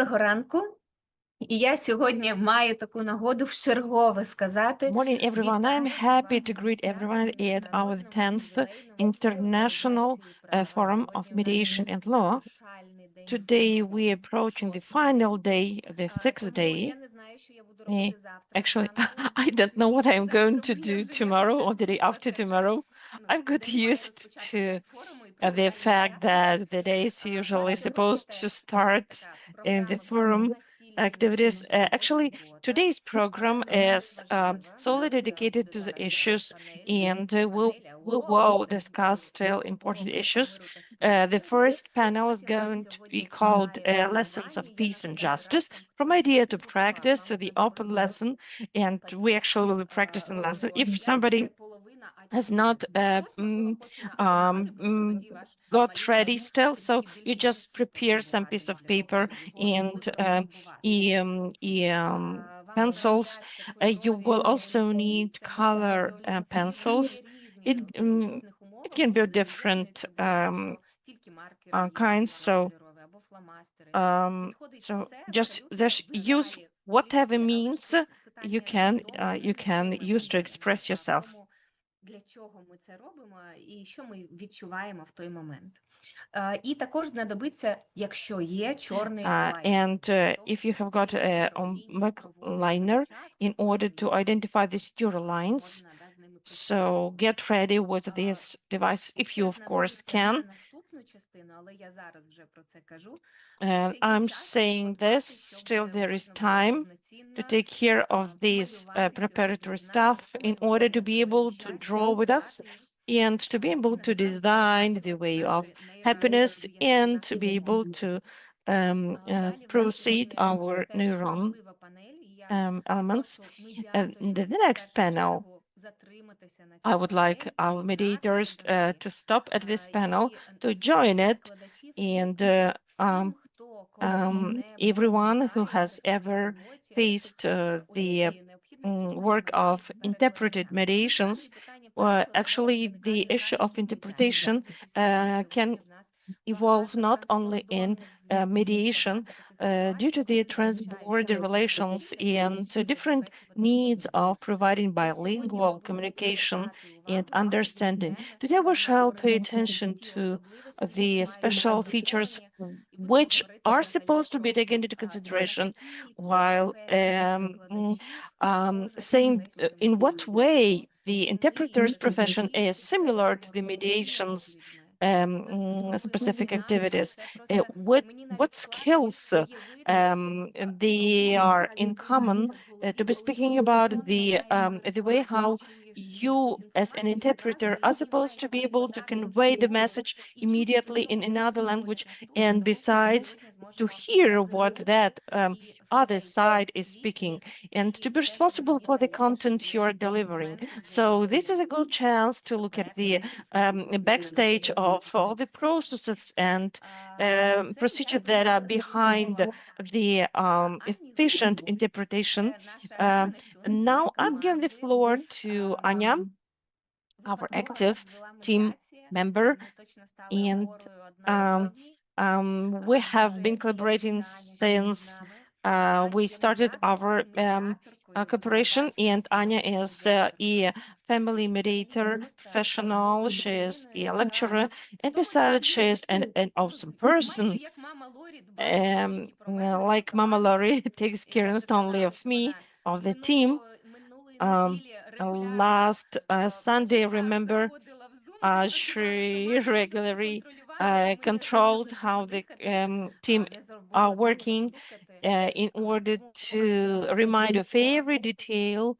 Доброго ранку. І я сьогодні маю таку нагоду вчергове сказати Morning, everyone. I'm happy to greet everyone at our 10th International Forum of Mediation and Law. Today, we're approaching the final day, the sixth day. Actually, I don't know what I'm going to do tomorrow or the day after tomorrow. I've got used to the fact that the day is usually supposed to start in the forum activities. Actually, today's program is solely dedicated to the issues, and we will discuss still important issues. The first panel is going to be called Lessons of Peace and Justice, from idea to practice, to the open lesson, and we actually will be practicing lesson. If somebody has not got ready still, so you just prepare some piece of paper and pencils. You will also need color pencils. It can be different kinds, so just use whatever means you can use to express yourself. Для чого ми це робимо і що ми відчуваємо в той момент. І також знадобиться, якщо є чорний лайнер. If you have got a liner in order to identify the stereolines lines, so get ready with this device if you, of course, can. And I'm saying this, still there is time to take care of these preparatory stuff in order to be able to draw with us and to be able to design the way of happiness and to be able to proceed our neuron elements. And the next panel, I would like our mediators to stop at this panel, to join it, and everyone who has ever faced the work of interpreted mediations, actually the issue of interpretation can evolve not only in mediation due to the transborder relations and different needs of providing bilingual communication and understanding. Today we shall pay attention to the special features which are supposed to be taken into consideration while saying in what way the interpreter's profession is similar to the mediation's specific activities, what skills they are in common, to be speaking about the way how you as an interpreter are supposed to be able to convey the message immediately in another language, and besides to hear what that other side is speaking and to be responsible for the content you are delivering. So this is a good chance to look at the backstage of all the processes and procedures that are behind the efficient interpretation. Now I'm giving the floor to Anya, our active team member, and we have been collaborating since we started our cooperation, and Anya is a family mediator professional. She is a lecturer, and besides, she is an awesome person. Like Mama Lori takes care not only of me, of the team. Last Sunday, remember, she regularly controlled how the team are working in order to remind of every detail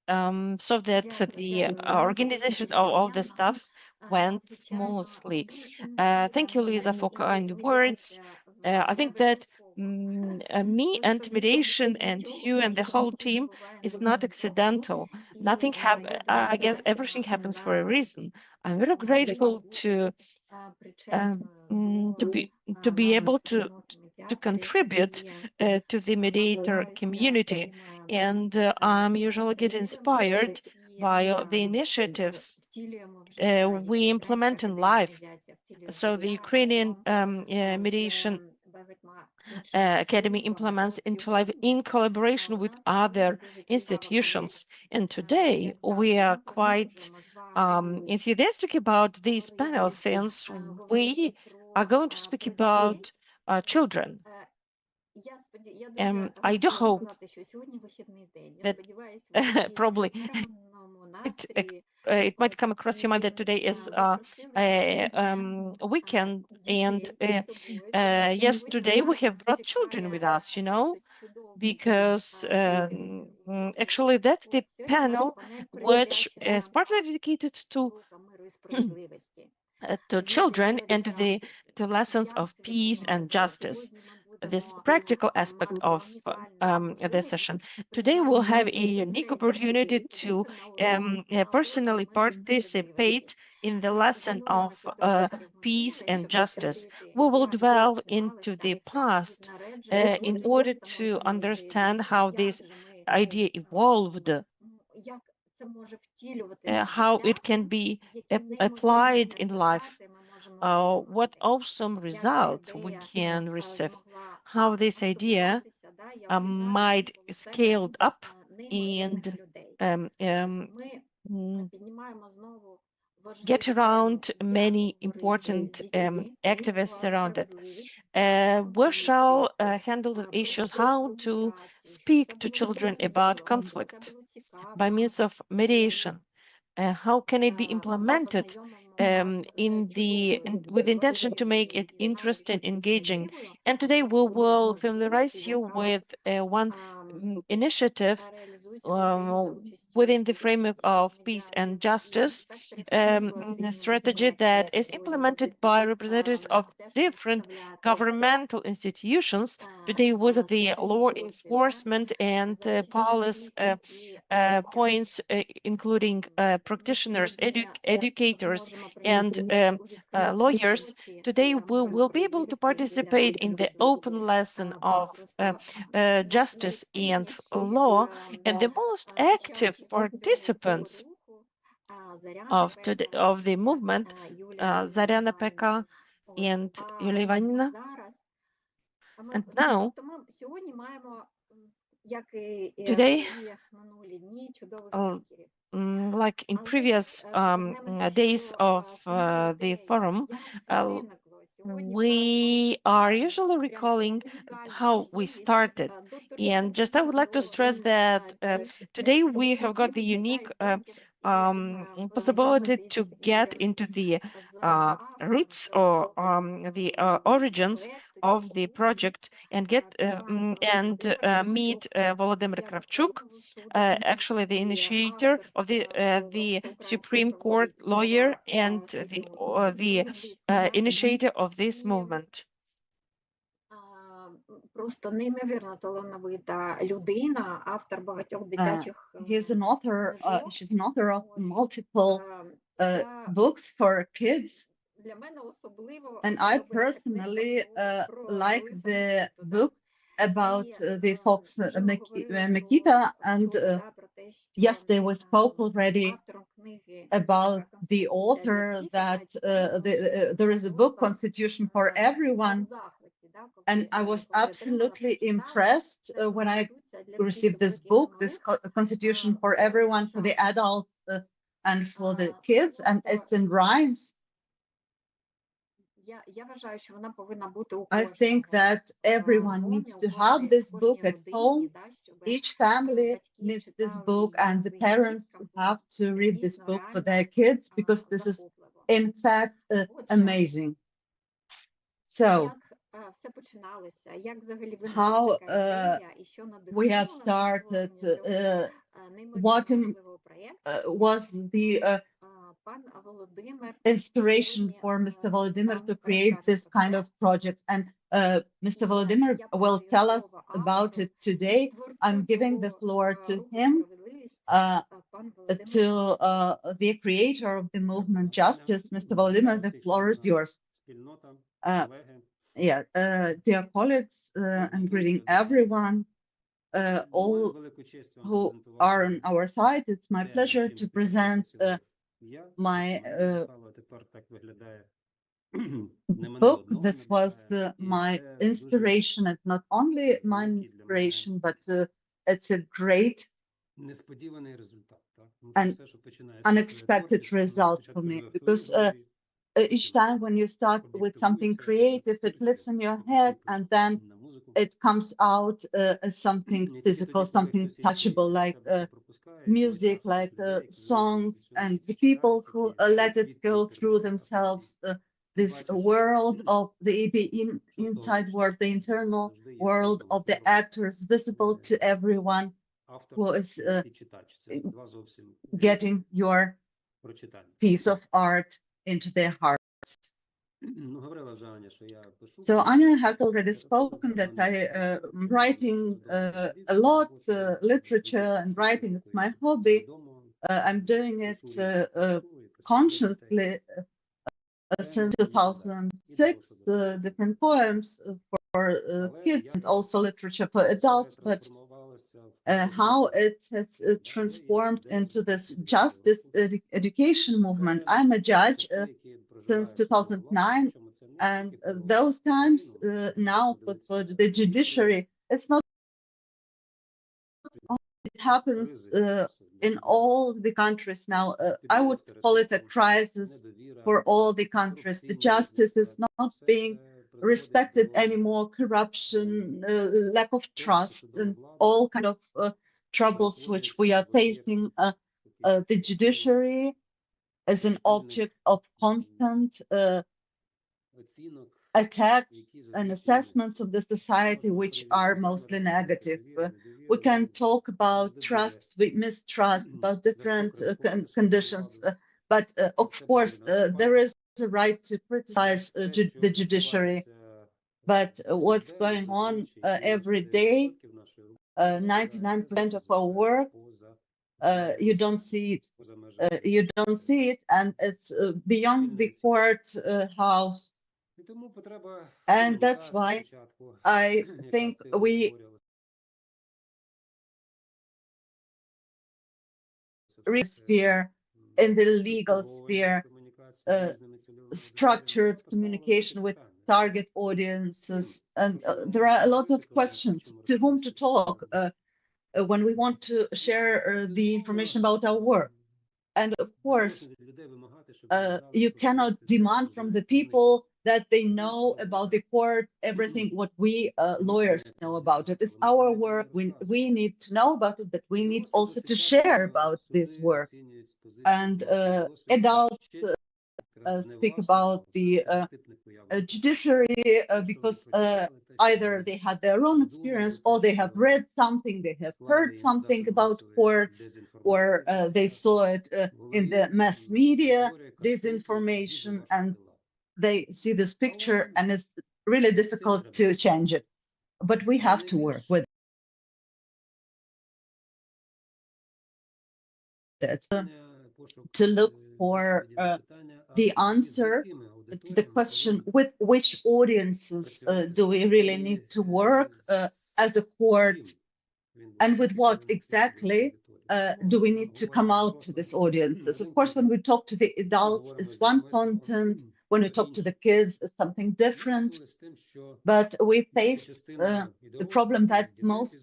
so that the organization of all the stuff went smoothly. Thank you, Lisa, for kind words. I think that me and mediation and you and the whole team is not accidental. Nothing happened. I guess everything happens for a reason. I'm very grateful to be able to contribute to the mediator community, and I'm usually get inspired by the initiatives we implement in life. So the Ukrainian mediation Academy implements into life in collaboration with other institutions. And today we are quite enthusiastic about these panels, since we are going to speak about children. I do hope that probably it might come across your mind that today is a weekend, and yes, today we have brought children with us, because actually that's the panel which is partly dedicated to children and to lessons of peace and justice, this practical aspect of the session. Today we'll have a unique opportunity to personally participate in the lesson of peace and justice. We will delve into the past in order to understand how this idea evolved, how it can be applied in life, what awesome results we can receive, how this idea might scaled up and get around many important activists around it. We shall handle the issues how to speak to children about conflict by means of mediation. How can it be implemented with intention to make it interesting, engaging? And today we will familiarize you with one initiative within the framework of peace and justice strategy that is implemented by representatives of different governmental institutions to deal with the law enforcement and police points, including practitioners, educators, and lawyers. Today we will be able to participate in the open lesson of justice and law, and the most active participants of the movement, Zaryana Pekka and Yulia Ivanina. And now, today, like in previous days of the forum, we are usually recalling how we started. And just I would like to stress that today we have got the unique possibility to get into the roots or the origins of the project and get meet Volodymyr Kravchuk, actually the initiator of the Supreme Court lawyer and the initiator of this movement. Просто неймовірно талановита людина, автор багатьох дитячих She's an author of multiple books for kids. Для мене особливо And I personally like the book about the fox Mikita, and yesterday we spoke already about the author that there is a book, Constitution for Everyone, and I was absolutely impressed when I received this book, this Constitution for Everyone, for the adults and for the kids, and it's in rhymes. I think that everyone needs to have this book at home. Each family needs this book, and the parents have to read this book for their kids, because this is, in fact, amazing. So, how we have started, what was the inspiration for Mr. Volodymyr to create this kind of project, and Mr. Volodymyr will tell us about it today. I'm giving the floor to him, to the creator of the movement Justice. Mr. Volodymyr, the floor is yours. Dear colleagues, I'm greeting everyone, all who are on our side. It's my pleasure to present my book. This was my inspiration, and not only my inspiration, but it's a great and unexpected result for me, because each time when you start with something creative, it lives in your head, and then it comes out as something physical, something touchable, like music, like songs, and the people who let it go through themselves. This world of the inside world, the internal world of the actors, visible to everyone who is getting your piece of art into their hearts. So Anya has already spoken that I am writing a lot, literature and writing, it's my hobby. I'm doing it consciously since 2006, different poems for kids and also literature for adults, but how it has transformed into this justice education movement. I'm a judge since 2009, and those times now for the judiciary, it's not, it happens in all the countries now. I would call it a crisis for all the countries. The justice is not being respected anymore, corruption, lack of trust, and all kind of troubles which we are facing. The judiciary is an object of constant attacks and assessments of the society, which are mostly negative. We can talk about trust, mistrust, about different conditions, but of course, there is a right to criticize the judiciary. But what's going on every day, 99% of our work, you don't see it. You don't see it, and it's beyond the court house. And that's why I think we sphere, in the legal sphere, structured communication with target audiences, and there are a lot of questions to whom to talk when we want to share the information about our work. And of course, you cannot demand from the people that they know about the court everything what we lawyers know about it. It's our work. We need to know about it, but we need also to share about this work. And adults speak about the judiciary because either they had their own experience, or they have read something, they have heard something about courts, or they saw it in the mass media, disinformation, and they see this picture, and it's really difficult to change it. But we have to work with it to look for the answer to the question, with which audiences do we really need to work as a court, and with what exactly do we need to come out to these audiences. Of course, when we talk to the adults, it's one content. When we talk to the kids, it's something different. But we faced the problem that most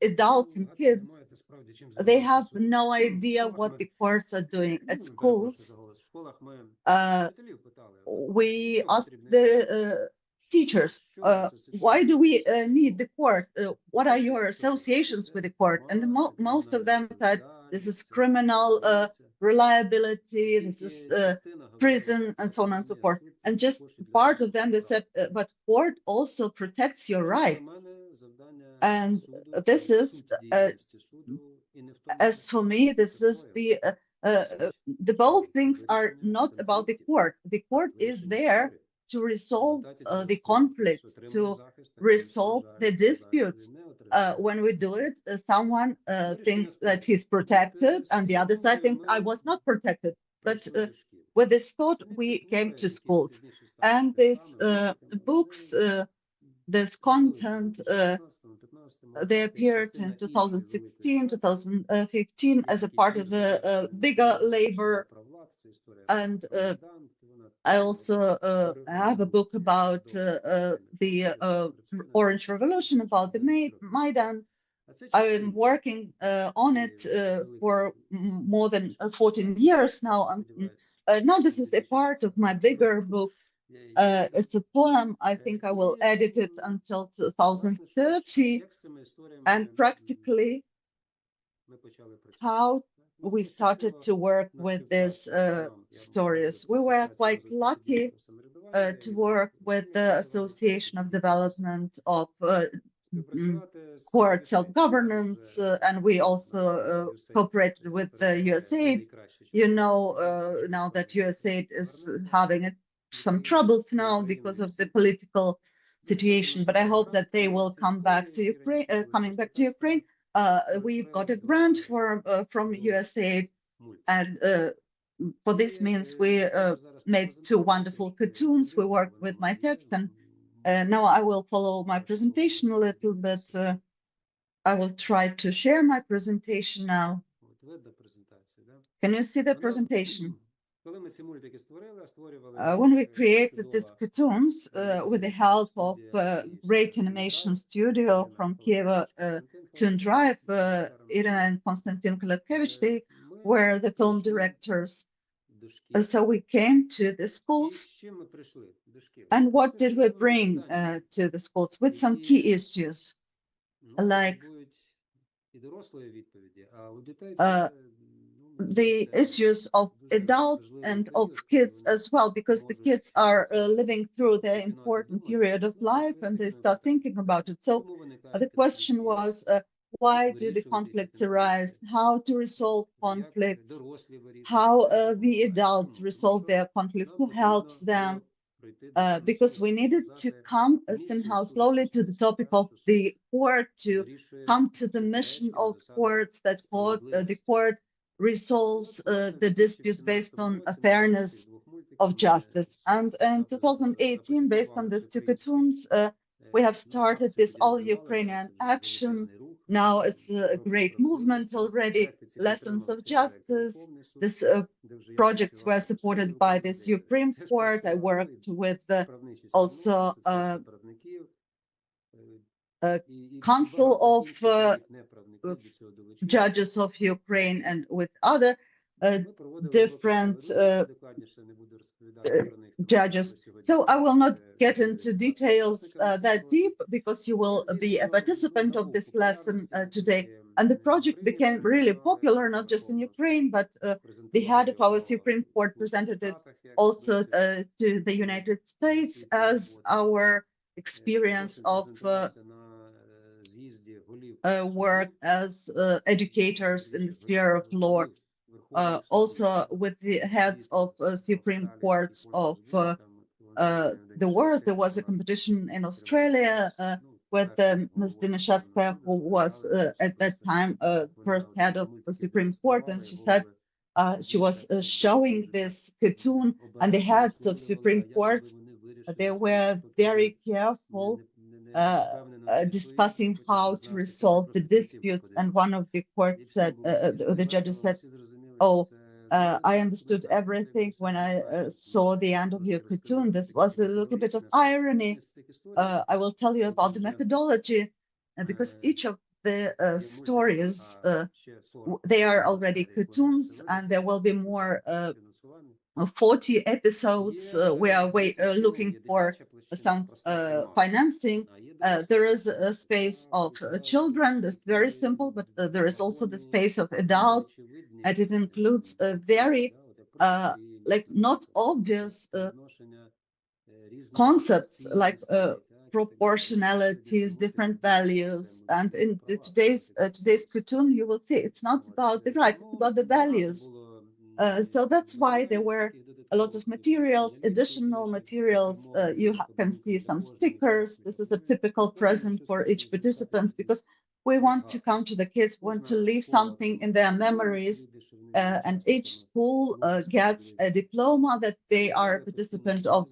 adults and kids, they have no idea what the courts are doing at schools. We asked the teachers, why do we need the court? What are your associations with the court? And most of them said, this is criminal reliability, this is prison, and so on and so forth. And just part of them, they said, but court also protects your rights. And this is, as for me, this is the both things are not about the court. The court is there to resolve the conflicts, to resolve the disputes. When we do it, someone thinks that he's protected, and the other side thinks I was not protected. But with this thought, we came to schools, and these books, this content, they appeared in 2016, 2015 as a part of a bigger labor, and I also have a book about the Orange Revolution, about the Maidan. I'm working on it for more than 14 years now. Now this is a part of my bigger book. It's a poem. I think I will edit it until 2030. And practically how we started to work with these stories. We were quite lucky to work with the Association of Development of Court Self-Governance, and we also cooperated with the USAID. You know, now that USAID is having some troubles now because of the political situation, but I hope that they will come back to Ukraine, coming back to Ukraine. We got a grant from USAID, and for this means we made 2 wonderful cartoons. We worked with my text, and now I will follow my presentation a little bit. I will try to share my presentation now. Can you see the presentation? When we created these cartoons with the help of great animation studio from Kiev, Toon Drive, Irina and Konstantin Kolatkevich, they were the film directors. So we came to the schools, and what did we bring to the schools with some key issues, like the issues of adults and of kids as well, because the kids are living through their important period of life and they start thinking about it. So the question was, why do the conflicts arise? How to resolve conflicts? How the adults resolve their conflicts? Who helps them? Because we needed to come somehow slowly to the topic of the court, to come to the mission of courts, that the court resolves the disputes based on a fairness of justice. And in 2018, based on these 2 cartoons, we have started this all Ukrainian action. Now it's a great movement already, Lessons of Justice. This projects were supported by the Supreme Court. I worked with also Council of Judges of Ukraine and with other different judges. So I will not get into details that deep, because you will be a participant of this lesson today. And the project became really popular, not just in Ukraine, but the head of our Supreme Court presented it also to the United States as our experience of work as educators in the sphere of law. Also with the heads of Supreme Courts of the world. There was a competition in Australia with Ms. Dinishevskaya, who was at that time first head of the Supreme Court, and she said she was showing this cartoon, and the heads of Supreme Courts, they were very careful discussing how to resolve the disputes. And one of the courts said, the judges said, "Oh, I understood everything when I saw the end of your cartoon. This was a little bit of irony. I will tell you about the methodology, because each of the stories, they are already cartoons, and there will be more 40 episodes. We are looking for some financing. There is a space of children. That's very simple, but there is also the space of adults, and it includes a very like not obvious concepts like proportionalities, different values. And in today's cartoon, you will see it's not about the right, it's about the values. So that's why there were a lot of materials, additional materials. You can see some stickers. This is a typical present for each participant, because we want to come to the kids, want to leave something in their memories. And each school gets a diploma that they are a participant of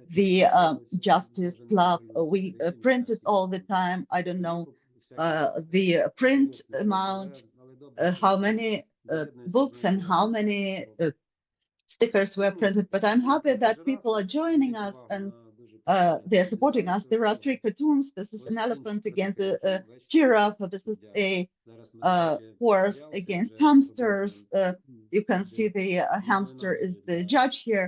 the Justice Club. We print it all the time. I don't know the print amount, how many books and how many stickers were printed, but I'm happy that people are joining us and they're supporting us. There are 3 cartoons. This is an elephant against a giraffe. This is a horse against hamsters. You can see the hamster is the judge here.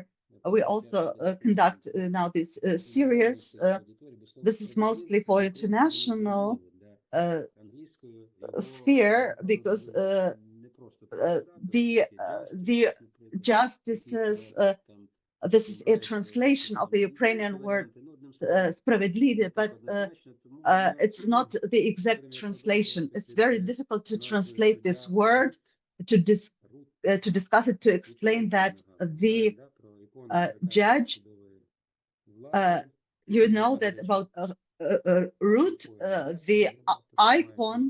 We also conduct now this series. This is mostly for international sphere because the justices, this is a translation of the Ukrainian word "справедливі", but it's not the exact translation. It's very difficult to translate this word, to discuss it, to explain that the judge, you know that about root, the icon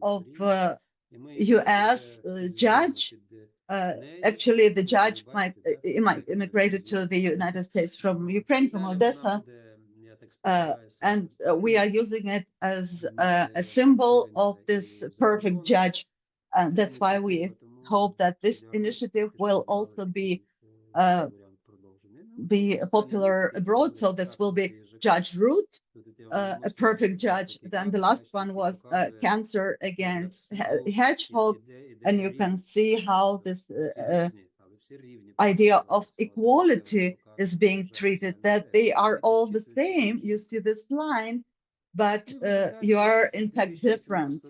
of U.S. Judge. Actually, the judge might immigrated to the United States from Ukraine, from Odessa, and we are using it as a symbol of this perfect judge. And that's why we hope that this initiative will also be popular abroad. So this will be Judge Root, a perfect judge. Then the last one was cancer against hedgehog, and you can see how this idea of equality is being treated, that they are all the same. You see this line, but you are in fact different.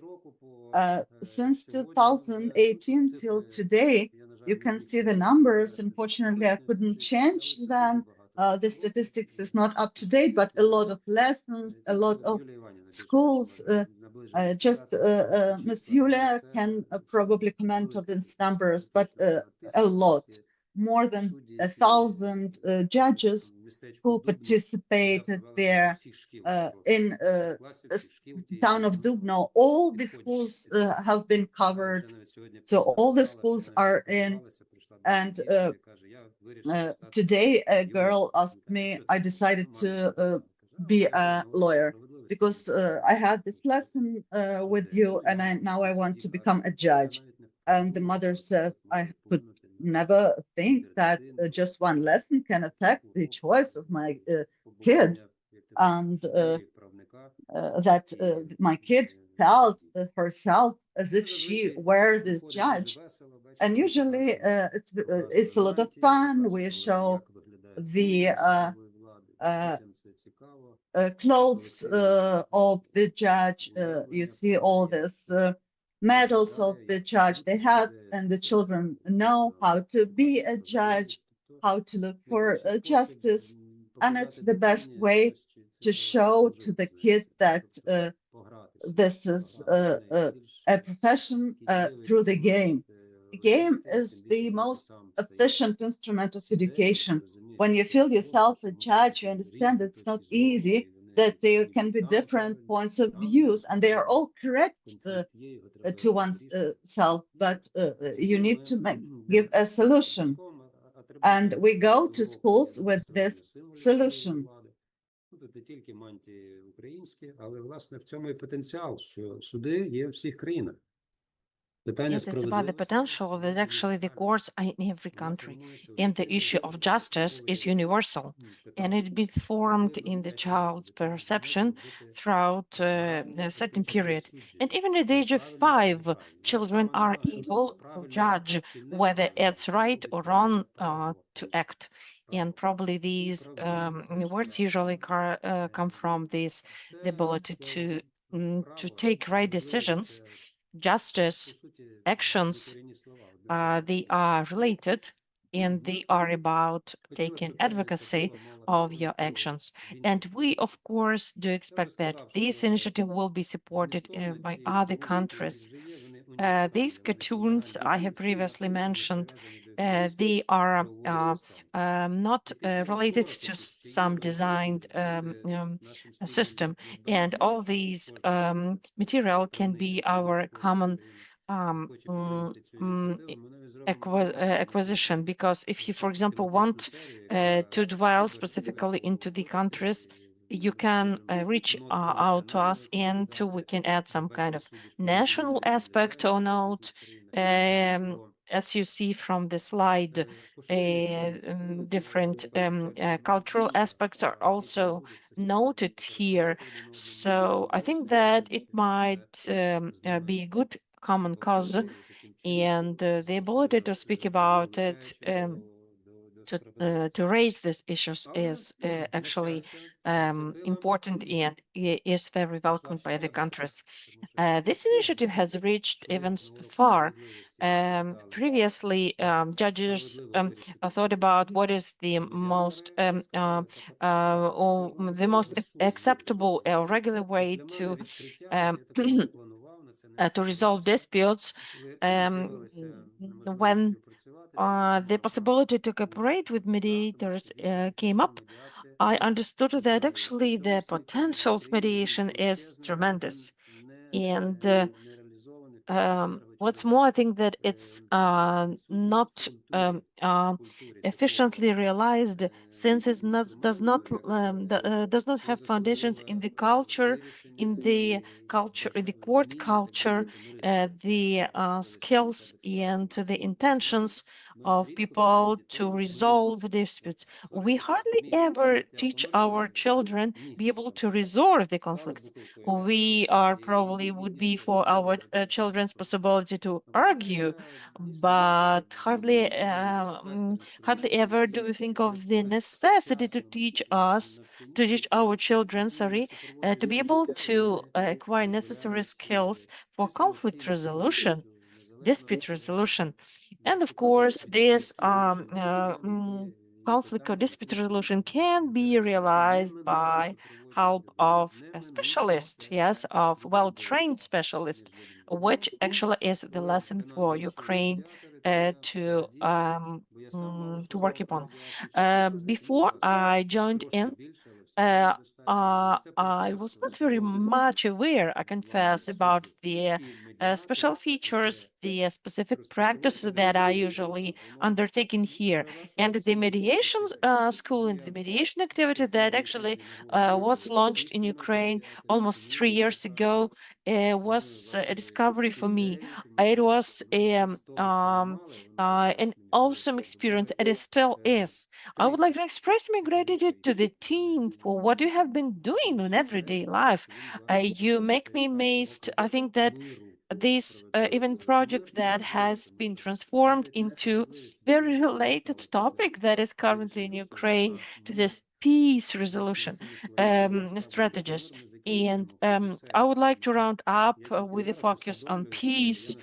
Since 2018 till today, you can see the numbers. Unfortunately, I couldn't change them. The statistics is not up to date, but a lot of lessons, a lot of schools. Ms. Yulia can probably comment on these numbers, but a lot, more than 1,000 judges who participated there in the town of Dubno. All the schools have been covered, so all the schools are in. And today a girl asked me, I decided to be a lawyer because I had this lesson with you, and now I want to become a judge. And the mother says, I could never think that just one lesson can affect the choice of my kid, and that my kid felt herself as if she were this judge. And usually it's a lot of fun. We show the clothes of the judge. You see all this medals of the judge they have, and the children know how to be a judge, how to look for justice. And it's the best way to show to the kid that this is a profession through the game. The game is the most efficient instrument of education. When you feel yourself a judge, you understand it's not easy, that there can be different points of views, and they are all correct to oneself, but you need to give a solution. And we go to schools with this solution. Тут не тільки мантії українські, але, власне, в цьому і потенціал, що суди є в всіх країнах. Yes, it's about the potential that actually the courts are in every country, and the issue of justice is universal, and it's been formed in the child's perception throughout a certain period. And even at the age of 5, children are able to judge whether it's right or wrong to act. And probably these words usually come from this, the ability to take right decisions. Justice actions, they are related, and they are about taking advocacy of your actions. And we, of course, do expect that this initiative will be supported by other countries. These cartoons I have previously mentioned, they are not related to some designed system, and all these material can be our common acquisition, because if you, for example, want to dwell specifically into the countries, you can reach out to us, and we can add some kind of national aspect or note as you see from the slide, different cultural aspects are also noted here. So I think that it might be a good common cause, and the ability to speak about it, to raise these issues is actually important and is very welcomed by the countries. This initiative has reached even far. Previously, judges thought about what is the most or the most acceptable regular way to to resolve disputes when the possibility to cooperate with mediators came up. I understood that actually the potential of mediation is tremendous. And what's more, I think that it's not efficiently realized, since it does not have foundations in the culture, in the court culture, the skills and the intentions of people to resolve disputes. We hardly ever teach our children be able to resolve the conflicts. We are probably would be for our children's possibility to argue, but hardly ever do we think of the necessity to teach our children, to be able to acquire necessary skills for conflict resolution, dispute resolution. And of course, this conflict or dispute resolution can be realized by help of a specialist, yes, of well-trained specialist, which actually is the lesson for Ukraine to work upon. Before I joined in, uh, I was not very much aware, I confess, about the special features, the specific practices that are usually undertaken here. And the mediation school and the mediation activity that actually was launched in Ukraine almost 3 years ago was a discovery for me. It was an awesome experience, and it still is. I would like to express my gratitude to the team for what you have been doing in everyday life. You make me amazed. I think that this even project that has been transformed into very related topic that is currently in Ukraine to this peace resolution strategies. And I would like to round up with a focus on peace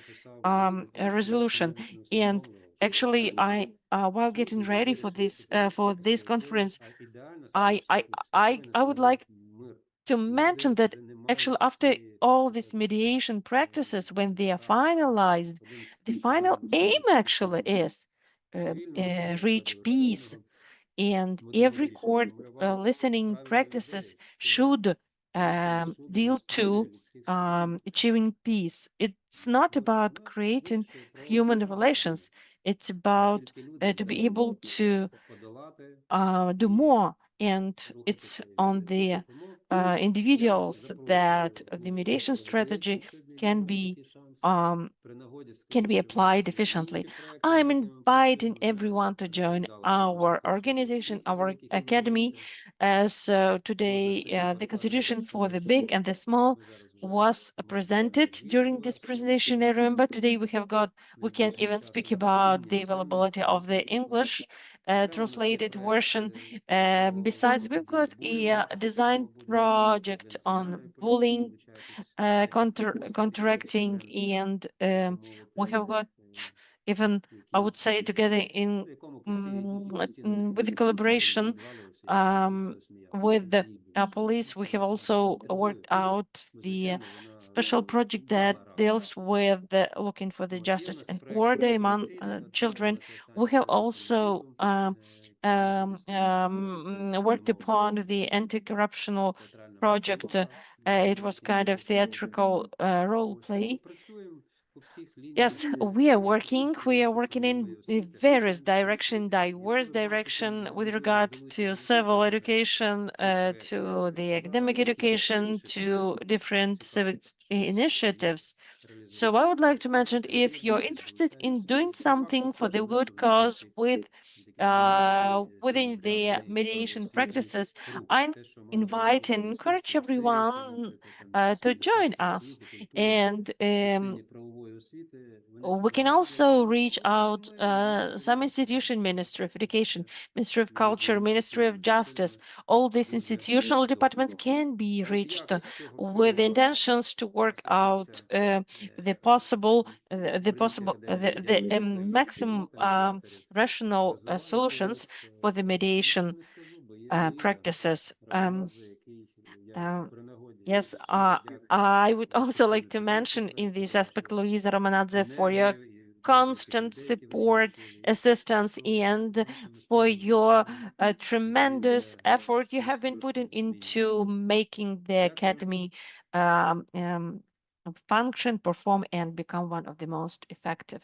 resolution. And actually, while getting ready for this conference, I would like to mention that actually after all these mediation practices, when they are finalized, the final aim actually is reach peace, and every court listening practices should deal to achieving peace. It's not about creating human relations. It's about to be able to do more, and it's on the individuals that the mediation strategy can be um, applied efficiently. I'm inviting everyone to join our organization, our academy, as today the constitution for the big and the small was presented during this presentation. I remember today we can even speak about the availability of the English translated version. Besides, we've got a design project on bullying, counteracting, and we have got even, I would say, together in with the collaboration with the police, we have also worked out the special project that deals with looking for the justice and order among children. We have also worked upon the anti-corruptional project. It was kind of theatrical role play. Yes, we are working. We are working in the various direction, diverse direction with regard to civil education, to the academic education, to different civic initiatives. So I would like to mention, if you're interested in doing something for the good cause with within the mediation practices, I invite and encourage everyone to join us. And we can also reach out some institution, Ministry of Education, Ministry of Culture, Ministry of Justice. All these institutional departments can be reached with intentions to work out the maximum rational solutions for the mediation practices. Yes, I would also like to mention in this aspect, Luisa Romanadze, for your constant support, assistance, and for your tremendous effort you have been putting into making the Academy function, perform, and become one of the most effective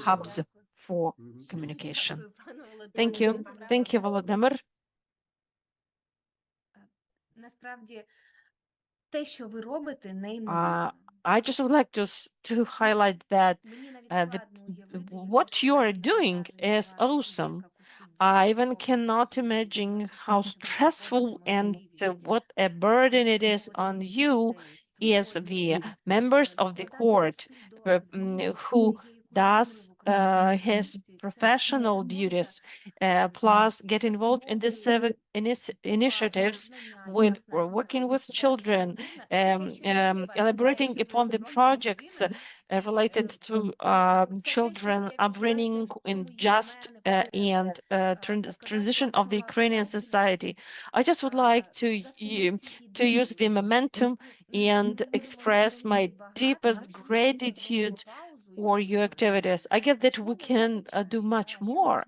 hubs for communication. Дякую, пане Володимире. Thank you. Thank you, Volodymyr. Насправді, те, що ви робите, неймовірно. I just would like to highlight that Мені навіть the, складно уявити, what you are doing is awesome. I even cannot imagine how stressful and what a burden it is on you as the members of the court who does his professional duties, plus get involved in the civic initiatives with working with children, elaborating upon the projects related to children upbringing in just and transition of the Ukrainian society. I just would like to use the momentum and express my deepest gratitude for your activities. I guess that we can do much more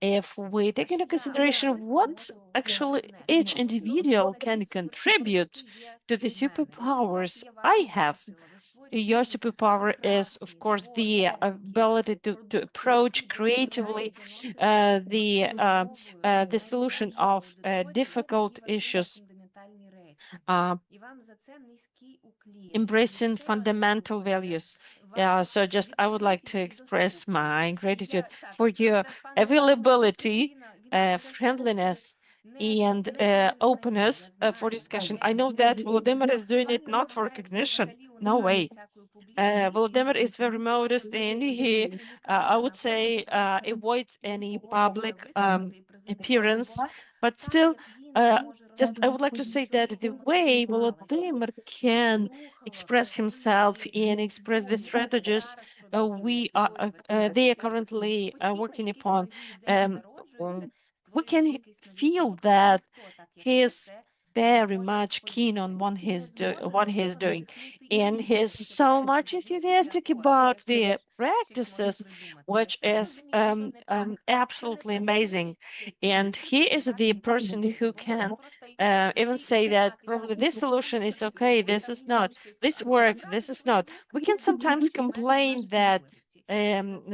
if we take into consideration what actually each individual can contribute to the superpowers I have. Your superpower is, of course, the ability to approach creatively the solution of difficult issues, embracing fundamental values. So just I would like to express my gratitude for your availability, friendliness, and openness for discussion. I know that Volodymyr is doing it not for recognition. No way. Volodymyr is very modest, and he, I would say, avoids any public appearance. But still, just I would like to say that the way Volodymyr can express himself and express the strategies they are currently working upon, we can feel that he is very much keen on what he's doing, and he's so much enthusiastic about the practices, which is absolutely amazing. And he is the person who can even say that probably this solution is okay, this is not, this works, this is not. We can sometimes complain that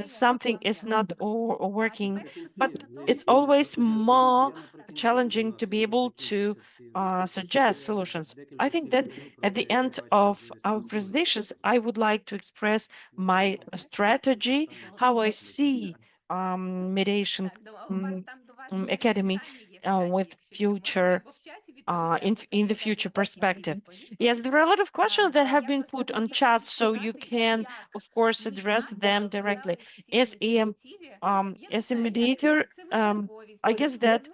something is not working, but it's always more challenging to be able to suggest solutions. I think that at the end of our presentations, I would like to express my strategy, how I see mediation academy with future in the future perspective. Yes, there are a lot of questions that have been put on chat, so you can, of course, address them directly. As a mediator, I guess that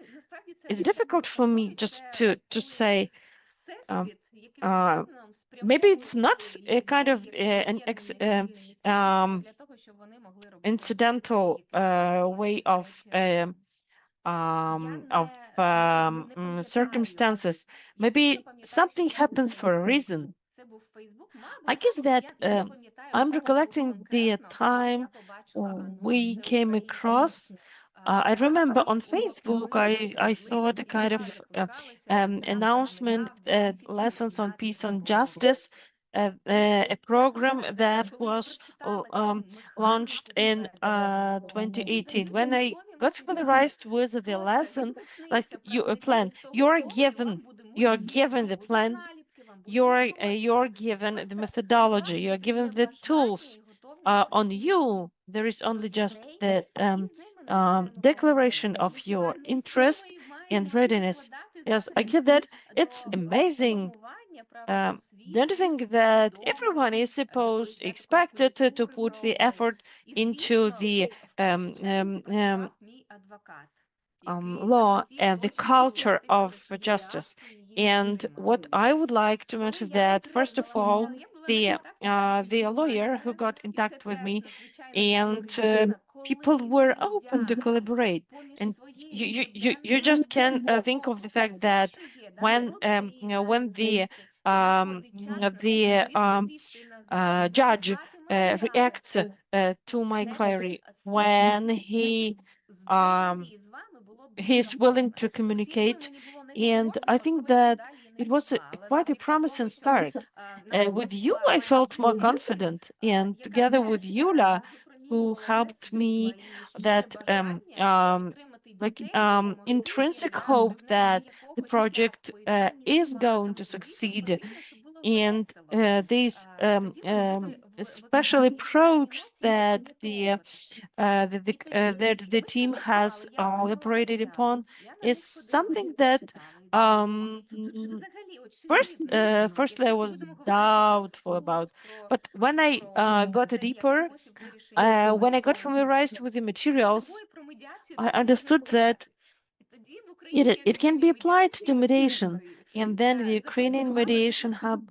it's difficult for me just to say. Maybe it's not a kind of incidental way of circumstances. Maybe something happens for a reason. I guess that I'm recollecting the time we came across. I remember on Facebook, I saw the kind of announcement, lessons on peace and justice, a program that was launched in 2018. When I got familiarized with the lesson, like a plan, you're given the plan, you're given the methodology, you're given the tools. On you, there is only just the declaration of your interest and readiness. Yes, I get that. It's amazing. Don't you think that everyone is expected to put the effort into the law and the culture of justice? And what I would like to mention that, first of all, the lawyer who got in touch with me, and people were open to collaborate. And you just can think of the fact that when the judge reacts to my query, when he's willing to communicate, and I think that it was quite a promising start. With you, I felt more confident, and together with Yula, who helped me, that intrinsic hope that the project is going to succeed, and this special approach that the team has elaborated upon is something that firstly I was doubtful about, but when I got deeper, when I got familiarized with the materials, I understood that it can be applied to mediation, and then the Ukrainian Mediation Hub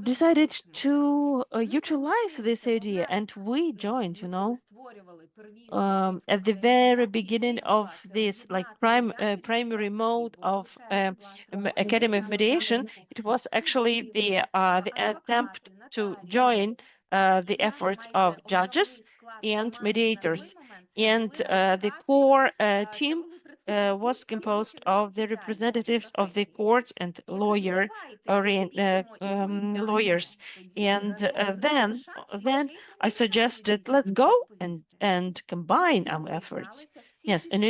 decided to utilize this idea, and we joined, at the very beginning of this, like primary mode of Academy of Mediation. It was actually the attempt to join the efforts of judges and mediators, and the core team was composed of the representatives of the court and lawyers. And then I suggested, let's go and combine our efforts. Yes, and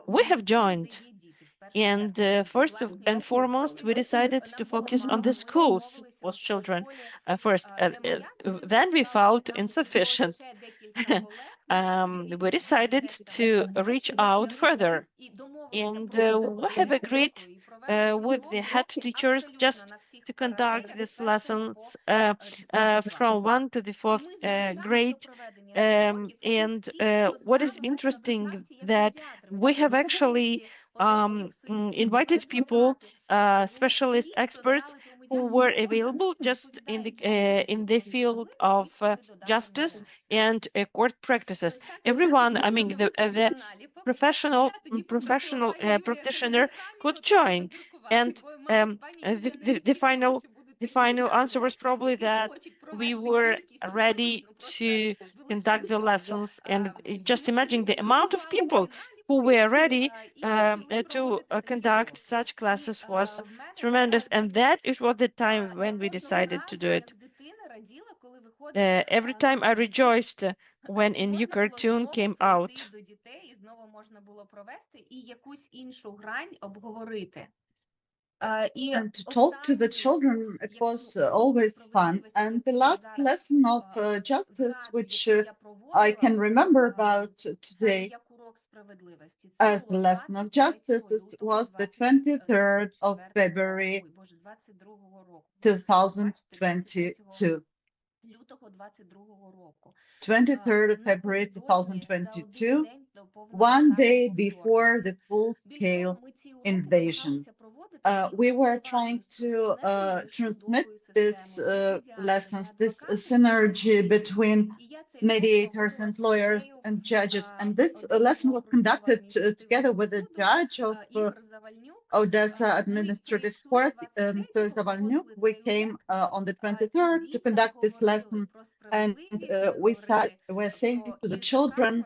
we have joined. And first and foremost, we decided to focus on the schools with children first. Then we found insufficient. We decided to reach out further, and we have agreed with the head teachers just to conduct these lessons from 1 to the 4th grade. And what is interesting that we have actually invited people, specialist experts who were available just in the field of justice and court practices. Everyone, I mean, the professional practitioner could join, and the final answer was probably that we were ready to conduct the lessons. And just imagine the amount of people who were ready to conduct such classes was tremendous, and that is what the time when we decided to do it. Every time I rejoiced when a new cartoon came out. And to talk to the children, it was always fun. And the last lesson of justice, which I can remember about today as the lesson of justice, was the 23rd of February 2022. 23rd of February 2022, one day before the full-scale invasion. We were trying to transmit this lessons, this synergy between mediators and lawyers and judges. And this lesson was conducted together with the judge of Odessa Administrative Court, Mr. Zavalnyuk. We came on the 23rd to conduct this lesson, and we're saying to the children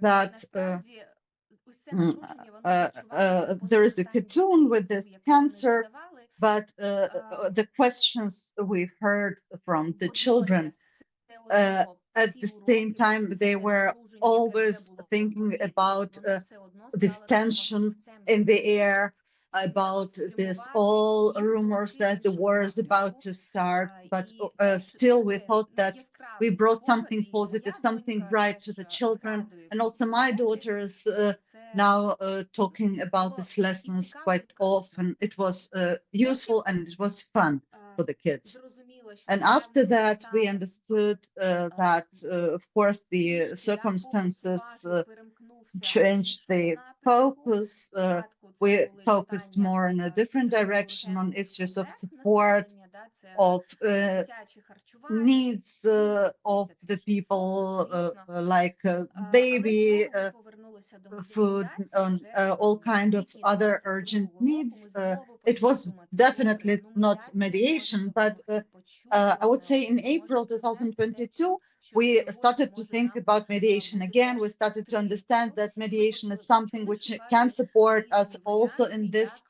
that there is a cartoon with this cancer, but the questions we heard from the children, at the same time, they were always thinking about this tension in the air, about this all rumors that the war is about to start, but still we thought that we brought something positive, something bright to the children. And also my daughter is now talking about these lessons quite often. It was useful and it was fun for the kids. And after that, we understood that, of course, the circumstances changed the focus. We focused more in a different direction on issues of support, of needs of the people, like baby food, all kind of other urgent needs. It was definitely not mediation, but I would say in April 2022, we started to think about mediation again. We started to understand that mediation is something which can support us also in this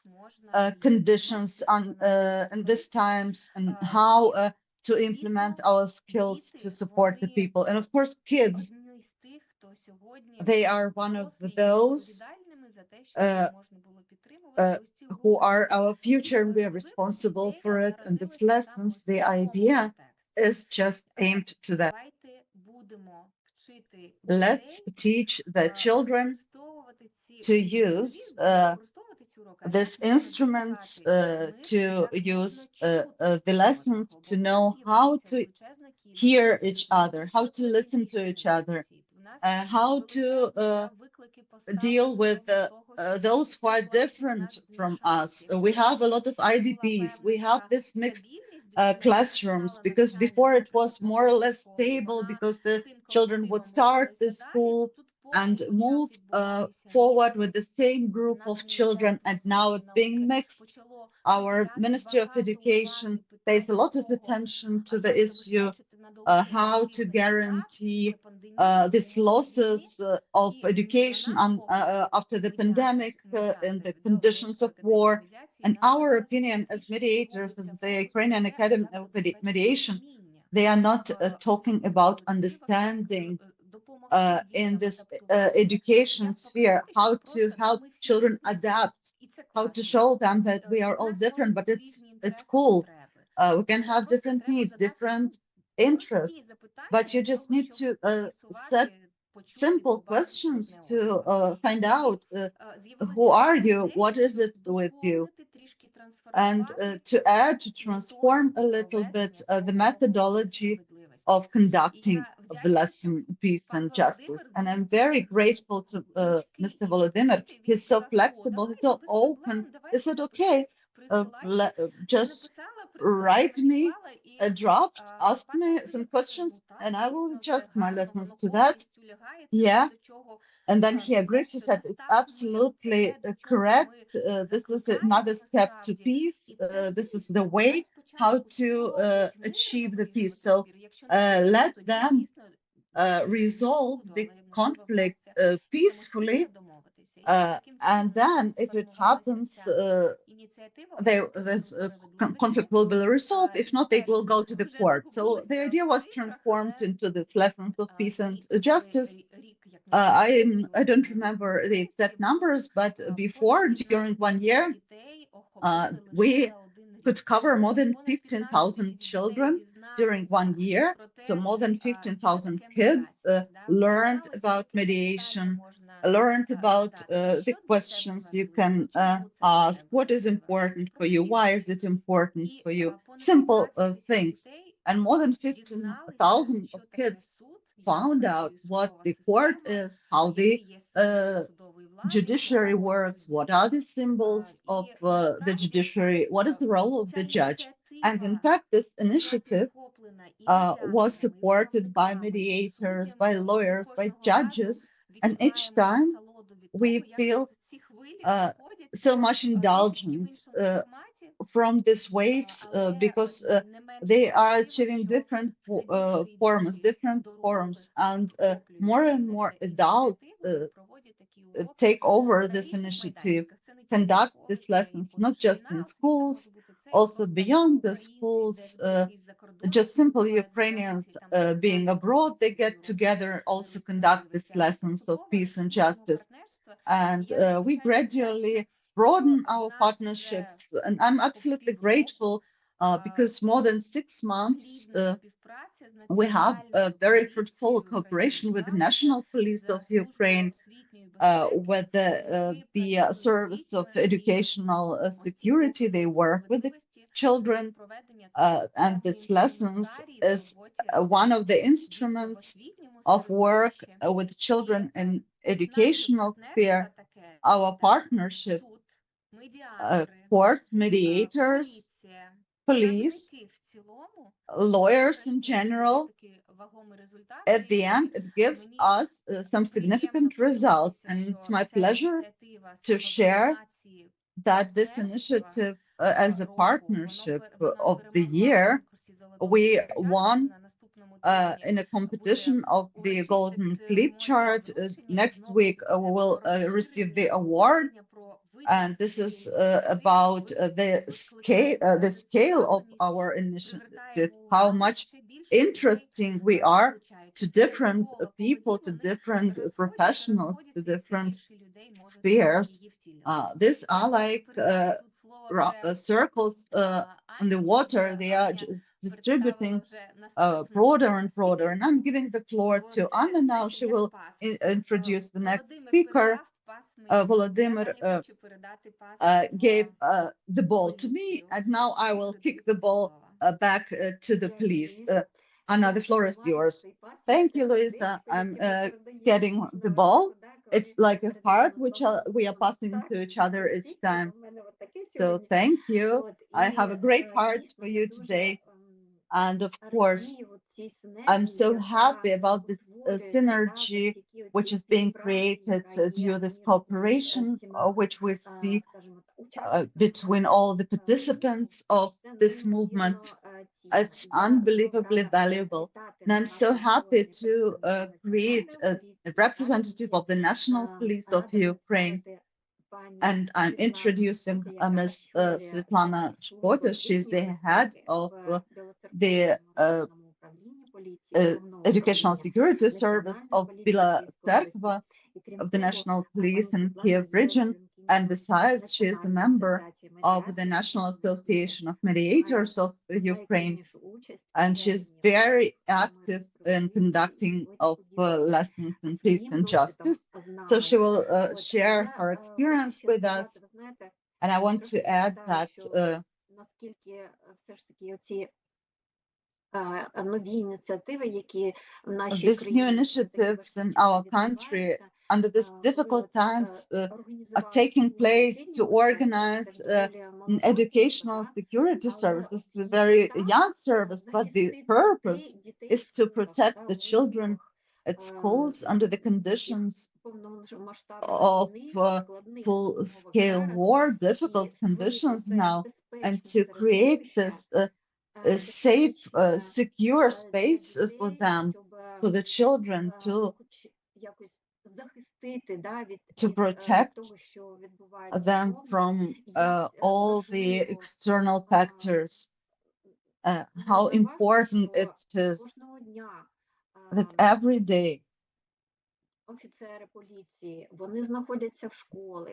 conditions in these times, and how to implement our skills to support the people. And of course, kids, they are one of those who are our future, and we are responsible for it. And this lessons, the idea is just aimed to that. Let's teach the children to use these instruments, to use the lessons, to know how to hear each other, how to listen to each other, how to deal with those who are different from us. We have a lot of IDPs. We have this mixed classrooms, because before it was more or less stable, because the children would start the school and move forward with the same group of children, and now it's being mixed. Our Ministry of Education pays a lot of attention to the issue, how to guarantee these losses of education after the pandemic in the conditions of war. And our opinion as mediators, as the Ukrainian Academy of Mediation, they are not talking about understanding in this education sphere, how to help children adapt, how to show them that we are all different, but it's cool. We can have different needs, different interests, but you just need to set simple questions to find out who are you, what is it with you, and to add, to transform a little bit the methodology of conducting the lesson peace and justice. And I'm very grateful to Mr. Volodymyr. He's so flexible, he's so open. He said, okay, just write me a draft, ask me some questions, and I will adjust my lessons to that. Yeah. And then he agreed. He said, it's absolutely correct. This is another step to peace. This is the way how to achieve the peace. So let them resolve the conflict peacefully. And then if it happens, this conflict will be resolved. If not, they will go to the court. So the idea was transformed into this lessons of peace and justice. I don't remember the exact numbers, but before, during 1 year, we could cover more than 15,000 children during 1 year. So more than 15,000 kids learned about mediation, learned about the questions you can ask, what is important for you, why is it important for you, simple things. And more than 15,000 of kids found out what the court is, how the judiciary works, what are the symbols of the judiciary, what is the role of the judge. And in fact, this initiative was supported by mediators, by lawyers, by judges. And each time we feel so much indulgence from these waves, because they are achieving different forms, and more and more adults take over this initiative, conduct these lessons, not just in schools, also beyond the schools. Just simple Ukrainians being abroad, they get together, also conduct these lessons of peace and justice. And we gradually broaden our partnerships. And I'm absolutely grateful because more than 6 months, we have a very fruitful cooperation with the National Police of Ukraine, with the Service of Educational Security. They work with the children, and this lessons is one of the instruments of work with children in educational sphere. Our partnership, court, mediators, police, lawyers in general, at the end, it gives us some significant results. And it's my pleasure to share that this initiative, as a partnership of the year, we won in a competition of the Golden Flip Chart. Next week, we will receive the award. And this is about the scale of our initiative, how much interesting we are to different people, to different professionals, to different spheres. These are like circles on the water. They are just distributing broader and broader. And I'm giving the floor to Anna now. She will introduce the next speaker. Volodymyr gave the ball to me, and now I will kick the ball back to the police. Anna, the floor is yours. Thank you, Luisa. I'm getting the ball. It's like a heart which we are passing to each other each time. So thank you. I have a great heart for you today. And of course, I'm so happy about this synergy which is being created due to this cooperation, which we see between all the participants of this movement. It's unbelievably valuable. And I'm so happy to create a representative of the National Police of Ukraine. And I'm introducing Ms. Svetlana Shkota. She's the head of the Educational Security Service of Bila Tserkva of the National Police in Kiev region. And besides, she is a member of the National Association of Mediators of Ukraine. And she's very active in conducting of lessons in peace and justice. So she will share her experience with us. And I want to add that these new initiatives in our country under these difficult times are taking place to organize an educational security service. This is a very young service, but the purpose is to protect the children at schools under the conditions of full-scale war, difficult conditions now, and to create this a safe, secure space for them, for the children to protect them from all the external factors. How important it is that every day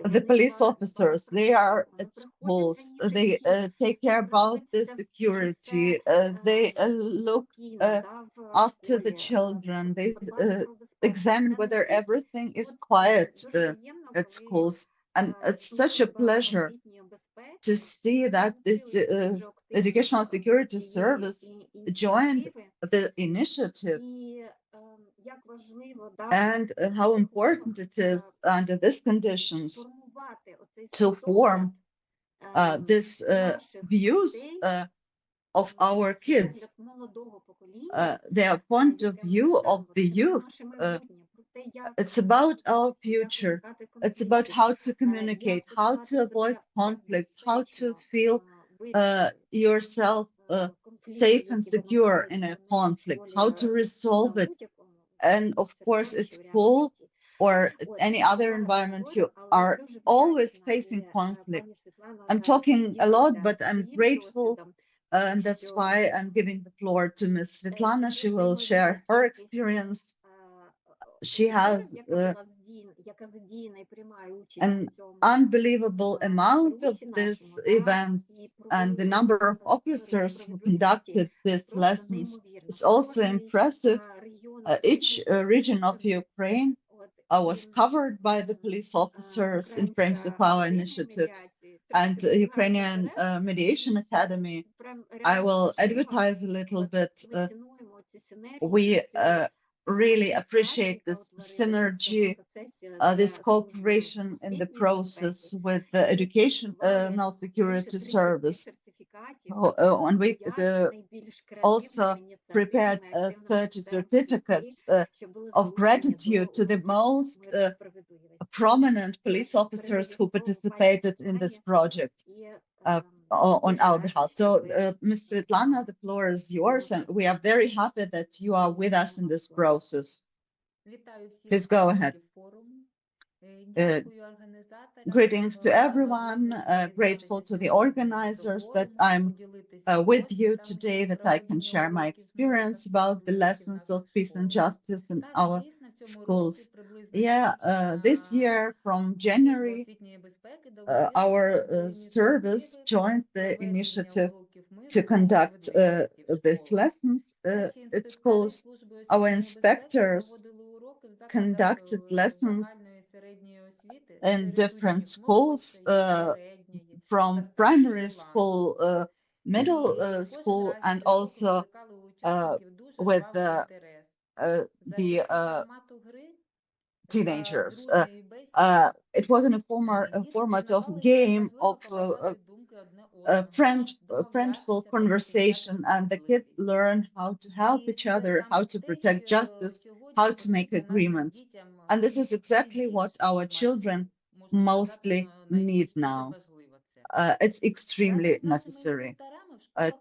the police officers, they are at schools, they take care about the security, they look after the children, they examine whether everything is quiet at schools. And it's such a pleasure to see that this Educational Security Service joined the initiative, and how important it is under these conditions to form these views of our kids, their point of view of the youth. It's about our future. It's about how to communicate, how to avoid conflicts, how to feel yourself safe and secure in a conflict, how to resolve it. And of course, it's cool or any other environment, you are always facing conflict. I'm talking a lot, but I'm grateful, and that's why I'm giving the floor to Ms. Svetlana. She will share her experience. She has an unbelievable amount of this event, and the number of officers who conducted these lessons is also impressive. Each region of Ukraine was covered by the police officers in frames of our initiatives, and Ukrainian Mediation Academy. I will advertise a little bit. We really appreciate this synergy, this cooperation in the process with the Educational Security Service. And we also prepared 30 certificates of gratitude to the most prominent police officers who participated in this project on our behalf. So, Ms. Svetlana, the floor is yours, and we are very happy that you are with us in this process. Please go ahead. Greetings to everyone. Grateful to the organizers that I'm with you today, that I can share my experience about the lessons of peace and justice in our schools. This year from January, our service joined the initiative to conduct these lessons at schools. Our inspectors conducted lessons in different schools, from primary school, middle school, and also with the teenagers. It was in a format of game of friendful conversation, and the kids learn how to help each other, how to protect justice, how to make agreements. And this is exactly what our children mostly need now. It's extremely necessary.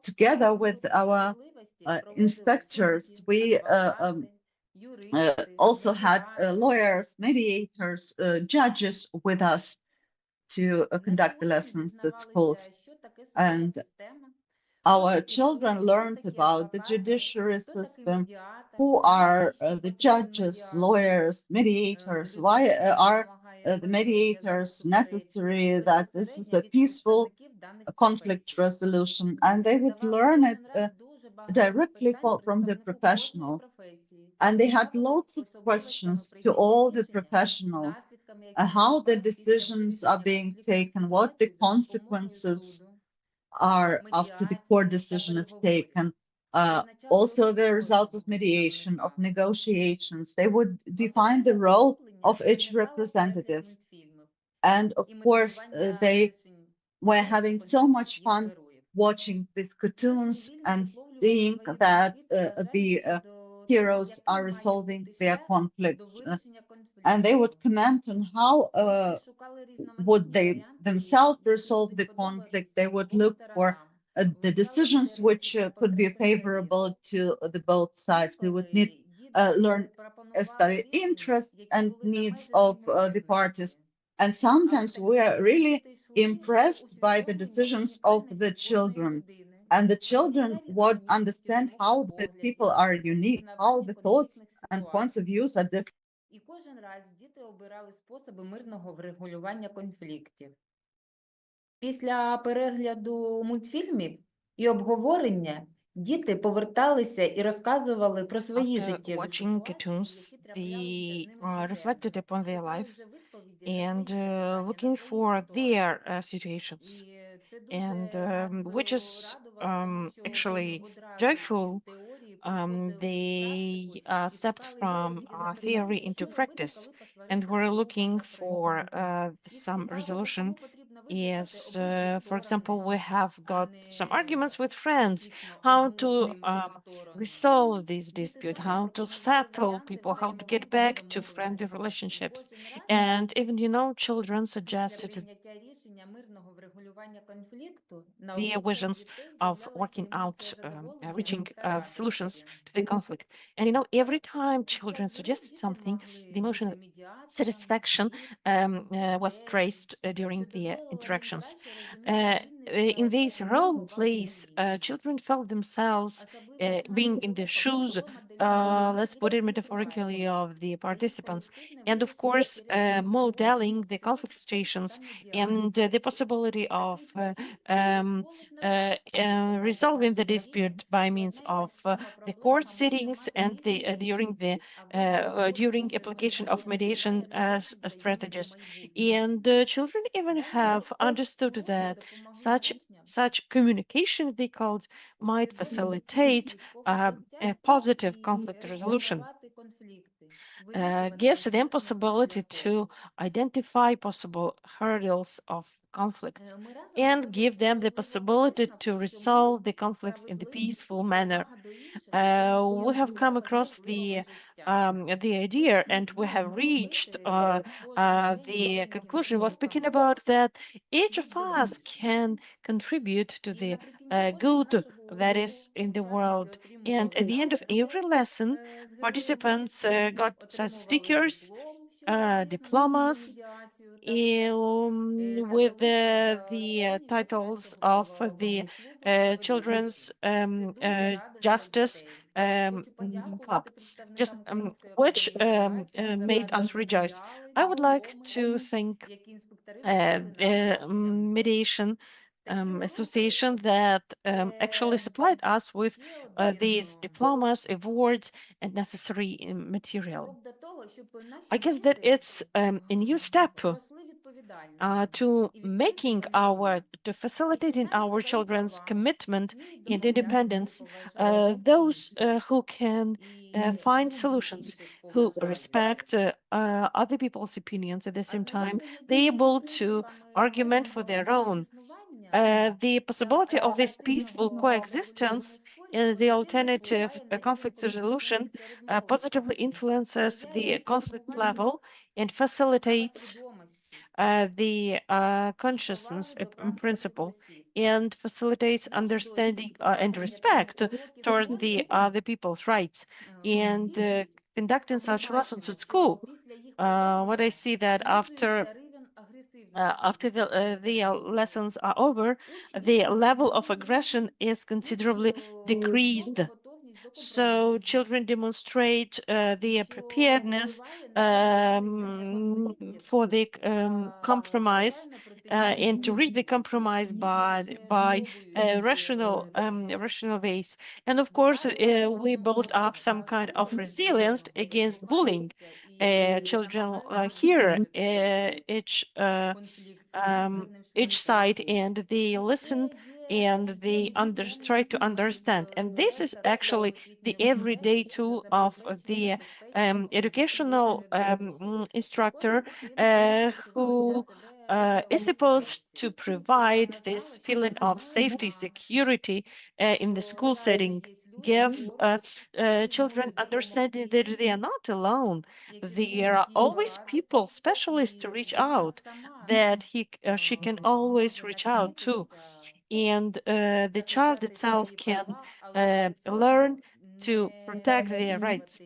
Together with our inspectors, we also had lawyers, mediators, judges with us to conduct the lessons at schools. And our children learned about the judiciary system, who are the judges, lawyers, mediators, why are the mediators necessary, that this is a peaceful conflict resolution, and they would learn it directly from the professionals. And they had lots of questions to all the professionals, how the decisions are being taken, what the consequences are after the court decision is taken. Also the results of mediation, of negotiations. They would define the role of each representatives. And of course, they were having so much fun watching these cartoons and seeing that the heroes are resolving their conflicts. And they would comment on how would they themselves resolve the conflict. They would look for the decisions which could be favorable to the both sides. They would need learn study interests and needs of the parties. And sometimes we are really impressed by the decisions of the children. And the children would understand how the people are unique, how the thoughts and points of views are different. І кожен раз діти обирали способи мирного врегулювання конфліктів. Після перегляду мультфільмів і обговорення діти поверталися і розказували про свої After життєві watching ситуації, cartoons, які траплялися з they ними reflected щоденно, upon their шукали life вже відповіді на and свої запитання, looking на свої for their ситуації. situations. І це дуже And нас which is радувало, тому що actually вони одразу joyful. із теорії переходили в They практику і stepped шукали from відповіді на theory питання, into що робити, practice, коли and посварився were друг, looking наприклад. for Їх some цікавило, resolution. тому потрібно вислухати Yes, обидві for example, we сторони, have а got some не arguments with friends, виключно how одну to утримувати сторону. resolve this Діти dispute, самі how to пропонували settle варіанти people, how to get взаємовигідного back to friendly домовленості. І relationships. кожен раз And even, children після suggested прийняття рішення мирного врегулювання врегулювання конфлікту на the обличчях visions дітей of з'являлася working out, емоція задоволення reaching та solutions радості. to the conflict. And you know, every time Під children час гри suggested діти something, могли the emotion бути медіатором, satisfaction was суддею, traced during що the дозволило їм interactions. краще розуміти цінність In та these підтримати role повагу plays, інших. children felt themselves Особливістю being нашої in the групи shoes, було моделювання let's put it конфліктних metaphorically, ситуацій, of the та їх participants, колективне and of вирішення course, через modeling the суд conflict situations та and медіацію. the possibility of Такий підхід um, дозволив не просто виховати resolving the кращих дітей, dispute by means одна й та of ж сама the court проблема може sittings мати and різні during рішення, the а вибір during способу application of врегулювання mediation впливає не тільки взаємину strategies. майбутнього. And children even Далі have understood уроки that допомогли учням such communication, they called, might усвідомити facilitate цінність людського життя a positive і conflict resolution. розпізнавати конфлікти, вирішувати Gives їх them мирним possibility шляхом. to identify possible hurdles of conflicts Ми разом and доходили give до them the важливого possibility to висновку, що мир, resolve the conflicts in the справедливість peaceful і manner. повага до інших – це We have come основа across щасливого життя. the Цей idea, and світ we have можемо reached робити кожен день the маленькими conclusion was speaking кроками. about that each Світ of буде us ліпшим. can contribute to І the наприкінці кожного good нашого that уроку is in the учасники world. And отримували at the end of every наліпки lesson, з participants героями, got such отримували stickers, диплом, що успішно вистояли diplomas, медіацію та суд, with катализми та the членів titles of дитячого the клубу children's справедливості. Це дуже радувало justice дітей. Хочу club, подякувати just представникам Української which академії медіації за made us передані rejoice. матеріали, I would like дипломи, to thank які інспектори вручили нашим дітям. Mediation Такі уроки Association that actually це supplied us with ще один these diplomas, awards, and necessary material. крок до того, щоб наші I guess that діти it's a new step росли відповідальними to і відкритими making на our, мир, to які facilitating знають our свої children's права, commitment вміють and домовлятися і independence, поважають those інших, who can і find думки solutions, інших who поважають. respect other people's opinions at the А same time, знайомлення they're дітей з able to принципами argument for мирного their own. співіснування The та possibility of this peaceful ефективного coexistence врегулювання спорів and the позитивно alternative впливає на рівень conflict resolution конфліктності серед молоді, positively influences сприяє the conflict функціонуванню level and facilitates правосвідомості the і consciousness поваги до прав третіх principle осіб. and facilitates Наш understanding досвід and проведення таких respect уроків в towards the школі other people's rights. And свідчить, conducting а ми such lessons бачимо, at що school, після їх what I проведення see that after знижується рівень агресивності в after дитячому the середовищі. lessons are over, Учні the та level of наставники aggression is considerably decreased. високу готовність до So компромісу, children demonstrate their що preparedness впливає на гідне уникнення конфліктів for the compromise звичайно, and to reach the протидії compromise найсильнішими by спробують rational ways. And of course, we built up some kind of resilience against bullying. Children hear конфлікт свій мирним each side шляхом. and they І listen це є and they try to understand. And this is actually the everyday tool of the educational instructor who is supposed to provide this feeling of safety, security in the school setting, give children understanding that they are not alone. There are always people, specialists to reach out, that she can always reach out to. And the child itself can learn to protect their rights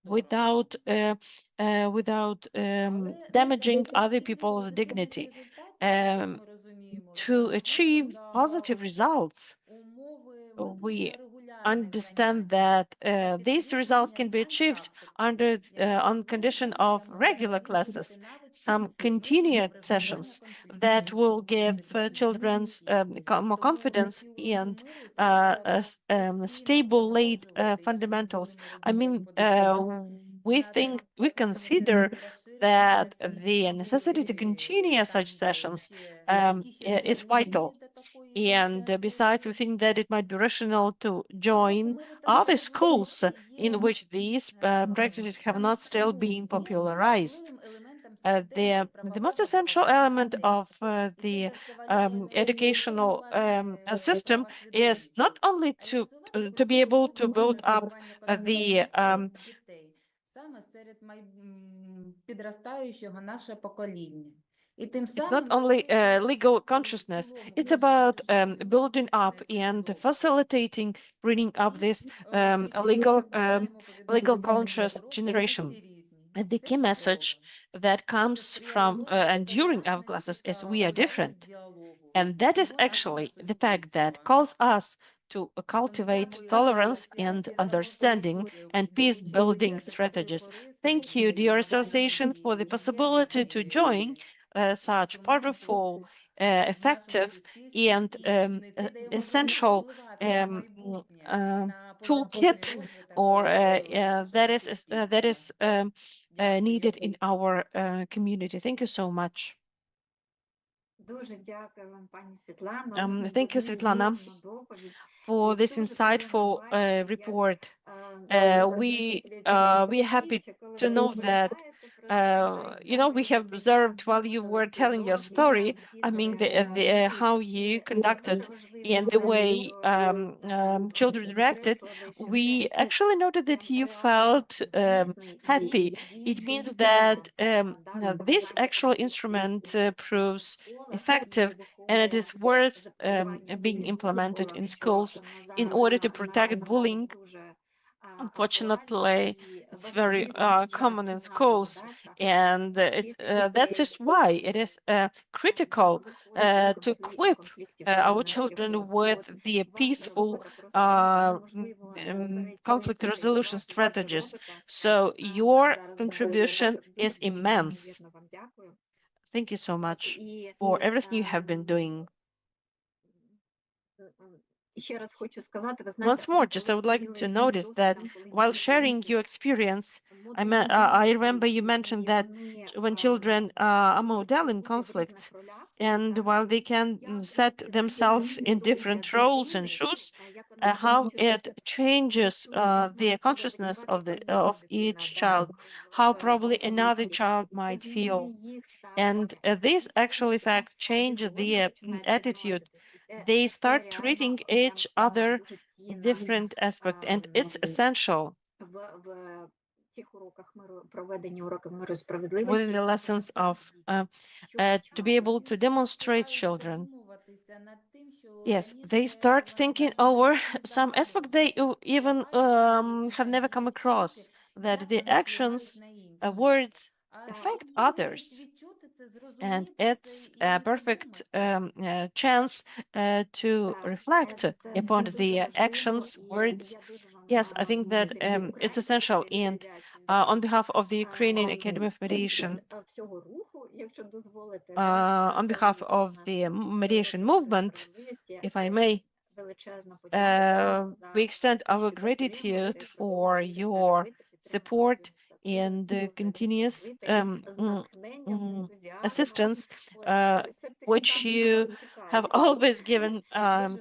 without damaging other people's dignity, to achieve positive results. We understand that these results can be achieved under on condition of regular classes, some continued sessions that will give children's more confidence and stable laid fundamentals. I mean, we consider that the necessity to continue such sessions is vital. And besides, we think that it might be rational to join other schools in which these practices have not still been popularized. The most essential element of the educational system is not only to be able to build up the дітей саме серед підростаючого наше покоління. І тим It's not самим only робити в legal в consciousness, цілому it's для about життєдіяльності building up безпечне and середовище. facilitating bringing up І this ключові legal взаємоповідомлення conscious уроки generation. всі різні. And the Це key message чудово. that Що comes сприяє from розвитку and during our толерантності classes is та we are бажання different. діалогу And that is всього нашого actually the fact that суспільства. calls us to cultivate Дякую tolerance and асоціації за understanding можливість and peace-building долучитися до такої strategies. корисної Thank you, dear association, різноманітної for the і possibility to join об'єднаної such powerful, в нашому effective, суспільстві, and і це дає можливість essential впливати на майбутнє, на позитивний toolkit, розвиток or нашого that is суспільства. Дякую. needed in our community. Thank you so much. Дуже дякую вам, пані Світлано. Thank you, Дуже Svetlana, змістовна доповідь. for this Якщо вже коли insightful бачите, як, report. люди We are happy чи коли to ви know that розповідаєте про це, you know, we have observed while you як were telling your діти, story, як I mean, діти how і you дуже conducted важливо and the те, way що children reacted, підкреслили, що we це actually noted that прям you реально felt дійсний happy. It діючий means that інструмент, this бажання actual конфліктів instrument у proves школах effective, і and it виховує is worth запобігання being булінгу. implemented Бо in що schools in order to protect наразі bullying. дуже Unfortunately, актуальна і it's very важлива і common in наша schools, задача and it's навчити that's дітей, just why it is critical як виходити to з equip конфліктів our труднощів. children От with the ваша peaceful робота просто неможливо conflict переоцінити, як resolution класно ви це strategies. робите. So your Зараз contribution дуже is дуже immense. неймовірно вам дякую. Thank you so От, much і for everything you have been doing. ще раз хочу сказати, ви знаєте, Once more, just I would like to notice that while sharing your experience, I remember you mentioned that when children are model in conflicts, and while they can set themselves in different roles and shoes, how it changes the consciousness of each child, how probably another child might feel. And this actually fact change their attitude. They start treating each other in different aspect, and it's essential в цих уроках проведення уроків миру і within справедливості, the lessons of to be able to demonstrate children. Yes, they start thinking over some aspect they even have never come across, that the actions, words affect others. And it's a perfect chance to reflect upon the actions, words. Yes, I think that it's essential. And on behalf of the Ukrainian Academy of Mediation, всього руху, якщо дозволите, on behalf of the mediation movement, if I may, величезна подяка we extend our gratitude for your support and continuous assistance, which you have always given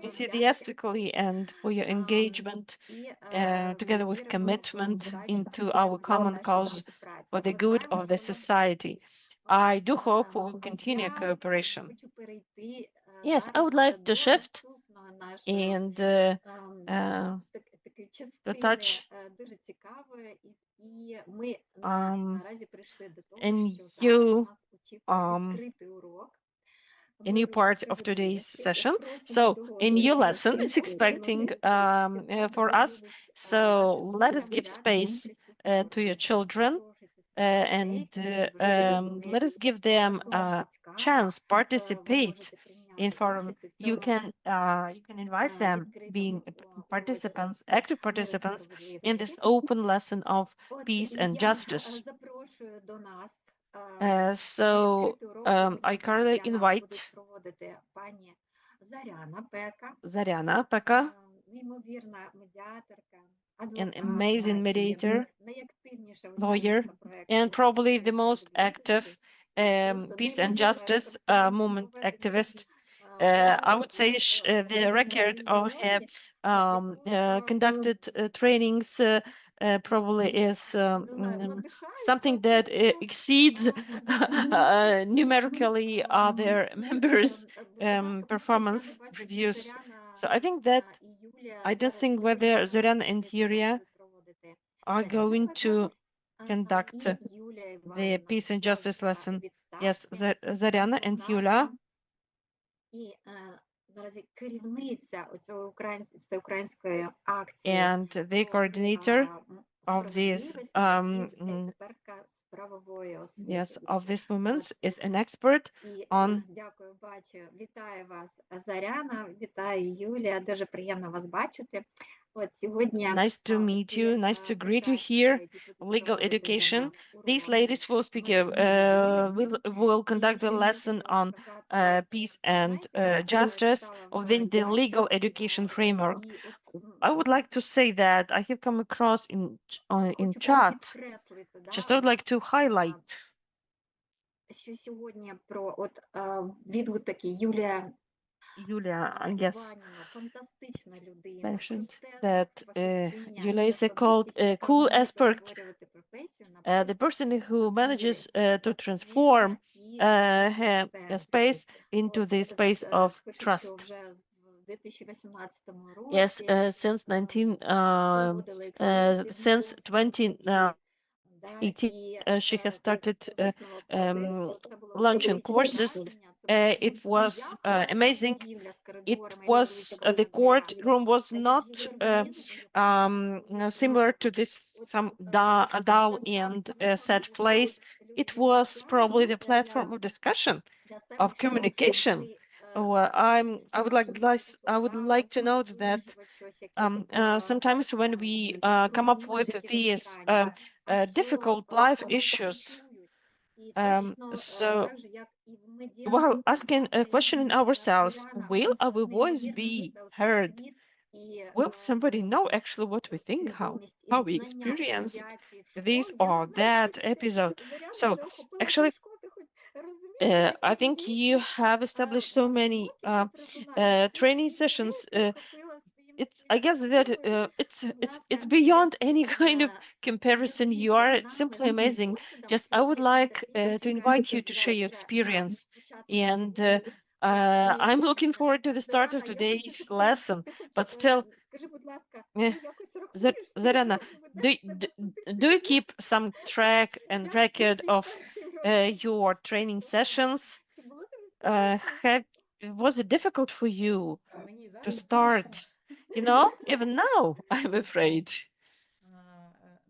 enthusiastically, and for your engagement together with commitment into our common cause for the good of the society. I do hope we will continue cooperation. Yes, I would like to shift and to touch дуже цікаве, і ми наразі прийшли до того, and що you зараз нас очікує відкритий урок. a new part of today's session. So a new lesson is expecting for us. So let us give space to your children and let us give them a chance participate in forum. You can invite them being participants, active participants in this open lesson of peace and justice. Запрошую до нас. So I currently invite пані Заряна Пека, Zarяna Peka, неймовірна медіаторка, an amazing mediator, найактивніша lawyer, and probably the most active peace and justice movement activist. I would say the record of have conducted trainings probably is something that exceeds numerically other members' performance reviews. So I think that I don't think whether Zoran and Yuria are going to conduct the peace and justice lesson Yes, Zarina and Yulia. І наразі керівниця оцього всеукраїнської акції And the coordinator of this експертка з правової освіти. yes, of this movement is an expert І on дякую, бачу. Вітаю вас, Заряна, вітаю, Юлія. Дуже приємно вас бачити. От сьогодні nice to meet you, nice to greet you here. Legal education. These ladies will speak, will conduct the lesson on peace and justice within the legal education framework. I would like to say that I have come across in chat. Just I would like to highlight. Що сьогодні про от відгуки Юлія Julia, I guess, Іванівна, фантастична людина. mentioned Просте that фахівчиня, Julia is a особистість, called яка cool вміє expert, перетворювати професію на the person who manages to довіри, transform довір'я і her space сенсу. into the От, space of пишу, що trust. вже в 2018 Yes, році since проводили екскурсії з since мистецтва 2018, і she has started висновок про те, що це було launching courses. It was amazing. It was the courtroom was not similar to this some dull and sad place. It was probably the platform of discussion, of communication. I would like to note that sometimes when we come up with these difficult life issues, so while asking a question in ourselves, will our voice be heard? Will somebody know actually what we think, how we experienced this or that episode? So actually, I think you have established so many training sessions. I guess that it's beyond any kind of comparison. You are simply amazing. Just I would like to invite you to share your experience, and I'm looking forward to the start of today's lesson. But still, Zarina, do you keep some track and record of your training sessions? Was it difficult for you Мені to зараз start? страшно. You know, even now, I'm afraid.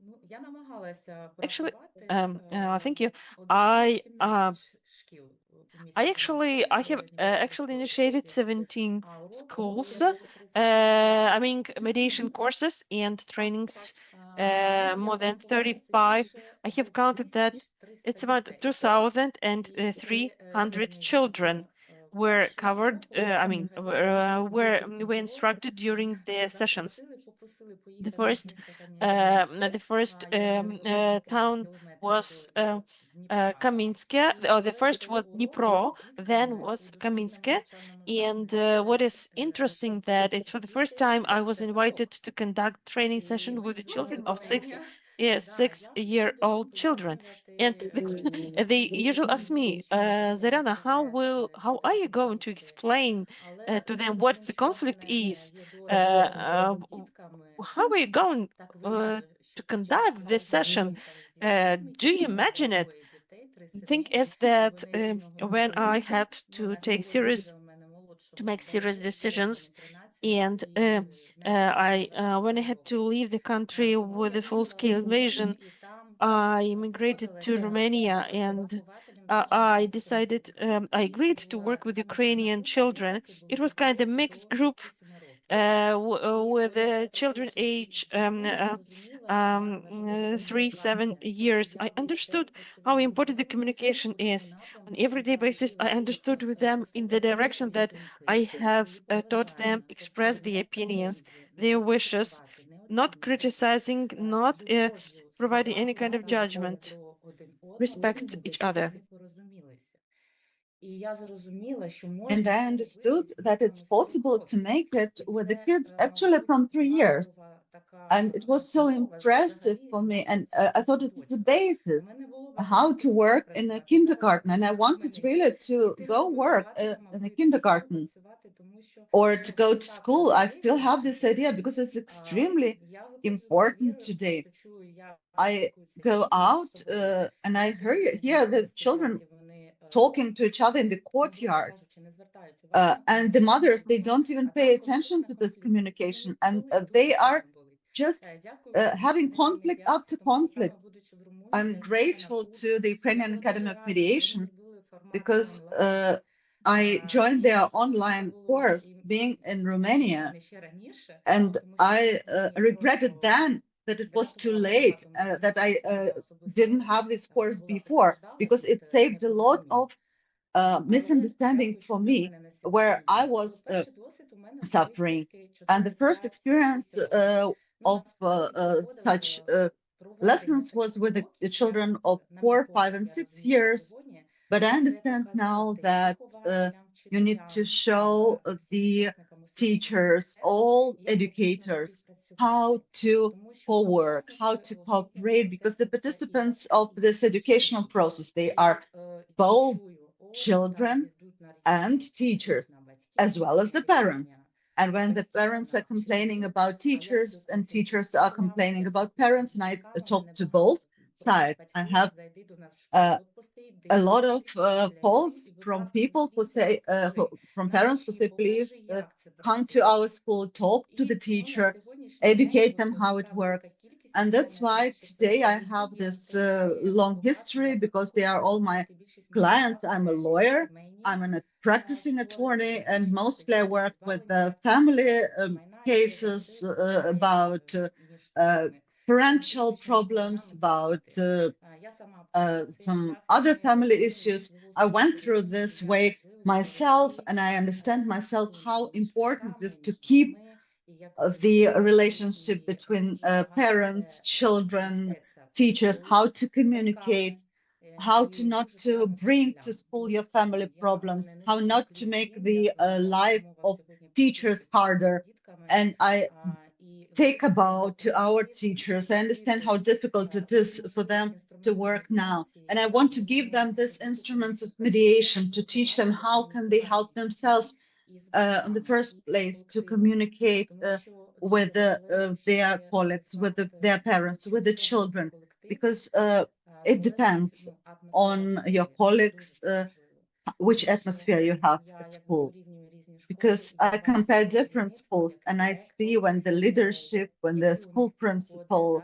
Ну, я намагалася Actually, порахувати thank you. обійшла I 17 шкіл у місті I Києві, have actually initiated 17 а уроків schools, було більше 35. I mean mediation courses and trainings, Тому more я than врахувала це 35. більше I have counted that 2300 it's about дітей. 2,300 різні children were курси, covered, I mean, were різні instructed during the sessions. попросили The поїхати first, в місто Кам'янське. the first Яке розташоване кілька town кілометрів was до Дніпра. Kaminske, І or the вести first was уроки Dnipro, з then дітками was у дошкільному Kaminske. навчальному And закладі. what is Це interesting 6 that років it's for the діти, first time I was це invited садок. to conduct training І session with the зовсім children of маленькі. yeah, Да, я хотіла дуже six-year-old children. And they usually ask me, Zarina, how are you going to explain to them what the conflict is? How are you going to conduct this session? Do you imagine it? The thing is that when I had to make serious decisions, and when I had to leave the country with a full-scale invasion, I immigrated to Romania, and I decided, I agreed to work with Ukrainian children. It was kind of mixed group with children age 3-7 years. I understood how important the communication is. On everyday basis, I understood with them in the direction that I have taught them express their opinions, their wishes, not criticizing, not providing any kind of judgment, respect each other. And I understood that it's possible to make it with the kids actually from 3 years. And it was so impressive for me. And I thought it's the basis how to work in a kindergarten. And I wanted really to go work in a kindergarten or to go to school. I still have this idea because it's extremely important today. I go out and I hear the children talking to each other in the courtyard. And the mothers, they don't even pay attention to this communication, and they are just having conflict after conflict. I'm grateful to the Ukrainian Academy of Mediation because I joined their online course being in Romania, and I regretted then that it was too late, that I didn't have this course before, because it saved a lot of misunderstanding for me, where I was suffering. And the first experience of such lessons was with the children of 4, 5, and 6 years. But I understand now that you need to show the teachers, all educators, how to co-work, how to cooperate, because the participants of this educational process, they are both children and teachers, as well as the parents. And when the parents are complaining about teachers and teachers are complaining about parents, and I talk to both sides, I have a lot of calls from people who say, from parents who say, please come to our school, talk to the teacher, educate them how it works. And that's why today I have this long history, because they are all my clients. I'm a lawyer, I'm a practicing attorney, and mostly I work with family cases about parental problems, about some other family issues. I went through this way myself, and I understand myself how important it is to keep the relationship between parents, children, teachers, how to communicate, how to not to bring to school your family problems, how not to make the life of teachers harder. And I take about to our teachers. I understand how difficult it is for them to work now. And I want to give them these instruments of mediation to teach them how can they help themselves in the first place to communicate with their colleagues, with their parents, with the children, because it depends on your colleagues, which atmosphere you have at school. Because I compare different schools and I see when the leadership, when the school principal,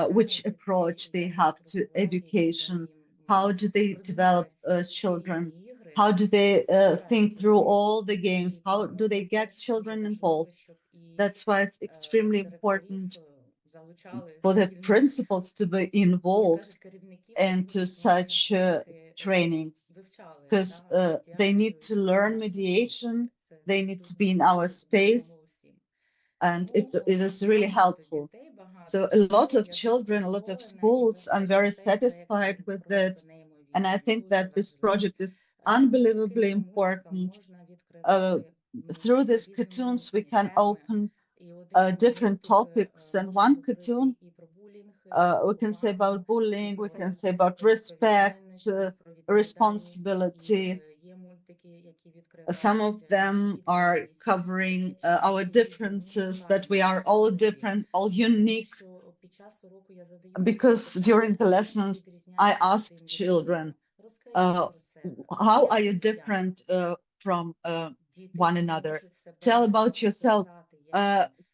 which approach they have to education, how do they develop children, how do they think through all the games, how do they get children involved. That's why it's extremely important for the principals to be involved into such trainings, because they need to learn mediation, they need to be in our space, and it is really helpful. So a lot of children, a lot of schools, I'm very satisfied with it. And I think that this project is unbelievably important. Through these cartoons, we can open different topics. And one cartoon, we can say about bullying, we can say about respect, responsibility. Some of them are covering our differences, that we are all different, all unique. Because during the lessons, I asked children, how are you different from one another? Tell about yourself,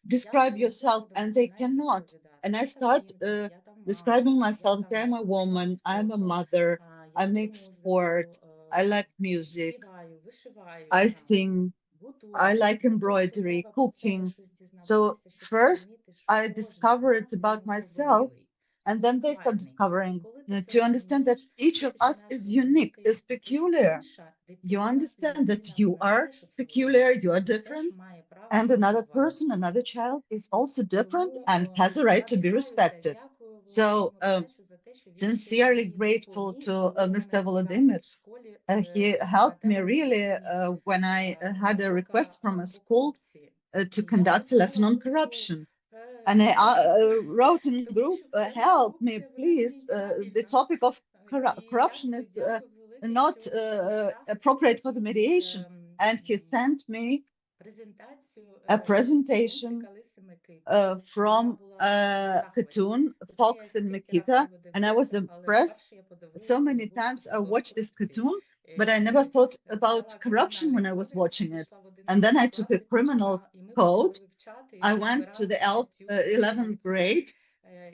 describe yourself, and they cannot. And I start describing myself, say I'm a woman, I'm a mother, I make sport, I like music, I sing, I like embroidery, cooking. So first I discovered about myself, and then they start discovering to understand that each of us is unique, is peculiar. You understand that you are peculiar, you are different, and another person, another child is also different and has a right to be respected. So sincerely grateful to Mr. Volodymyr. He helped me really when I had a request from a school to conduct a lesson on corruption. And I wrote in group, help me, please. The topic of corruption is not appropriate for the mediation. And he sent me a presentation from cartoon, Fox and Mikita, and I was impressed. So many times I watched this cartoon but I never thought about corruption when I was watching it. And then I took a criminal code. I went to the 11th grade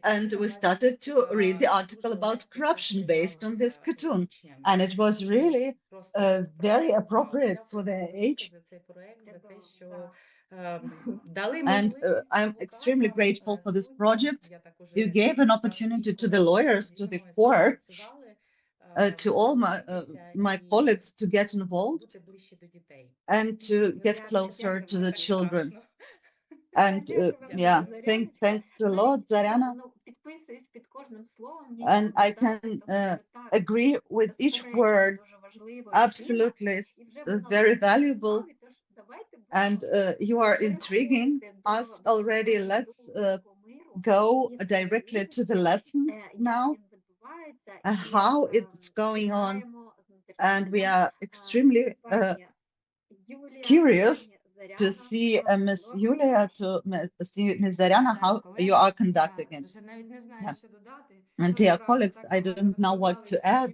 and we started to read the article about corruption based on this cartoon. And it was really very appropriate for their age. And I'm extremely grateful for this project. You gave an opportunity to the lawyers, to the courts, to all my colleagues to get involved and to get closer to the children. And yeah, thanks a lot, Zarina. Підписуюсь під кожним словом. And I can agree with each word. Absolutely, it's very valuable. And you are intriguing us already. Let's go directly to the lesson now, how it's going on. And we are extremely curious to see Miss Yulia, to see Miss Zarina, how you are conducting it. Yeah. And dear colleagues, I don't know what to add.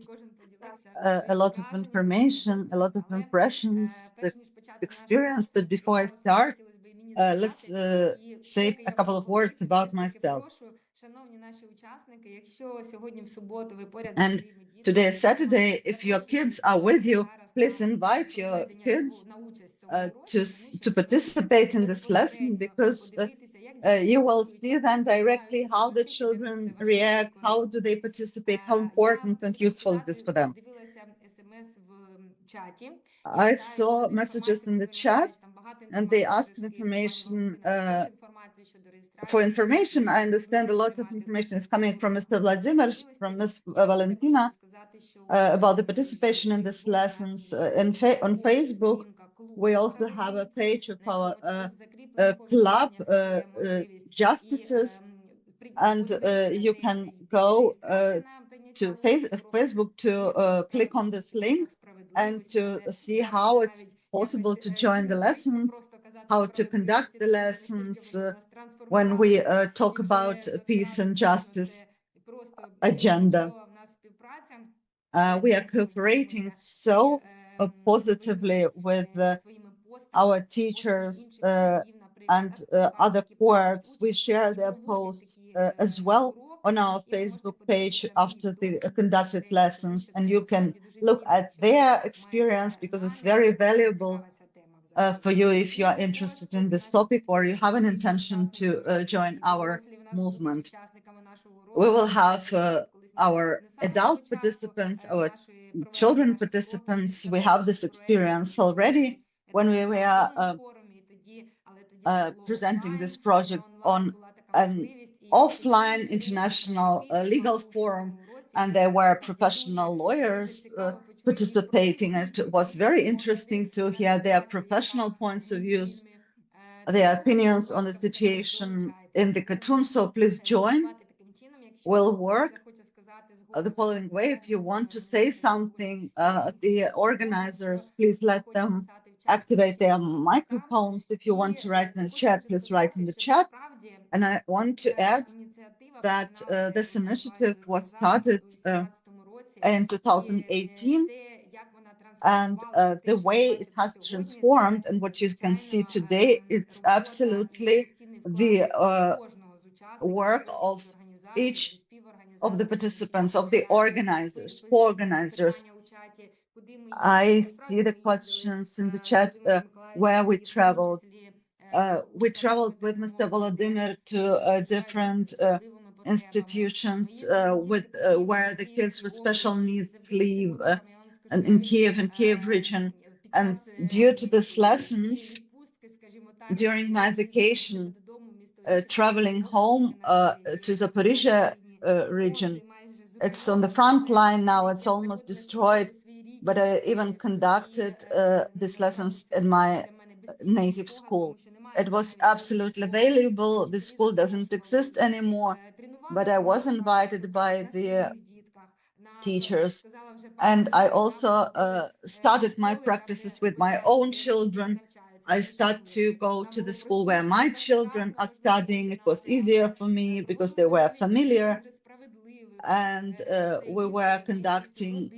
A lot of information, a lot of impressions, the experience. But before I start, let's say a couple of words about myself. And today is Saturday. If your kids are with you, please invite your kids to participate in this lesson, because you will see then directly how the children react, how do they participate, how important and useful it is for them. I saw messages in the chat and they asked information. For information, I understand a lot of information is coming from Mr. Vladimir, from Ms. Valentina, about the participation in these lessons. On Facebook, we also have a page of our club, Justices, and you can go to Facebook to click on this link and to see how it's possible to join the lessons, how to conduct the lessons when we talk about peace and justice agenda. We are cooperating so positively with our teachers and other courts. We share their posts as well on our Facebook page after the conducted lessons, and you can look at their experience, because it's very valuable for you if you are interested in this topic or you have an intention to join our movement. We will have our adult participants, our children participants. We have this experience already when we were presenting this project on an offline international legal forum, and there were professional lawyers participating. It was very interesting to hear their professional points of views, their opinions on the situation in the cartoon. So please join. We'll work the following way. If you want to say something, the organizers, please let them activate their microphones. If you want to write in the chat, please write in the chat. And I want to add that this initiative was started in 2018, and the way it has transformed and what you can see today, it's absolutely the work of each of the participants, of the organizers, co-organizers. I see the questions in the chat where we traveled. We traveled with Mr. Volodymyr to different institutions where the kids with special needs live, and in Kiev region. And due to these lessons, during my vacation, traveling home to Zaporizhia region, it's on the front line now, it's almost destroyed, but I even conducted these lessons in my native school. It was absolutely valuable. The school doesn't exist anymore, but I was invited by the teachers. And I also started my practices with my own children. I started to go to the school where my children are studying. It was easier for me because they were familiar. And we were conducting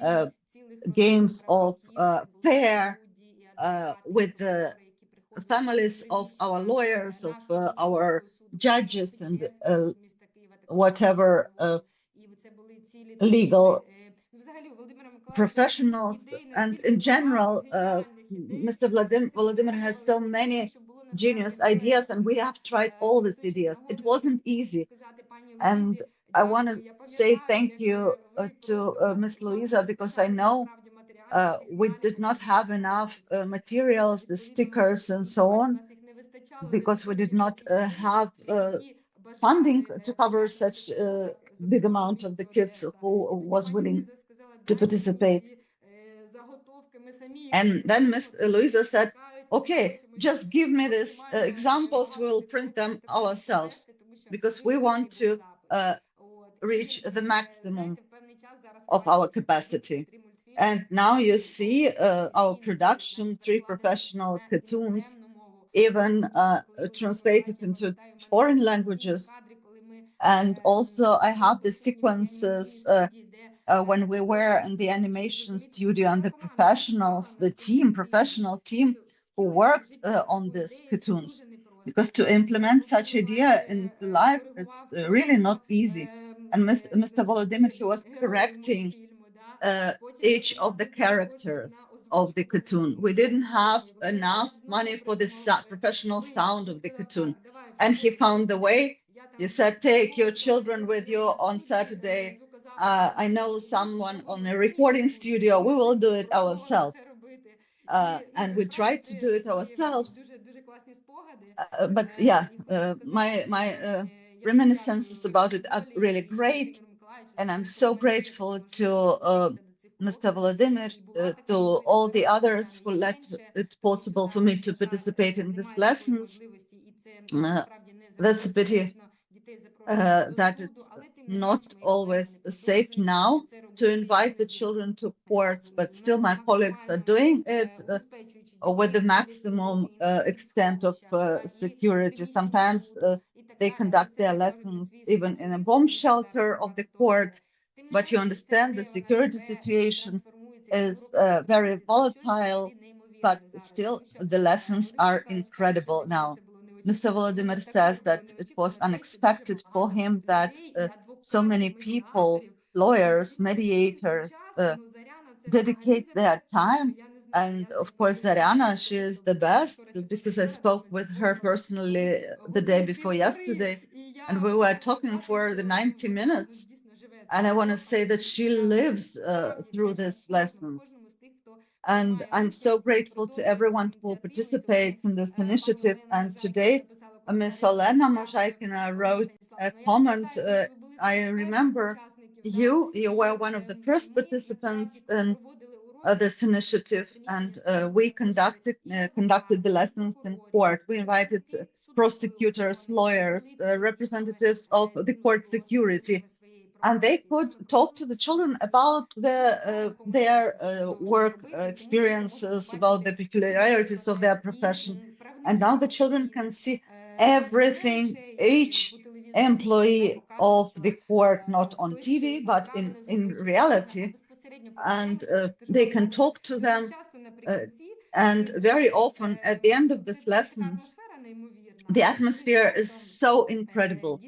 games of fair with the families of our lawyers, of our judges, and whatever legal professionals. And in general, Mr. Volodymyr has so many genius ideas, and we have tried all these ideas. It wasn't easy. And I want to say thank you to Ms. Louisa, because I know we did not have enough materials, the stickers and so on, because we did not have funding to cover such a big amount of the kids who was willing to participate. And then Ms. Louisa said, okay, just give me these examples, we'll print them ourselves, because we want to reach the maximum of our capacity. And now you see our production, 3 professional cartoons, even translated into foreign languages. And also I have the sequences when we were in the animation studio, and the professionals, the professional team who worked on these cartoons. Because to implement such idea into life, it's really not easy. And Mr. Volodymyr, he was correcting each of the characters of the cartoon. We didn't have enough money for the professional sound of the cartoon. And he found the way. He said, take your children with you on Saturday. I know someone on a recording studio. We will do it ourselves. And we tried to do it ourselves. But yeah, my reminiscences about it are really great. And I'm so grateful to Mr. Volodymyr, to all the others who let it possible for me to participate in these lessons. That's a pity that it's not always safe now to invite the children to courts, but still my colleagues are doing it with the maximum extent of security. Sometimes they conduct their lessons even in a bomb shelter of the court, but you understand the security situation is very volatile, but still the lessons are incredible now. Mr. Volodymyr says that it was unexpected for him that so many people, lawyers, mediators, dedicate their time. And of course, Zarina, she is the best, because I spoke with her personally the day before yesterday, and we were talking for the 90 minutes. And I want to say that she lives through these lessons. And I'm so grateful to everyone who participates in this initiative. And today, Ms. Olena Mozhaikina wrote a comment. I remember you were one of the first participants in this initiative, and we conducted the lessons in court. We invited prosecutors, lawyers, representatives of the court security, and they could talk to the children about their work experiences, about the peculiarities of their profession. And now the children can see everything, each employee of the court, not on TV, but in reality. And they can talk to them. And very often at the end of these lessons, the atmosphere is so incredible.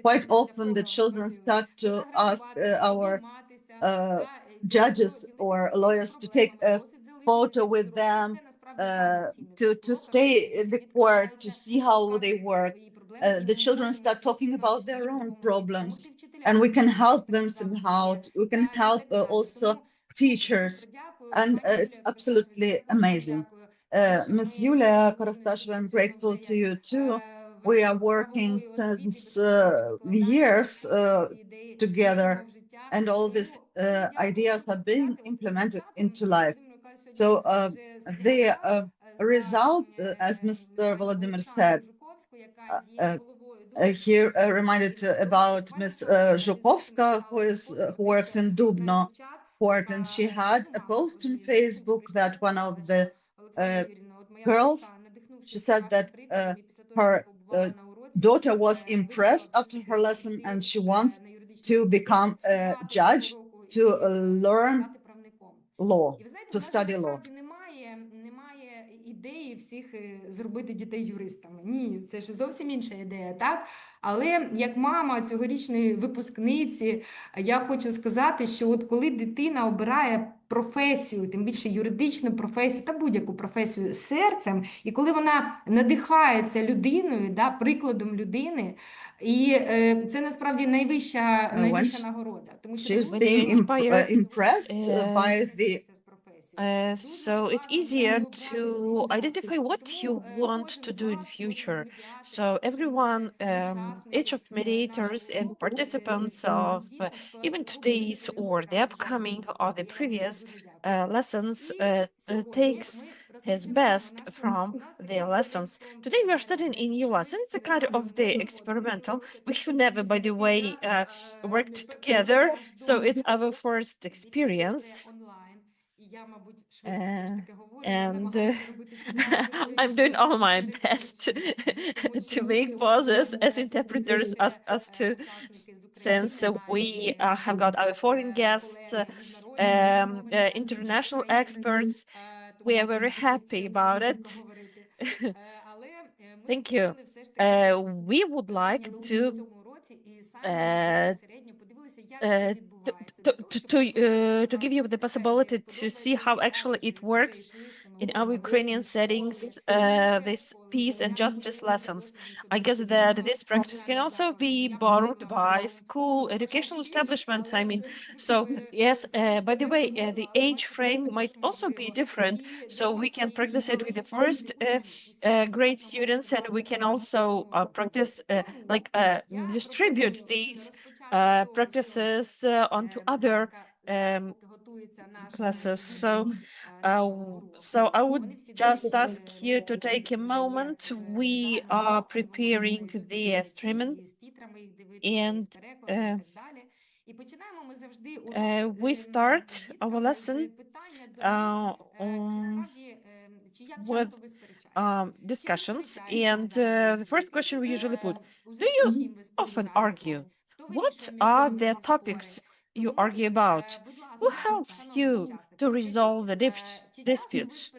Quite often the children start to ask our judges or lawyers to take a photo with them, to stay in the court, to see how they work. The children start talking about their own problems, and we can help them somehow. We can help also teachers, and it's absolutely amazing. Ms. Yulia Korostasheva, I'm grateful to you too. We are working since years together, and all these ideas are being implemented into life. So the result, as Mr. Volodymyr said, here reminded about Ms. Zhukovska, who works in Dubno court, and she had a post on Facebook that one of the girls, she said that her daughter was impressed after her lesson, and she wants to become a judge, to learn law, І ви знаєте, to в нас study law. насправді немає ідеї всіх зробити дітей юристами. Ні, це ж зовсім інша ідея, так? Але як мама цьогорічної випускниці, я хочу сказати, що от коли дитина обирає професію, тим більше юридичну професію та будь-яку професію з серцем, і коли вона надихається людиною, да, прикладом людини, і це насправді найвища Once нагорода, тому що she's таку being дитину inspired, impressed by the визначитися з професією. Дуже so it's складно easier взагалі обрати to свій шлях. identify І what тому you want кожен to з do in вас, future. кожен з медіаторів, So кожен everyone, з each of учасників mediators нашої and групи participants of дійсно even робить дуже today's приємну or the справу в upcoming своїй or справі. the Я вам за це previous дуже дякую. lessons І сьогодні takes ми his розпочинаємо best нашу from у нас their такий lessons. експромт Today we are studying зарядне, in тому що US, and ми it's a kind разом of не the проходили experimental. цього року We цей have never, by the такий, way, worked перший together, наш so досвід. it's our first Тільки experience. це онлайн. І я, мабуть, швидко все ж таки говорю. Я And намагалася робити ці паузи I'm doing all my переконливіші, best тому to що make сьогодні у pauses нас as буде interpreters as to учасники з since України, we наші have got our foreign guests, колеги міжнародні, мовні та з інших international країн. experts. Тому We are сьогодні very такий happy ефір about дуже it. швидко говорити. Але ми Thank you. хотіли все ж таки, щоб We would ви like прийняли участь to в цьому уроці і самі uh, безпосередньо подивилися, як це відбувається. Для того, щоб to give you the possibility to see how actually it works in our Ukrainian settings, this peace and justice lessons. I guess that this practice can also be borrowed by school educational establishments. I mean, so yes, by the way, the age frame might also be different. So we can practice it with the first grade students, and we can also practice distribute these practices onto other classes. So I would just ask you to take a moment. We are preparing the streaming, and we start our lesson with discussions. And the first question we usually put: do you often argue? What are the topics you argue about? Who helps you to resolve the disputes?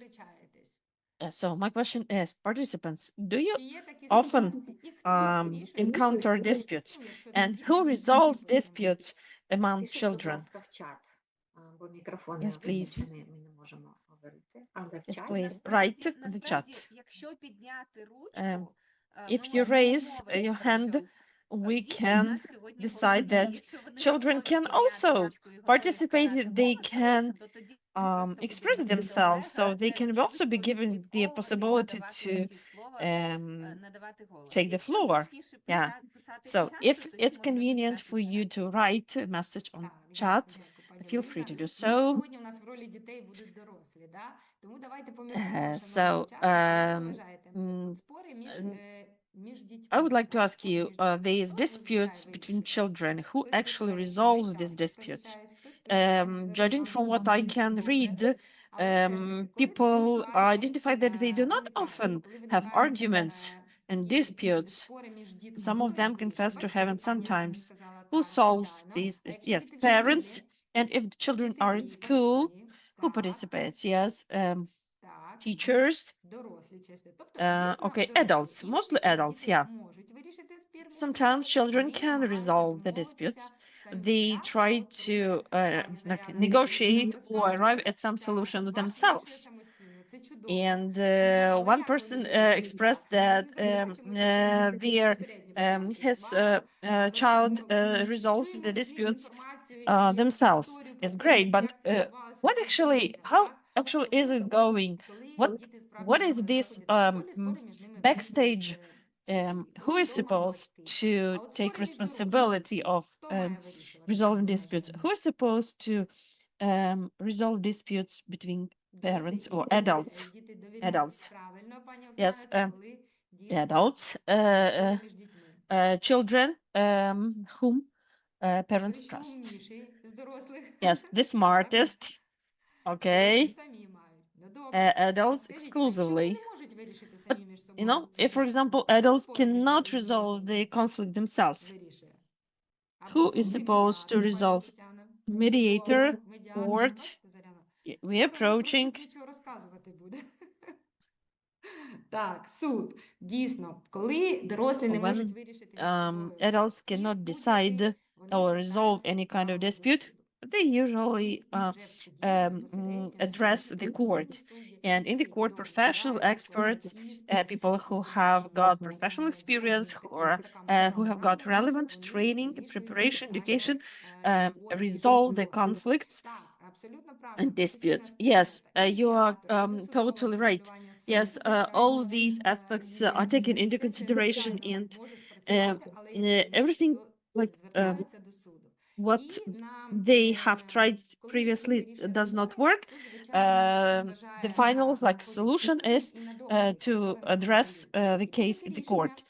So my question is, participants, do you often encounter disputes? And who resolves disputes among Пишіть, будь children? ласка, в чат, бо мікрофони, Yes, please. вибачте, ми не можемо говорити, але в Yes, чаті. please. Write in the chat. Якщо підняти ручку, If you raise your hand, we can decide that children can also participate. They can express themselves, so they can also be given the possibility to take the floor. Yeah. So if it's convenient for you to write a message on chat, feel free to do so. Сьогодні у нас в ролі дітей будуть дорослі, да? Тому давайте поміркуємо, So, шановні учасники, як ви вважаєте, от спори між дітьми. I would like to ask спори you, між дітьми, these хто disputes зазвичай between вирішує? children, who Хтось actually безперечно resolves these найчастіше disputes? сперечається, хтось поспішає Judging from what I can read, Але все ж таки, коли такі people ситуації, identify that they do not виникають, often коли have виникають, arguments and такі disputes. спори між дітьми, Some of хто them їх confess вирішує? to Батьки, having пані Ірина sometimes. сказала, Who так, solves звичайно. these? А якщо Yes, діти в parents. школі, And if the children are in вчителі, school, батьки, who так, participates? Yes, так, teachers. дорослі часто. Тобто, Okay, дійсно, adults, дорослі. mostly Іноді adults, діти yeah. можуть вирішити спір між Sometimes собою, children вони can намагаються resolve the домовитися disputes. самі, They так? try От про to це пані Заряна дуже negotiate or розказує. arrive at some Так, solution ваш themselves. вирішує самостійно, це чудово. And Але one як ви person вирішуєте? expressed Так, ми that ж не заперечуємо дітей безпосередньо участі в his сварках. Ми child бачимо, ми resolves чуємо the від них disputes інформацію і themselves. історію про It's те, great, but як це відбувалося what actually, дійсно, how так? actually Коли- is it going? коли діти справді What is вдома this знаходяться в школі, спори між ними backstage? вирішують Who is вдома supposed батьки. to А от take спори між дорослими, responsibility of хто має вирішувати? resolving Як ви disputes? вважаєте? Who is supposed to resolve disputes between Дорослі parents і or діти, adults? діти довіряють. Adults. Правильно, пані Оксано, Yes, це коли дійсно Adults, спори між дітьми. children, whom parents Той, що trust. умніший з дорослих. Yes, the smartest. Дорослі Okay, самі мають. Ну, добре. adults Скажіть, а якщо вони exclusively. не можуть вирішити самі між You know, собою if, for спір, example, хто adults спори між cannot ними resolve the conflict themselves, вирішує? Або who суд is і supposed to медіатор, пані resolve? Тетяно. Mediator, Чудово, медіатор. court, Бачите, Заряна? We're approaching. Нічого розказувати буде. Так, суд. Дійсно, коли дорослі не можуть When вирішити між собою adults конфлікт cannot будь-який, decide вони or resolve звертаються any kind of до dispute, суду. they usually І вже в суді безпосередньо address судді, the court. судді, And in the які court, добре professional розбираються, складають experts, іспити, people who які have нашим got professional experience, законникам who have got знайомі, relevant вони training, вирішують preparation, питання education, згодом resolve the розгляду. conflicts Так, абсолютно правильно. and Професійна disputes. спільнота Yes, і you are медіатор, і досудове totally right. врегулювання в Yes, суді, all звичайно, these aspects є. are taken into Все це, consideration, звичайно, and може спрацювати, але якщо ні, everything то like звертаються до суду. what І на, they have tried коли суд previously вирішує does not спори, work. суд, звичайно, зважає The final на like позиції solution сторін is і на докази to сторони address апелюють. the І case будь-яке in the рішення court. суду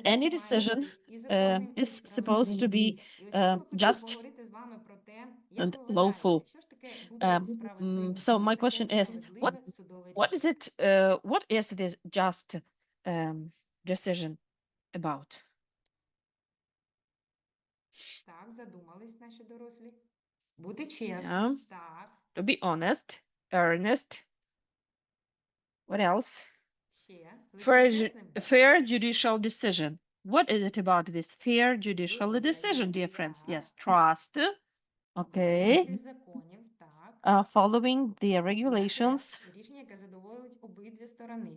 Any має decision бути і законним, і is supposed to be справедливим. І ось тому ми хочемо just поговорити з вами про те, як and ви вважаєте, lawful. що ж таке бути справедливим, So my що ж question таке is, справедливе судове what is рішення? it? What is this just decision about? Так, задумались наші дорослі. Бути чесним, Yeah. так, To be honest, earnest. What else? ще, Fair, лише чесним. fair judicial decision. What is it about this fair judicial Довір'я, decision, dear friends? так. Yes, trust. Okay. Дотримуватись законів, так. Following the Прийняти regulations. рішення, яке задоволить обидві сторони.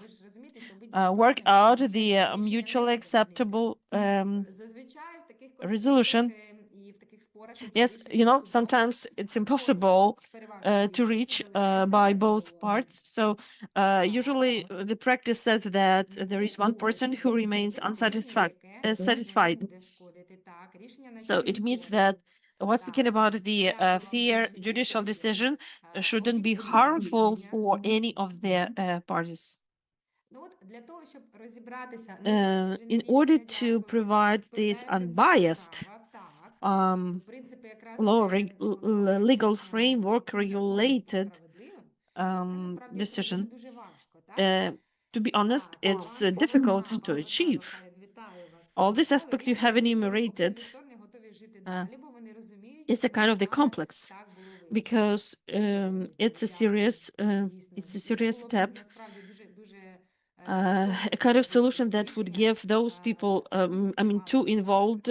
Ви ж розумієте, що обидві Work сторони out можуть the рішення mutually не acceptable зазвичай в таких resolution. конфліктах і в таких спорах Yes, you know, sometimes it's impossible to reach by both parts. So usually the practice says that there is one person who remains satisfied. So it means that when speaking about the fair judicial decision shouldn't be harmful for any of the parties. In order to provide this unbiased legal framework regulated decision, to be honest, it's difficult to achieve. All these aspects you have enumerated is a kind of the complex, because it's a serious step, a kind of solution that would give those people, two involved,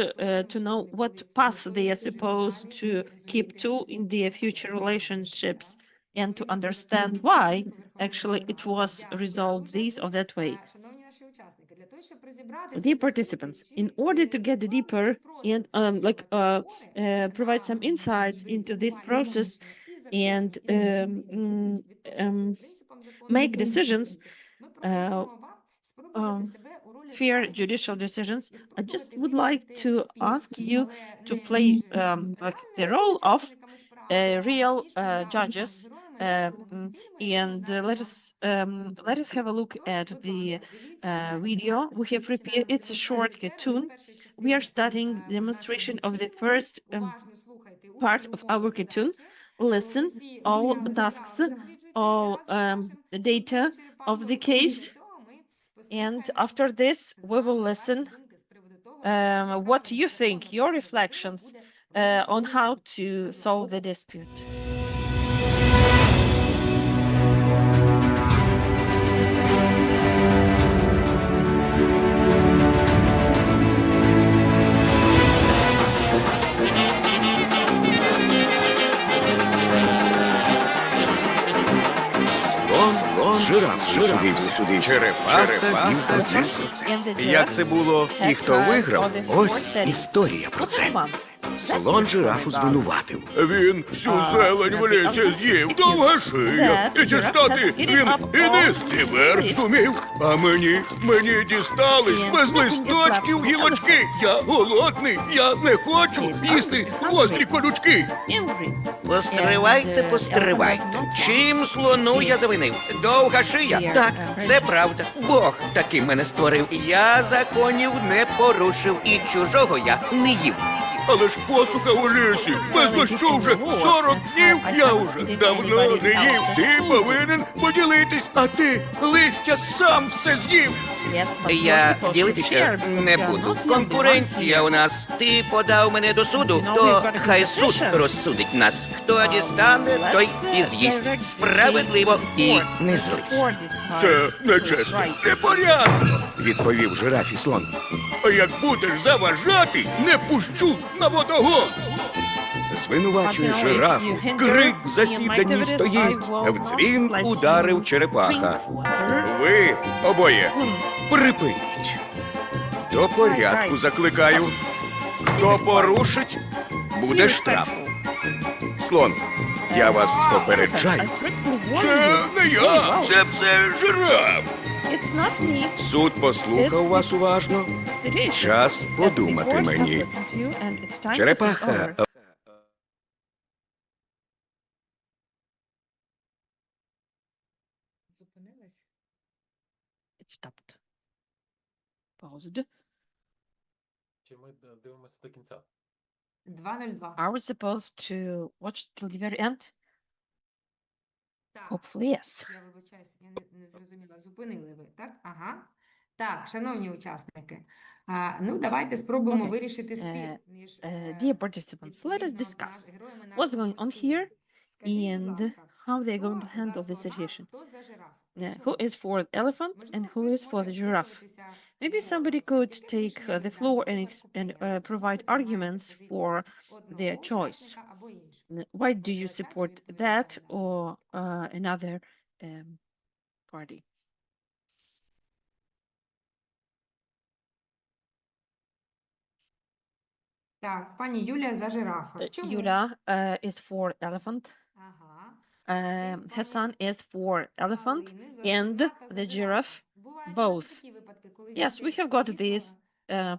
to know what path they are supposed to keep to in their future relationships, and to understand why actually it was resolved this or that way. Dear participants, in order to get deeper and provide some insights into this process and make decisions, fair judicial decisions, I just would like to ask you to play the role of real judges, and let us have a look at the video we have prepared. It's a short cartoon. We are starting demonstration of the first part of our cartoon. Listen all tasks, all data of the case, and after this we will listen what you think, your reflections on how to solve the dispute. Слон жираф судився. Черепаха вів процес. Як це було і хто виграв? Ось історія про це. Слон жирафу звинуватив. Він всю зелень в лісі з'їв, довга шия. І дістати він і низ, і верх зумів. А мені дістались без листочків гілочки. Я голодний, я не хочу їсти гострі колючки. Постривайте. Чим слону я завинив? Довга шия? Так, це правда. Бог таким мене створив. Я законів не порушив і чужого я не їв. Але ж посуха у лісі. Без дощу вже 40 днів. Я уже давно не їв. Ти повинен поділитись, а ти листя сам все з'їв. Я ділитися не буду. Конкуренція у нас. Ти подав мене до суду, то хай суд розсудить нас. Хто дістане, той і з'їсть. Справедливо і не злись. Це нечесно, непорядно, відповів жирафі слон. А як будеш заважати, не пущу на водогон. Звинувачує жираф, крик в засіданні стоїть, в дзвін ударив черепаха. Ви обоє припиніть. До порядку закликаю. Хто порушить, буде штраф. Слон, я вас попереджаю. Це не я, це все жираф. Суд послухав вас уважно. Час подумати мені. Черепаха. Зупинилась? It stopped. Paused. Чи ми дивимося до кінця? 2:02. Are we supposed to watch till the very end? Так. Hopefully, yes. Я вибачаюся, я не зрозуміла. Зупинили ви, так? Ага. Так, шановні учасники, ну давайте спробуємо Окей. вирішити спір між Dear participants, let us відповідно discuss героями what's нашого going on мультфільму. here Скажіть, будь and ласка, how they're going хто to handle за the слона, situation. хто за жираф? І Who чому? is for the elephant and Можливо, who хтось is for the може giraffe? висловитися Maybe somebody вголос. could Яке б take рішення ви the б floor дали and, у випадку прийняли? Чому provide ви займаєте arguments позицію for одного their choice. учасника або іншого? Why do you Позивача чи support відповідача that в даному or випадку? another party? Так, пані Юлія за жирафа. Чому? Yulia is for elephant. Ага. Hassan is for elephant Галини за and слона та за the жирафа. giraffe Бувають у нас і both. такі випадки, коли Yes, люди we have got дійсно these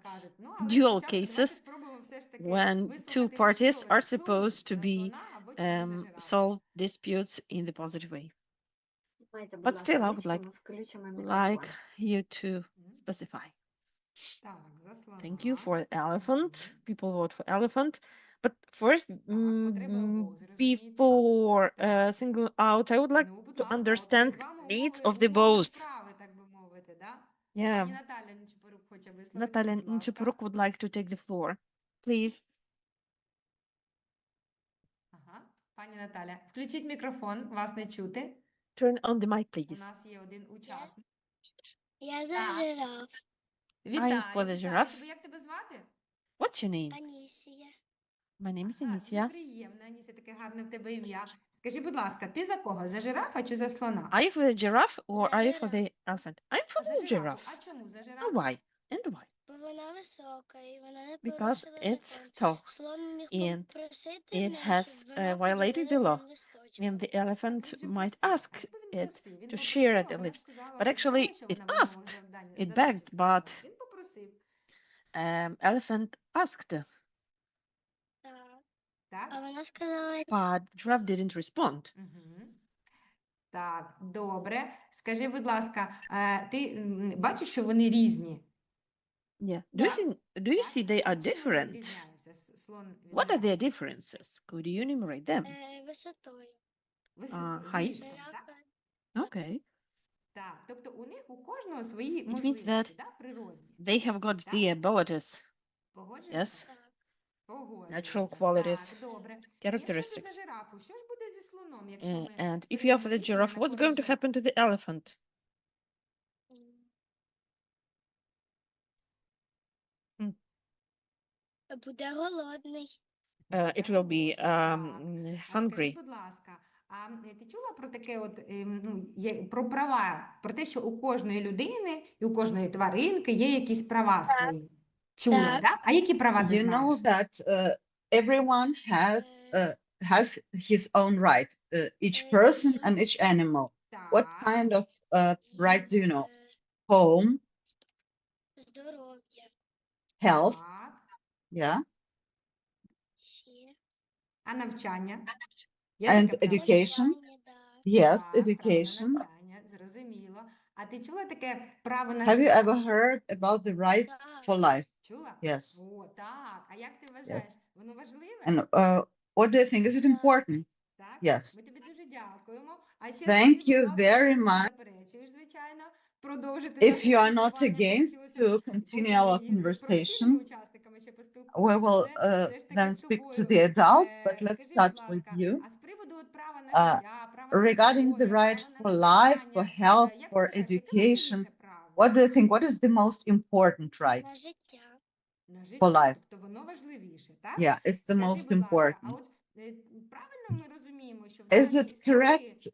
кажуть, ну, але dual спочатку давайте cases спробуємо все ж таки when two вислухати parties ваш are довід. Чому? supposed to За be слона або чому за жирафа? solve disputes in the positive way. Майте, будь But ласка, still, I would включимо, включимо мікрофон. Like you to Мгм. specify. Так, за слона. Thank you for elephant. Мгм. People vote for elephant. But first, потреби обох, зрозуміли. before Так. single out, I would like Ну, будь to ласка, от understand перед вами needs умови, of the умови both. справи, так би мовити, да? Yeah, Пані Наталя Нечипорук хоче висловитися, Natalia будь ласка. Nchipuruk would like to take the floor. Please. Ага. Пані Наталя, включіть мікрофон, вас не чути. Turn on the mic, У please. нас є один учасник. Я за Так. жираф. Вітаю, for the вітаю. giraffe. Тебе, як тебе звати? What's your name? Анісія. My name is Ага, дуже Anicia. приємно, Анісія, таке гарне в тебе ім'я. Скажи, будь ласка, ти за кого? За жирафа чи за слона? Are you for the giraffe or За are you for жираф. the elephant? I'm for За the жирафу. giraffe. А чому за And жирафа? why? And why? Бо вона висока і вона не Because порушила it's закон. tall Слон міг and попросити it в неї, has щоб вона violated the law. поділила листочок. And the Так elephant він же might просив. ask А якби він it просив? Він to попросив, share а at the вона lips. сказала, But actually, визнала, що it вона вимог asked, завдання, it задачі begged, сказала. but Він попросив. elephant asked, Так. Так? А вона сказала, but giraffe didn't respond. Угу. Так, добре. Скажи, будь ласка, ти бачиш, що вони різні? Yeah. Да. Do you see they are А чим вони different? відрізняються? Слон від What are their жирафа? differences? Could you enumerate them? висотою. Зрістом, Жирафа так? Okay. Так, тобто у них у кожного свої means можливості, that да, природні. They have got the abilities, Погоджуєшся? yes, Так. Погоджуюся. natural qualities, Так, добре. І якщо ти за characteristics. жирафу, що ж буде зі слоном, якщо ми And if you приймемо are for the рішення giraffe, на what's going користь to жирафа? happen to the elephant? Буде голодний. It will be Так. А скажи, hungry. будь ласка, ти чула про таке от, ну, про права, про те, що у кожної людини і у кожної тваринки є якісь права свої? Чула, Так. да? А які права ти You know знаєш? that everyone has his own right, each Е, person є- and each animal. What Так, kind of rights do you know? Е, Home, Здоров'я. health, так. yeah, Ще. А навчання? Є and таке право? education. Навчання, да. Yes, Так, право на education. навчання, зрозуміло. А ти чула таке право на Have you життя? ever heard about the right Так. for life? Чула? Yes. О, так. А як ти вважаєш? Воно важливе? And what do you think? Is it important? Так? Yes. Ми тобі дуже дякуємо. А ще Thank скажи, будь you ласка, very якщо ти не much. заперечуєш, звичайно, продовжити If наше you are not спілкування, бо against хотілося to б continue потім our і з професійними conversation, учасниками ще we поспілкуватися, will але все ж таки then з speak to тобою. the adult, but let's Скажи, start будь with ласка, you. а з приводу от права на Uh, життя, права на Regarding the здоров'я, right права на for life, for навчання, health, як ти for вважаєш, яке education, важливіше право? what do you think? What is the most important right На життя. На for життя, life? тобто воно важливіше, так? Yeah, it's the Скажи, most будь ласка, а important. от правильно ми розуміємо, що в Is даній it історії correct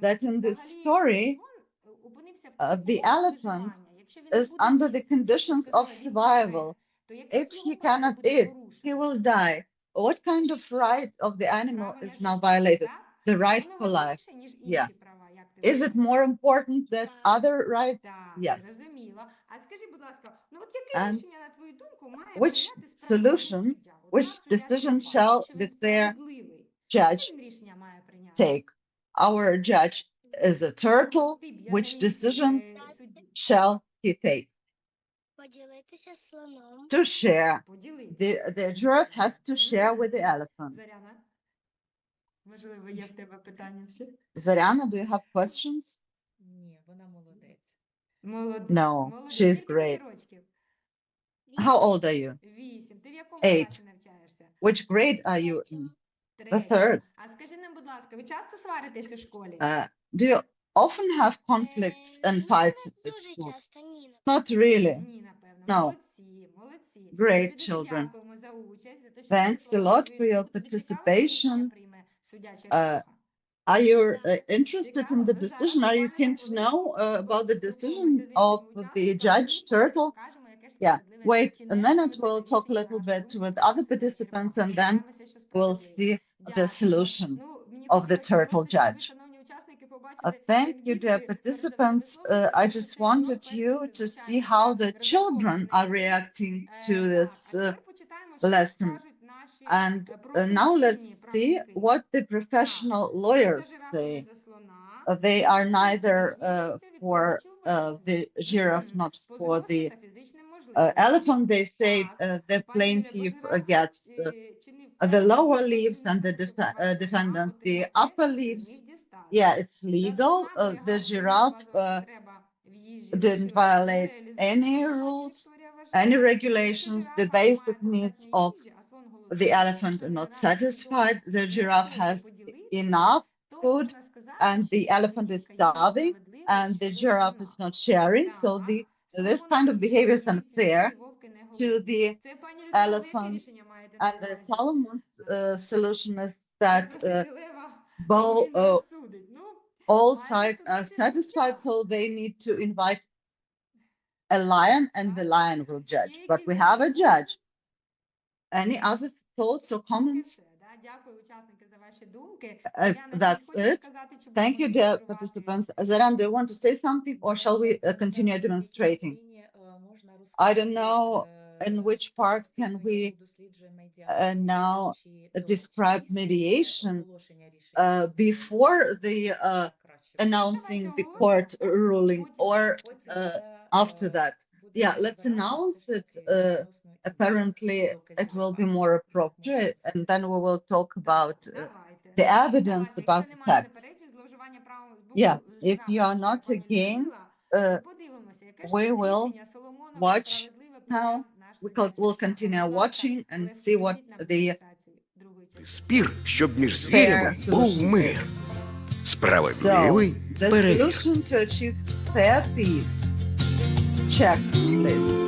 that in this story, слон опинився в таких the умовах elephant виживання? Якщо він не is буде under the їсти, як ти conditions of сказала, він помре, survival? то яке If його he право cannot буде eat, he порушено? will die. What kind of right of the animal Право на is now життя, violated? так? The right Воно for life. важливіше, ніж Yeah. інші права, як ти Is it вважаєш? more important than Так. other rights? Так, Yes. зрозуміло. А скажи, будь ласка, ну от яке And рішення, на твою думку, має which прийняти справжній solution, суддя? От наш which суддя decision Черепах, shall якщо він declare справедливий, judge яке він рішення має прийняти? take? Our judge is a turtle. Ти б, як Which на місці decision судді, shall he take? Поділитися з слоном. To share. поділитися. The giraffe has to share with the elephant. Заряна, можливо, є в тебе питання ще? Zarana, do you have questions? Ні, вона молодець. Молодець, No, молодець. she's Скільки тобі great. років? How old are you? 8. Ти в якому Eight. класі навчаєшся? Which grade are you in? The Третьому. third. А скажи нам, будь ласка, ви часто сваритесь у школі? Do you often have conflicts and Ну, fights не at дуже school? часто, ні. Not really. Ні, напевно. No. Молодці, молодці. Great Тобі дуже children. дякуємо за участь, за те, що Thanks a висловила lot свою for your думку. Тобі цікаво, яке рішення participation. прийме суддя Черепаха? Are you interested in Цікаво? the Ну, зараз decision? Are you буквально keen за to know хвилинку about the поспілкуємося decision з of іншими the учасниками judge, і потім Turtle? покажемо, яке ж Yeah. справедливе Wait чи a minute. несправедливе We'll talk a рішення, little на нашу bit думку, with прийме other суддя participants, Черепаха. and then Сподіваємося, що we'll справедливе. see the Дякуємо. solution Ну, мені of the хотілося turtle просто, щоб ви, judge. шановні учасники, побачили, Thank як you, dear дітки, перш за все, participants. висловлюють, I тому що just цей урок, wanted перш за you все, to see звичайно, how для the розрахований children на are дітей. reacting to Так, this а тепер почитаємо, що lesson. скажуть наші And now професійні let's see правники. what the professional Ні lawyers за жирафа, ні say. за слона. They Ні are за neither відповідальністю for відповідачу вимогу. the giraffe, not По for зросту the та фізичним можливостям. elephant. They say Так. the Пані Юля, бо plaintiff жираф gets чинив the правильно, lower він leaves and the визнав, що права слона defendant the отримав upper те, що leaves. зміг дістати. Yeah, it's За legal. слона The бригадна giraffe базова потреба в їжі didn't лишилася violate any нереалізованою. rules, Історія any важлива. Якщо regulations. The жирафа немає basic needs достатньо of їжі, а слон the голодує, elephant якщо are not жираф свідомо satisfied. The не giraffe хоче has поділитися, enough то food, можна сказати, and що the їхня elephant is поведінка є starving, несправедлива and the щодо giraffe слона. is not sharing. So Так. this Соломон kind of говорить, behavior is поділіться, unfair сірі вовки не to голодні. the Це, пані Людмила, ви яке elephant. рішення маєте на And the увазі? Solomon's solution is that Запросити лева, і both він розсудить. Ну, all має sides are розсудити satisfied, суддя. so they need to invite a lion, and the lion will judge. Ще But якісь we have a думки? judge. Any other thoughts or Поки comments? все, да? Дякую, учасники, за ваші думки. Uh, Заряна, щось that's хочеш it. сказати, чи Thank будемо you, dear демонструвати? participants. Zaran, do you want to say something, or shall we continue demonstrating? I don't know in which part can we now describe mediation before the announcing the court ruling, or after that. Yeah, let's announce it. Apparently, it will be more appropriate, and then we will talk about Давайте. the evidence Давайте, about якщо the немає facts. заперечень, зловживання правом з боку Yeah, if жирафа, you are як not пані against, Людмила, то подивимося, яке ж we will рішення Соломонова watch справедливе now. прийняв наш We суддя will Черепаха. continue Будь ласка, watching and Олег, see what включіть нам the демонстрацію другої частини. Спір, щоб між звірями Fair був solution. мир. So, Справедливий the перевір. solution to achieve fair peace. Check this.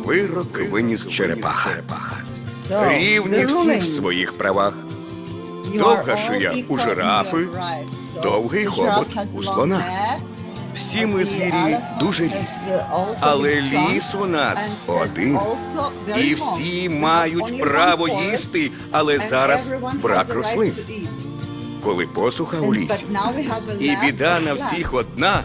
Вирок виніс черепаха. So, Рівні the всі в ruling. своїх правах. You Довга are all шия у equal in жирафи, your rights. So, довгий the хобот giraffe has у long слона. neck, Всі ми the звірі elephant дуже has, різні, also але his trunk, ліс у нас and it's один. also very І long. всі We have мають only право one forest, їсти, але and зараз everyone брак has a right рослин. to eat. Коли посуха у But лісі, now we have a і lack біда of на land. всіх одна,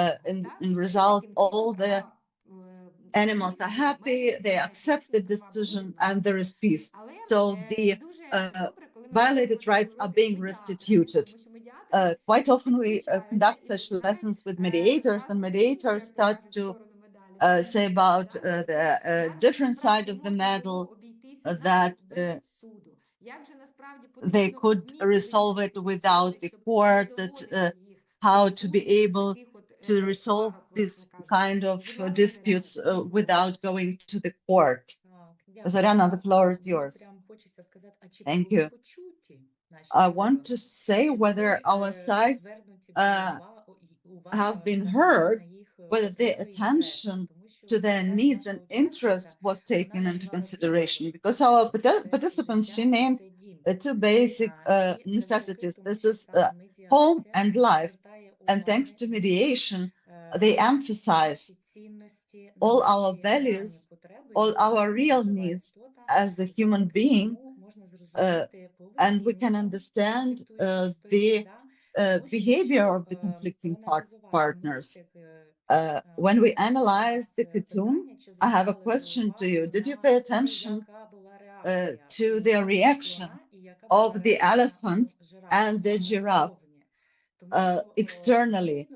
in result all the animals are happy, they accept the decision, and there is peace. So the violated rights are being restituted. Quite often we conduct such lessons with mediators, and mediators start to say about the different side of the medal, that they could resolve it without the court, that how to be able to resolve this kind of disputes without going to the court. Зоряна, the floor is yours. Thank you. I want to say whether our sides have been heard, whether their attention to their needs and interests was taken into consideration, because our participants, she named two basic necessities. This is home and life. And thanks to mediation, they emphasize all our values, all our real needs as a human being, and we can understand the behavior of the conflicting partners. When we analyze the cartoon, I have a question to you. Did you pay attention to the reaction of the elephant and the giraffe externally?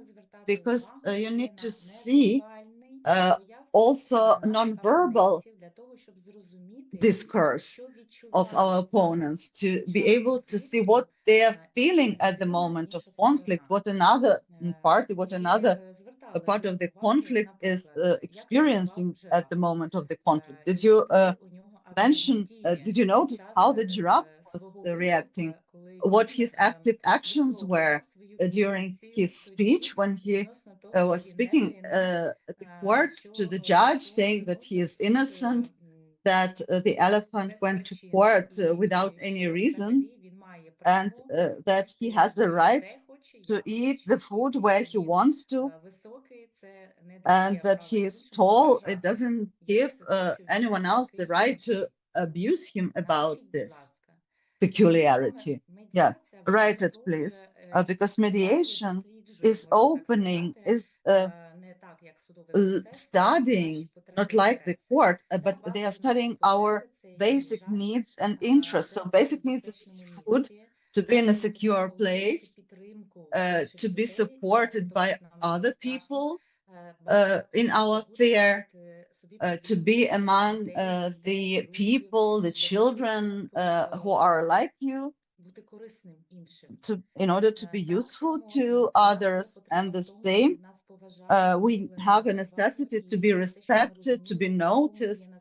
Because you need to see also non-verbal discourse of our opponents, to be able to see what they are feeling at the moment of conflict, what another party, what another part of the conflict is experiencing at the moment of the conflict. Did you did you notice how the giraffe was reacting? What his active actions were during his speech when he was speaking at the court to the judge, saying that he is innocent, that the elephant went to court without any reason, and that he has the right to eat the food where he wants to, and that he is tall. It doesn't give anyone else the right to abuse him about this peculiarity. Yeah, write it, please, because mediation is opening, is studying, not like the court, but they are studying our basic needs and interests. So basic needs is food, to be in a secure place, to be supported by other people in our fear, to be among the people, the children who are like you, in order to be useful to others. And the same, we have a necessity to be respected, to be noticed,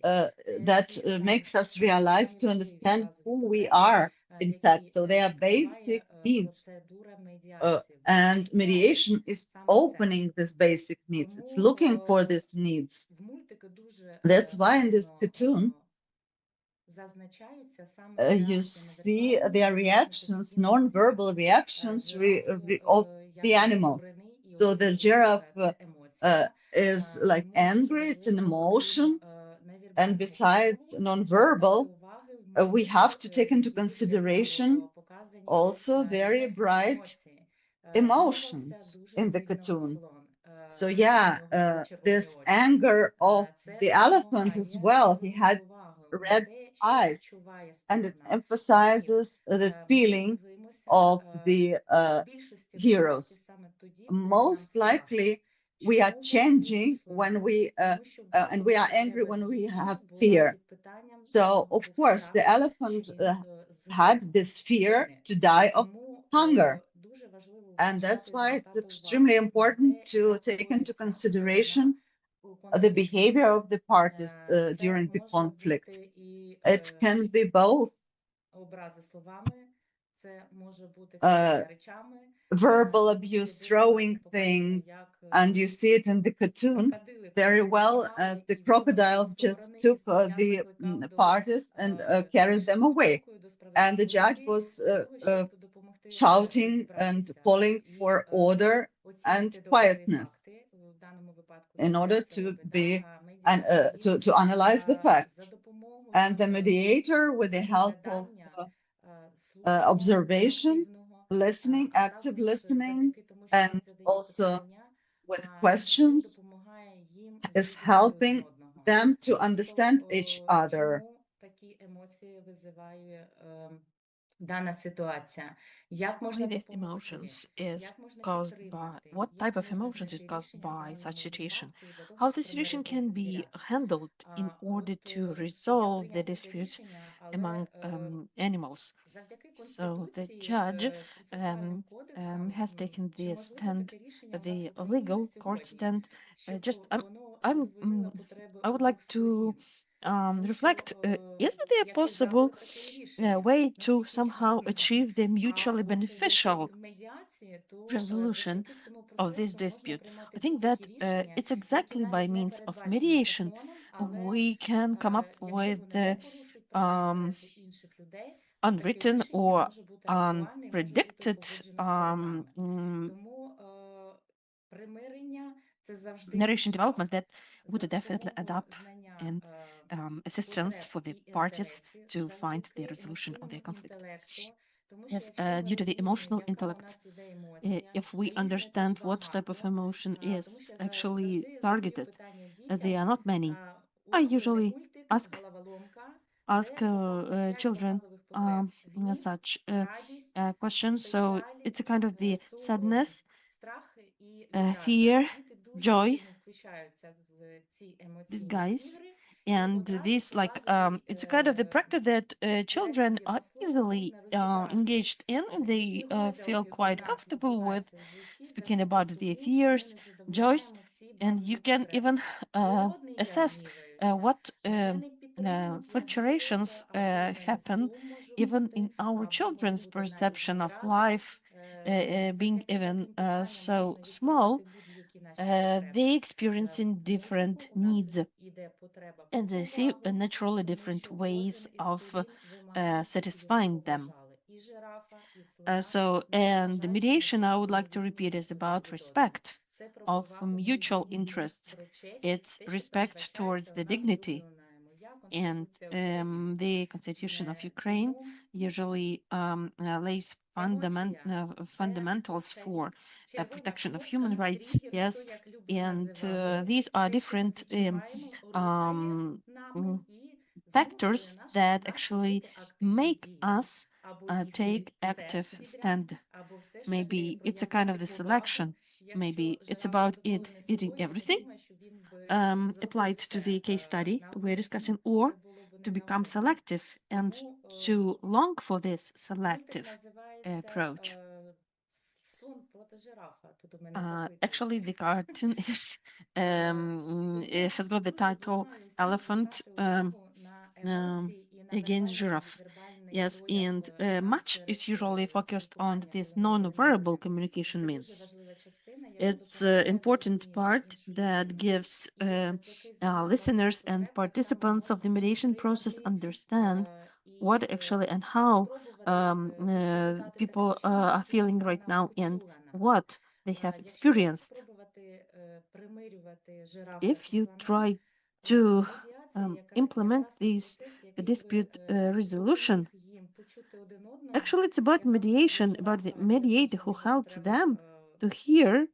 that makes us realize, to understand who we are, in fact. So they are basic needs. And mediation is opening these basic needs. It's looking for these needs. That's why in this cartoon, you see their reactions, non-verbal reactions of the animals. So the giraffe is like angry, it's an emotion. And besides non-verbal, we have to take into consideration also very bright emotions in the cartoon. So yeah, this anger of the elephant as well, he had red eyes, and it emphasizes the feeling of the heroes. Most likely, we are changing when we and we are angry when we have fear. So of course, the elephant had this fear to die of hunger. And that's why it's extremely important to take into consideration the behavior of the parties during the conflict. It can be both verbal abuse, throwing things, and you see it in the cartoon very well. The crocodiles just took the parties and carried them away. And the judge was shouting and calling for order and quietness in order to be and to analyze the facts. And the mediator, with the help of observation, listening, active listening, and also with questions, is зрозуміти один helping одного. them to Тобто, understand each other. чому такі емоції визиває дана ситуація? Як можна Why these допомогти? emotions is Як можна caused by підтримати? what Як type of можна emotions is знайти caused рішення в by such даному situation? випадку для того, How щоб the situation примирити can обидві be ряди? handled in order to Суддя resolve the прийняв таке dispute рішення, among але animals. завдяки So the Конституції, judge процесуальним кодексам, has taken чи the можливе stand, таке рішення у нас the в Україні на legal court сьогодні, stand. щоб Just воно I'm задовольнило потреби I would обох like to сторін? Тому reflect. що Isn't there a який possible заклик, таке й рішення, way to наскільки я somehow знаю. achieve the А mutually от beneficial виходить медіації, то resolution завдяки цьому of this процесу можна dispute? приймати I think будь-які that рішення, it's які exactly by навіть не means of передбачені mediation законом, але we can come up якщо with вони не порушують права і інтереси інших людей, то таке unwritten рішення or може бути актуальне і може бути unpredicted погоджено сторонами. Тому примирення це завжди narration development шлях that за would definitely add допомогою up знання and assistance потреб for the і parties інтересів, to find the завдяки resolution of their емоційному conflict. інтелекту, тому що Yes, якщо ми due to the розуміємо, emotional яка у intellect, нас іде емоція, if а we їх не так understand what type of багато, emotion тому is що я actually завжди задаю targeted, питання they дітям, are not many. I улюблений usually мультик ask «Головоломка», ask де показано 5 children базових потреб: гнів, such радість, questions. So печаль, it's a kind of the сум, sadness, страх і відраза. fear, Діти дуже joy, активно включаються в ці these емоційні guys. ігри, і And одразу this, по like, базовій it's a kind of the practice that children піраміді are Маслоу easily можна розібрати, engaged in. They які feel гойдалки quite у нас comfortable with відбуваються в житті speaking завдяки about their тому, що ми fears, не joys, задовольняємо ці and базові you can потреби. even Голодний я assess гніваюся, what мене не підтримують, я fluctuations гніваюся, або в мене happen сум може even in бути, our або може children's бути навіть perception of відраза. life being Завдяки even таким питанням so можна small. відкривати будь-які наші потреби. They experiencing В different мультику у нас needs іде потреба and про they see повагу, naturally тому different що ways кожен із of сторін вимагає, щоб його satisfying them. поважали. І жирафа, і слона, So, and the незважаючи на mediation, те, I що would вони like to відмінні repeat, is один about від одного. respect Це про of повагу, ми mutual різні, interests. про честь, It's те, що respect towards передбачається у the нас dignity регулюємо. Я and Конституція України. the Constitution of Ukraine Тому usually lays емоція це fundamentals for червона protection of кнопка, human rights. тригер, хто Yes, як любить and називати. these are Те, що ми different відчуваємо, рухає нами і змушує factors that нас actually робити активні make дії. us Або їсти take все active підряд, stand. або все ж таки Maybe it's a kind of проявити the повагу. selection. Якщо Maybe it's жираф about it задоволений eating собою, я everything, думаю, що він би зробив applied to the все case study we're discussing, навмисно. or Це було б to become ненавмисно. selective and Тому to long for this мультик selective називається approach. «Слон проти жирафа». Тут у мене запитують. Actually, the cartoon is it has got the Дуже title благаю всіх Elephant звертати увагу на емоції і на against вербальний giraffe. і невербальний Yes, прояв and нас much is серед usually focused on спілкування, this коли ми говоримо з non-verbal людьми. communication Це дуже means. важлива частина, яка It's допомагає an important зрозуміти part іншу that людину. gives І завдяки знанням listeners власних and потреб так само participants of the можна mediation process підтримати understand і what actually and how спробувати відповідати people таким чином, are щоб інша feeling right сторона now and почула нас. what they have Якщо experienced. спробувати примирювати жирафа і If you слона, try то to медіація, яка implement якраз той this процес, який dispute би resolution, допоміг їм почути один одного, actually it's about яка почує mediation, about the жирафа і mediator who визначення його helps потреби them to hear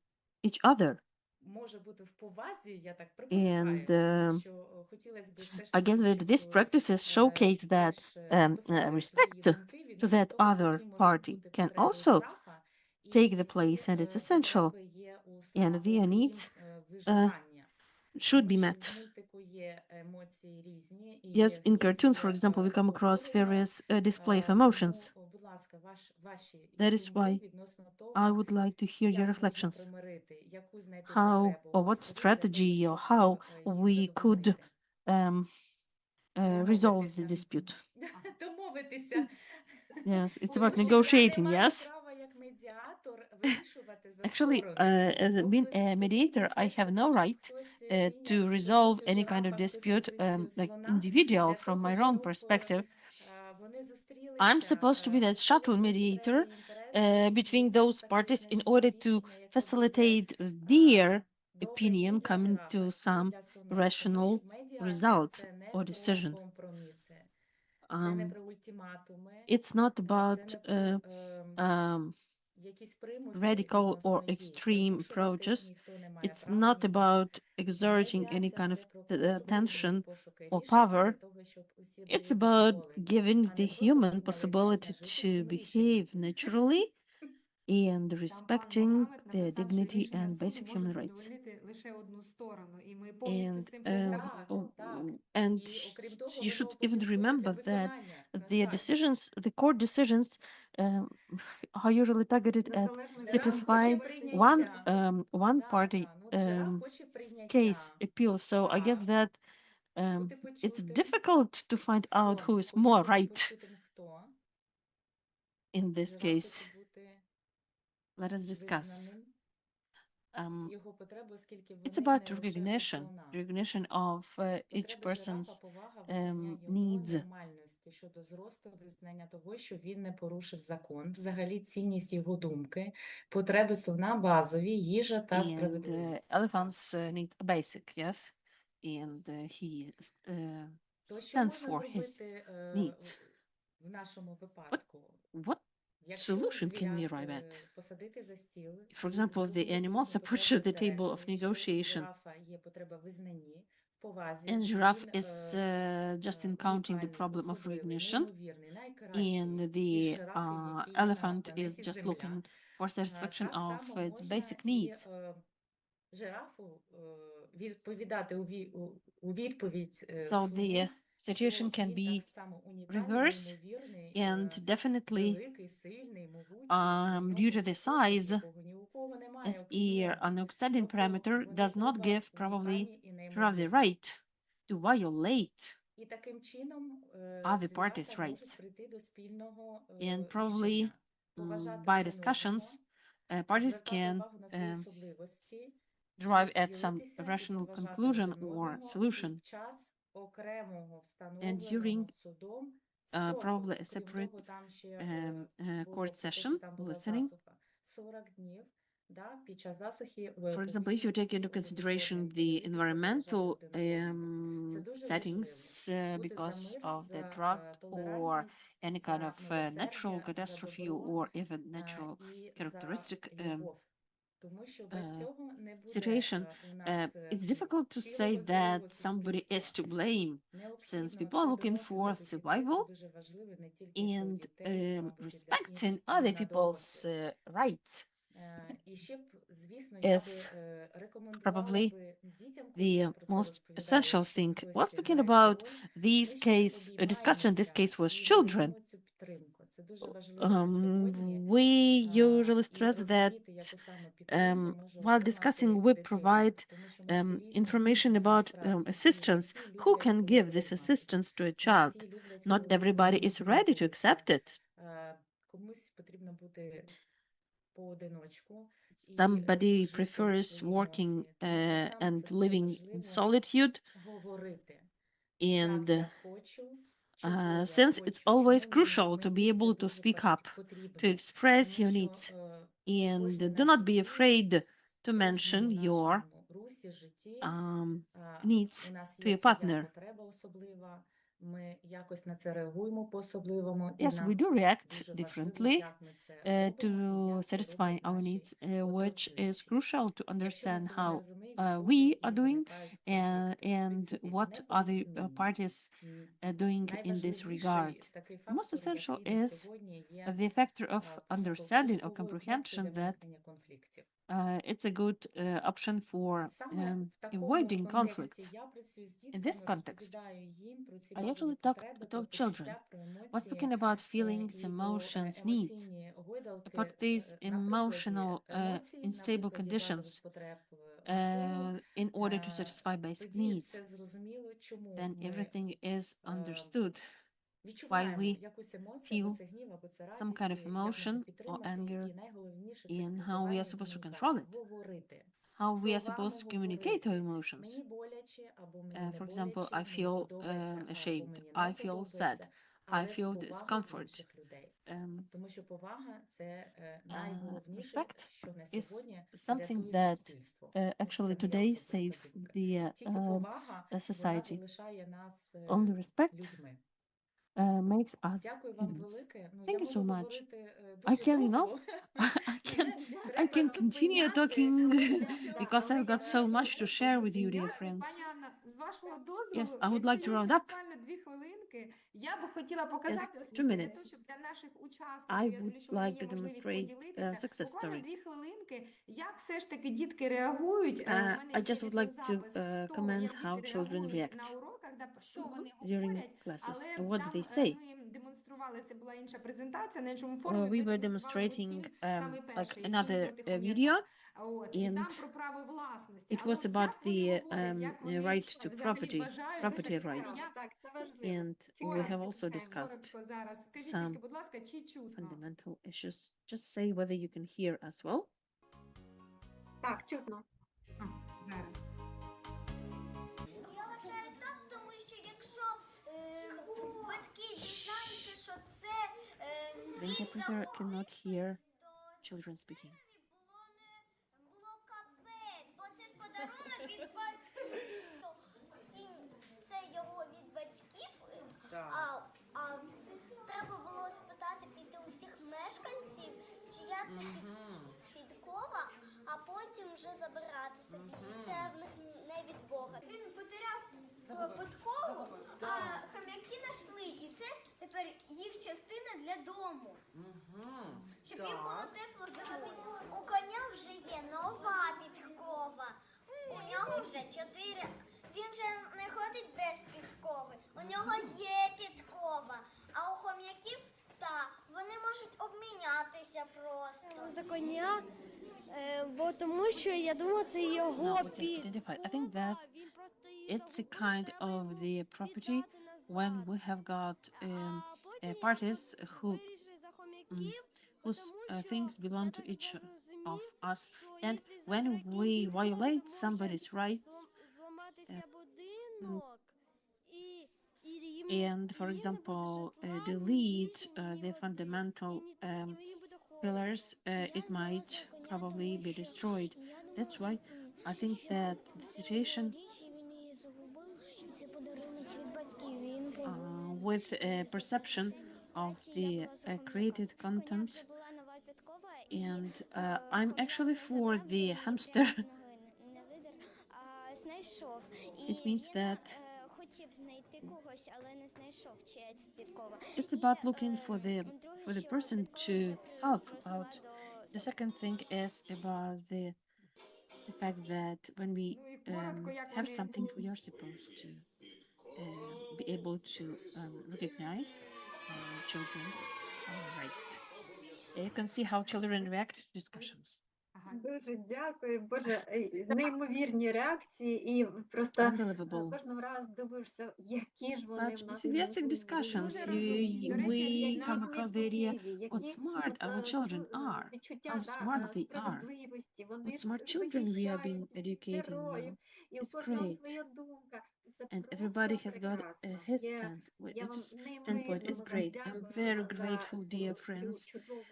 each other. може бути в повазі, я так And припускаю, тому що хотілося б все ж I guess таки, that these щоб practices showcase that теж написали свої respect думки to відносно that того, other які можуть party бути can потреби also жирафа і take the які place, and it's essential, потреби є у and слона, their окрім needs виживання. should Тому be що met. в мультику є емоції різні, і Yes, є in гнів, cartoons, for є example, we come across обурення. various display of emotions. Тому, будь ласка, ваші That є is думки why відносно I того, would like to hear your як можна reflections. примирити, яку знайти How потребу or обох what сторін для того, strategy or щоб how їх we could задовольнити. resolve the dispute. Домовитися. Yes, it's Тому about що я negotiating, не маю yes? права як медіатор вирішувати за Actually, сторони. as being a mediator, I Потрібно все ж have no таки, щоб right хтось to прийняв resolve позицію any kind of жирафа, хтось dispute, позицію like слона, individual для from того, my own щоб perspective. вони зустрілися, I'm supposed to be that shuttle почули свої mediator потреби, інтереси і between все those ж таки parties in знайшли order to рішення, яке буде facilitate their добре і opinion для coming жирафа, to і some для слона. Тому rational що медіація result це не or про decision. компроміси, це не Um, про ультиматуми, it's not це about не про radical or extreme approaches. It's not about exerting any kind of tension or power. It's about giving the human possibility to behave naturally and respecting their dignity and basic human rights. задовольнити лише одну сторону, і ми повністю з And цим погоджуємося. and you should even remember that their decisions, the court decisions, are usually targeted at satisfying one party case appeal. So I guess that it's difficult to find out who is more right in this case. Let us discuss. It's about recognition of each person's needs. Щодо зросту визнання того, що він не порушив закон, взагалі цінність його думки, потреби слона базові, їжа та And справедливість. elephants need a basic, yes, and he То що stands можна for his зробити needs. в нашому випадку? What Якщо solution can we звірят arrive at? посадити за стіл, For і example, the зрозуміти animals їхні are put потреби at the table of інтереси, що в negotiation, жирафа є потреба в визнанні, в повазі, and що giraffe він is just encountering the унікальний, problem of особливий, recognition, неймовірний, найкращий and із the жирафів, які є на elephant is планеті just Земля. looking for satisfaction Так of само its можна basic і needs. жирафу відповідати у відповідь So the слону, що situation can він be так само унікальний, reverse, неймовірний, and definitely великий, сильний, могучий, due to the size, якого ні у кого немає, as окрім ear нього. an outstanding Тобто parameter вони does not оба give probably унікальні і have the неймовірні. right to violate І таким чином other parties' звірята можуть rights. прийти до спільного And probably рішення, поважати by один discussions, одного, parties звертати can увагу на свої особливості, derive at some ділитися і rational поважати conclusion один or одного solution, під час окремого and встановленого during судом probably a Крім separate того, там ще було court про те, що session там була listening. засуха 40 днів. Да, під час засухи For example, if you take into consideration the environmental settings because of the drought or any kind of natural catastrophe or even natural characteristic Тому що без цього не буде situation, у нас it's difficult to say цілого that здорового somebody is суспільства. to blame, since Необхідно people are це looking доносити for до сім'ї, survival це дуже важливо не тільки до and дітей, мабуть, і для respecting інших, і other на people's дорослих. Rights І ще б, звісно, я би is рекомендувала probably би дітям, коли the я про це most розповідаю, essential якщо thing. хтось While speaking грає about цю роль, this ми ще case, discussion, this case обіймаємося was і children. надаємо цю підтримку. Це дуже важливо на сьогодні. We usually І stress that розуміти, яку саме підтримку може while отримати discussing, we дитина. provide Тому що ми всі різні, information але about насправді і не assistance. всі Who люблять, can коли give this обіймають. assistance to a Не child? всі люблять, Not коли everybody is залучені ready to когось. accept it. Комусь потрібно бути поодиночку і Somebody прожити prefers свої working емоції. Тому так само and це дуже living in важливо solitude. говорити, And як я хочу, чого я since it's хочу, always чому crucial to be мені це able to дуже speak up, to потрібно. express your Тому needs, що and кожній do not нашій be дії, afraid to в mention кожному your нашому русі, житті needs у нас to є your своя partner. потреба особлива, ми якось на це реагуємо по-особливому, і Yes, we нам do react дуже важливо, differently як ми це робимо і to як це satisfy роблять our наші needs, which is оточуючі. crucial to Якщо ми understand цього не how розуміємо, від цього we are і doing виникають конфлікти. В and принципі, what other непорозуміння. parties doing in this regard. Найважливіший такий The most фактор, essential який на is сьогодні є the factor of understanding or пусковою comprehension кнопкою для that виникнення конфліктів. it's a good option for Саме в такому avoiding контексті conflicts. я працюю з In this дітками, context, розповідаю їм про ці I базові usually talk потреби, to про children. почуття, про We're емоції speaking about feelings, і про emotions, needs, емоційні about гойдалки. these На emotional, прикладі емоцій, на unstable прикладі базових conditions потреб можливо, in order to satisfy basic тоді needs. все зрозуміло, чому Then ми everything is understood. відчуваємо we якусь емоцію, або feel це гнів, або це some kind радість, of і як emotion можна or підтримати, anger, і найголовніше це and how we are спілкування, supposed to control комунікація, it, говорити. how we are Словами supposed to communicate our говорити. emotions. Мені боляче, або мені не For example, I боляче, мені feel подобається, або ashamed, мені I не feel sad, подобається, I але з feel повагою до discomfort. інших людей. Тому що повага – це найголовніше, Respect що на is сьогодні something рятує that суспільство. actually Це моя today особиста saves думка. the Тільки повага, вона society. залишає нас Only respect людьми. makes us Дякую вам humans. велике. Ну, Thank я you so можу much. говорити I дуже can, довго. I can continue talking because I've got so much to share with you, dear friends. Пані Анна, з вашого Yes, дозволу, I would якщо like to є round ще up. буквально 2 хвилинки, я би хотіла Yes, показати, 2 оскільки для minutes. того, щоб для наших I учасників, я would думаю, що в мене like є to можливість demonstrate a поділитися. success Буквально story. 2 хвилинки, як все ж таки дітки реагують. У мене I є just would like to відеозапис того, comment як how діти children реагують react на уроках, що вони during говорять, classes. але What do там they say? ми демонстрували, це була інша презентація, на іншому форумі, We ми were демонстрували demonstrating мультфільм, самий like перший, «Кінь another проти хом'яка». video, От, і and там про право власності. it Але was от about як вони the говорять, як вони right to взагалі вважають property таке rights. право. Так, це важливо. And we have also discussed Коротко зараз. Скажіть some тільки, будь ласка, чи чутно? fundamental issues. Just say whether you can hear as well. Так, чутно. Зараз. Я вважаю так, тому що якщо батьки дізнаються, що це The interpreter cannot hear children speaking. було капець, бо це ж подарунок від батьків. Кінь це його від батьків, а треба було спитати піти у всіх мешканців, чия це підкова, а потім вже забирати собі. І це в них не від Бога. Він потеряв подкову, а хом'яки знайшли. І це тепер їх частина для дому. Щоб їм було тепло зимою. У коня вже є нова підкова. У нього вже 4. Він вже не ходить без підкови. У нього є підкова. А у хом'яків вони можуть обмінятися просто. За коня, бо тому що я думаю, це його Now we can identify. I think that it's a kind of the property when we have got parties whose things belong to each of us, and when we violate somebody's rights, and for example delete the fundamental pillars, it might probably be destroyed. That's why I think that the situation with a perception of the created content, and I'm actually for the hamster. It means that it's about looking for the person to help out. The second thing is about the fact that when we have something, we are supposed to be able to recognize children's rights. You can see how children react to discussions. Дуже дякую, Боже, неймовірні реакції і просто Unbelievable. кожного разу дивишся, які ж вони Such в нас enthusiastic розумні, discussions. Дуже розумні. До речі, We come які across the idea чуттєві, what які smart our children are, відчуття how smart they are, справедливості, вони what smart children we are being захищають educating now. героїв, і у It's кожного great. своя думка. Це And просто everybody has got прекрасно. his Я вам its standpoint. неймовірно It's great. I'm very за grateful, dear цю friends, чудову,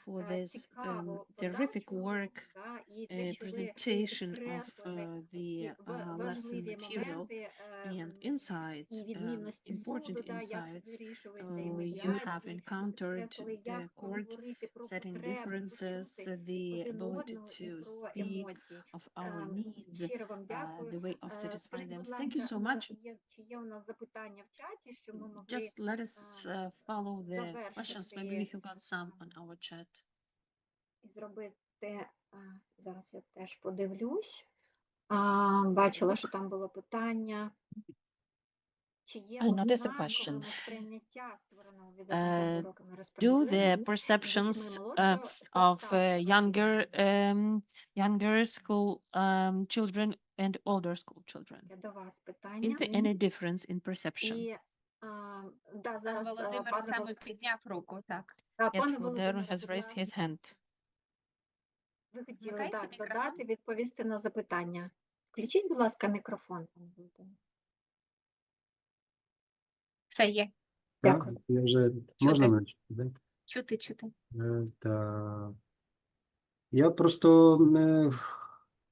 for this цікаву terrific подачу, work, да, і те, що ви presentation of підкреслили the ті lesson важливі material моменти and insights, і відмінності important суду, да, як insights. вирішується і You have медіації, encountered підкреслили, the як court говорити про setting потреби, differences, почути the один ability одного і to про speak емоції. of our needs, Щиро вам дякую. the way of satisfying Скажіть, them. будь Thank you ласка, so much. чи є у нас запитання в чаті, що ми могли Just let us follow the questions. Maybe we завершити have got some on our chat. і зробити, зараз я теж подивлюсь. Бачила, що там було питання. Чи є I noticed a однаковими question. сприйняття створеного від уроками Do розподілення the perceptions з дітьми молодшого та of старшого рівня? younger school children and older school children? Я до вас Is питання. there any difference in perception? І да, зараз Володимир пане саме підняв руку, так. Пане Yes, Volodymyr Володимире, has будь raised ласка, his hand. ви хотіли Вмикається так, мікрофон? додати, відповісти на запитання. Включіть, будь ласка, мікрофон, пане Володимире. Все є. Дякую. Так, я вже можна начати, да? Чути. Так. Я просто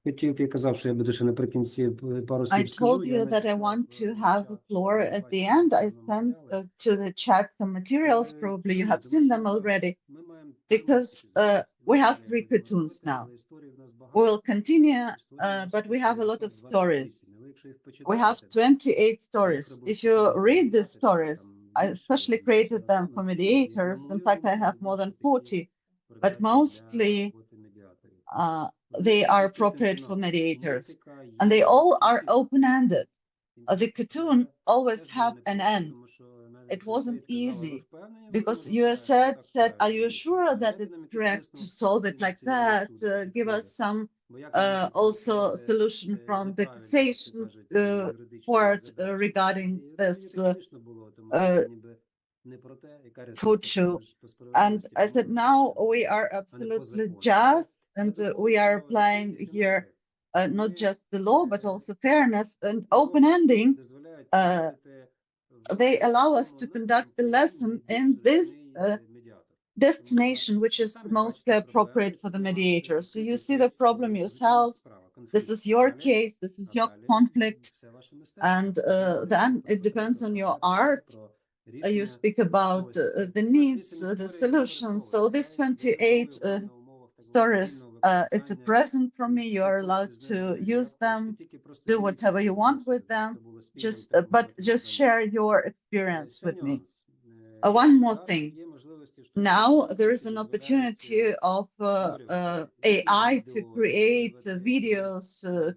Хотів, я казав, що я буду ще наприкінці пару I слів скажу. told you that I want to have the floor at the end. I sent to the chat some materials. Probably you have seen them already, because we have 3 cartoons now. We will continue, but we have a lot of stories. We have 28 stories. If you read these stories, I especially created them for mediators. In fact, I have more than 40, but mostly they are appropriate for mediators, and they all are open-ended. The cartoon always have an end. It wasn't easy because you said, are you sure that it's correct to solve it like that? Give us some also solution from the cassation court regarding this food shoe. And I said, now we are absolutely just, and we are applying here not just the law, but also fairness and open ending. They allow us to conduct the lesson in this destination, which is mostly appropriate for the mediator. So you see the problem yourselves. This is your case, this is your conflict, and then it depends on your art. You speak about the needs, the solutions. So these 28 stories, it's a present from me. You are allowed to use them, do whatever you want with them. But just share your experience with me. One more thing. Now there is an opportunity of AI to create videos,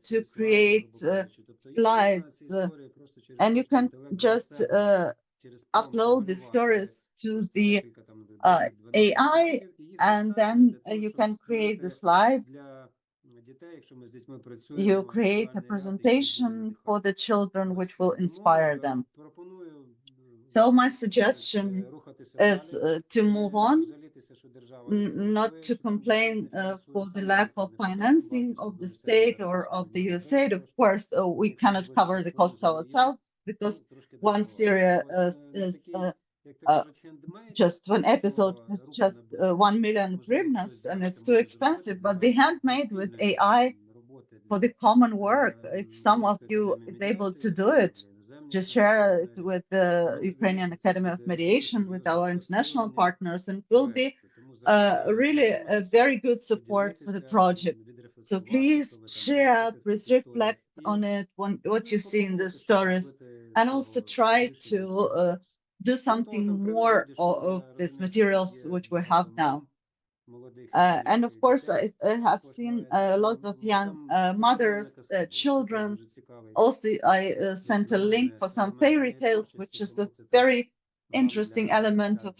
to create slides, and you can just upload the stories to the AI, and then you can create the slides. You create a presentation for the children which will inspire them. So my suggestion is to move on, not to complain for the lack of financing of the state or of the USAID. Of course, we cannot cover the costs ourselves, because one series is just one episode is just 1 million hryvnias, and it's too expensive. But the handmade with AI for the common work, if some of you is able to do it, just share it with the Ukrainian Academy of Mediation, with our international partners, and it will be really a very good support for the project. So please share, please reflect on it, what you see in the stories, and also try to do something more of these materials which we have now. And of course, I have seen a lot of young mothers, children. Also, I sent a link for some fairy tales, which is a very interesting element of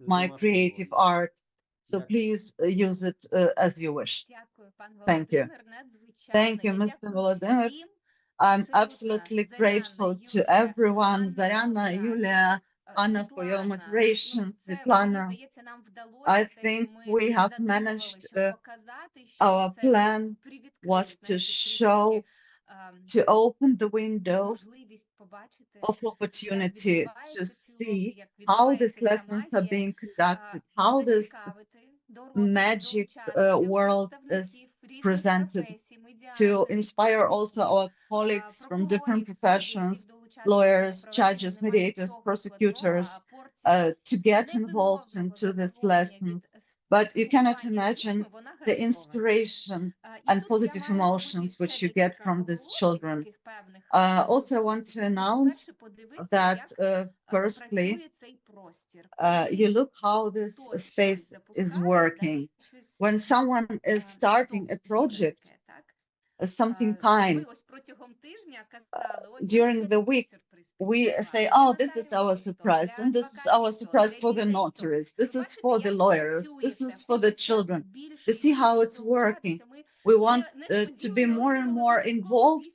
my creative art. So please use it as you wish. Thank you. Thank you, Mr. Volodymyr. I'm absolutely grateful to everyone, Zarina, Yulia, Anna, for your moderation, Svetlana. I think we have managed, our plan was to show, to open the window of opportunity to see how these lessons are being conducted, how this magic world is presented, to inspire also our colleagues from different professions, lawyers, judges, mediators, prosecutors, to get involved into this lesson. But you cannot imagine the inspiration and positive emotions which you get from these children. Also, I want to announce that firstly, you look how this space is working. When someone is starting a project, something kind, during the week, we say, oh, this is our surprise, and this is our surprise for the notaries, this is for the lawyers, this is for the children. You see how it's working. We want to be more and more involved.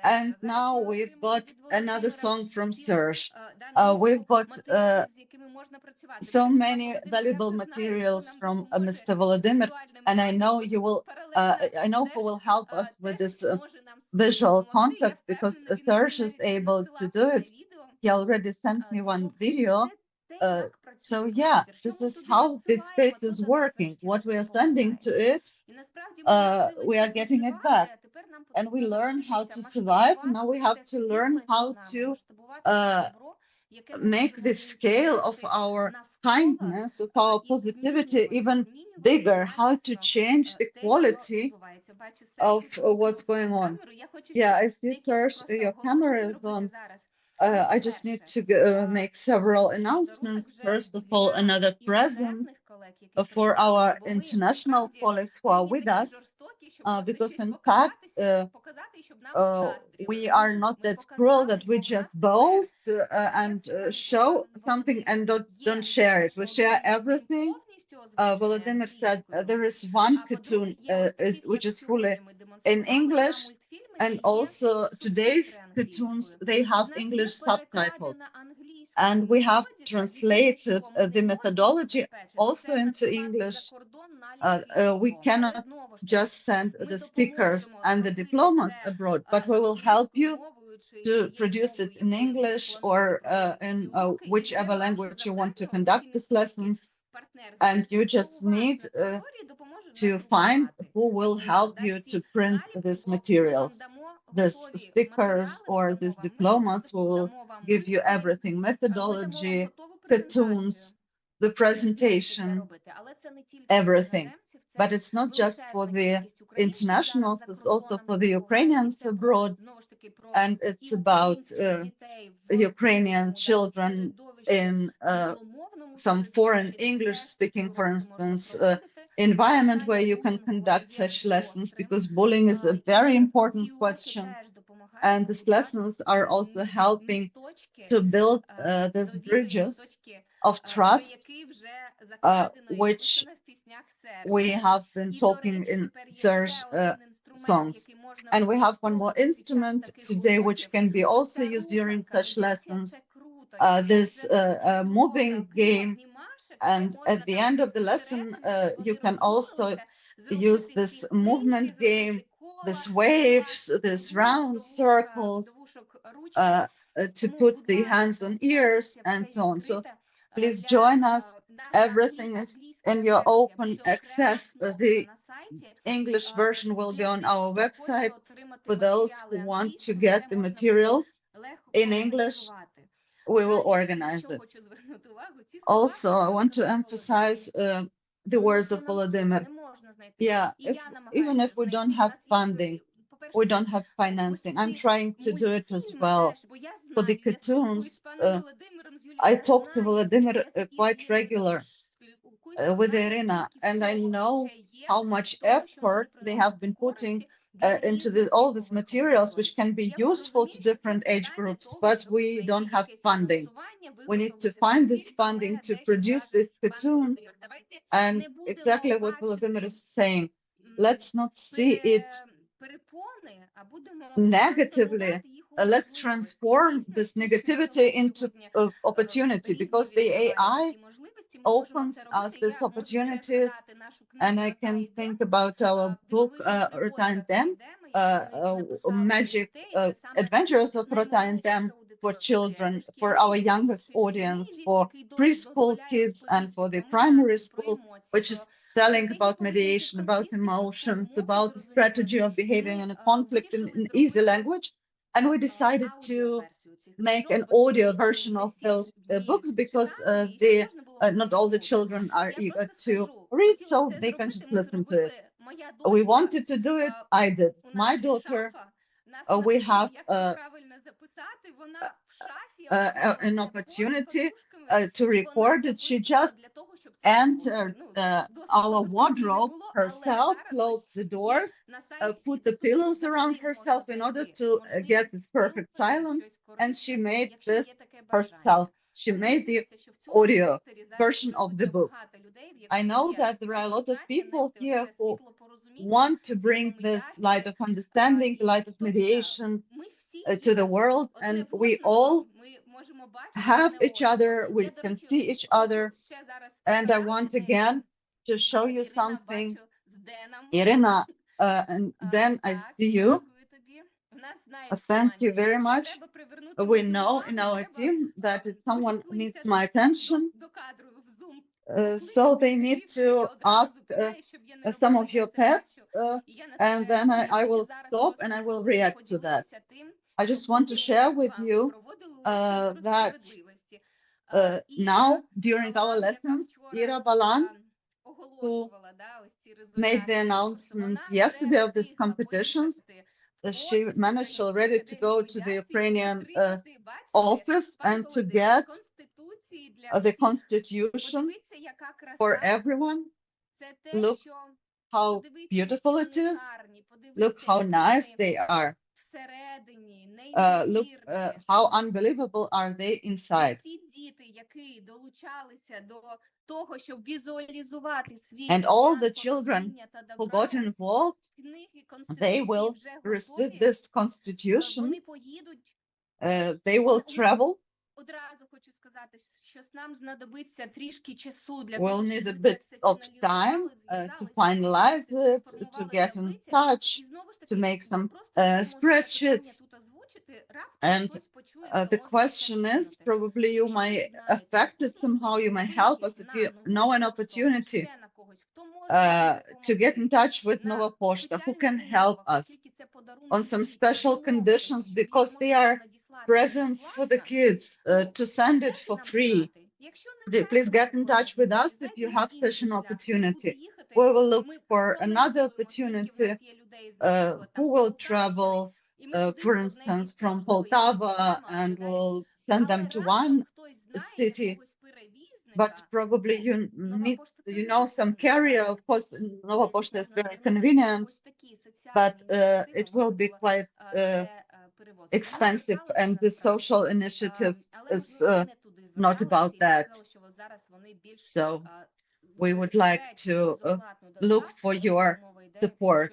And now we've got another song from Serge. We've got so many valuable materials from Mr. Volodymyr, and I know you will. I know who will help us with this visual contact, because Serge is able to do it. He already sent me one video. So yeah, this is how this space is working. What we are sending to it, we are getting it back. and we learn how to survive. Now we have to learn how to make the scale of our kindness, of our positivity even bigger, how to change the quality of what's going on. Yeah, I see, Serge, your camera is on. I just need to make several announcements. First of all, another present for our international colleagues who are with us, because in fact, we are not that cruel that we just boast and show something and don't share it. We share everything. Volodymyr said there is one cartoon which is fully in English, and also today's cartoons, they have English subtitles. And we have translated the methodology also into English. We cannot just send the stickers and the diplomas abroad, but we will help you to produce it in English or in whichever language you want to conduct these lessons. And you just need to find who will help you to print these materials, these stickers or these diplomas. We will give you everything, methodology, cartoons, the presentation, everything. But it's not just for the internationals, it's also for the Ukrainians abroad. And it's about Ukrainian children in some foreign English speaking, for instance, environment where you can conduct such lessons, because bullying is a very important question. And these lessons are also helping to build these bridges of trust, which we have been talking in Serge songs. And we have one more instrument today, which can be also used during such lessons, this moving game. And at the end of the lesson, you can also use this movement game, this waves, this round circles, to put the hands on ears and so on. So please join us. Everything is in your open access. The English version will be on our website for those who want to get the materials in English. We will organize it. Also, I want to emphasize the words of Volodymyr. Yeah, even if we don't have funding, we don't have financing, I'm trying to do it as well. For the cartoons, I talk to Volodymyr quite regular with Irina, and I know how much effort they have been putting into all these materials, which can be useful to different age groups, but we don't have funding. We need to find this funding to produce this cartoon. And exactly what Volodymyr is saying, let's not see it negatively. Let's transform this negativity into opportunity, because the AI opens us these opportunities. And I can think about our book, Rota and Dem, Magic Adventures of Rota and Dem, for children, for our youngest audience, for preschool kids and for the primary school, which is telling about mediation, about emotions, about the strategy of behaving in a conflict in easy language. And we decided to make an audio version of those books, because not all the children are eager to read, so they can just listen to it. We wanted to do it. I did. My daughter, we have an opportunity to record it. She just entered our wardrobe herself, closed the doors, put the pillows around herself in order to get this perfect silence. And she made this herself. She made the audio version of the book. I know that there are a lot of people here who want to bring this light of understanding, light of mediation to the world, and we all have each other, we can see each other. And I want again to show you something. Irina, and then I see you. Thank you very much. We know in our team that if someone needs my attention, So they need to ask some of your pets, and then I will stop and I will react to that. I just want to share with you that now during our lessons, Ira Balan, who made the announcement yesterday of these competitions, she managed already to go to the Ukrainian office and to get the constitution for everyone. Look how beautiful it is. Look how nice they are. Look how unbelievable are they inside. And all the children who got involved, they will receive this constitution. They will travel. We'll need a bit of time to finalize it, to get in touch, to make some spreadsheets. And the question is, probably you might affect it somehow, you might help us if you know an opportunity to get in touch with Nova Poshta, who can help us on some special conditions, because they are presents for the kids to send it for free. Please get in touch with us if you have such an opportunity. We will look for another opportunity. Who will travel, for instance, from Poltava, and will send them to one city. But probably you need, some carrier. Of course, Nova Poshta is very convenient, but it will be quite expensive, and the social initiative is not about that. So we would like to look for your support.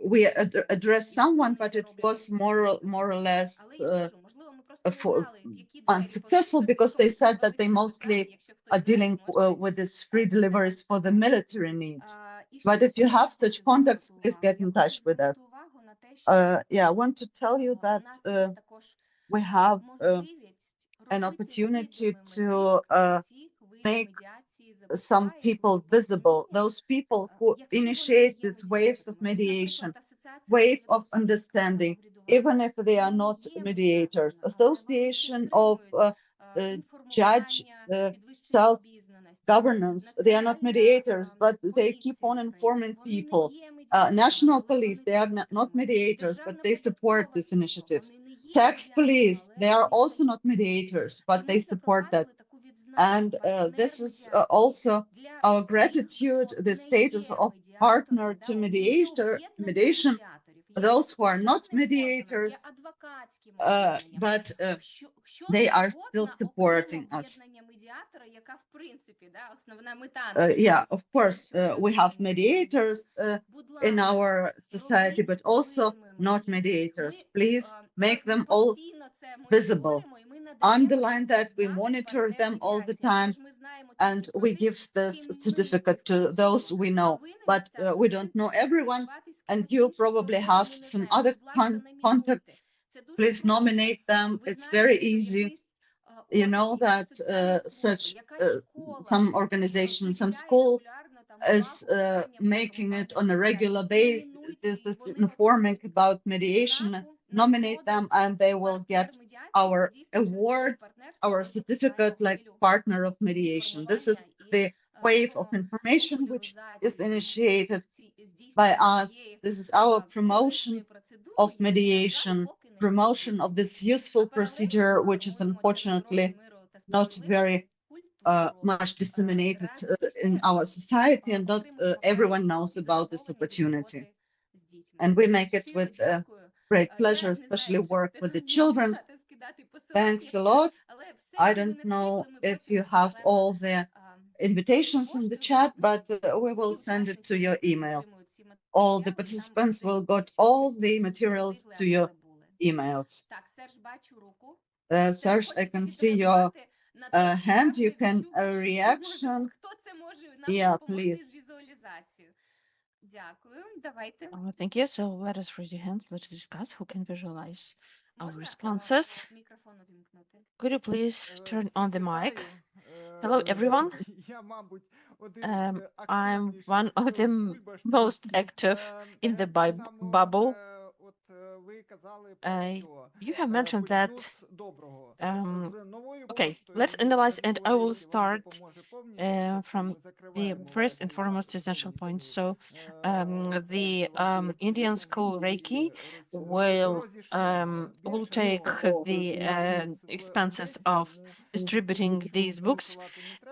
We addressed someone, but it was more or less unsuccessful, because they said that they mostly are dealing with these free deliveries for the military needs. But if you have such contacts, please get in touch with us. Yeah, I want to tell you that we have an opportunity to make some people visible, those people who initiate these waves of mediation, wave of understanding, even if they are not mediators. Association of judge self-governance, they are not mediators, but they keep on informing people. National police, they are not mediators, but they support these initiatives. Tax police, they are also not mediators, but they support that. And this is also our gratitude, the status of partner to mediation, those who are not mediators, but they are still supporting us. Yeah, of course, we have mediators in our society, but also not mediators. Please make them all visible. Underline that, we monitor them all the time, and we give this certificate to those we know, but we don't know everyone, and you probably have some other contacts. Please nominate them. It's very easy. You know that such some organization, some school is making it on a regular basis. This is informing about mediation. Nominate them, and they will get our award, our certificate, like partner of mediation. This is the wave of information which is initiated by us. This is our promotion of mediation, promotion of this useful procedure, which is unfortunately not very much disseminated in our society, and not everyone knows about this opportunity. And we make it with great pleasure, especially work with the children. Thanks a lot. I don't know if you have all the invitations in the chat, but we will send it to your email. All the participants will get all the materials to your emails. Serge, I can see your hand. You can reaction. Yeah, please. Thank you. So let us raise your hands. Let's discuss who can visualize our responses. Could you please turn on the mic? Hello, everyone. I'm one of the most active in the bubble. You have mentioned that. Okay, let's analyze, and I will start from the first and foremost essential point. So, the Indian school Reiki will take the expenses of distributing these books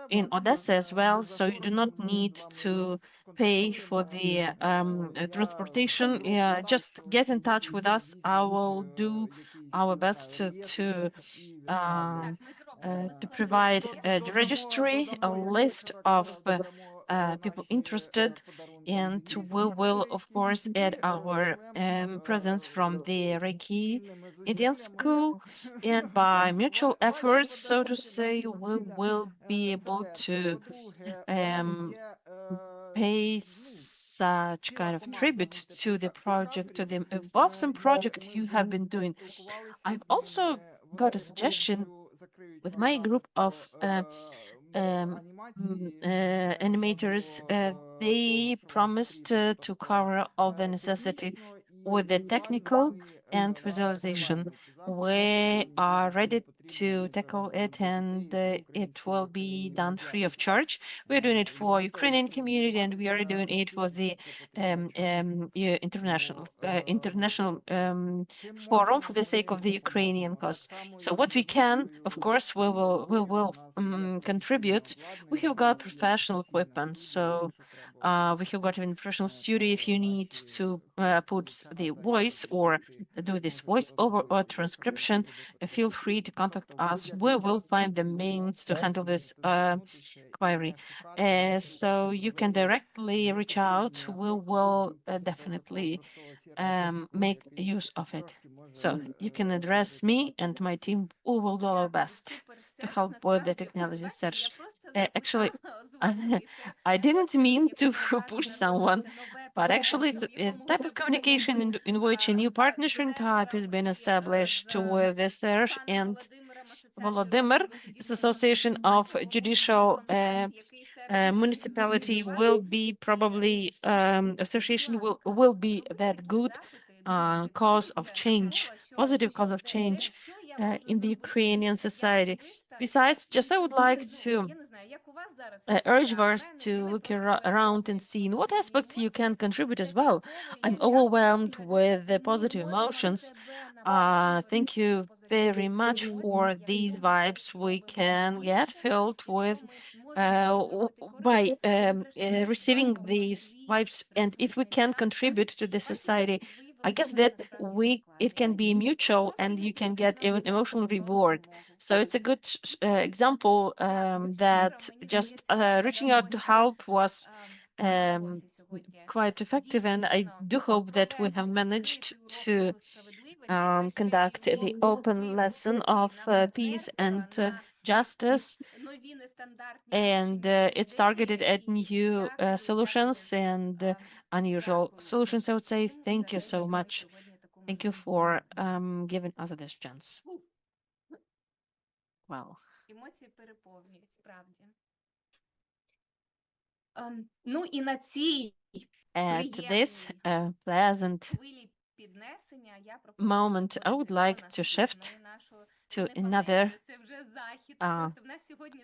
in Odessa as well, so you do not need to pay for the transportation. Just get in touch with us. I will do our best to provide the registry, a list of people interested, and we will, of course, add our presence from the Reiki Indian School, and by mutual efforts, so to say, we will be able to pay such kind of tribute to the project, to the awesome project you have been doing. I've also got a suggestion with my group of animators. They promised to cover all the necessity with the technical and visualization. We are ready to tackle it, and it will be done free of charge. We're doing it for Ukrainian community, and we are doing it for the international forum for the sake of the Ukrainian cause. So what we can, of course, we will contribute. We have got professional equipment, so we have got even professional studio. If you need to put the voice or do this voice over or transcription, feel free to contact us. We will find the means to handle this query. So you can directly reach out. We will definitely make use of it. So you can address me and my team. We will do our best to help with the technology search. Actually, I didn't mean to push someone, but actually it's a type of communication in which a new partnership type has been established with the search, and Volodymyr is Association of Judicial Municipality will be probably association will be that good cause of change, positive cause of change in the Ukrainian society. Besides, just I would like to urge viewers to look around and see in what aspects you can contribute as well. I'm overwhelmed with the positive emotions. Thank you very much for these vibes we can get filled with by receiving these vibes, and if we can contribute to the society, I guess that it can be mutual, and you can get even emotional reward. So it's a good example that just reaching out to help was quite effective, and I do hope that we have managed to conduct the open lesson of peace and justice, and it's targeted at new solutions and unusual solutions. I would say thank you so much. Thank you for giving us this chance. Wow. Емоції переповнюють, справді. Ну і на цій At this pleasant хвилі піднесення я moment, I would like to shift to another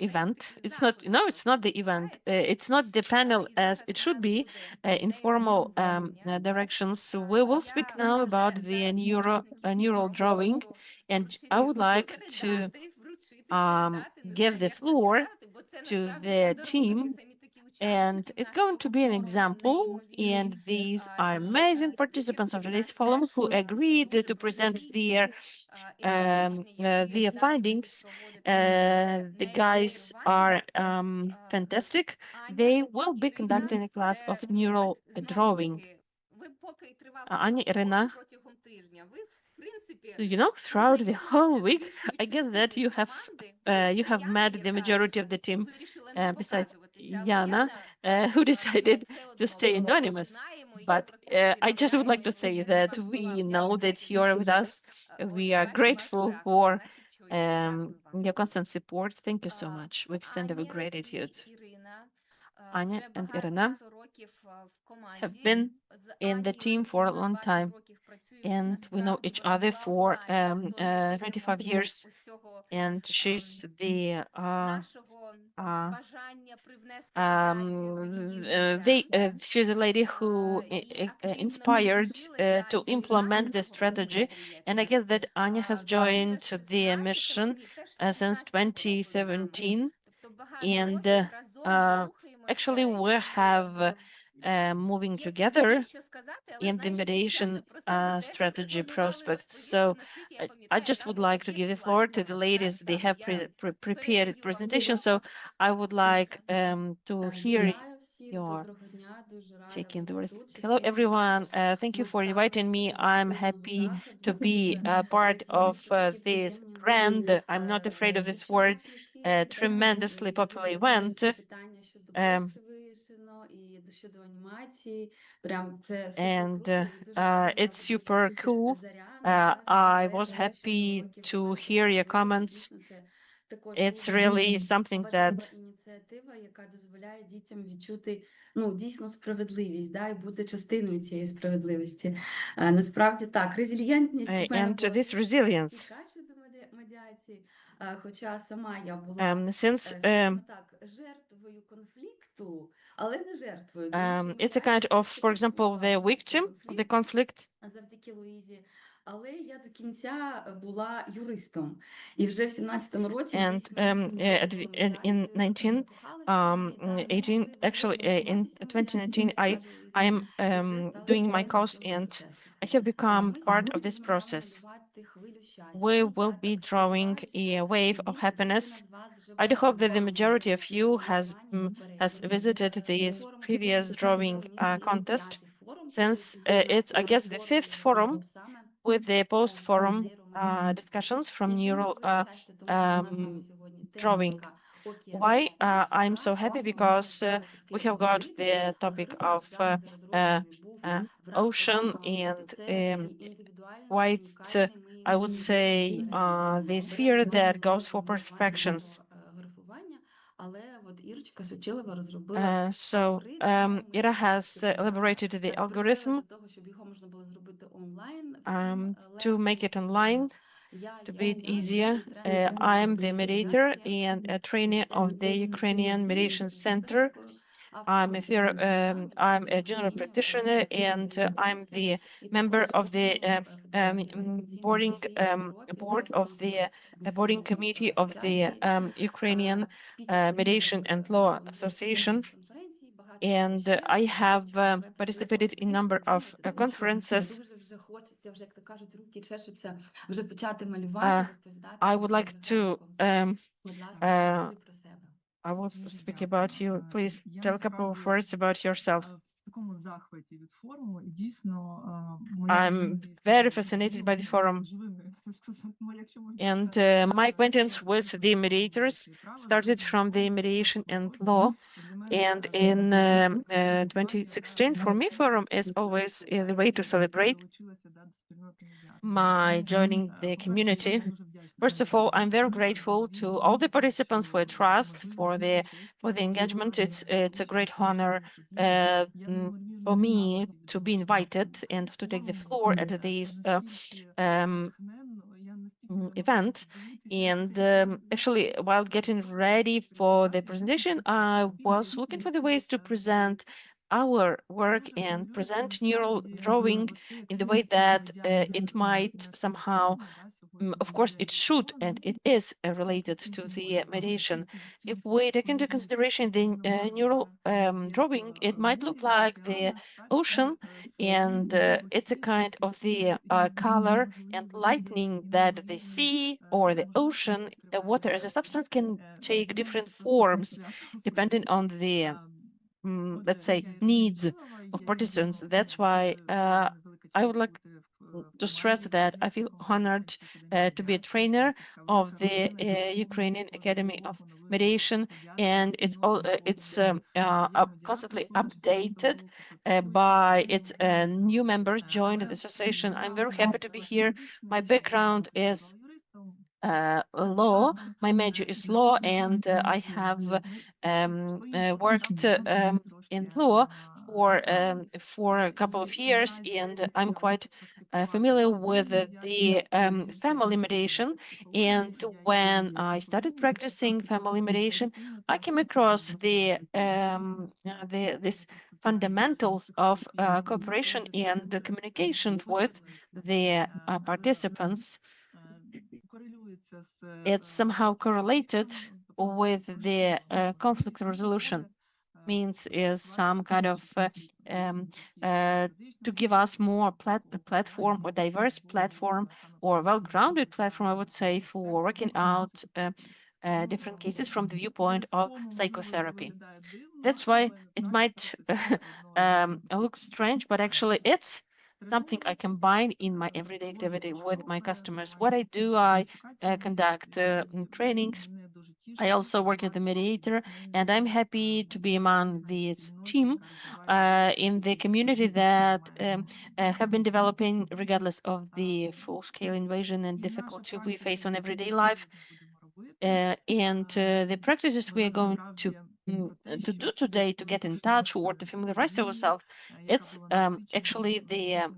event. It's not the event. It's not the panel as it should be. Informal directions. We will speak now about the neural drawing, and I would like to give the floor to the team, and it's going to be an example, and these are amazing participants of today's forum who agreed to present their findings. The guys are fantastic. They will be conducting a class of neural drawing. Anya, Irina, so throughout the whole week, I guess that you have met the majority of the team, besides Yana, who decided to stay anonymous. But I just would like to say that we know that you are with us. We are grateful for your constant support. Thank you so much. We extend our gratitude. Anya and Irina have been in the team for a long time, and we know each other for 25 years. And she's the she's a lady who inspired to implement the strategy, and I guess that Anya has joined the mission since 2017, and actually we have moving together in the mediation strategy prospect. So I just would like to give the floor to the ladies. They have prepared presentation, so I would like to hear your taking the word. Hello, everyone. Thank you for inviting me. I'm happy to be a part of this grand, I'm not afraid of this word, tremendously popular event. And it's super cool. I was happy to hear your comments. It's really something that ініціатива, яка дозволяє дітям відчути дійсно справедливість, і бути частиною цієї справедливості. Насправді так, резильєнтність в мене and this resilience. до медіації, хоча сама я була, Since так, жертвою конфлікту, але не жертвою. It's a kind of, for example, the victim of the conflict. Завдяки Луїзі. Але я до кінця була юристом. І вже в 17-му році in 1918, actually in 2019, I am doing my course and I have become part of this process. We will be drawing a wave of happiness. I do hope that the majority of you has visited this previous drawing contest, since it's, I guess, the 5th forum with the post-forum discussions from neural drawing. Why I'm so happy? Because we have got the topic of ocean and quite, I would say, the sphere that goes for perspectives. So Ira has elaborated the algorithm to make it online, to be it easier. I am the mediator and a trainer of the Ukrainian Mediation Center. I'm a general practitioner, and I'm the member of the board of the boarding committee of the Ukrainian Mediation and Law Association. And I have participated in a number of conferences. I would like to I will speak about you. Please tell a couple of words about yourself. I'm very fascinated by the forum. And my acquaintance with the mediators started from the mediation and law. And in 2016, for me, forum is always the way to celebrate my joining the community. First of all, I'm very grateful to all the participants for trust, for the engagement. It's a great honor for me to be invited and to take the floor at this event. And actually, while getting ready for the presentation, I was looking for the ways to present our work and present neural drawing in the way that it might somehow, of course, it should and it is related to the mediation. If we take into consideration the neural drawing, it might look like the ocean, and it's a kind of the color and lightning that the sea or the ocean, water as a substance can take different forms depending on the let's say needs of participants. That's why I would like to stress that I feel honored to be a trainer of the Ukrainian Academy of Mediation, and it's constantly updated by its new members joined the association. I'm very happy to be here. My background is law. My major is law, and I have worked in law for a couple of years, and I'm quite familiar with the family mediation. And when I started practicing family mediation, I came across this fundamentals of cooperation and the communication with the participants. It's somehow correlated with the conflict resolution. Means is some kind of to give us more platform or diverse platform or well-grounded platform, I would say, for working out different cases from the viewpoint of psychotherapy. That's why it might look strange, but actually it's something I combine in my everyday activity with my customers. What I do, I conduct trainings. I also work as a mediator, and I'm happy to be among this team in the community that have been developing regardless of the full-scale invasion and difficulty we face on everyday life. And the practices we are going to do today to get in touch or to familiarize ourselves, it's actually the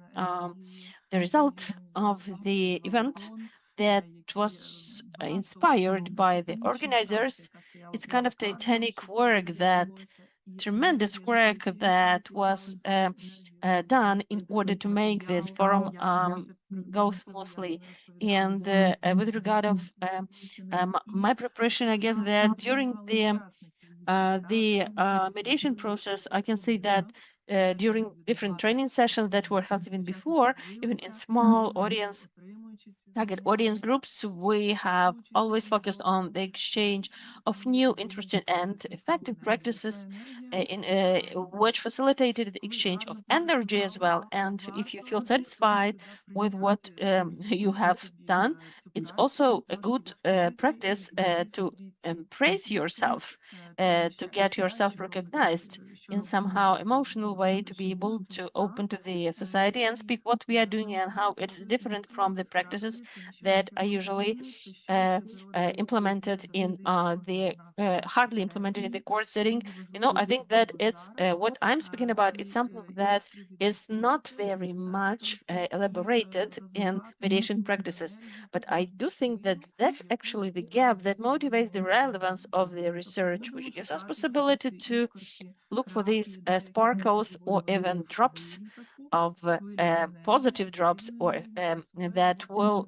result of the event that was inspired by the organizers. It's kind of titanic work, that tremendous work that was done in order to make this forum go smoothly. And with regard of my preparation, I guess that during the mediation process, I can say that during different training sessions that were held even before, even in small audience, target audience groups, we have always focused on the exchange of new, interesting, and effective practices which facilitated the exchange of energy as well. And if you feel satisfied with what you have done, it's also a good practice to praise yourself, to get yourself recognized in somehow emotional way, to be able to open to the society and speak what we are doing and how it is different from the practices that are usually implemented in hardly implemented in the court setting. You know, I think that it's what I'm speaking about. It's something that is not very much elaborated in mediation practices, but I do think that that's actually the gap that motivates the relevance of the research, which gives us possibility to look for these sparkles or even drops of positive drops, or that will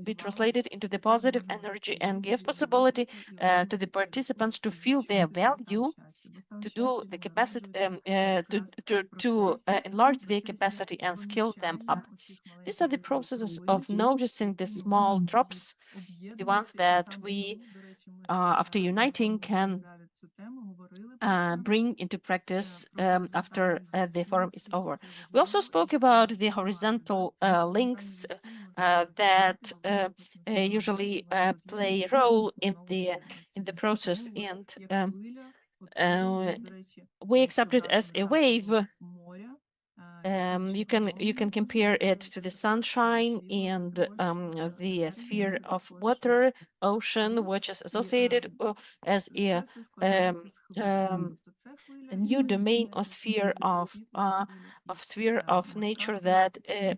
be translated into the positive energy and give possibility to the participants to feel their value, to do the capacity to enlarge their capacity and skill them up. These are the processes of noticing the small drops, the ones that we after uniting can bring into practice after the forum is over. We also spoke about the horizontal links that usually play a role in the process, and we accept it as a wave. You can compare it to the sunshine and the sphere of water, ocean, which is associated as a new domain or sphere of nature that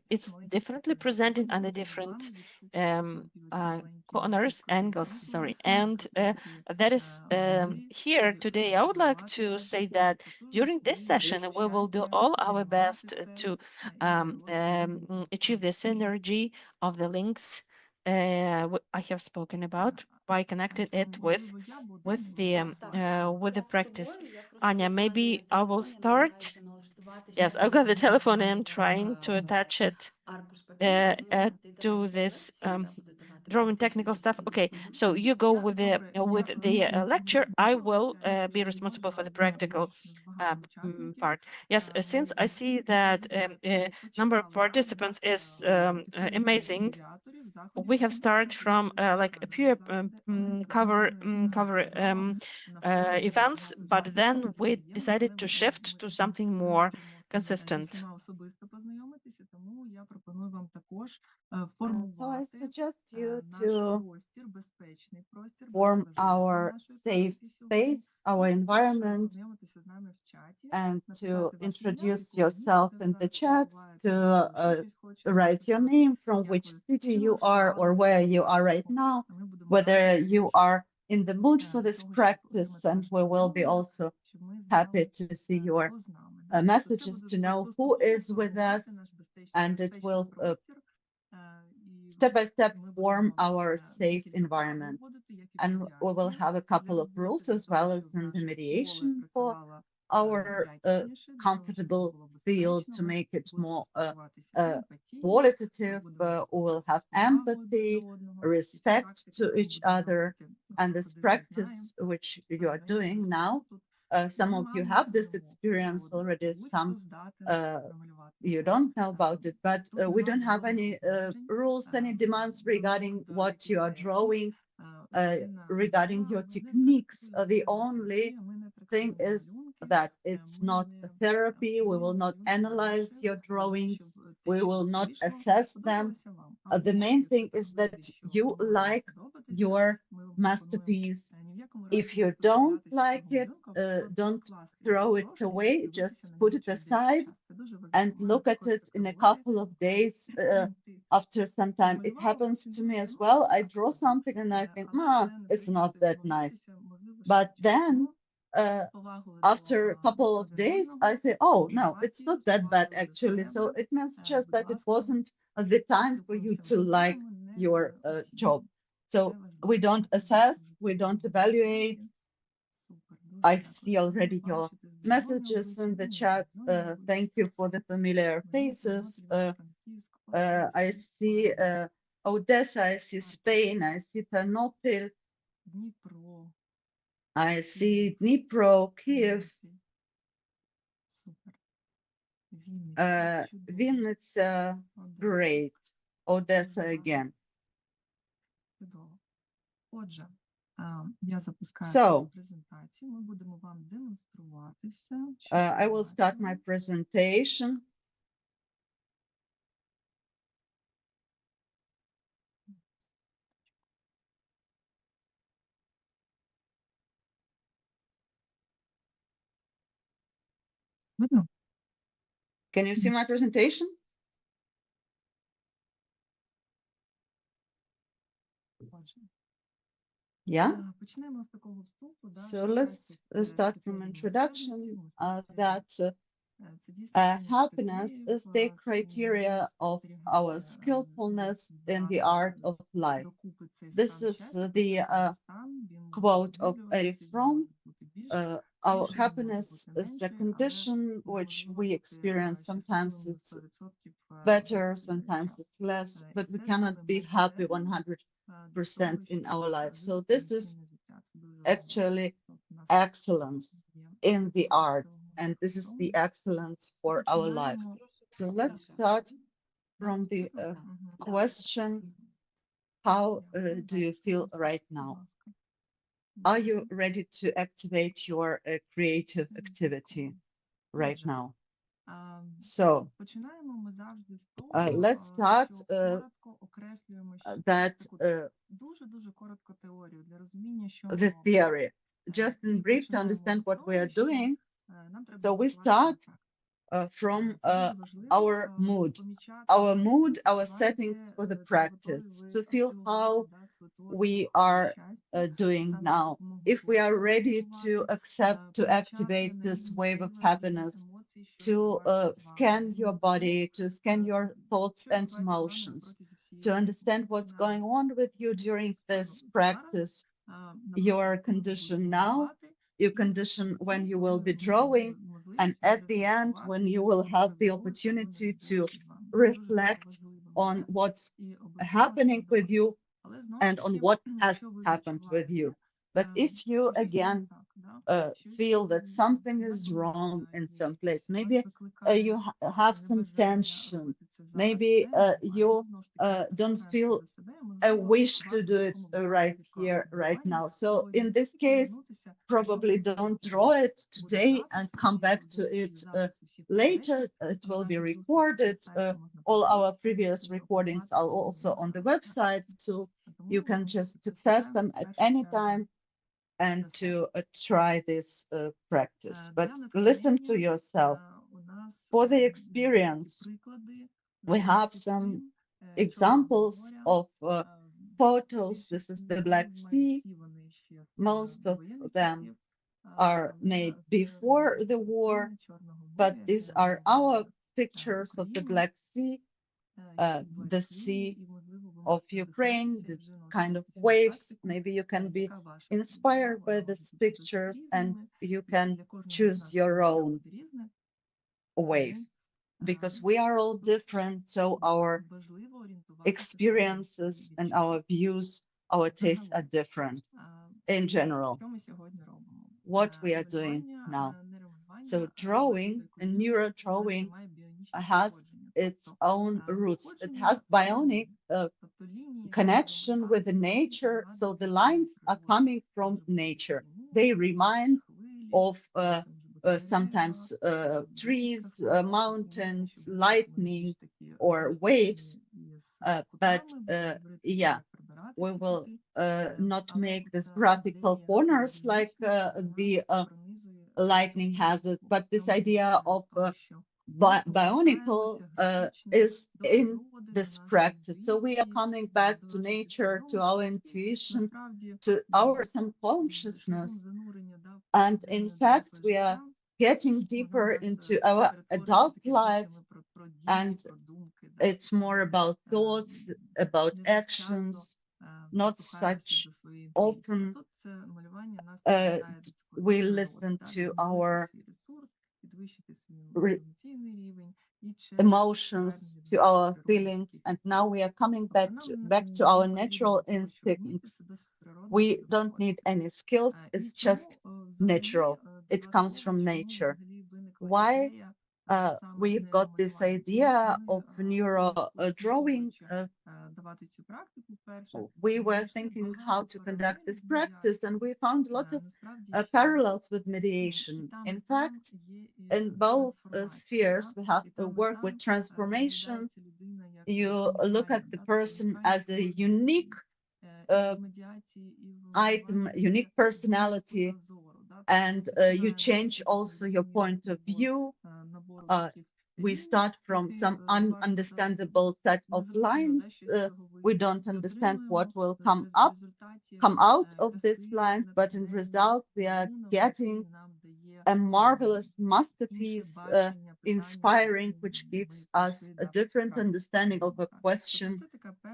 it's definitely presented under different corners, angles, sorry. And that is here today. I would like to say that during this session, we will do all our best to achieve the synergy of the links I have spoken about by connecting it with the practice. Anya, maybe I will start. Yes, I've got the telephone and I'm trying to attach it to this drawing technical stuff. Okay, so you go with the lecture. I will be responsible for the practical part. Yes, since I see that number of participants is amazing, we have started from like a pure cover events, but then we decided to shift to something more consistent. So I suggest you to form our safe space, our environment, and to introduce yourself in the chat, to write your name, from which city you are or where you are right now, whether you are in the mood for this practice, and we will be also happy to see your messages to know who is with us, and it will step by step form our safe environment. And we will have a couple of rules as well as in the mediation for our comfortable field to make it more qualitative. We will have empathy, respect to each other, and this practice which you are doing now. Some of you have this experience already, some you don't know about it, but we don't have any rules, any demands regarding what you are drawing, regarding your techniques. The only thing is that it's not a therapy. We will not analyze your drawings. We will not assess them. The main thing is that you like your masterpiece. If you don't like it, don't throw it away, just put it aside and look at it in a couple of days. After some time, it happens to me as well. I draw something and I think, it's not that nice. But then after a couple of days, I say, oh, no, it's not that bad actually. So it means just that it wasn't the time for you to like your job. So we don't assess, we don't evaluate. I see already your messages in the chat. Thank you for the familiar faces. I see Odessa, I see Spain, I see Ternopil, I see Dnipro, Kiev, Vinnytsia, great, Odessa again. So, I will start my presentation. Can you see my presentation? Yeah. So let's start from introduction. That happiness is the criteria of our skillfulness in the art of life. This is the quote of Erich Fromm. Our happiness is a condition which we experience. Sometimes it's better, sometimes it's less, but we cannot be happy 100% in our life. So this is actually excellence in the art, and this is the excellence for our life. So let's start from the question, how do you feel right now? Are you ready to activate your creative activity right now? So let's start that the theory, just in brief to understand what we are doing. So we start from our mood, our settings for the practice, to feel how we are doing now. If we are ready to accept, to activate this wave of happiness, to scan your body, to scan your thoughts and emotions, to understand what's going on with you during this practice, your condition now, your condition when you will be drawing, and at the end, when you will have the opportunity to reflect on what's happening with you, and on what has happened with you. But if you again feel that something is wrong in some place, maybe you have some tension, maybe you don't feel a wish to do it right here, right now. So in this case, probably don't draw it today and come back to it later. It will be recorded. All our previous recordings are also on the website, so you can just access them at any time and to try this practice. But listen to yourself. For the experience, we have some examples of photos. This is the Black Sea. Most of them are made before the war, but these are our pictures of the Black Sea, the Sea of Ukraine, the kind of waves. Maybe you can be inspired by these pictures and you can choose your own wave, because we are all different. So our experiences and our views, our tastes are different in general. What we are doing now. So drawing and neuro drawing has its own roots. It has bionic connection with the nature. So the lines are coming from nature. They remind of sometimes trees, mountains, lightning, or waves. But yeah, we will not make this graphical corners like the lightning has it, but this idea of bionicle is in this practice. So we are coming back to nature, to our intuition, to our subconsciousness. And in fact, we are getting deeper into our adult life, and it's more about thoughts, about actions, not such often we listen to our emotions, to our feelings, and now we are coming back to our natural instincts. We don't need any skills, it's just natural. It comes from nature. Why we've got this idea of neuro drawing? We were thinking how to conduct this practice, and we found a lot of parallels with mediation. In fact, in both spheres, we have to work with transformation. You look at the person as a unique item, unique personality, and you change also your point of view. We start from some ununderstandable set of lines. We don't understand what will come out of this line, but in result, we are getting a marvelous masterpiece, inspiring, which gives us a different understanding of a question,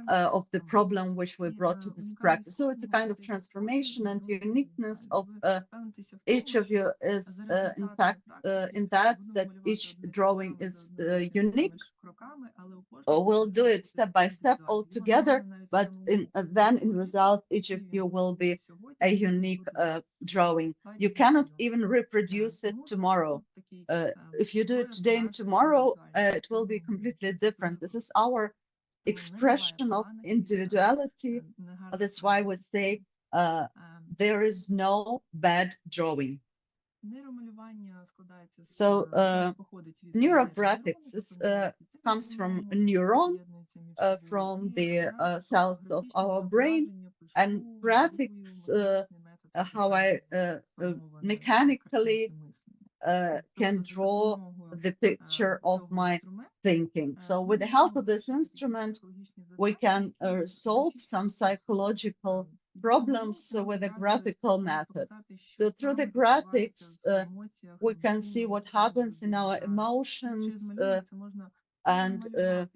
of the problem which we brought to this practice. So it's a kind of transformation, and uniqueness of each of you is in fact in that each drawing is unique. We'll do it step by step all together, but then in result, each of you will be a unique drawing. You cannot even reproduce it tomorrow. If you do it today and tomorrow, it will be completely different. This is our expression of individuality. That's why we say there is no bad drawing. So neurographics comes from a neuron, from the cells of our brain, and graphics, how I mechanically can draw the picture of my thinking. So with the help of this instrument, we can solve some psychological problems with a graphical method. So through the graphics, we can see what happens in our emotions, and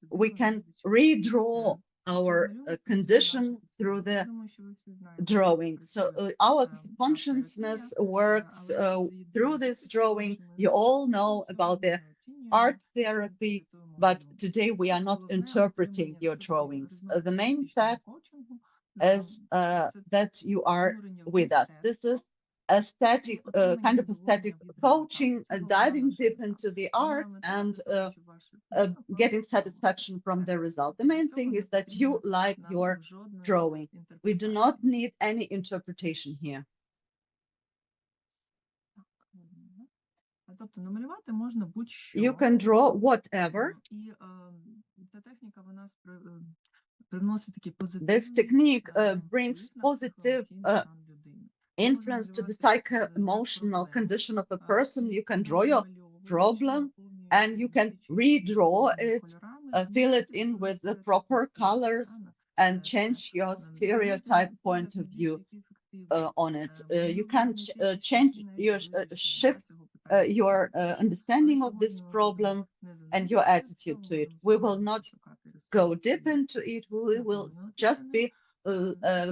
we can redraw our condition through the drawing. So our consciousness works through this drawing. You all know about the art therapy, but today we are not interpreting your drawings. The main fact is that you are with us. This is a static, kind of a static coaching, diving deep into the art and getting satisfaction from the result. The main thing is that you like your drawing. We do not need any interpretation here. Тобто намалювати можна будь-що. You can draw whatever. І ця техніка, вона привносить такий This позитивний technique brings вплив на positive психоемоційний стан людини. influence to the psycho-emotional condition of a person. You can draw your problem and you can redraw it, fill it in with the proper colors and change your stereotype point of view on it. You can change your shift your understanding of this problem and your attitude to it. We will not go deep into it. We will just be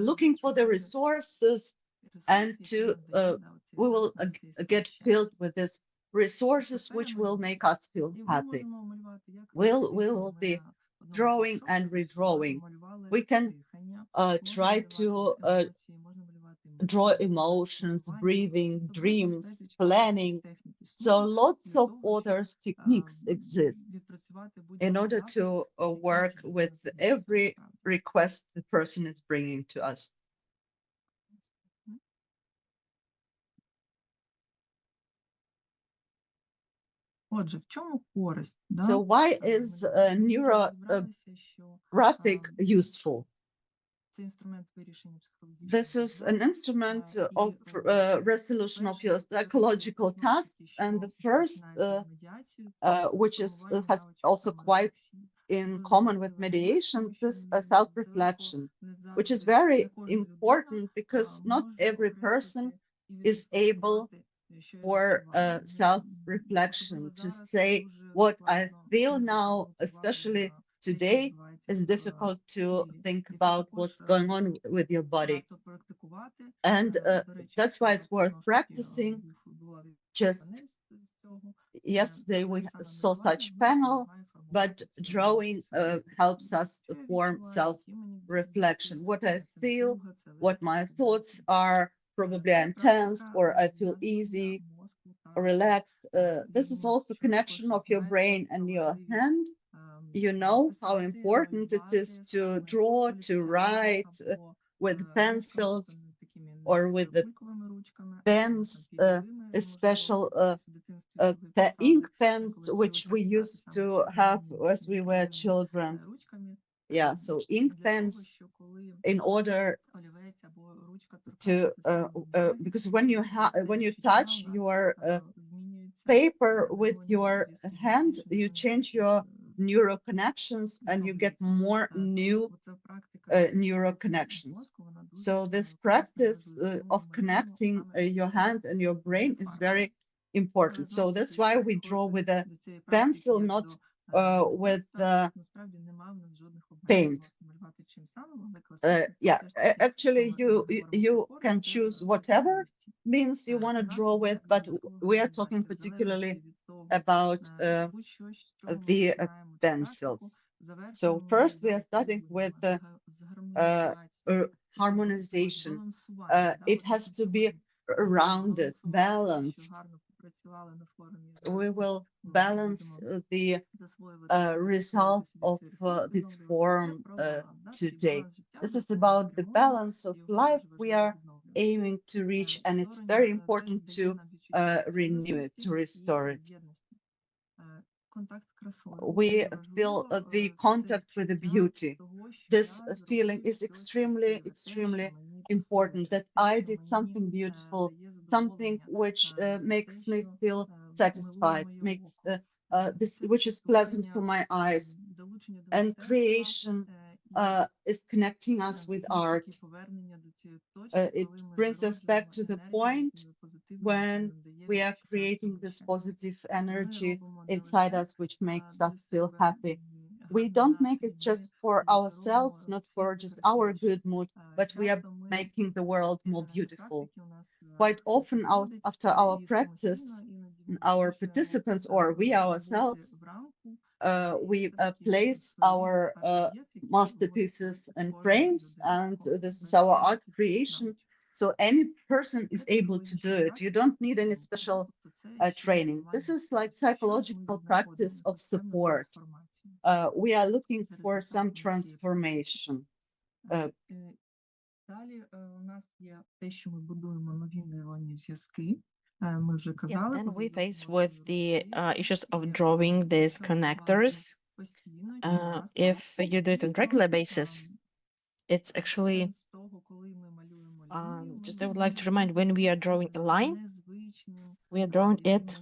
looking for the resources and we will get filled with these resources which will make us feel happy. We will be drawing and redrawing. We can try to draw emotions, breathing, dreams, planning. So lots of other techniques exist in order to work with every request the person is bringing to us. Отже, в чому користь? So why is neurographic useful? Це інструмент вирішення психологічних This is an instrument of resolution of your psychological tasks, and the first, which is has also quite in common with mediation, this self-reflection, which is very important because not every person is able for self-reflection to say what I feel now, especially today. It's difficult to think about what's going on with your body. And that's why it's worth practicing. Just yesterday we saw such panel, but drawing helps us to form self-reflection. What I feel, what my thoughts are, probably I'm tensed or I feel easy or relaxed. This is also connection of your brain and your hand. You know how important it is to draw, to write with pencils or with the pens, special ink pens, which we used to have as we were children. Yeah, so ink pens in order to, because when you touch your paper with your hand, you change your neural connections and you get more new neural connections. So this practice of connecting your hand and your brain is very important. So that's why we draw with a pencil, not with paint. Yeah, actually you can choose whatever means you want to draw with, but we are talking particularly about the pencils. So first we are starting with the harmonization. It has to be rounded, balanced. We will balance the result of this form today. This is about the balance of life we are aiming to reach, and it's very important to renew it, to restore it. We feel the contact with the beauty. This feeling is extremely, extremely important, that I did something beautiful, something which makes me feel satisfied, makes this which is pleasant for my eyes. And creation is connecting us with art. It brings us back to the point when we are creating this positive energy inside us, which makes us feel happy. We don't make it just for ourselves, not for just our good mood, but we are making the world more beautiful. Quite often after our practice, our participants or we ourselves we place our masterpieces in frames, and this is our art creation. So any person is able to do it. You don't need any special training. This is like psychological practice of support. We are looking for some transformation. Далі у нас є те, що ми будуємо нові нейронні зв'язки. Ми вже Yes, казали, then we face позаду with the issues of drawing these connectors. постійно, If you do it on regular basis, it's actually сенс того, коли ми малюємо лінію, just I would like to remind when we are drawing a line, we are drawing it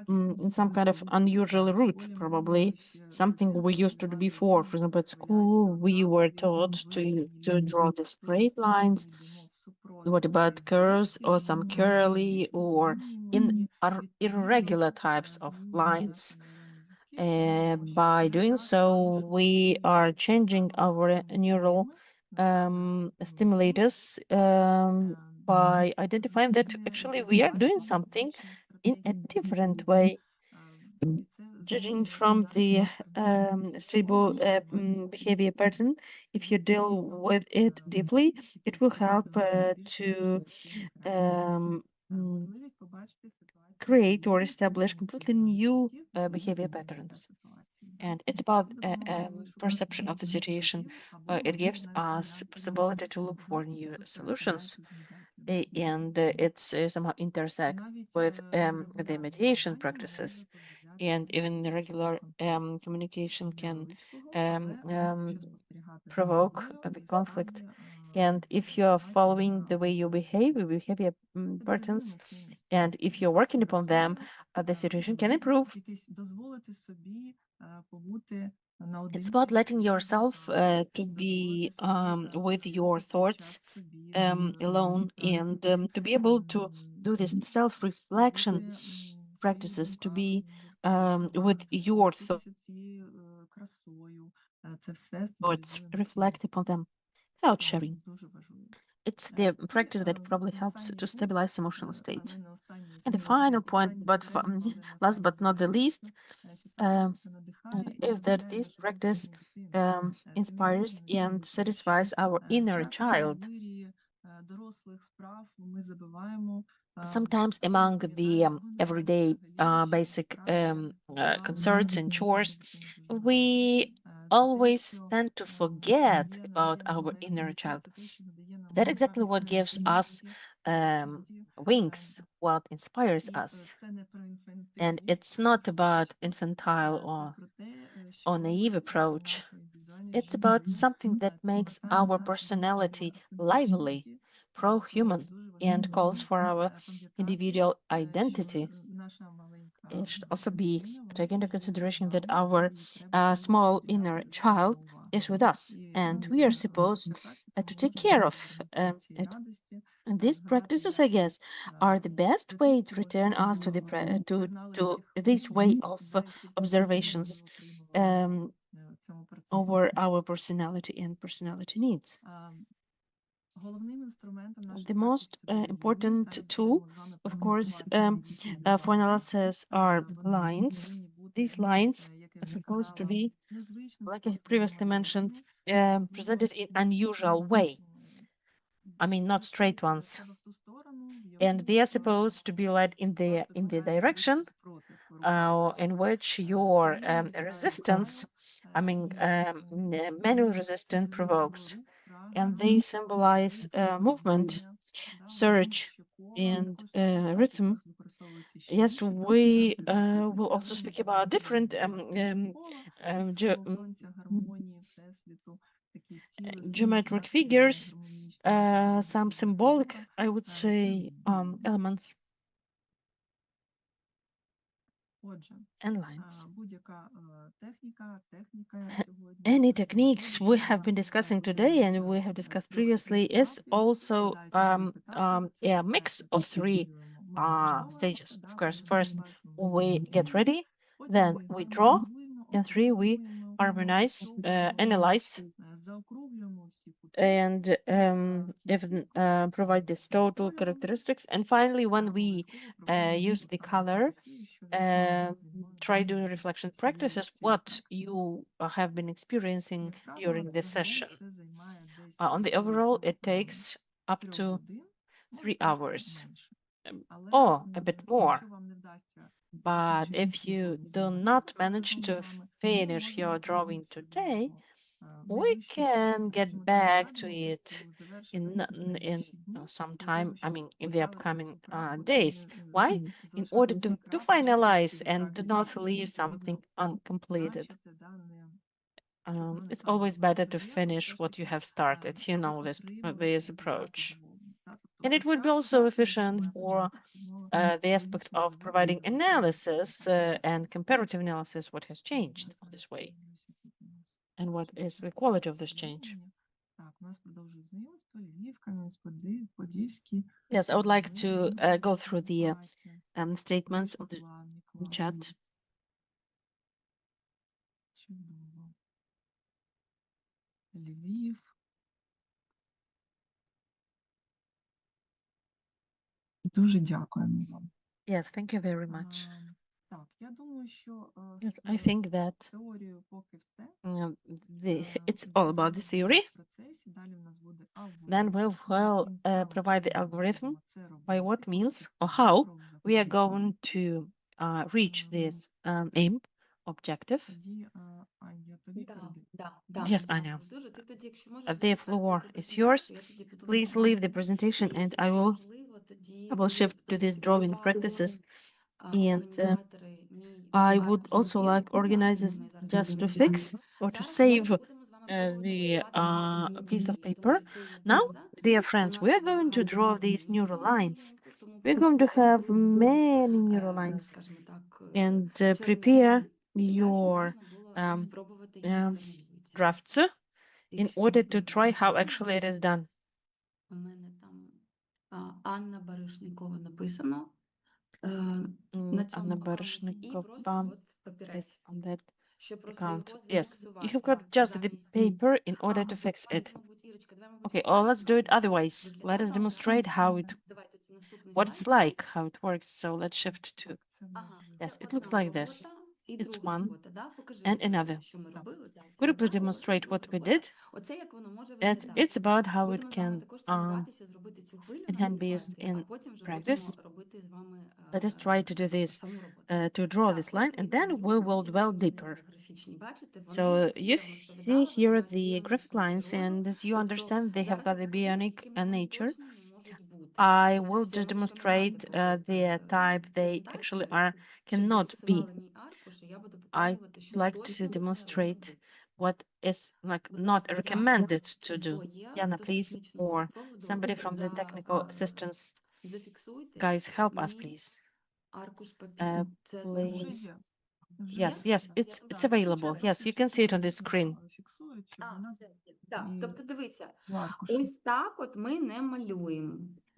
in some kind of unusual route, probably something we used to do before. For example, at school, we were taught to draw the straight lines. What about curves or some curly or irregular types of lines? By doing so, we are changing our neural stimulators by identifying that actually we are doing something in a different way. Judging from the stable behavior pattern, if you deal with it deeply, it will help to create or establish completely new behavior patterns. And it's about perception of the situation. It gives us possibility to look for new solutions, and it's somehow intersect with the mediation practices, and even the regular communication can provoke the conflict. And if you are following the way you behave, your behavior patterns, and if you're working upon them, the situation can improve. It's about letting yourself to be with your thoughts alone, and to be able to do this self-reflection practices, to be with your thoughts, reflect upon them without sharing. It's the practice that probably helps to stabilize emotional state. And the final point, but last but not the least, is that this practice inspires and satisfies our inner child. Sometimes among the everyday basic concerns and chores, we always tend to forget about our inner child. That's exactly what gives us wings, what inspires us. And it's not about infantile or naive approach. It's about something that makes our personality lively, pro-human, and calls for our individual identity. It should also be taken into consideration that our small inner child is with us, and we are supposed to take care of it. And these practices, I guess, are the best way to return us to the to this way of observations over our personality and personality needs. The most important tool, of course, for analysis are lines. These lines are supposed to be, like I previously mentioned, presented in unusual way. I mean, not straight ones. And they are supposed to be led in the direction in which your resistance, I mean, manual resistance provokes. And they symbolize movement, surge, and rhythm. Yes, we will also speak about different geometric figures, some symbolic, I would say, elements and lines. Any techniques we have been discussing today and we have discussed previously is also a mix of three stages. Of course, first we get ready, then we draw, and three we harmonize, analyze, заокруглюємо всі кути. and кінці even provide this total кольору. characteristics. And finally, when Та we обов'язково проводимо use the саме color, професію, що відбувалося зі мною try на doing reflection всій practices, лекції, what так. you have been experiencing Як правило, during this загалом session. це займає десь On the до overall, it takes up 3 to годин, 3 може трошки hours, менше. um, Але or a bit more. якщо вам не вдасться But закінчити if всю you кожну do сьогодні not manage разом to з вами, ми finish можемо your drawing повернутися до today, нього в we найближчий час. can get Скажімо так, back to радимо щось it завершити in в найближчі дні some для time, того, I щоб mean, in the поставити upcoming всі крапки days. і Why? In залишати order ті to крапочки, finalize які and do справді not цінні, leave відповідно, something uncompleted. начати дане It's always better to finish what you have started, you know, this approach. And it would be also efficient for the aspect of providing analysis and comparative analysis, what has changed this way, and what is the quality of this change. Так, у нас продовжують знайомство, Львів, Кам'янець-Подільський, Подільський. Yes, I would like to go through the statements on the Плавні, chat. класно. Чудово. Львів. Дуже дякуємо вам. Yes, thank you very much. Так, я думаю, що Yes, з I think that теорією поки все. it's all about the theory. В процесі далі в нас буде Then we will provide the algorithm by what means or how we are going to reach this aim, objective. Тоді, Аня, тобі передаю. Yes, I know. Дуже. Ти тоді, якщо можеш, The залишай floor поки is презентацію, yours. я тоді піду Please додому. leave the presentation І and I якщо will можливо, тоді shift to these drawing зафіксували practices. And організатори мій I would аркуш also папіру, like organizers який ми зараз just to будемо fix or to Зараз save ми будемо з вами the пробувати piece of дії, paper. тому що це є Now, база. dear У friends, нас we are тут going to багато draw these інформації neural на lines. малюнку, тому We're going to have many neural підготуйте, lines скажімо так, and черновики prepare для того, щоб your можна було спробувати їх um, замовити. drafts in Якщо order to буде try how питання, actually it is done. у мене там Анна Баришникова написано на цьому Anna аккаунті і просто Barishnikova от is папірець, on that щоб просто account. його Yes, you зафіксувати have got just the замість... paper in order to fix Давайте, it. мабуть, Ірочка, давай, мабуть, Okay, or покажемо, let's do it як це otherwise. Let us виглядає. demonstrate how it, Давайте це наступний what слайд. it's like, how it works. So let's shift to, Ага, yes, це it looks одна like this. робота і It's друга one робота, да? Покажи, and another. що ми робили. Да, це Could you одна please робота і demonstrate друга what we робота. did? Оце як воно може And виглядати. it's about how it Будемо з вами can також тренуватися, зробити цю хвилю, it can be used намалювати, а in потім вже будемо practice. робити з вами Let us try to do this, саму роботу. to draw this Так, ось line, and дивіться, then we малюнки will наші dwell вони deeper. графічні. Бачите, вони So як you я вам розповідала, see вони here мають the біонічну graphic lines, природу. and as you Тобто understand, they have зараз got я the покажу, bionic якими вони nature. точними можуть бути. I will Ще just можу demonstrate сформувати поки the type they actually are, щоб cannot be. зафіксували мій аркуш, і я буду I показувати, що like точно to не можна demonstrate робити. what is like Будь not ласка, recommended чи to do. хто є, Yana, хто з please, технічного or супроводу, somebody from the technical assistance. зафіксуйте Guys, help us, мій please. аркуш папіру. Це Вже Please. є. Yes, yes, it's available. Yes, you can see it on the screen. Фіксують, щоб вона все є. Так, і тобто дивіться, в аркуші. ось так от ми не малюємо.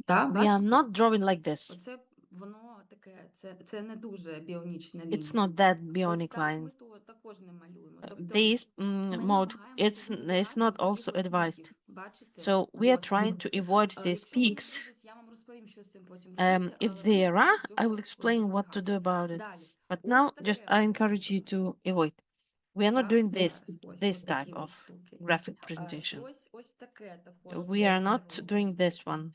Так, We are бачите? not drawing like this. Оце воно таке, це не дуже біонічна It's лінія. not that Ось bionic так line. ми то також не малюємо. Тобто This ми mode, намагаємося it's запобігати not таких also от advised. піків. Бачите? So we are Ось. trying to avoid these Якщо вони peaks. будуть, я вам розповім, що з цим потім робити, If але ви there are, намагайтесь I цього will explain what to do запобігати. about it. Далі. But Ось now, таке just I воно. encourage you to avoid. We are not Так, doing зараз ось this такі type от of штуки. graphic presentation. Щось ось таке також We are ми not робимо. doing this one.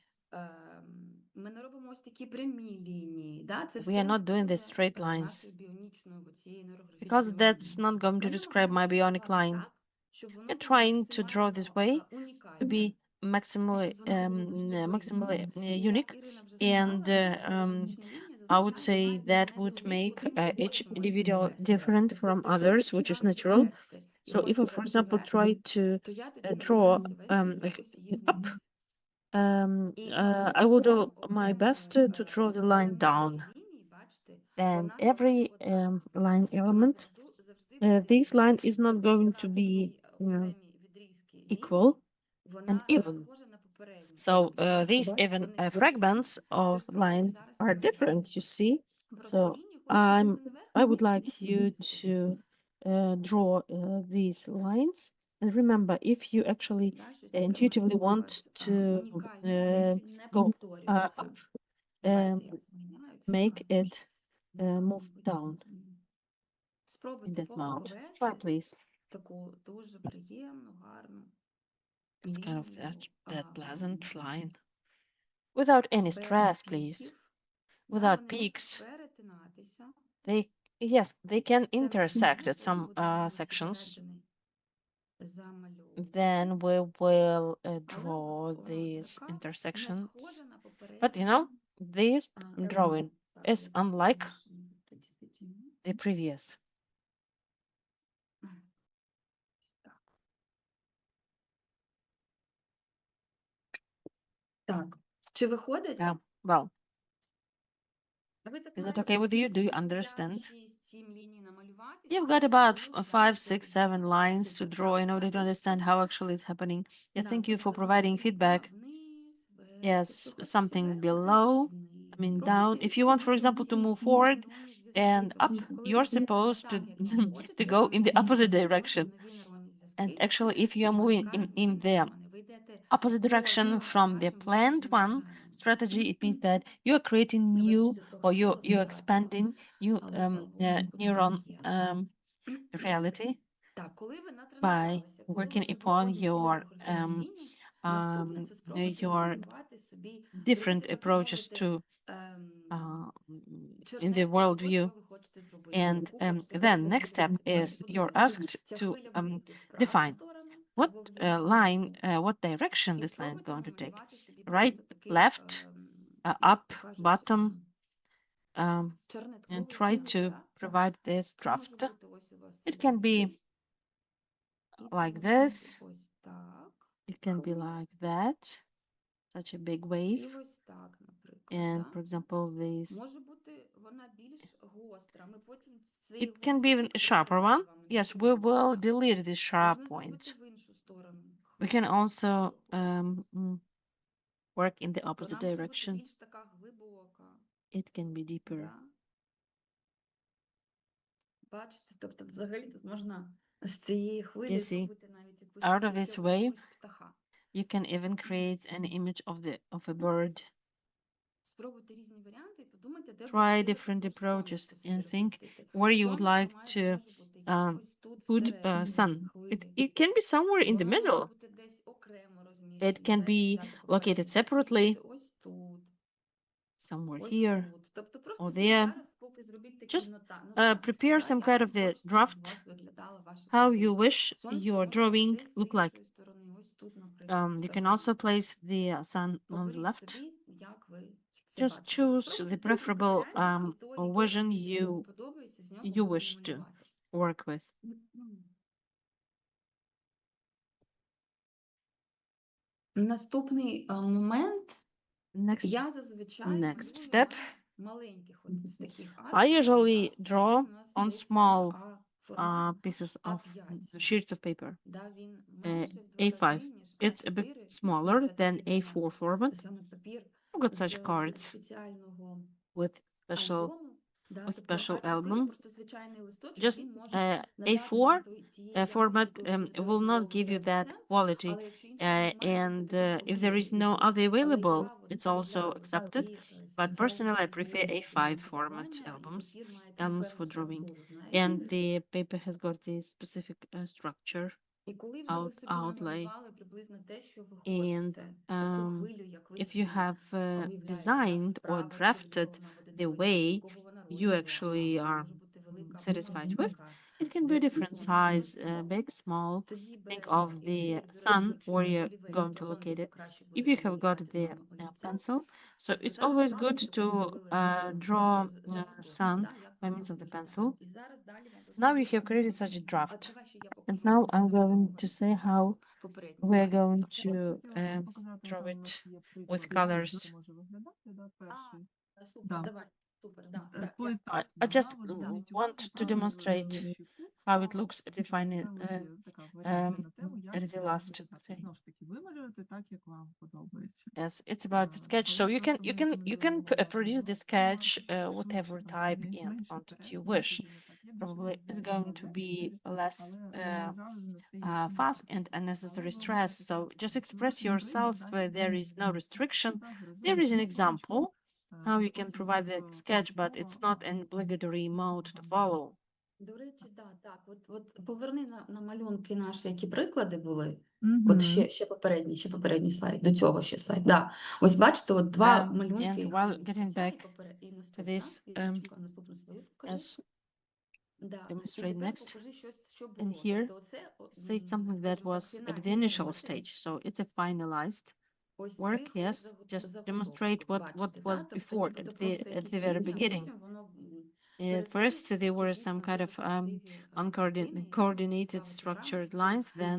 Ми не робимо ось такі прямі лінії. Да? Це We все are not не doing буде these straight lines. нашою біонічною цією Because нейрографічною that's лінією. not going to Ми describe my намагаємося bionic малювати line. так, щоб воно We're було trying to draw this way максимально to унікальне. be maximally, Щоб воно було завжди maximally по-різному. І як unique. Ірина вже And сказала, нейрографічні лінії I would зазвичай say мають that не would туди, make куди ми each хочемо їх individual привести. different from Тобто, якщо я others, хочу which is там natural. підвести і So if I, хочу for вести example, вверх, try to то я тоді draw намагаюся вести їх like ось її up, вниз. І коли I will do кожному my best to draw the line down. лінії, бачите, And вона every line вона element, завжди буде this line is not тобто going to ці be окремі відрізки equal вона and even. схожа на попередню. So Бачите? these even Вони всі fragments of Тож спробуйте line зараз are намалювати. different, you see. Просто So лінію хочете вести наверх, I would ні? like you to draw these lines And remember, if you actually Да, щось таке intuitively має want бути у вас, to унікальне, але що не go повторюється. up, Давайте я поміняю make цікаво. it move down in Спробуйте that mode. Try, повести please. таку дуже приємну, гарну It's kind of лінію, that pleasant line. Without any без stress, please. піків. Да, Without вони можуть peaks. перетинатися. Yes, they can Це intersect нормально. at Потім some будемо знову ці sections. перетини замальовувати. Then we will Але draw от ось these така не intersections. схожа на But you know, попередню this drawing Так, is я unlike більше тоді підійму. the previous. Так. Так. Чи виходить? Yeah, well, А ви так is that маєте okay with you? Do you 5, understand? 6, 7 ліній намалювати? You've щоб got це about було, да, 5, все 6, 7 відбувається. lines to Супер. draw in order to Також understand how actually it's happening. Yeah, да, thank you for тобто знову providing стрілочка feedback. вниз, вверх. Yes, Якщо хочете something вверх, below, потягніть вниз. I mean Спробуйте down. If you want, for example, to move forward нейронні зв'язки, and up, тому що коли you're ви supposed так, як ви to хочете, go in the саме opposite заходять direction. нові нейронні зв'язки, And actually, if you і are moving виникають in нові the нейрони. Ви йдете opposite direction кожного from the вашим planned внутрішнім one бажанням. strategy, it means that you are creating new Вибачте, or трохи голос you're втратила, expanding new але слава Богу, що хоч neuron щось є. reality Так, коли ви by натренувалися, коли у working вас вже upon виходять ці your нейрографічні лінії, наступне це спробуйте your намалювати собі, different зробити, так approaches мовити, to in the чернетку того, worldview. що ви хочете зробити, And яку хочете then хвилю next step побудувати. is Наступне. you're asked Ця to хвиля буде йти в праву define сторону what або в ліву line, сторону. what direction І this line is спробуйте going to take. намалювати собі Right, просто такий, left, як up, то кажуть, bottom, and чернетковий try варіант, to да? provide this Це може draft. бути ось у вас It іде can be такий, і це like може this. бути ось так. It can be Хвиля. like that, such a big І wave. ось так, наприклад, And да? for example, this, Може бути вона більш гостра. Ми потім цей it can be гострий even пік a sharper приберемо one. з вами Yes, we наступного will разу. delete these sharp Можна зробити points. в іншу сторону. We can хвилю, also якщо хочете. work in the opposite Вона може бути direction. більш така глибока. It can be deeper. Да? Бачите, тобто взагалі тут можна з цієї хвилі You see, зробити навіть якусь out of this птицю, way, якогось птаха. you can even create an image of a bird. Спробуйте різні варіанти і подумайте, де б ви Try хотіли different також approaches сонечко собі and think розмістити. where you would Сонечко like to може бути як ось тут put всередині sun. хвилі. It can be somewhere in the Воно може middle. бути десь окремо It розміщене. can Да? Якщо be взяти попередній located диск, separately, зробити ось тут, somewhere ось here тут. Тобто просто or собі there. зараз поки зробіть такі Just нотаточки, prepare да, some як kind ви of the хочете, щоб у draft, вас виглядала ваша how you картинка. wish Сонечко your може drawing бути з look like. іншої сторони, ось тут, наприклад, You can всередині. also place the sun on the Оберіть left. собі, як ви це Just бачите. choose Спробуйте the декілька preferable варіантів, і той, який вам vision більше всього you подобається, з нього you будете wish to малювати. work with. Наступний момент. Next Я зазвичай next малюю step. на маленьких от в таких I аркушах, usually да, draw такий у нас on десь small формат pieces of А5. sheets of paper. Да, він менший в 2 A5. рази, ніж It's a bit А4. smaller Це than такий A4 format. саме папір I've got з such cards спеціального with special альбому. Да, with тобто special А4 album. просто звичайний листочок, Just він може надати A4 вам тієї якості, format коли ви будете will not розмальовувати give you that олівцем, quality. але якщо іншого немає, то це And також if there is окей. no other Але available, я от it's also полюбляю accepted. такі But personally, I спеціальні prefer альбоми A5 для format друкування, і albums, папір має таку albums for певну drawing. структуру, знаєте. And the paper has got this specific structure, І коли вже ви собі outlay. намалювали приблизно те, що ви And хочете, таку хвилю, як ви if собі you have уявляєте, да, designed or вправо чи drafted вліво вона буде the дивитися, way якого вона you розміру, actually вона are може бути велика або satisfied with, маленька, it can be де different сонечко size, ваше. big, small. Тоді Think беремо, of якщо, the до речі, sun якщо where є you're олівець, going то to locate сонечко it. краще If буде you have got вимовляти з the вами олівцем. pencil, so Тобто it's зараз always ставимо good таку to зробили draw заготовку, sun да, як by воно means of the виглядає. pencil. І зараз далі вам Now розкажу, you have як created воно. such a А draft. давай ще я покажу, And як now це I'm going to замальовувати say how попередній we're слайд. going Я to от хотіла uh, показати, draw там у нас it є with приклад, як colors. це може виглядати, да, перший. Супер, Да. давай, супер, да, да, Поетапно, I да, just от зверніть увагу, want to правий demonstrate вищий кут how it справа, looks at the final там є така варіація на тему, як at це the може last виглядати. thing. Знову ж таки, ви малюєте так, як вам подобається. Yes, it's about the sketch. So Але you can просто ми you can рекомендуємо produce the малювати sketch трошки whatever швидше, type and менший quantity you перегляд, wish. не так probably is going to be less fast and unnecessary stress. So just express yourself. There is no restriction. There is an example how you can provide the sketch, but it's not an obligatory mode to follow. До речі, да, так. От поверни на малюнки наші, які приклади були. Мгм. От ще попередній слайд, до цього ще слайд. Да. Ось бачите, от два And малюнки. while getting Ця back і to наступна. this, Ірочка, наступну свою покажи. as Да. І demonstrate тепер next, покажи щось, що and було. here Тобто оце, say something that скажімо так, was at фінальний the initial варіант. stage. So it's a finalized Ось work, цих yes. Just заготовок, demonstrate what бачите, was да? Тобто before нібито at просто the якісь very лінії, а beginning. потім воно First, there were дійсно some kind дуже of красиві картини, uncoordinated ставити structured рамочку. lines. Then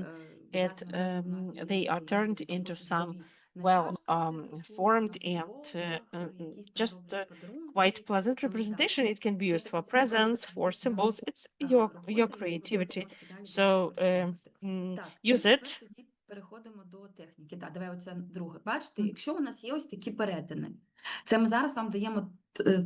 Я зганую, що в нас є they are turned такі into some папірцеві на well чашках цифру, на formed and футболках, якісь там just роблять подарунки. quite pleasant Тому, да, representation. It can be це used for така presents, хороша for діюча symbols. It's робота, your яку ви потім creativity. можете далі десь So використовувати. Так, і use тепер it. тоді переходимо до техніки. Так, давай оце друге. Бачите, якщо у нас є ось такі перетини, це ми зараз вам даємо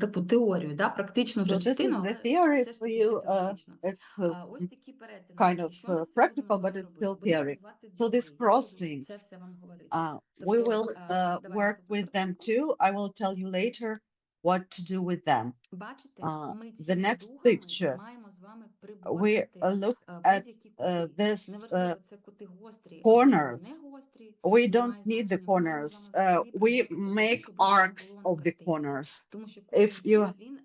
таку теорію, да, практичну вже So this is частину, the але theory все ж for таки ще you. теоретично. It's А ось такі перетини у kind нас є. of Що ми з цим будемо practical, з but вами it's робити? still Будемо theory. будувати So these двори. Я буду це crossings, все вам говорити. we Тобто, will давай work наступну with them картинку. too. I will tell you later what to do with them. Бачите, ми The цими next дугами picture, маємо з вами we приборкати look at будь-які кути. this Неважливо, це кути гострі corners. або не гострі. We Не don't має need the значення. Ми маємо з corners. вами взагалі We приборкати те, make що буде нам arcs було на of the картинці. corners. Тому що кожен If you кут, він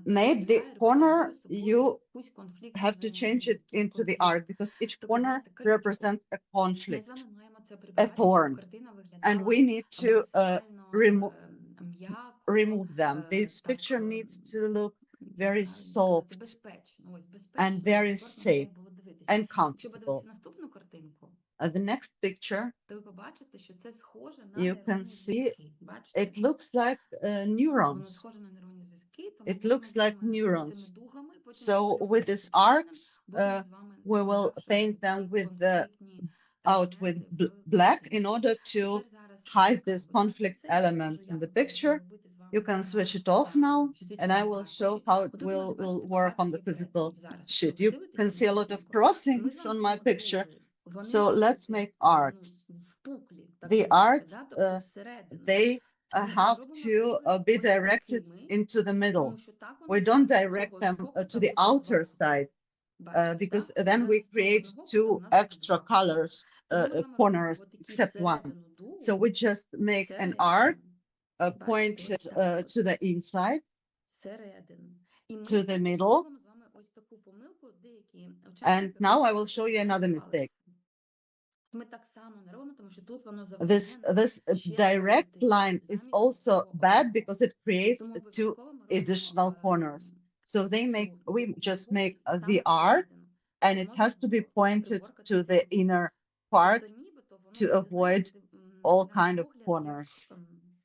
made the представляє, corner, репрезентує собою you якусь конфліктну have to change взаємодію, it якийсь into the конфлікт. arc because each Таку, corner знаєте, колючку. represents a Ми з conflict, вами маємо це a прибирати, щоб thorn, картина and виглядала we need to максимально м'яко, remove them. This так, picture needs to look як very правильно сказати, soft безпечно. Ось and безпечно, very комфортно на неї safe було дивитися. and Якщо comfortable. подивитися наступну картинку, The next picture, то ви побачите, що це схоже на you can нейронні see зв'язки. Бачите? it looks like Воно neurons. схоже на нейронні зв'язки, тому It будемо looks з like вами neurons. цими дугами, потім So ще with these малювати arcs, будемо з вами we will пом'якшувати paint them ці with конфліктні out with елементи в black in картинці. order to Тепер зараз hide вмикаю, these будь ласка, conflict це. Покажу, elements in як the ми це будемо picture. робити з вами You can на switch it off now, and I фізичному will show аркуші. how it Отут у мене, will бачите, work багато on the є physical перетинів. Зараз, якщо sheet. ви You дивитеся can на see a lot of картинку, ми crossings з вами on my picture. подули. Вони So let's будуть make arcs. впуклі, так The би мовити, да? arcs, Тобто всередину. they Ми have робимо to дуги be ось directed такими, into the middle. тому що так у We нас don't з direct цього them боку to та the ось цього outer боку. side Бачите, because так? then we Замість цього create одного кута two у нас будуть extra два. colors, Тому ми з вами corners, робимо отакі except one. всередину дугу, So we just make an arc всередину, pointed ось так от. to the inside, Всередину. І ми to the також middle. робимо з вами ось таку помилку, деякі And учасники now I роблять, will show you коли another ставлять mistake. палець. Ми так само не робимо, тому що тут воно This забруднене ще direct один line is замість also цього bad одного. because it creates Тому two обов'язково ми робимо additional corners. So they make цю we just дугу make саме the arc, всередину, and щоб it можна has to be було pointed приборкати to ці the дуги. inner part Тобто нібито воно to буде, avoid знаєте, all на kind of погляд, як corners.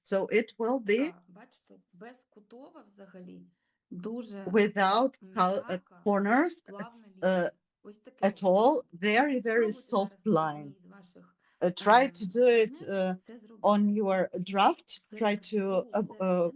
So it will be така, бачите, безкутова взагалі, дуже without м'яка, corners плавна лінія. Ось таке at ось all. воно. Very, very Спробуйте soft зараз на line. одній з ваших Try to do it чернет це зробити. on your draft. Try Перевести to дугу всередину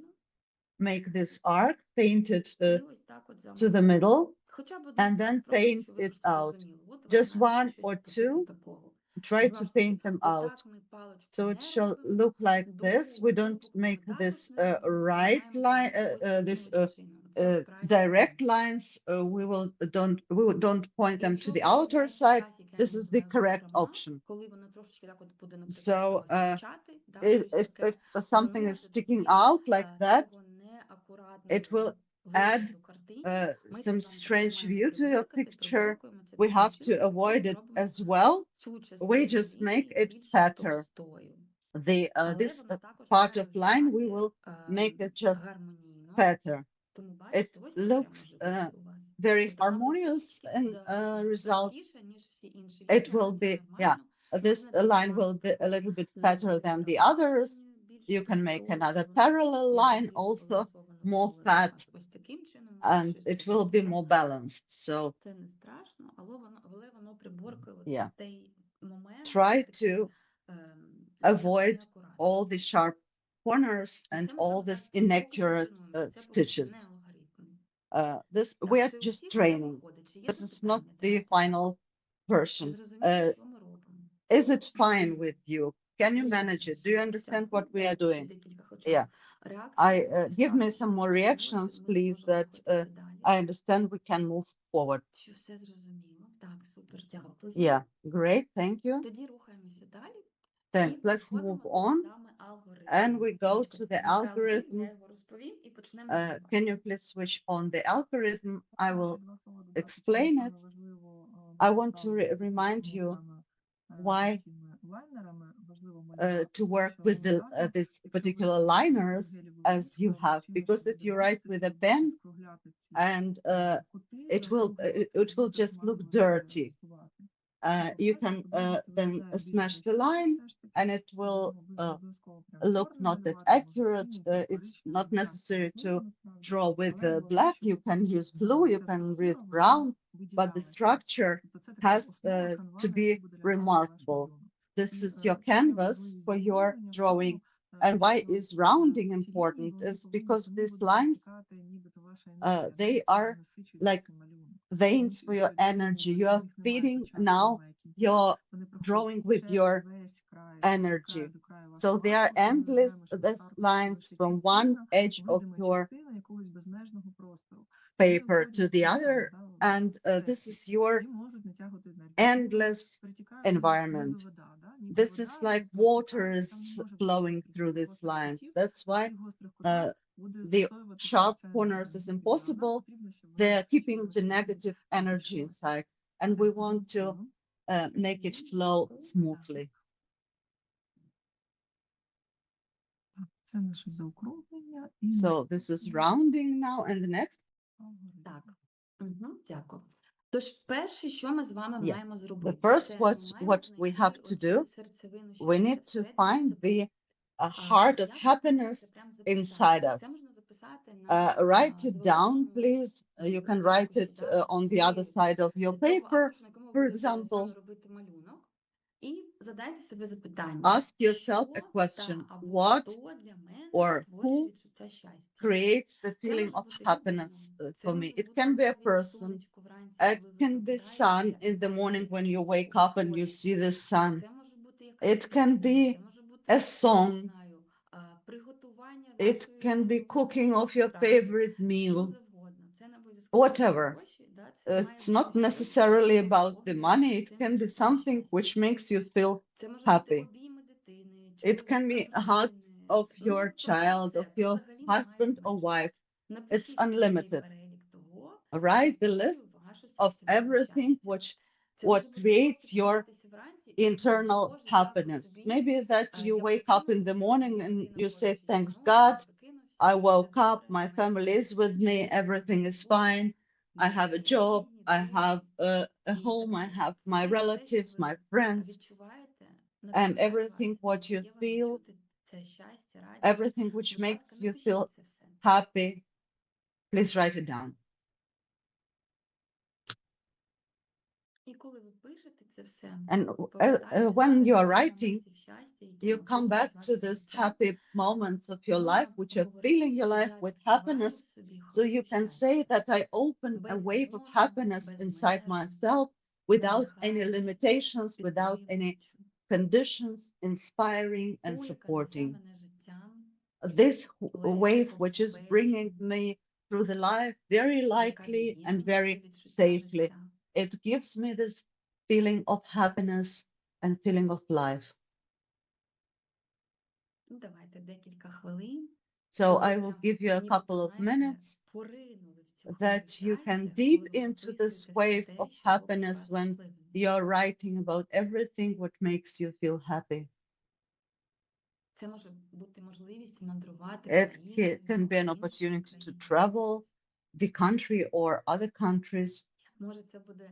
make this arc, paint it і ось так от to the замалювати. middle, Хоча б and один then спробуйте, paint що ви it просто out. зрозуміли. От у вас Just має one бути or щось по типу two. такого. Try Знову to ж таки, paint them out. отак ми паличку So не it shall робимо. look like this. We Дугу don't випуклу ми make також this не робимо. Ми right маємо line, зробити ось таким this ось чином. Це правильна direct лінія. lines. We don't point them to Якщо the у вас outer з'являється side. якась, як я This is the називаю, correct бахрома, option. коли воно трошечки так от буде, наприклад, So у вас стирчати, да, if щось if таке, something воно is sticking додає out like that, такого неакуратного it will add вигляду картині. Ми це some з вами також strange маємо view to your приборкати, picture. приборкуємо це We таким have to чином, що avoid ми it робимо as well. цю We частину just make лінії it більш fatter. товстою. The Але this воно також part має of line we виглядати will make it just гармонійно. fatter. Тому It бачите, ось таке looks може бути у вас. very Тобто вам буде harmonious трошечки in result. товстіше, ніж всі інші It лінії, але will це be, нормально. this Можна для line вас will be a також little bit fatter зробити than the пряму others. лінію, більш You can make товстою, another щоб вона parallel line більш also, збалансовано more було для fat, вас. Ось таким чином можна and щось it will зробити, be так? more balanced. So Це не страшно, але воно приборкує от Yeah. той момент, try такий, to елемент avoid all the неакуратності. sharp corners І and це ми з all вами this зараз поки що inaccurate тренуємося. Це поки що stitches. не алгоритм. We are Так, чи у just всіх все training. виходить? Чи є This is not запитання? the Давайте. final Чи version. зрозуміли, що ми робимо? Is it fine with you? Can you manage it? Do you Супер, understand дякую. what we are Ще doing? декілька хочу Yeah. реакцій. Give me Поставте, some щоб more ми reactions, втягнулися, ми please, можемо that рухатися далі. I understand we can move forward. Що все зрозуміло. Так, супер, дякую. Yeah, great, thank you. Тоді рухаємося далі. Thanks. І Let's переходимо move до on. саме алгоритму. And we go Юлічка, to the вмикай алгоритм, algorithm. я його розповім і почнемо Can дебат. you please switch on the algorithm? I will Два слова додати, explain чому it. саме важливо I want to представлюватися remind такими you саме why такими лайнерами. Важливо to малювати, work що with the елементарно, this якщо ви particular пишете liners Євгеліву as you то have, чим because більше if буде you write with a бачитися, pen будуть скругляти ці and кути, it will округлювати, it will будете just look змазувати, dirty. застувати. You По-перше, can по-друге, це then виглядає більш smash the вдачевно line все ж таки. and it will Не обов'язково прям look чорним not that малювати, можна accurate. синій, там, It's коричневий, not не так necessary to важливо насправді. draw with Але головне, black. You щоб can use blue, you ця can структура, use вона brown, but the виділялася. structure Тобто це така has основа, канва, to на be яку буде лягати ваш remarkable. малюнок. This І is your ще є canvas важливість for your заокруглення в drawing. тому, And why що is rounding ці лінії, important вони is повинні, because по ним these буде lines, протікати нібито ваша енергія, да, they яка are насичує like цей малюнок. veins for your Це лінії, energy. без You are них немає feeding початку, now немає кінця. your Вони проходять drawing with через your весь край, від energy. краю до краю So вашого they are аркушу. Ми endless, вважаємо, що these аркуш це lines лише from one частина, edge of видима your частина якогось безмежного простору. Вони paper to виходять the там, other, да, and this всесвіт, is your і можуть натягувати енергію. endless Перетікають ніби environment. вода, да? Ніби This is вода, like ви water протікаєте, там is не може бути flowing through these гострих lines. кутів. That's В why цих гострих кутах буде the застоюватися sharp ця corners енергія is негативна. Нам impossible. потрібно, щоб They вона are keeping the насичувалася, negative energy збільшувалася. inside, and Все, we одним want to словом. make it flow Дякую. smoothly. Так, це наше заокруглення. І So this is rounding now, and the next. Так. Дякую. Тож, перше, що ми з вами Yeah. маємо The зробити, first це what ми маємо we have знайти to do, оцю серцевину we щастя need to всередині find себе. the heart of Як ви це можете happiness прямо inside записати? Це us. можна записати на Write it down, зворотньому please. You can write аркуші, it да? on the other Чи side of your того paper, аркушу, на якому ви for будете example. саме робити малюнок. І задайте себе запитання, Ask yourself що a question: та або what хто для мене or створює who відчуття щастя? creates the Це feeling може of бути happiness людина, це for me? може It бути can be a навіть person. сонечко вранці, It коли ви can be sun прокидаєтеся і in the бачите, morning when як you воно wake up and you сходить. see the sun. Це може бути якась It can пісня, be це може бути, a не song. знаю, приготування It вашої can be улюбленої cooking of якоїсь your страви, favorite що meal. завгодно. Це не обов'язково бути Whatever. гроші, да? Це має It's not бути щось, що necessarily дійсно about the наповнює money. вас It цим can be відчуттям something щастя. which makes you feel Це може бути happy. обійми дитини, It can be чоловіка, a hug дружини, of ну your просто child, все. of Тут your взагалі немає husband or обмежень. wife. It's Напишіть собі цей unlimited. перелік того, що Write the list створює вашу of серцевину everything щастя. Це what може бути creates просто your прокидатися вранці і думати, internal Боже, дякую happiness. тобі, Maybe that you я wake up in the прокинувся, morning моя and дитина you say, поруч зі thanks мною, God, він прокинувся, I все woke up, добре, my в мене family is with me, чудова everything is робота, fine. I мої have a job, рідні, I друзі have a і home, так I далі. have Тобто my все, що relatives, ви my friends, відчуваєте, and надихає everything вас і what you дає вам feel, відчути це щастя, радість. everything which Будь ласка, makes you напишіть feel це все. happy. Please write it down. І коли ви пишете це все, And повертайтеся when до you are тих writing, моментів щастя, які you come back наповнюють to ваше these життя. happy moments of your life, Можна which are говорити, filling your що life я with відкриваю happiness. в собі So you хвилю can say щастя. that I open a wave of Безумовну, happiness inside безмежну, myself without any надихаючу, limitations, without any підтримуючу, conditions, inspiring and ту, яка несе supporting. мене життям, This wave, легко, which is bringing безпечно, me through the life very яка lightly дає and мені це very відчуття safely. життя. It gives me this feeling of happiness and feeling of life. Ну, давайте декілька хвилин, So щоб ви I will прям give you a нібито, couple of знаєте, minutes поринули в цю хвилю that you can щастя, deep коли ви into this описуєте все wave те, of що робить happiness вас when щасливими. you're writing about everything what makes you feel happy. Це може бути можливість мандрувати It країною can be an або іншою opportunity to країною. travel the country or other countries. Може, це буде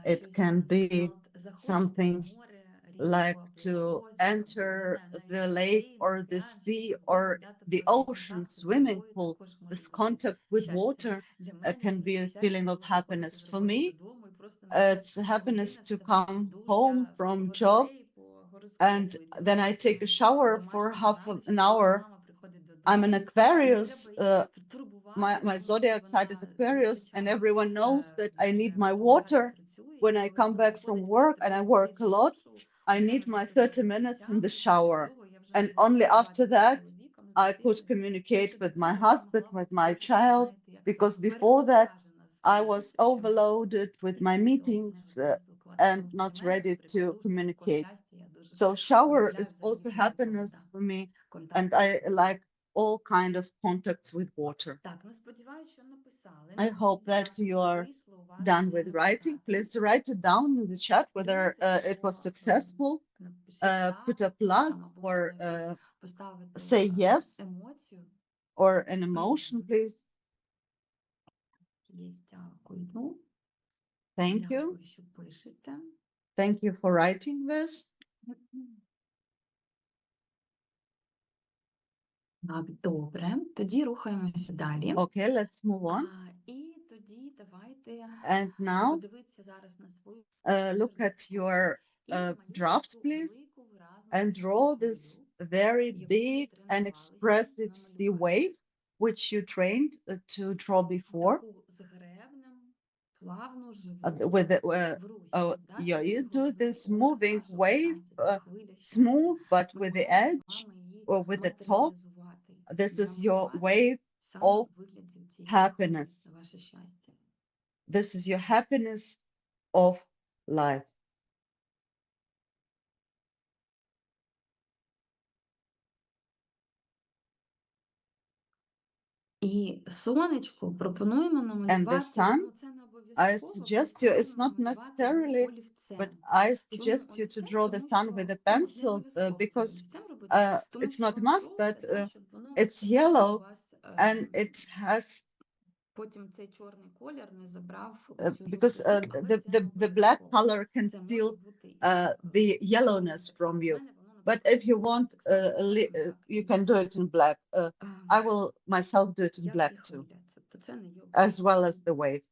It щось can на be кшталт заходити something в море, річку like або to озеро, або, не enter знаю, the навіть lake басейн, or the пляж, що sea завгодно, or да? the Тобто цей ocean, контакт з swimming водою pool. також може This бути contact with щастям. water Для мене can be a щастя feeling of було приходити happiness. з For роботи me, додому і просто на ту it's happiness годину to вставати в come душ home для from job грошей по and гороскопу і then I дивитися take a на shower for домашніх half раночків, an коли hour мама приходить I'm an Не Aquarius. треба їх турбувати My тим, zodiac що sign is вона Aquarius, and зазвичай everyone knows that I need дуже my багато water працює, і when I коли come вона back from виходить work їсти and I перед work a виїздом lot. душу, I оце need мене my турбує 30 minutes in the життя. shower. Після цього я вже And не можу only after спілкуватися з that, чоловіком, з I could дитиною. communicate Якщо до with my цього я husband, могла with бути my трошечки, child, знаєте, як because то before that, перевантажена I своїми was зустрічами, overloaded with і my від того meetings не могла спілкуватися and там з not людьми. ready При to подружці такого communicate. щастя я дуже So shower полюбляю is взагалі also потім, коли happiness да, for me, контакт and з I водою. like all kind of contacts with water. Так, ну сподіваюся, що написали. I Напишіть, hope будь that ласка, you чи are вийшло у вас done це with writing. написати. Please write it down in the chat whether it was Підписуємо, successful. напишіть Put a так, plus там, або or можна якусь поставити say yes емоцію. or an emotion, Мгм. please. Є, дякую. Thank you. Дякую, що пишете. Thank you for writing this. Так, добре. Тоді рухаємося далі. Okay, let's move on. І тоді давайте And now подивитися зараз на свою look at чернетку your і draft, цю please, велику виразну and морську draw this хвилю, very яку ви big and тренувалися expressive sea намалювати. wave, which you trained to draw before. Таку з гребнем, плавну, живу, With the, в русі. Да? yeah, Щоб you ви do вловили this образ moving вашого wave, щастя, ця хвиля щастя. smooth, but Ми with the маємо з edge вами її or with the top. матеріалізувати, This is your намалювати wave саме of в вигляді цієї happiness. хвилі, ваше щастя. This is your happiness of life. І сонечко пропонуємо And the намалювати, sun, ну це не I обов'язково, suggest просто you, it's можна not намалювати його necessarily, олівцем. but I Чому suggest you to олівцем? draw the Тому sun що, with a ну, не pencil обов'язково це because олівцем робити, тому it's що not воно must, жовте, but да, щоб воно it's у yellow вас and it has потім цей чорний колір не забрав цю because жовтизну, але це не the black обов'язково. color can Це може steal бути і the чорний yellowness так from само. В you. мене воно, But наприклад, if you want, так само чорне, так you і can do it in black. I will myself do it in як black і too, хвиля. Тобто це не є as well as обов'язково. the wave.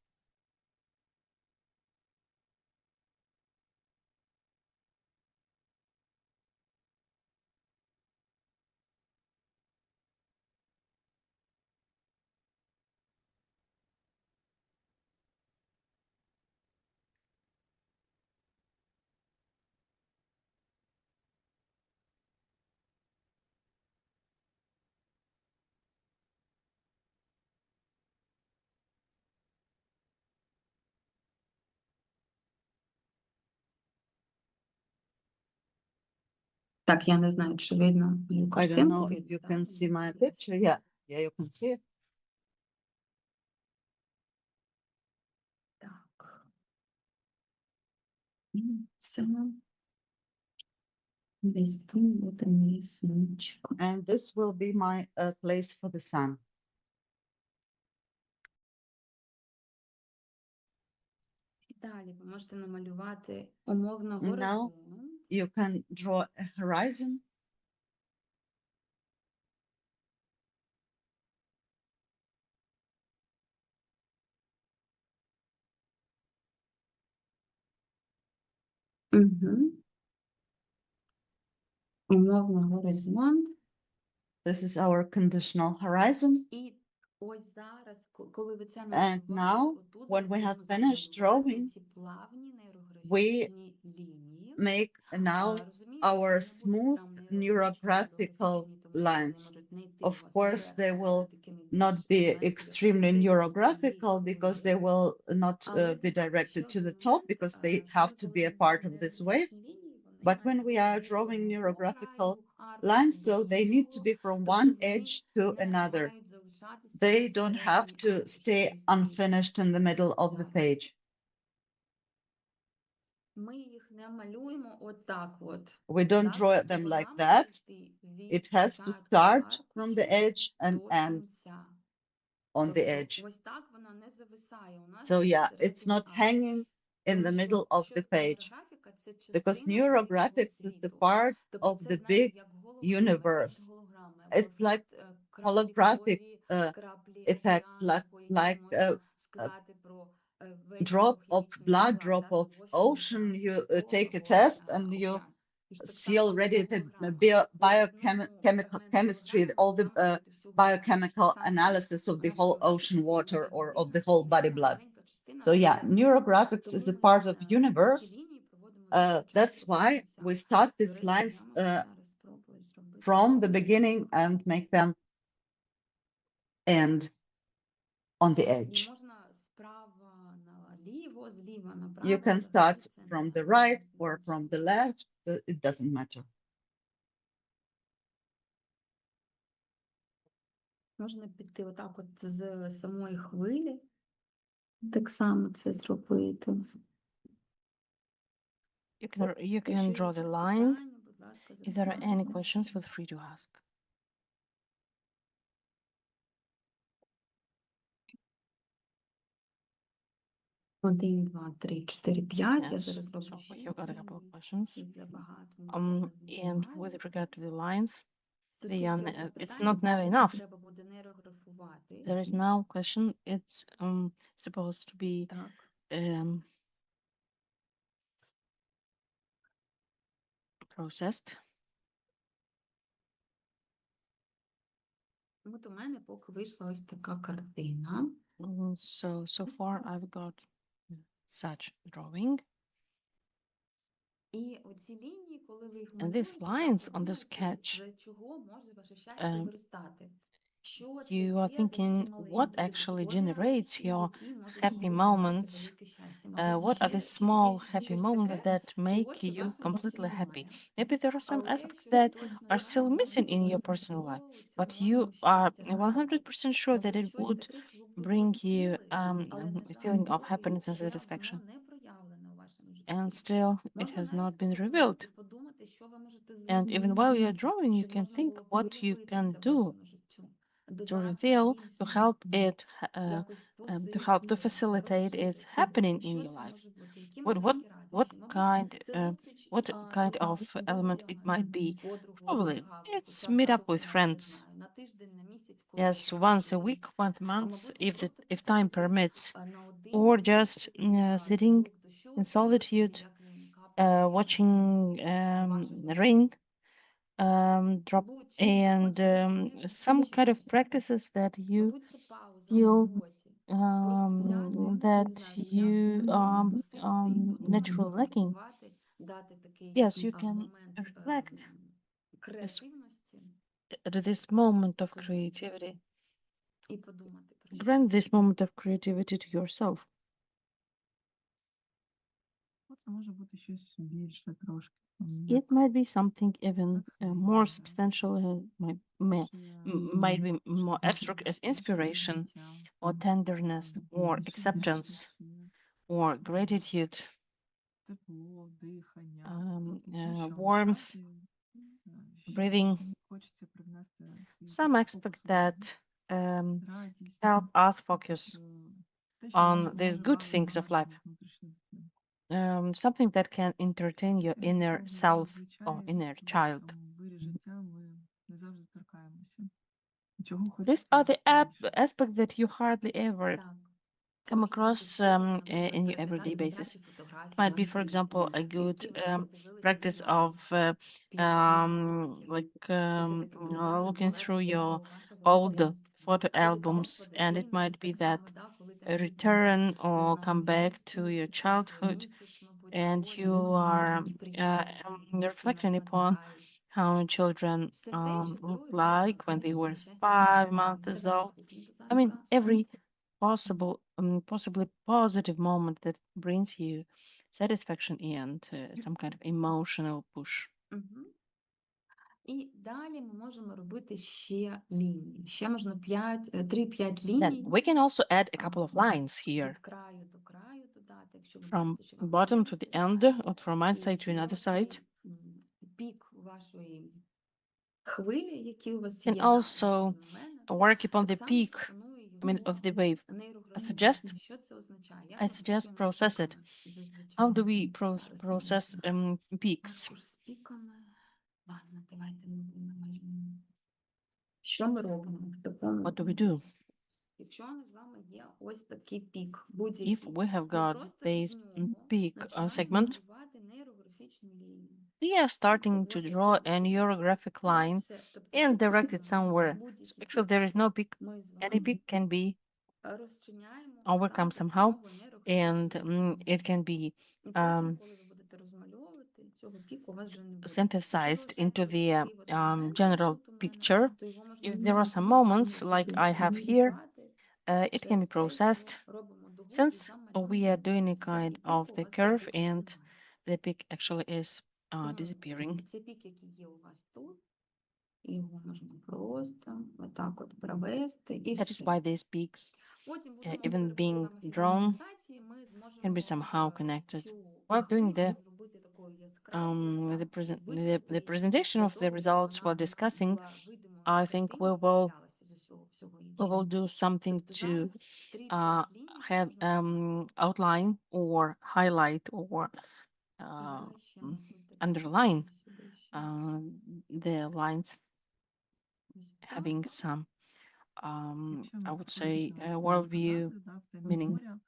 Так, я не знаю, чи видно мою I don't картинку. know if Видно, you да? can Мені see my здається. picture. Yeah, you can see it. Так. І це десь тут буде моє сонечко. And this will be my place for the sun. І далі ви можете намалювати умовно Now горизонт. you can draw a horizon. Угу. Умовно горизонт. This is our conditional horizon. І ось зараз, коли ви це And намалювали, now, отут when зараз we have будемо з вами finished малювати drawing, ці плавні we нейрографічні лінії. make now Розумію, що our вони не будуть smooth прям neurographical нейрографічні, тому що вони lines. можуть не йти Of у вас. course, they will бути такими not більш, be знаєте, як extremely частинами neurographical цієї because хвилі. they will not Але be це також directed ще to the один top момент, because they що have ми, to коли be a part малюємо of this wave. нейрографічні лінії, вони But when мають we бути are від drawing одного neurographical краю аркушу lines, до so they need to іншого, be from тобто one вони edge to не another. мають залишатися They десь don't have всередині to аркушу. stay Ось дивіться. unfinished in the middle of the Зараз. page. Ми їх не малюємо отак от. We don't Да? draw Тобто them вона like має that. йти від It has to початку start from the аркушу edge and до end кінця. on the Тобто edge. ось так вона не зависає у нас So десь yeah, it's всередині not аркушу. hanging in the Тому middle що of що the таке page нейрографіка? Це because частина великого neurographics is the світу. part Тобто of це, the знаєте, big як голограми, universe. ефект голограми, або It's like ефект holographic краплікові, краплі effect, океану, по яким like можна a сказати про весь drop of біохімічний blood, склад, drop да, of того, що ocean. You утворює take a test and you океан. see already the biochemical chemistry, all the biochemical analysis of the whole ocean water or of the whole body blood. So yeah, neurographics is a part of universe. That's why we start these lines from the beginning and make them end on the edge. You can start from the right or from the left, it doesn't matter. Можна піти отак от з самої хвилі, так само це зробити. You can draw the line. If there are any questions, feel free to ask. Один, два, три, чотири, п'ять. Я Yes, зараз роблю so we 6 have got a couple of ліній. questions. Їх забагато. And with regard to the lines, Тут they тільки are, одне it's питання, not never коли enough. треба буде нейрографувати. There is now question. It's supposed to be Так. processed. От у мене поки вийшла ось така картина. So far I've got such drawing. І оці лінії, коли ви їх And these малюєте, lines on the sketch, з чого може ваше щастя виростати? Що це you are є за такі thinking what маленькі actually випадкові generates акції, your які можуть happy зробити ваше moments. велике щастя? Мабуть, What are the що small є happy щось moments таке, that чого make ще в you вашому житті completely happy? немає. Maybe there are some Але aspects що that точно are знаю, still воно missing in your принесло personal life, цього but you гарного are щастя, радості. 100% sure that Мабуть, it щось would таке, чого б ви bring you хотіли, але, на a жаль, feeling of поки happiness and ще satisfaction. воно не проявлено у вашому житті. And still, it Можна has not навіть been подумати revealed. і подумати, що ви можете And even зробити, while you're drawing, you щоб can можна think було what you проявити can це do вашому життю. to Додати reveal, to більше, help it, якось to help to посилити, facilitate its розширити. happening in Що your це life. може бути? Які What маленькі радощі? Мабуть, це зустріч what kind of із element it might друзями, з be? подругою на Probably каву, it's хоча б meet up раз, with не friends. знаю, на тиждень, на місяць, коли є Yes, така once a можливість. week, once a А month, мабуть, це просто if time посидіти permits, наодинці, or just почати sitting звук дощу in і подивитися, solitude, як він капає watching з вашого rain drop, будь-що, and хочете ходити some kind of відпочивати. practices that you Мабуть, це пауза на feel роботі. Просто взяти, не that знаю, з you пляшки посидіти і подумати, naturally lacking. поміркувати, дати такий Yes, you can момент reflect креативності at this moment of собі creativity. і подумати про Grant щось. this moment of creativity to yourself. Це може бути щось більше трошки. It might be something even more натхнення, substantial, might be more abstract as inspiration, or tenderness, or acceptance, or gratitude, тепло, дихання, warmth, breathing. Хочеться привнести свій Some aspect that радість, help us focus on these good things of life. Something that can entertain your inner self or inner child. These are the aspects that you hardly ever Так, come може бути across спосіб, in your наприклад, everyday переглядати basis. It фотографії might be, for вашої example, a дитини, good які ви подивилися practice давно, of 5 місяців. like І це таке приємне, looking далеке through your було ваше велике old дитинство. photo Ходите albums, по and it дитині, might і be так that само, да, коли там a дитині, return не or знаю, come back 6 to your місяців, childhood, місяць, мабуть, and проводять, you are можуть приємні, які reflecting вас upon надихають. how children Все те, що look дарує вам like when they можливість were щастя та 5 радості. months Будь old. ласка, візьміть, будь I mean, ласка, every слово. possibly positive moment that brings you satisfaction and some kind of emotional push. Мгм. І далі ми можемо робити ще лінії. Ще можна 3-5 Then ліній we can also add a couple of lines here, від краю до краю додати, якщо ви from бачите, що вам bottom не to the end, вистачає. or from one І side to вже another side. цей пік вашої хвилі, які у вас Can є, also у мене, work upon так the само peak, пропоную I mean, його of the wave. нейрографувати. Що це означає? Як I ми suggest працюємо з process it. піками зазвичай? How do we Зараз process peaks? аркуш з піками. Ладно, давайте намалюємо. Що ми робимо в такому? What do we do? Якщо у нас з вами є ось такий пік, If будь-який, we have ми got просто this під нього peak починаємо segment, малювати нейрографічні We are starting to draw a neurographic line and direct it somewhere. So actually, there is no peak. Any peak can be overcome somehow, and it can be synthesized into the general picture. If there are some moments like I have here, it can be processed. Since we are doing a kind of the curve and the peak actually is disappearing. Цей пік, який є у вас тут, його можна просто отак от провести і That is все. why these peaks, Потім будемо even при being саме drawn, фінансації, ми can be зможемо somehow connected. цю While doing the зробити такою яскравою, the presentation of the results while discussing, I think we will do something to have outline or highlight or underline the lines having some Якщо I would say логічно worldview сказати, в темі meaning. моря,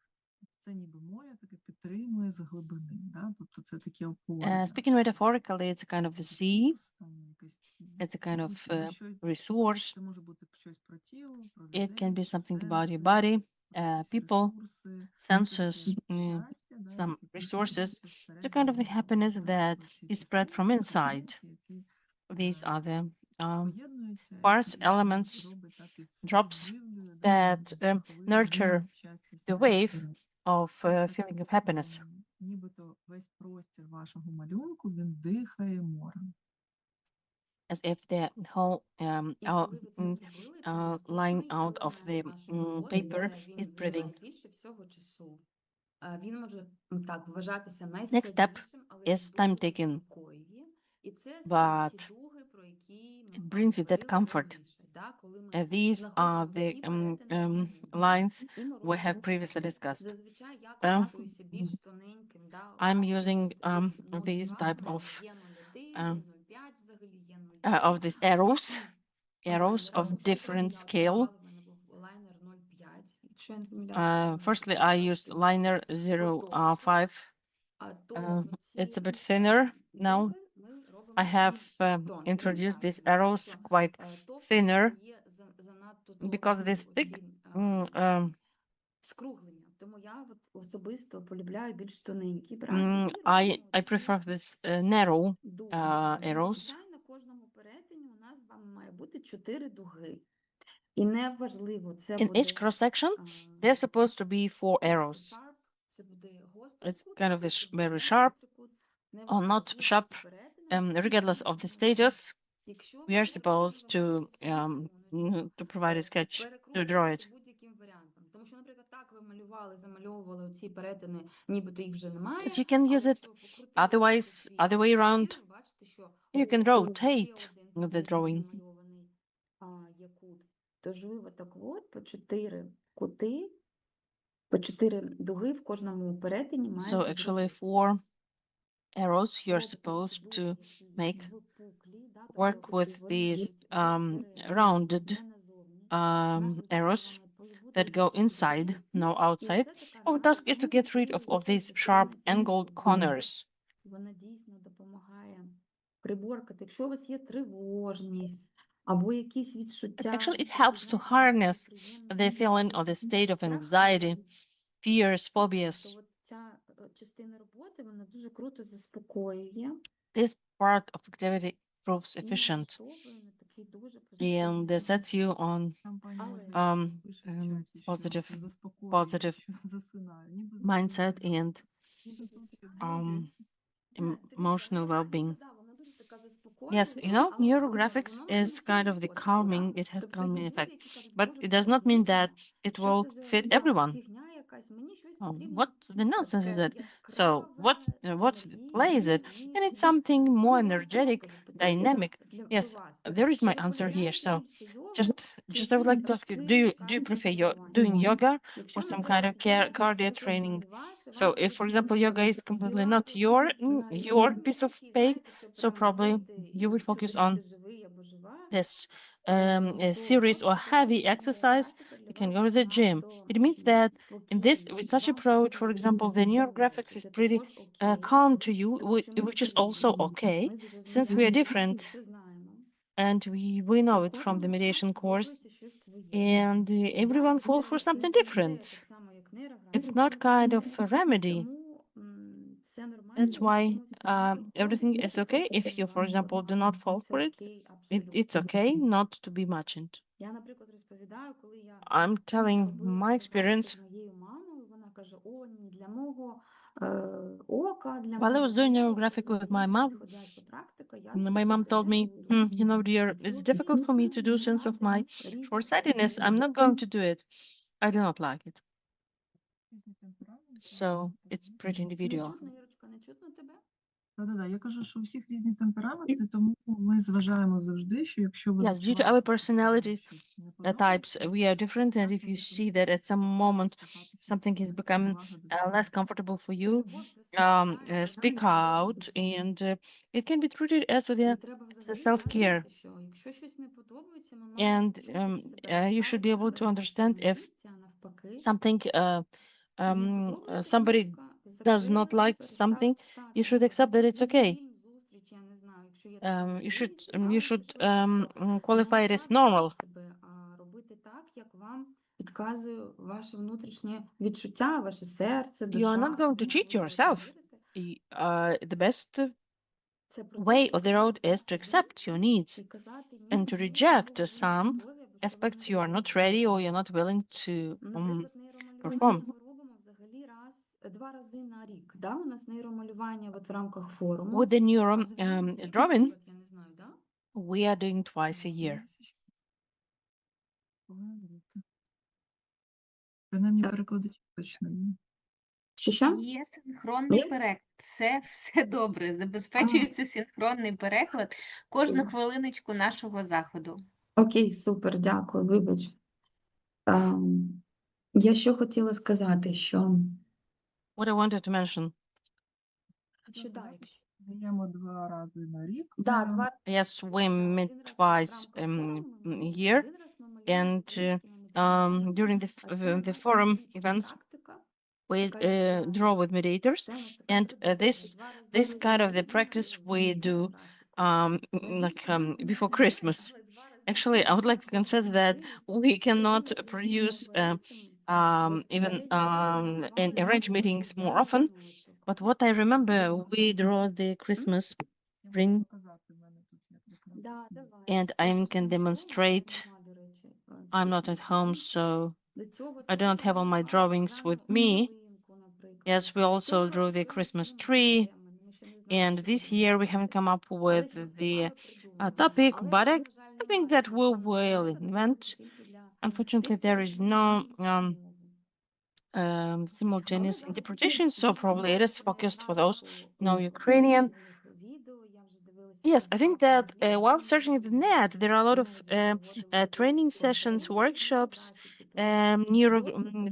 це ніби море таке підтримує з глибини, да? Тобто це таке опори. Speaking metaphorically, it's a kind of the sea. Якась, It's a kind of про що resource. це може бути щось про тіло, про людей, It can be something about your сенси, body, про якісь people, ресурси, senses, щастя, да, some яке resources. приховується It's a kind of the всередині happiness цього that моря, ці is spread from частинки, inside. фрагменти, які These are the поєднуються parts, і elements, робить так і drops підживлює, да, that смаковий nurture рівень щастя the всередині. wave of Це як feeling of happiness. нібито весь простір вашого малюнку, він дихає морем. As if the whole І коли ви це зробили, то line наступний out of the елемент нашої роботи paper це is він breathing. займає більше всього часу. Він може так вважатися Next step найскладнішим, але він is time дуже taking, заспокоює. І це саме ті but дуги, про які ми it з вами brings you that говорили comfort. раніше, да? Коли ми These are знаходимо the всі перетини одному, lines і ми we робимо have рух previously вперед. discussed. Зазвичай я Um, користуюся більш тоненьким, да, I'm от using від these 0,2, type прям of є 0,1, є 0,5 взагалі, є 0,3. these arrows of Лайнера. different Я scale. обирала, в мене був лайнер 0,5, якщо я не помиляюся. Firstly, I used liner 0.5. It's a bit thinner now. I have introduced these arrows quite thinner because this thick скруглення. Тому я особисто полюбляю більш тоненькі брати. I prefer this narrow arrows. Зазвичай на кожному перетині у нас з вами має бути 4 дуги. І неважливо, це In буде each cross section, there's supposed to be 4 arrows. sharp, це буде гострий It's кут, kind of або this це буде very не sharp гострий кут. or Неважливо, not будь-які sharp, перетини regardless of the stages. We are supposed to provide a sketch to draw it. будь-яким варіантом. Тому що, наприклад, так ви малювали, замальовували оці перетини, нібито їх вже немає. But you can use it otherwise, other way around. You can rotate the drawing. Є кут. Тож ви отак от по 4 кути, по 4 дуги в кожному перетині маєте So actually 4 arrows you're supposed to make work with these rounded arrows that go inside, no outside. Our task is to get rid of these sharp angled corners. Вона дійсно допомагає приборкати. Якщо у вас є тривожність або якісь відчуття. Actually, it helps to harness the feeling of the state of anxiety, fears, phobias. Ця частина роботи, вона дуже круто заспокоює. This part of activity proves efficient and sets you on positive mindset and emotional well-being. Yes, you know, neurographics is kind of the calming, it has calming effect, but it does not mean that it will fit everyone. Oh, what the nonsense is it? So what play is it? And it's something more energetic, dynamic. Yes, there is my answer here. So just I would like to ask you, do you prefer doing yoga or some kind of cardio training? So if, for example, yoga is completely not your piece of cake, so probably you would focus on this a series or heavy exercise, you can go to the gym. It means that in this, with such approach, for example, the neurographics is pretty calm to you, which is also okay, since we are different and we know it from the mediation course, and everyone falls for something different. It's not kind of a remedy. That's why everything is okay. If you, for example, do not fall for it, it's okay not to be mentioned. I'm telling my experience. While I was doing neurographic with my mom told me, you know, dear, it's difficult for me to do since of my short-sightedness. I'm not going to do it. I do not like it. So it's pretty individual. Я кажу, що у всіх різні темпераменти, тому ми зважаємо завжди, що якщо ви Yes, due to our personality types, we are different, and if you see that at some moment something is becoming less comfortable for you, speak out, and it can be treated as a self-care. And you should be able to understand if something somebody does not like something, you should accept that it's okay. You should qualify it as normal. You are not going to cheat yourself. The best way of the road is to accept your needs and to reject some aspects you are not ready or you're not willing to perform. With the neuro drawing, we are doing twice a year. Принаймні перекладачі точно є. Є синхронний переклад. Все добре. Забезпечується синхронний переклад кожну хвилиночку нашого заходу. Окей, супер, дякую, вибач. Я що хотіла сказати, що What I wanted to mention. Даємо 2 рази на рік. Yes, we meet twice a year, and during the forum events, we draw with mediators, and this kind of the practice we do before Christmas. Actually, I would like to confess that we cannot produce even and arrange meetings more often. But what I remember, we draw the Christmas ring, and I can demonstrate. I'm not at home, so I don't have all my drawings with me. Yes, we also drew the Christmas tree, and this year we haven't come up with the topic, but I think that we will invent. Unfortunately, there is no simultaneous interpretation, so probably it is focused for those no Ukrainian. Yes, I think that while searching the net, there are a lot of training sessions, workshops,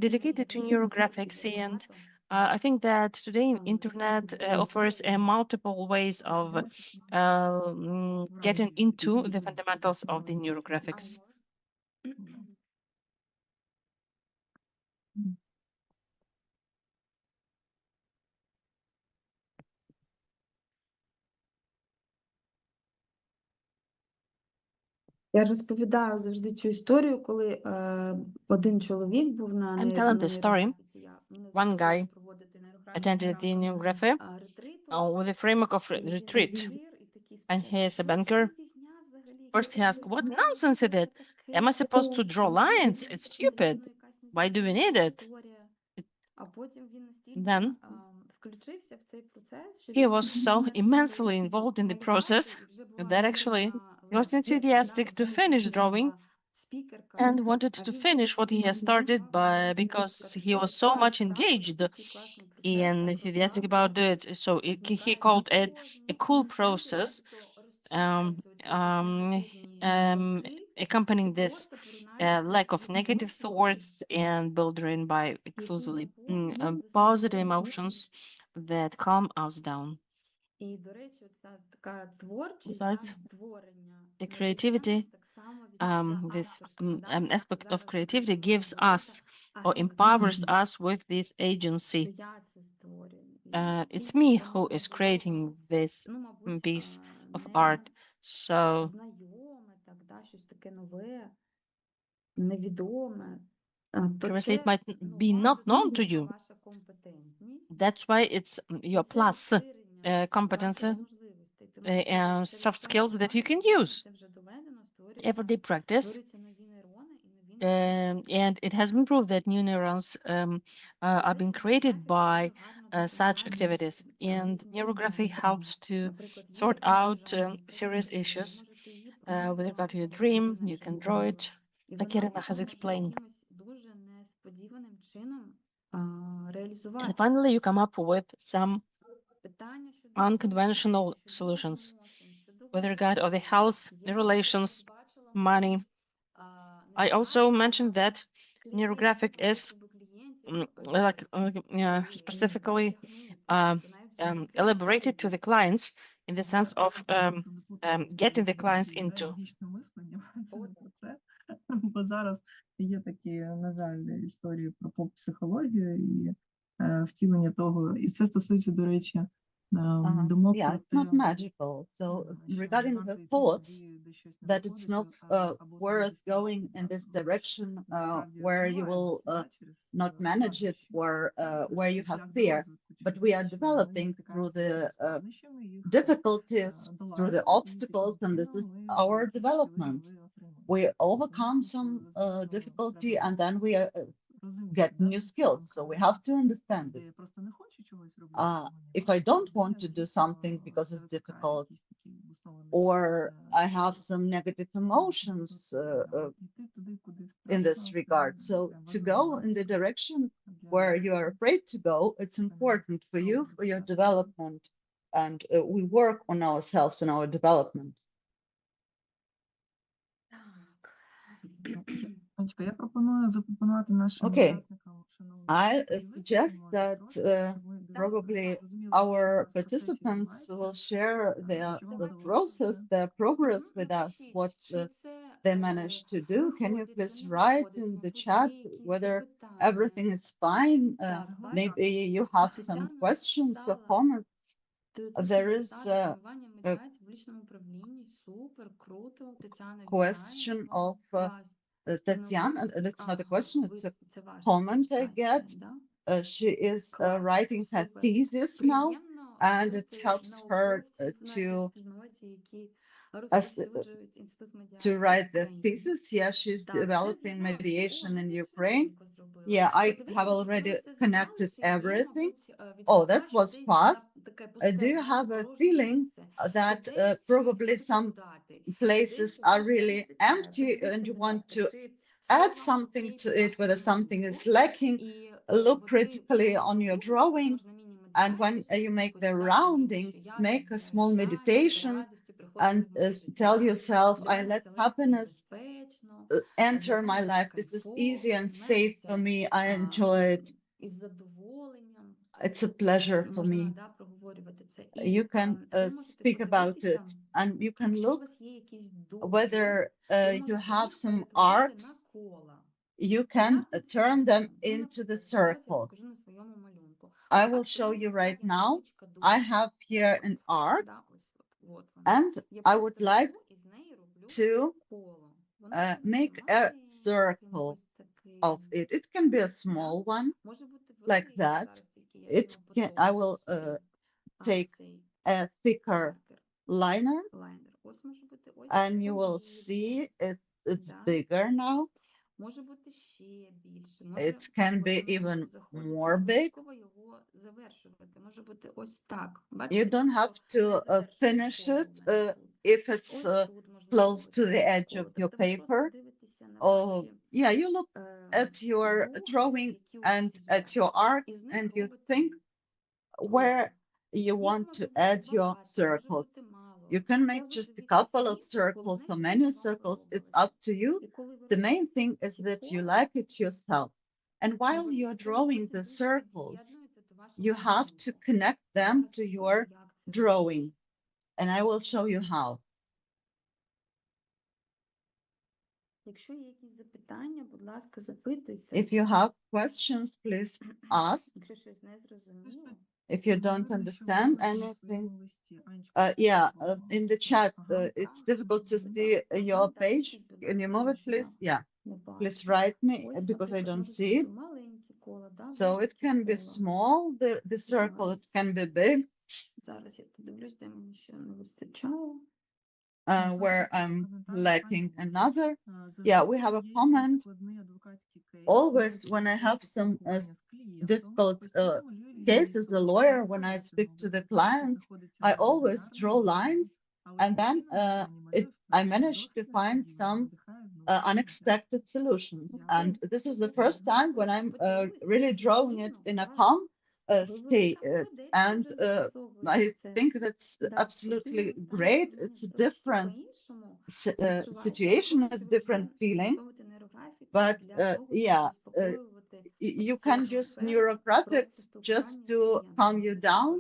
dedicated to neurographics, and I think that today internet offers multiple ways of getting into the fundamentals of the neurographics. Я розповідаю завжди цю історію, коли один чоловік був на I'm telling the story. One guy attended the neurography with the framework of retreat, and he is a banker. First he asked, what nonsense is it? Am I supposed to draw lines? It's stupid. Why do we need it? Then he was so immensely involved in the process that actually he was enthusiastic to finish drawing and wanted to finish what he has started because he was so much engaged and enthusiastic about it. So he called it a cool process. Accompanying this lack of negative thoughts and building by exclusively positive emotions that calm us down. Besides, the creativity this aspect of creativity gives us or empowers us with this agency. It's me who is creating this piece of art. So previously it might be not known to you. That's why it's your plus competence and soft skills that you can use everyday practice. And it has been proved that new neurons are being created by such activities. And neurography helps to sort out serious issues with regard to your dream. You can draw it, like Irina has explained. And finally, you come up with some unconventional solutions with regard of the health, the relations, money. I also mentioned that neurographic is specifically elaborated to the clients in the sense of getting the clients into. Логічне мислення працює про це. Бо зараз є такі, на жаль, історії про поп-психологію і втілення того. І це стосується, до речі, думок Yeah, про it's not те, magical. So regarding the thoughts that it's not worth going in this direction where you will not manage it or where you have fear, but we are developing through the difficulties, through the obstacles, and this is our development. We overcome some difficulty and then we get new skills. So we have to understand it. If I don't want to do something because it's difficult, or I have some negative emotions in this regard. So to go in the direction where you are afraid to go, it's important for you, for your development. And we work on ourselves and our development. Анечка, я пропоную запропонувати нашим Okay. учасникам, шановним, I поділитися suggest можливо, that щоб ми probably розуміли, our що у вас в процесі participants відбувається, will share their що вам вдалося process, вже. their progress with us, what they managed to do. Can you please write in the chat whether everything is fine? Maybe you have some questions or comments. There is a question of Tatiana, and it's not a question, it's a comment I get. She is writing her thesis now, and it helps her to write the thesis. Yeah, she's developing mediation in Ukraine. Yeah, I have already connected everything. Oh, that was fast. Do you have a feeling that probably some places are really empty and you want to add something to it, whether something is lacking? Look critically on your drawing, and when you make the roundings, make a small meditation and tell yourself, I let happiness enter my life. This is easy and safe for me. I enjoy it. It's a pleasure for me. You can speak about it, and you can look whether you have some arcs. You can turn them into the circle. I will show you right now. I have here an arc, and I would like to make a circle of it. It can be a small one, like that. I will take a thicker liner, and you will see it's bigger now. It can be even more big. You don't have to finish it if it's close to the edge of your paper. Oh, yeah, you look at your drawing and at your arcs and you think where you want to add your circles. You can make just a couple of circles or many circles. It's up to you. The main thing is that you like it yourself. And while you're drawing the circles, you have to connect them to your drawing. And I will show you how. Якщо є якісь запитання, будь ласка, запитуйте. If you have questions, please ask. Якщо щось не зрозуміло. If you don't Можливо, що understand в своєму anything, листі, Анечка, yeah, написала. in the chat, Ага. it's difficult to see your page. Can you move it, please? Yeah, Не please бачу. write me Ось, because I наприклад, don't можуть see бути it. маленькі кола, да, So it великі can be кола. small, the circle, it can be big, Зараз я подивлюсь, де мені ще не вистачає. where I'm Коментар, lacking Аня. another. Завжди, Yeah, we have коли a є якийсь comment. складний адвокатський кейс, Always навіть when I в have процесі some спілкування з клієнтом, difficult постійно малюю case лінії, as a строчки, lawyer, when I намагаюся speak to the робити. Це client, приходиться I на always регулярній draw основі. lines, Але and then спокійно на стані I малюю вперше. managed to Досить find несподівано, some надихає внутрішнє життя. unexpected solutions. And this is the Дякую. first time when I'm really drawing it in a calm state. And I think that's absolutely great. It's a different situation, it's different feeling. But yeah, you can use neurographics just to calm you down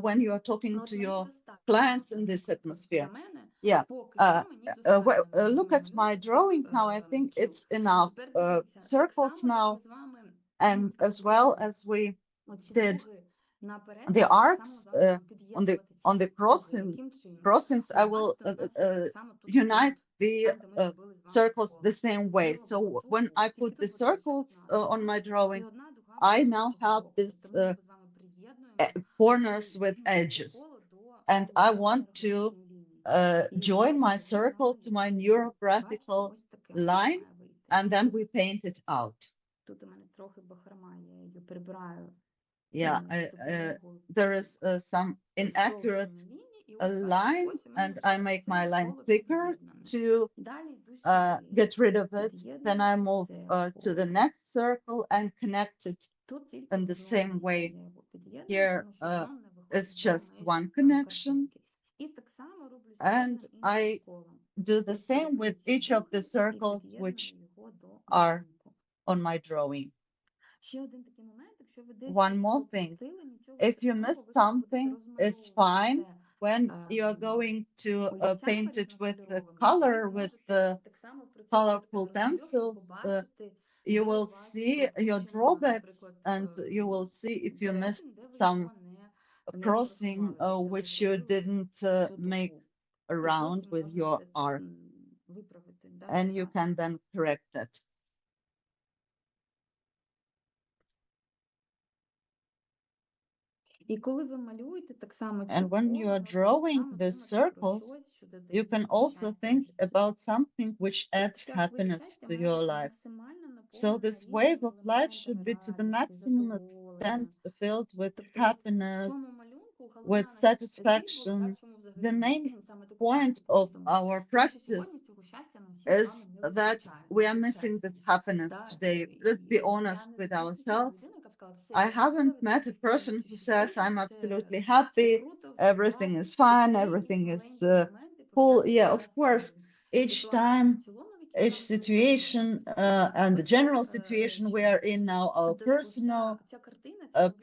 when you are talking to your clients in this atmosphere. Yeah. Look at my drawing now. I think it's enough circles now. And as well as we did the arcs on the crossings, I will unite the circles the same way. So when I put the circles on my drawing, I now have this corners with edges, and I want to join my circle to my neurographical line, and then we paint it out. Тут у мене трохи бахрома, я її прибираю. Yeah, there is some inaccurate line, and I make my line thicker to get rid of it. Then I move to the next circle and connect it in the same way. Here it's just one connection, and I do the same with each of the circles which are on my drawing. One more thing, if you miss something, it's fine. When you are going to paint it with the color, with the colorful pencils, you will see your drawbacks, and you will see if you missed some crossing which you didn't make around with your art, and you can then correct that. І коли ви малюєте, так само And when you are drawing the circles, you can also think about something which adds happiness to your life. So this wave of life should be to the maximum extent filled with happiness, with satisfaction. The main point of our practice is that we are missing this happiness today. Let's be honest with ourselves. I haven't met a person who says, I'm absolutely happy, everything is fine, everything is cool. Yeah, of course, each time, each situation, and the general situation we are in now, our personal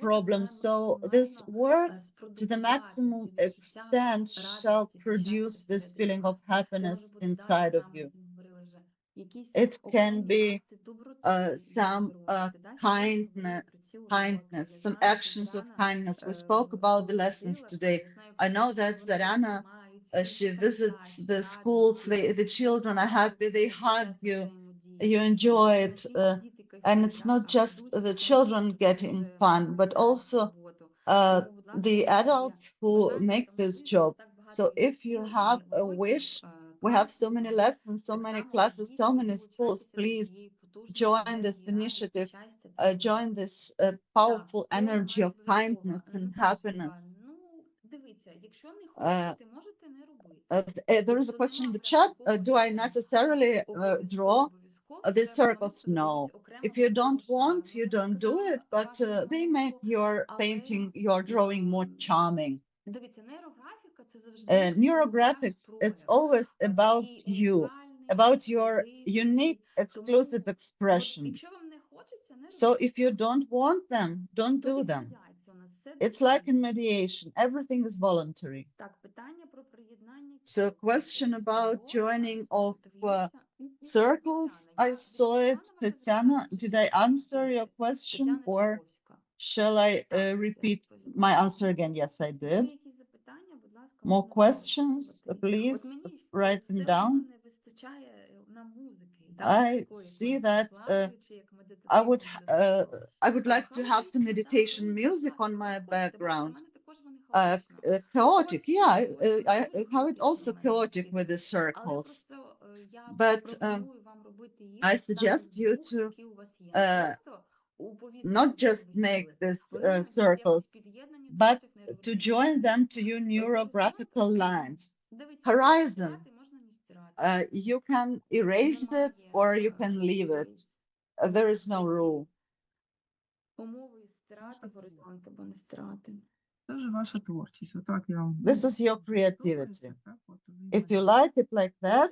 problems. So this work to the maximum extent shall produce this feeling of happiness inside of you. It can be some kindness, some actions of kindness. We spoke about the lessons today. I know that Zarana, she visits the schools, the children are happy, they hug you, you enjoy it. And it's not just the children getting fun, but also the adults who make this job. So if you have a wish, we have so many lessons, so many classes, so many schools, please join this initiative, join this powerful energy of kindness and happiness. There is a question in the chat. Do I necessarily draw these circles? No. If you don't want, you don't do it, but they make your painting, your drawing more charming. Neurographics, it's always about you, about your unique, exclusive expression. So if you don't want them, don't do them. It's like in mediation, everything is voluntary. So question about joining of circles, I saw it. Tatiana, did I answer your question or shall I repeat my answer again? Yes, I Якщо did. є якісь запитання, будь ласка, More можна далі questions, продовжувати. please От мені write them все down. одно не вистачає на музики, да, I такої see якоїсь that розслаблюючої, як I медитативної I would like to хаотичної, have some да, meditation будь music on ласка, my як хочете. Бачите, в background. мене також вони хаотично. Chaotic, yeah, Ось вони I дуже have it also хаотично chaotic маленькі. with the Але circles. просто я But пропоную вам робити їх I саме suggest з you дух, to який у вас є. Не просто у повітрі, not щоб вони just make висіли. this Вони мають бути circles, якось під'єднані до but ваших to нейрологічних join them to your neurographical lines. Horizon, you can erase it or you can leave it. There is no rule. Умови стирати горизонт або не стирати. Це вже ваша творчість. Отак я вам This is your creativity. If you like it like that,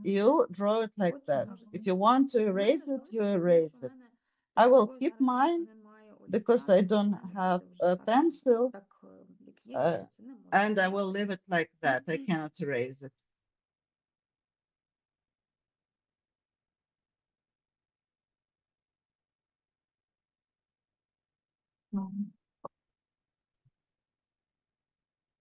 you draw it like that. If you want to erase it, you erase it. I will keep mine because I don't have a pencil, and I will leave it like that. I cannot erase it.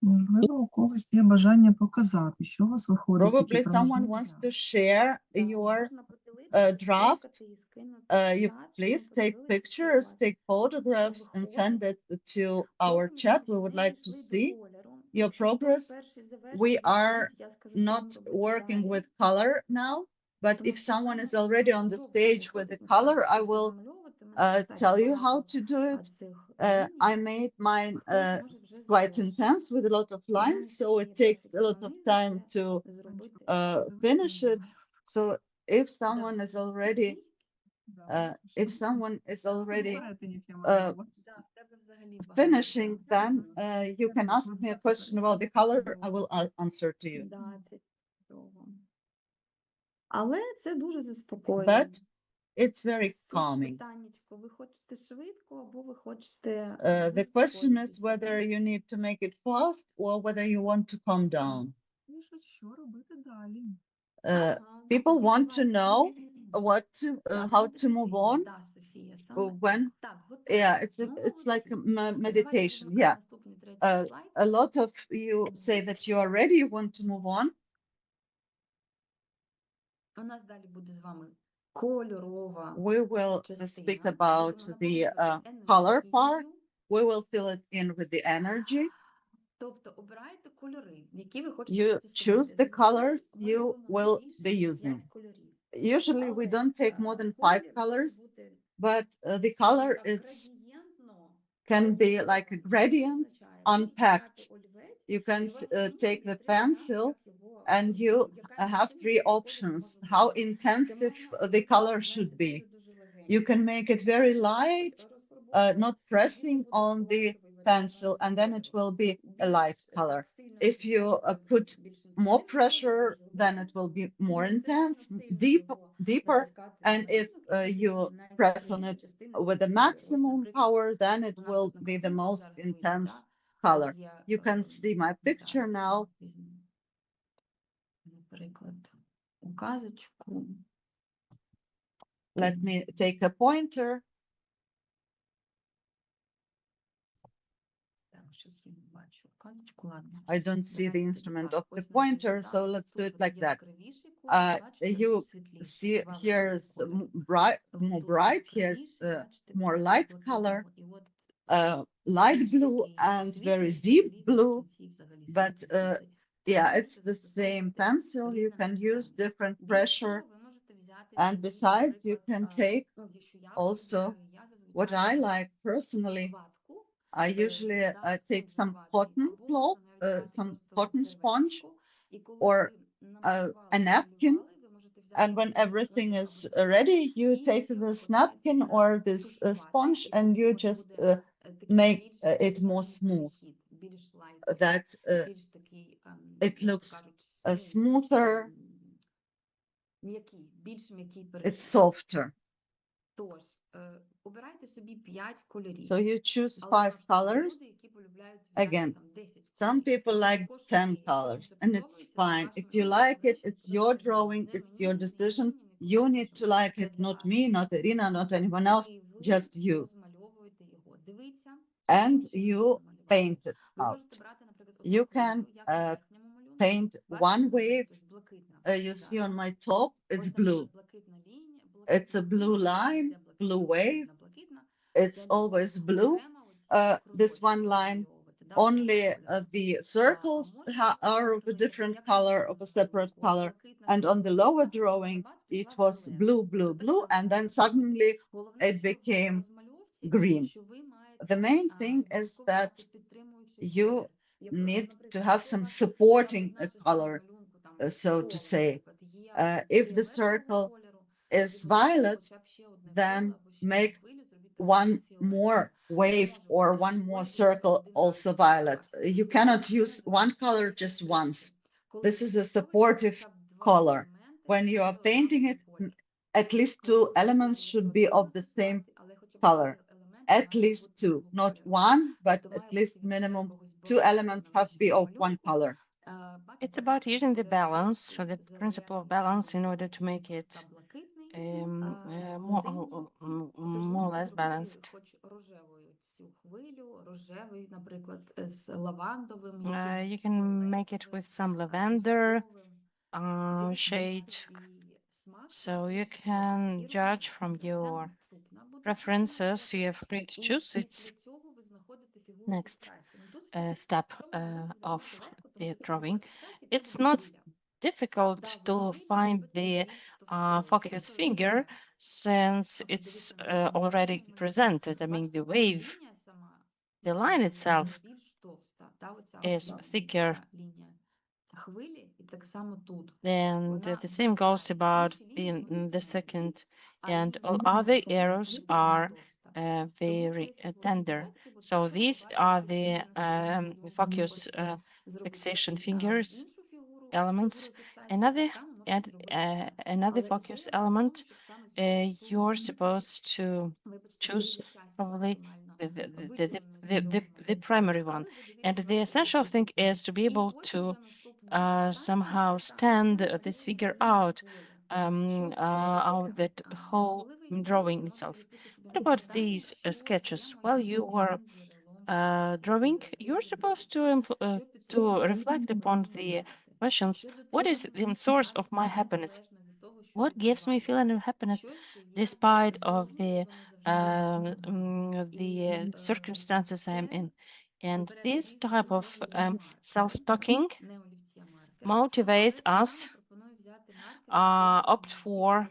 Можливо, у когось є бажання показати, що у вас виходить, які Probably someone проміжні wants to варіанти. share your Можна поділитися, draft. сфоткати і скинути You в чат, щоб ми please take подивилися, що у pictures, вас. take photographs, and send it to our Потім, chat. We щоб would ми like to дійшли see до кольору. your Якщо хтось progress. перший завершив, We are відкажіть, я скажу, що вам not робити working далі. with color now, but Тому if що someone нам is already on the довго stage with the виходить color, насправді I це все will замальовувати. У мене достатньо tell you how багато to do it. цих I ліній. made mine Хтось може вже quite завершити. intense with a lot of У мене lines, so it такий takes a lot of time перфекціонізм to це зробити. finish it. So if someone is already, Да, if someone is у already перетинів я маю на uh, увазі. Да, в тебе взагалі багато finishing, часу. then you can ask me a question about the color. I will answer to you. Да, це чудово. Але це дуже заспокоює. But it's very Суть calming. питаннячко, ви хочете швидко або ви хочете The question is заспокоїтися, whether да? you need to make it fast or whether you want to calm down. Пишуть, що робити далі. Ага, People тоді want to давайте. know what to, Так, how to move медитативно, on да, Софія, саме when, так. Так, готово. yeah, it's Ну, it's like a молодці. Давайте meditation. перемикати Yeah, наступний третій слайд. a lot of you say that you are ready, you want to move on. У нас далі буде з вами кольорова We will частина. speak Будемо about the наповнювати color part. енергією. We will fill it in with the energy. Тобто обирайте кольори, які ви хочете You застосувати. choose the colors Зазвичай ми you робимо не will більше, be ніж using. 5 кольорів. Usually we Але don't take more than 5 колір може colors, бути, but the скажімо color так, it's градієнтно can be like a розмальований. Що це gradient означає? Ви можете брати unpacked. олівець, You can і у вас в меню take є the 3 варіанти, pencil як його, and you яка have інтенсивність 3 цього кольору options може how бути. Це intensive можна the color обрати, should знаєте, be. дуже You легенький. can make it very light, Розфарбовувати. not Тоді це pressing буде on the лайтовий варіант pencil, вашого and then it кольору. will be a light Більш color. так сильно If you відчувається put більш more інтенсивний колір, pressure, більш then глибокий. it will be Тому more максимально intense, сильно його deeper. натискати на And if малюнок, і you буде press on найяскравіша it частина with цього the кольору. Ось, maximum наприклад, power, then it у нас will тут на be the картинках most зараз видно, intense да? color. Тут є, You can see my picture зараз now. візьму, наприклад, указочку. Let me take a pointer. Так, щось я не бачу указочку, ладно. I don't see the Давайте тоді instrument так. of the Ось, наприклад, pointer, да, so ось let's do тут it like that. яскравіший колір, бачите, You тут світліший. see Два here варіанти is кольору. more Тут bright, here's яскравіший, бачите, more біля light блакитного. color, І от light більш blue такий and світлий, very і deep взагалі він в blue. кінці взагалі But світлий. Тож yeah, ви it's можете the same застосовувати pencil. You різне can use натискання. different Більш pressure, того, ви можете взяти and собі, besides, you наприклад, can take ну, якщо я also полюбляю, я what зазвичай I беру like personally. ватку, I usually да, take спонж some ватний, cotton або cloth, можна навіть брати some просто cotton sponge, серветочку. І коли or ви намалювали, a napkin. намалювали, ви можете взяти And when якийсь everything спонжик is або серветочку ready, you і take ще this починаєте napkin or this тушувати, sponge і and тоді you у вас just буде такий make більш it more плавний smooth. перехід, більш лайтовий, That більш такий, it як то looks кажуть, smoother, м'який, більш м'який it's перехід. softer. Тож, Обирайте собі 5 кольорів. So you choose Але 5 знову ж таки, є colors. люди, які полюбляють взяти Again, там 10 some кольорів. people Це like також 10 окей. Якщо вам colors, це and it's подобається, це fine. вашим If you вибором, like it, краще it's your оберіть собі. drawing, Не it's your мені, decision. ні You комусь need to іншому. like Це it, для not вас. me, not Irina, not anyone else, І ви just you. розмальовуєте його. Дивіться, And яким чином you можна малювати. paint it Ви можете out. брати, наприклад, одну You хвилю, can як на верхньому малюнку. paint Бачите, one наприклад, wave. ось блакитна. You see Зараз. on my top, it's Ось, blue. наприклад, блакитна лінія, It's блакитна a blue хвиля, line, йде blue блакитна, wave. блакитна, блакитна. It's Все always лінії blue. окремо, оці This кружочки one line. розмальовувати, да, окремим Only кольором. the А circles можна, are of a наприклад, different як на color, of a нижньому separate малюнку, color. блакитна And on the синька lower хвиля, drawing, бац, it пішла в was зелену. blue, Тобто blue, так blue, само and then робити. suddenly Головне, it що в became розмальовці, green. що ви маєте The main thing is обов'язково that мати підтримуючий you колір. need to Наприклад, have якщо у some вас хоча б supporting одна частина color, малюнку, там so to коло, say. наприклад, є If the фіолетового circle кольору, is тоді, будь ласка, violet, хоча б ще одне then коло або ще одну make хвилю зробіть так само one more фіолетовим. Не wave може or бути, що one more двоє інших circle один also радіус violet. розкривався. You cannot Це use one називається color колір just підтримки. once. Коли This is a використовуєте supportive хоча б два color. елементи, When you are мати painting однаковий it, колір. at least Коли two ви elements фарбуєте, should лише be один of the можна same взяти, але хоча б color. два елементи At мають least бути two, цього not кольору. one, but Тобто at має least бути відчуття minimum якогось two балансу elements на have to be вашому of one малюнку. color. Бачите, It's about наприклад, using the коли balance, so the жовтий, principle of зелений, balance in order фіолетовий to make чи it та блакитний, more, Тож ви more or можете less зробити balanced. хоч рожевою цю хвилю, рожевий, наприклад, з лавандовим, якимось You can make it with some lavender shade, so you can judge from your preferences. You are free to choose. It's next step of the drawing. It's not difficult to find the focus finger since it's already presented. I mean, the wave, the line itself is thicker. And the same goes about the second, and all other arrows are very tender. So these are the focus fixation fingers elements. Another focus element you're supposed to choose probably the primary one. And the essential thing is to be able to somehow stand this figure out that whole drawing itself. What about these sketches? While you are drawing, you're supposed to reflect upon the questions. What is the source of my happiness? What gives me feeling of happiness despite of the circumstances I'm in? And this type of self-talking motivates us opt for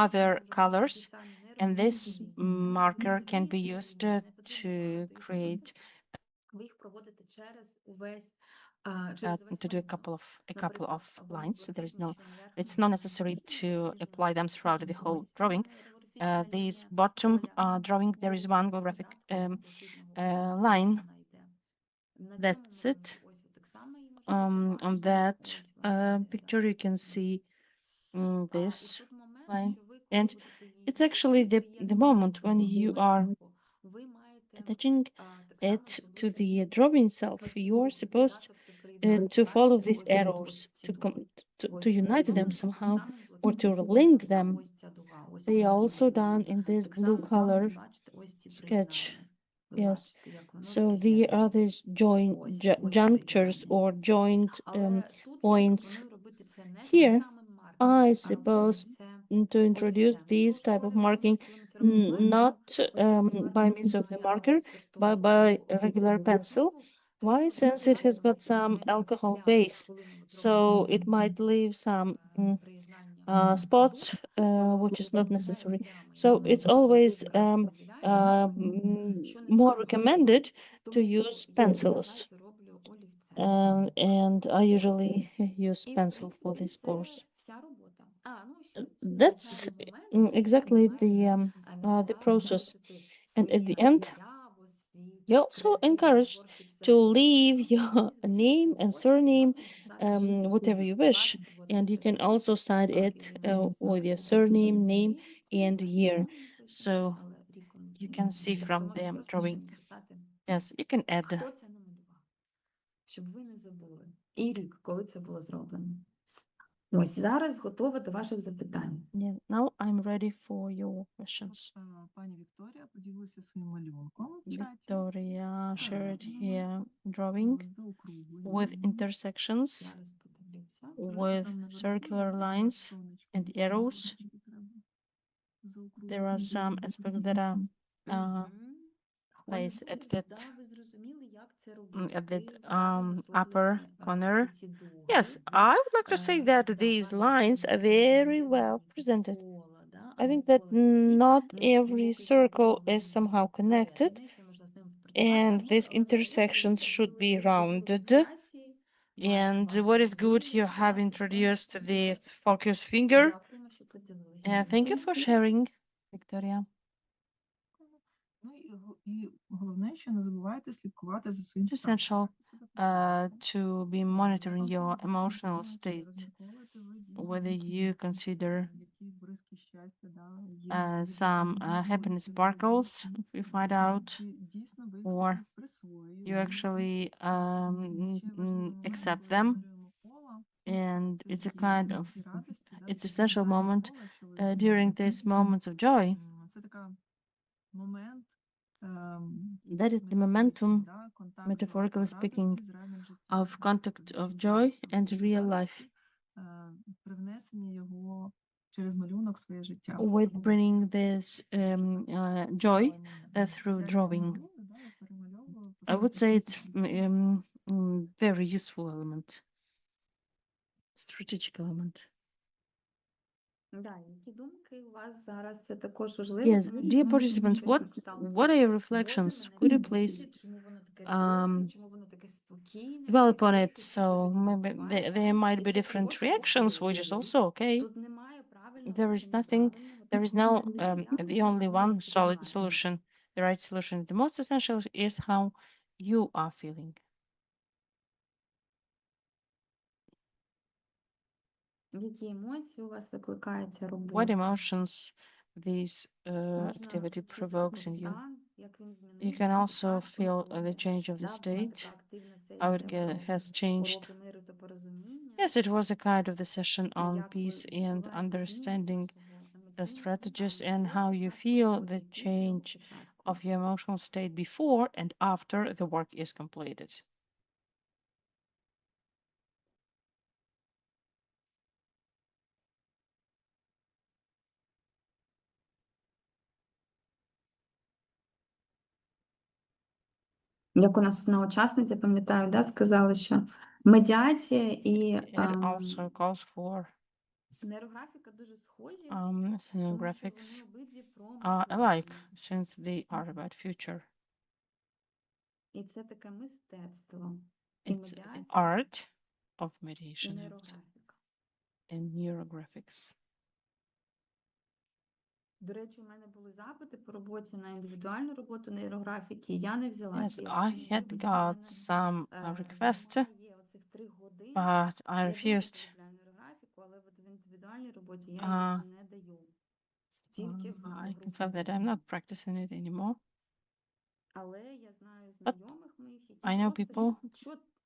other colors, and this marker can be used to create to do a couple of lines. It's not necessary to apply them throughout the whole drawing. This bottom drawing, there is one graphic line. That's it. On that picture, you can see this line, and it's actually the moment when you are attaching it to the drawing itself. You are supposed to follow these arrows to unite them somehow or to link them. They are also done in this blue color sketch. Yes, so there are these junctures or joint points. Here, I suppose to introduce this type of marking not by means of the marker, but by a regular pencil. Why? Since it has got some alcohol base, so it might leave some spots, which is not necessary. So it's always more recommended to use pencils. And I usually use pencil for this course. That's exactly the process. And at the end, you're also encouraged to leave your name and surname whatever you wish. And you can also sign it with your surname, name, and year. So you can see from the drawing. Yes, you can add. Хто це намалював? Щоб ви не забули. І рік, коли це було зроблено. Ось зараз готова до ваших запитань. Yeah, now I'm ready for your questions. Пані Вікторія поділилася своїм малюнком в чаті. Victoria shared here З drawing with заокругленням. intersections, Зараз подивлюся. with circular lines and arrows. There are some aspects that are placed at that Ви зрозуміли, як це at that правильно upper зроблені, corner. всі ці дуги. Yes, I would like to say that these lines are very well presented. Кола, да, I think або that колесів. not Не every всі боки circle повинні is somehow бути connected, перетинені, що можна з ними попрацювати. and А these ні, але взагалі intersections ви should зробили be таку rounded. імпровізацію. And Максимум what is good, зробили, you і у have вас introduced все this супер. focus finger. Дякуємо, що поділилися. Thank you for sharing, Victoria. Ну і головне, що не забувайте слідкувати за своїм It's станом. essential to be monitoring your emotional state, whether you consider some happiness sparkles, if you find out, or you actually accept them. And it's a kind of, it's essential moment during these moments of joy. Це така момент That is the momentum, metaphorically speaking, of contact of joy and real life, привнесення його через малюнок в своє життя. with bringing this joy through drawing. I would say it's very useful element, strategic element. Да, які думки у вас зараз? Це також важливо, Yes, тому що dear ми можемо participants, щось на кшталт. what are your Може, reflections? мене Could you це please бісить, чому воно таке довге, чому воно таке спокійне, dwell таке upon it? тихе, що So сьогодні maybe відбувається? there might І be це different також reactions, which is важливо. also okay. Тут немає правильного There чи is nothing, неправильного. there Тут is no головне, як the only ви one solid сприймаєте. solution, the right solution. The most essential is how you are feeling. Які емоції у вас викликає ця What робота? emotions this Можна activity відчути provokes in такий you. стан, як він You змінився can з also початку feel the року. change of the Да, була state, така активна how it сесія про has changed. уроки миру та порозуміння. Yes, it was a kind of the session І on як ви peace and відчуваєте зміну understanding свого the емоційного strategies стану and до how you початку feel роботи the і після його change початку. of your emotional state before and after the work is completed. Як у нас одна учасниця, пам'ятаю, да, сказала, що медіація і It also calls for нейрографіка дуже схожі, тому що scenographics вони обидві про alike, майбутнє. since they are about future. І це таке мистецтво. І It's the медіація, art of і mediation нейрографіка. and neurographics. До речі, у мене були запити по роботі на індивідуальну роботу нейрографіки. Я не взяла Yes, свій I had got some requests, немає оцих 3 годин. but I Я дуже refused. полюбляю нейрографіку, але от в індивідуальній роботі я її Uh, вже не даю. Тільки в I confess that груповій. I'm not practicing it anymore. Але я знаю знайомих моїх, які I know просто people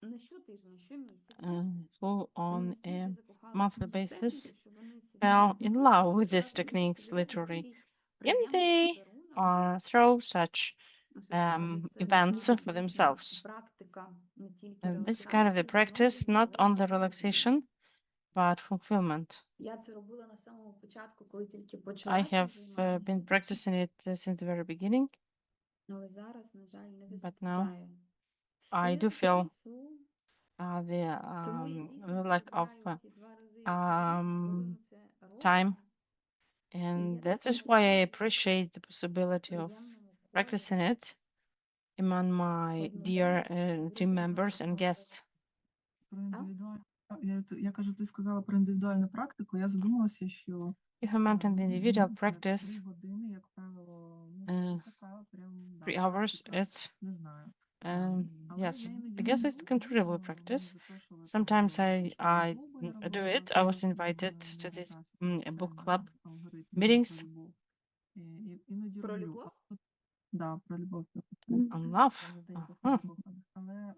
не щотижня, щомісяця who вони on настільки a закохалися monthly в цю basis техніку, що вони fell сидять, in записують love with щось these разом, techniques, собі робити literally. такий And приємний they подарунок. throw such Ось кажуть, це events дуже for дійсно themselves. практика, не тільки This kind of the релаксації, practice, not on the але relaxation, but fulfillment. я це робила на самому початку, коли тільки I почала цим have займатися. been practicing it since the very beginning, Але зараз, на жаль, не but now вистачає I do сил, feel часу. the Тому я дійсно the lack of полюбляю ці 2 рази в рік, коли ми це time, робимо. and є that таким is why I моментом appreciate the в possibility of приємному practicing колі it among my dear team members and guests. Про індивідуальну, я кажу, ти сказала про індивідуальну практику, я задумалася, що You have mentioned the individual це practice, 3 години, як правило, uh, це така прям, да, 3 hours. практика, It's не знаю. yes, Але я I іноді guess it's малюю, considerable мені practice. запрошували Sometimes I клуби do робила, it. I was коли invited були to this навчатися book це club на алгоритмі meetings. про любов. Іноді Про роблю. любов? Да, про любов. On love. Uh-huh. Але,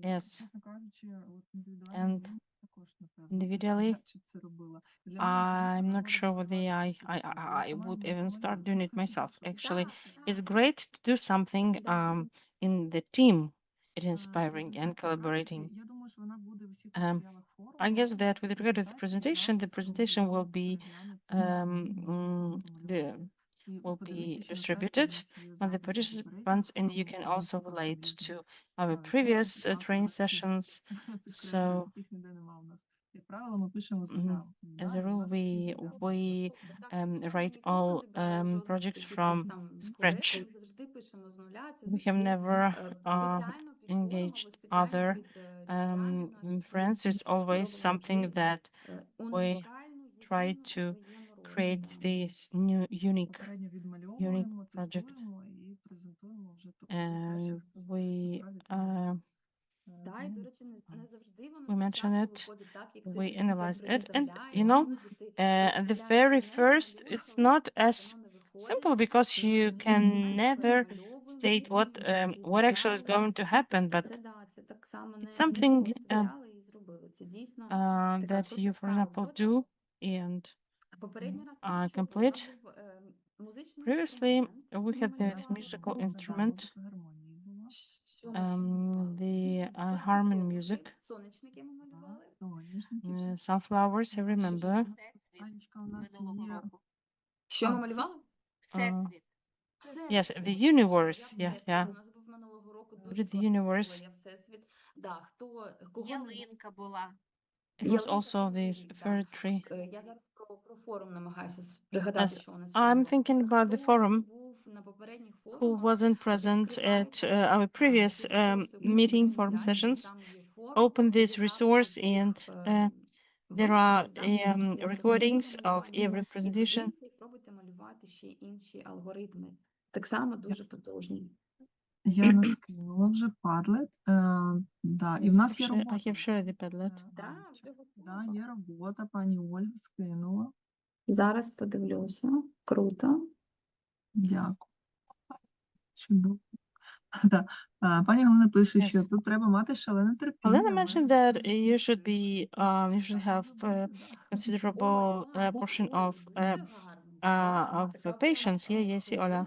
Yes. чесно кажучи, от індивідуально And я також, напевно, individually, навряд чи це робила. Для мене I'm особисто not нагода sure whether подаватися I сюди. Я I сама would не even start малюю. doing it myself. Actually, Так, it's great to do something Да. in the team. It's Е, inspiring and презентація collaborating. практики, я думаю, що вона буде в усіх Um, матеріалах форуму. I guess that with regard to the Презентації, presentation записи ви will можете be переглянути mm, the, і will подивитися, be що на сайті у distributed нас є on the записи participants, and you can also relate to our previous training sessions. So, таких ніде нема у нас. Як правило, ми пишемо з Mhm. нуля. As Да, a і у rule, нас всі we записи. write Ніколи all не брали жодних projects якихось from там scratch. колег, завжди пишемо з нуля. Це We have завжди never спеціально під форум або engaged спеціально other під різдвяні наші friends. всі It's always робимо something завжди that we унікальну, try єдину to своєму роді. create this new unique Попередньо відмальовуємо, project. тестуємо і презентуємо вже перших, And хто we насправді це робить. Да, і, до Тому речі, не завжди воно we mention спочатку it, виходить так, як ти we собі це analyze it, and представляєш. Іноді ти the представляєш very одне, first, намальовуєш, it's але not так as воно не виходить. simple because Це you завжди can ми never перемальовуємо, state what actually is додаємо. going to happen, but Це да, це так само it's не something просто взяли і зробили. Це дійсно така that you, for кропітка example, робота. do and Попередній раз тому що був complete. музичний Previously, інструмент. we Ми had this малювали musical групи. instrument, музика гармонії була. Що ми ще малювали? the harmony Перфусолухи, music, сонячники ми малювали. Соняшники. sunflowers, I remember. Анечка, у нас є Що ми малювали? Yes, Всесвіт. the Я universe. Всесвіт. Yeah. У нас був минулого року The дуже класний universe. було. Я Всесвіт. Да, кого не Ялинка була. It was Ялинка also це Новий this рік, да. fairy tree. Я зараз про форум намагаюся пригадати, Yes, що у нас ще I'm було. thinking about the Хто не forum був на попередніх who форумах, wasn't present at our previous meeting forum sessions. там є форум, Open є this resource записи and всіх there are виступів, да, recordings всього of малювання. every І presentation. подивіться, і пробуйте малювати ще інші алгоритми. Так само дуже потужні. Яна скинула вже Padlet. Да, і в нас є I робота. have shared the Padlet. Да, Анечка. вже готово. Да, є робота, пані Ольга скинула. Зараз подивлюся. Круто. Дякую. Чудово. Да. Пані Галина пише, що Yes. тут треба мати шалене терпіння. Helena mentioned that you should be, you should have considerable portion of patience. Yeah, yes, Ola. Хвиля.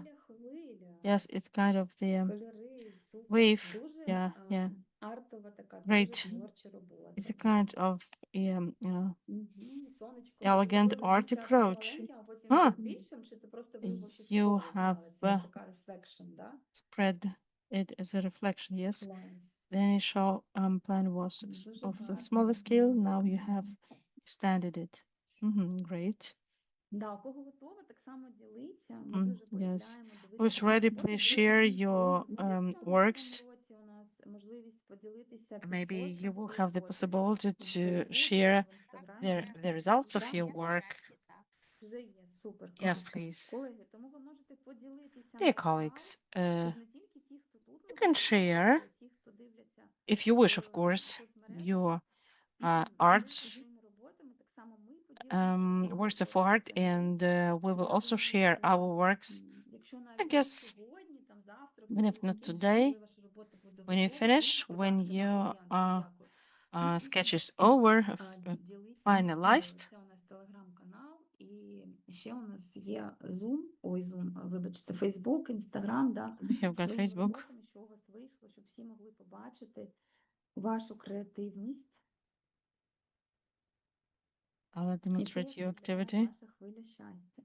Yes, it's kind of the Кольори, супер. wave. Дуже Yeah. артова така, Great. дуже творча робота. It's a kind of Сонечко elegant зробили art спочатку approach. маленьким, а потім Ah. більшим, чи це просто ви його ще в You коло have взяли? Це як така reflection, да? spread it as a reflection, yes. Клас. The initial plan was Дуже of the гарно. smaller scale. Now you have extended it. Great. Да, у кого готово, так само діліться. Ми дуже Yes. полюбляємо Who's дивитися ready, ваші please роботи. share your Колись буде в цьому works. році у нас можливість поділитися Maybe підпостом you will свої have the роботи possibility в to Фейсбуці, share в Інстаграмі. the results of Да, your work. вже є, супер, Yes, класно. please. Колеги, тому ви можете поділитися Dear colleagues, щоб не тільки ті, хто тут you can share, а ті, хто дивляться if you wish, of в course, соцмережах, your поділитися arts, своїми роботами, так само ми поділимося своїми works of роботами. art, and we will Я also думаю, share що, our works. якщо I навіть не guess сьогодні, там завтра, even if not пізніше, today, коли ваша робота буде when you готова, finish, будь when ласка, да, your Яночка, дякую. sketch is over, Діліться. finalized, Це у нас телеграм-канал, і ще у нас є Zoom, вибачте, Facebook, Instagram, да, we have got своїми Facebook. роботами, що у вас вийшло, щоб всі могли побачити вашу креативність. I'll І те, demonstrate як your виглядає activity, ваша хвиля щастя.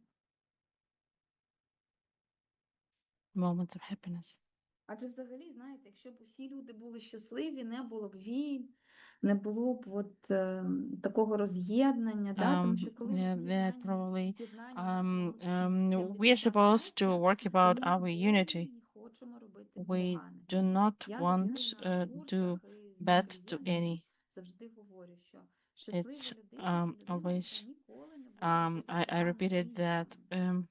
moments of happiness. Адже взагалі, знаєте, якщо б усі люди були щасливі, не було б війн, не було б такого роз'єднання, да? Тому що коли ми Probably з'єднання we are supposed to work about our unity. не хочемо робити We погане. do not Я want завжди на do курсах і з bad to клієнтами any. завжди говорю, що щаслива It's людина – це людина, always яка ніколи не буде робити I погано repeated that іншим.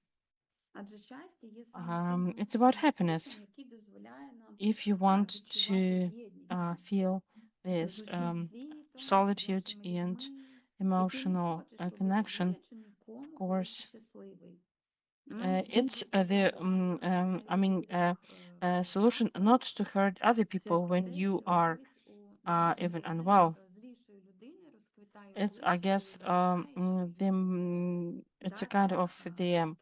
Адже щастя є саме тим it's about внутрішнім happiness. ресурсом, який дозволяє нам If you want відчувати to єдність feel з this усім світом, solitude and emotional connection, of course, it's the solution not to hurt other people when you are even unwell. It's, I guess, it's a kind of the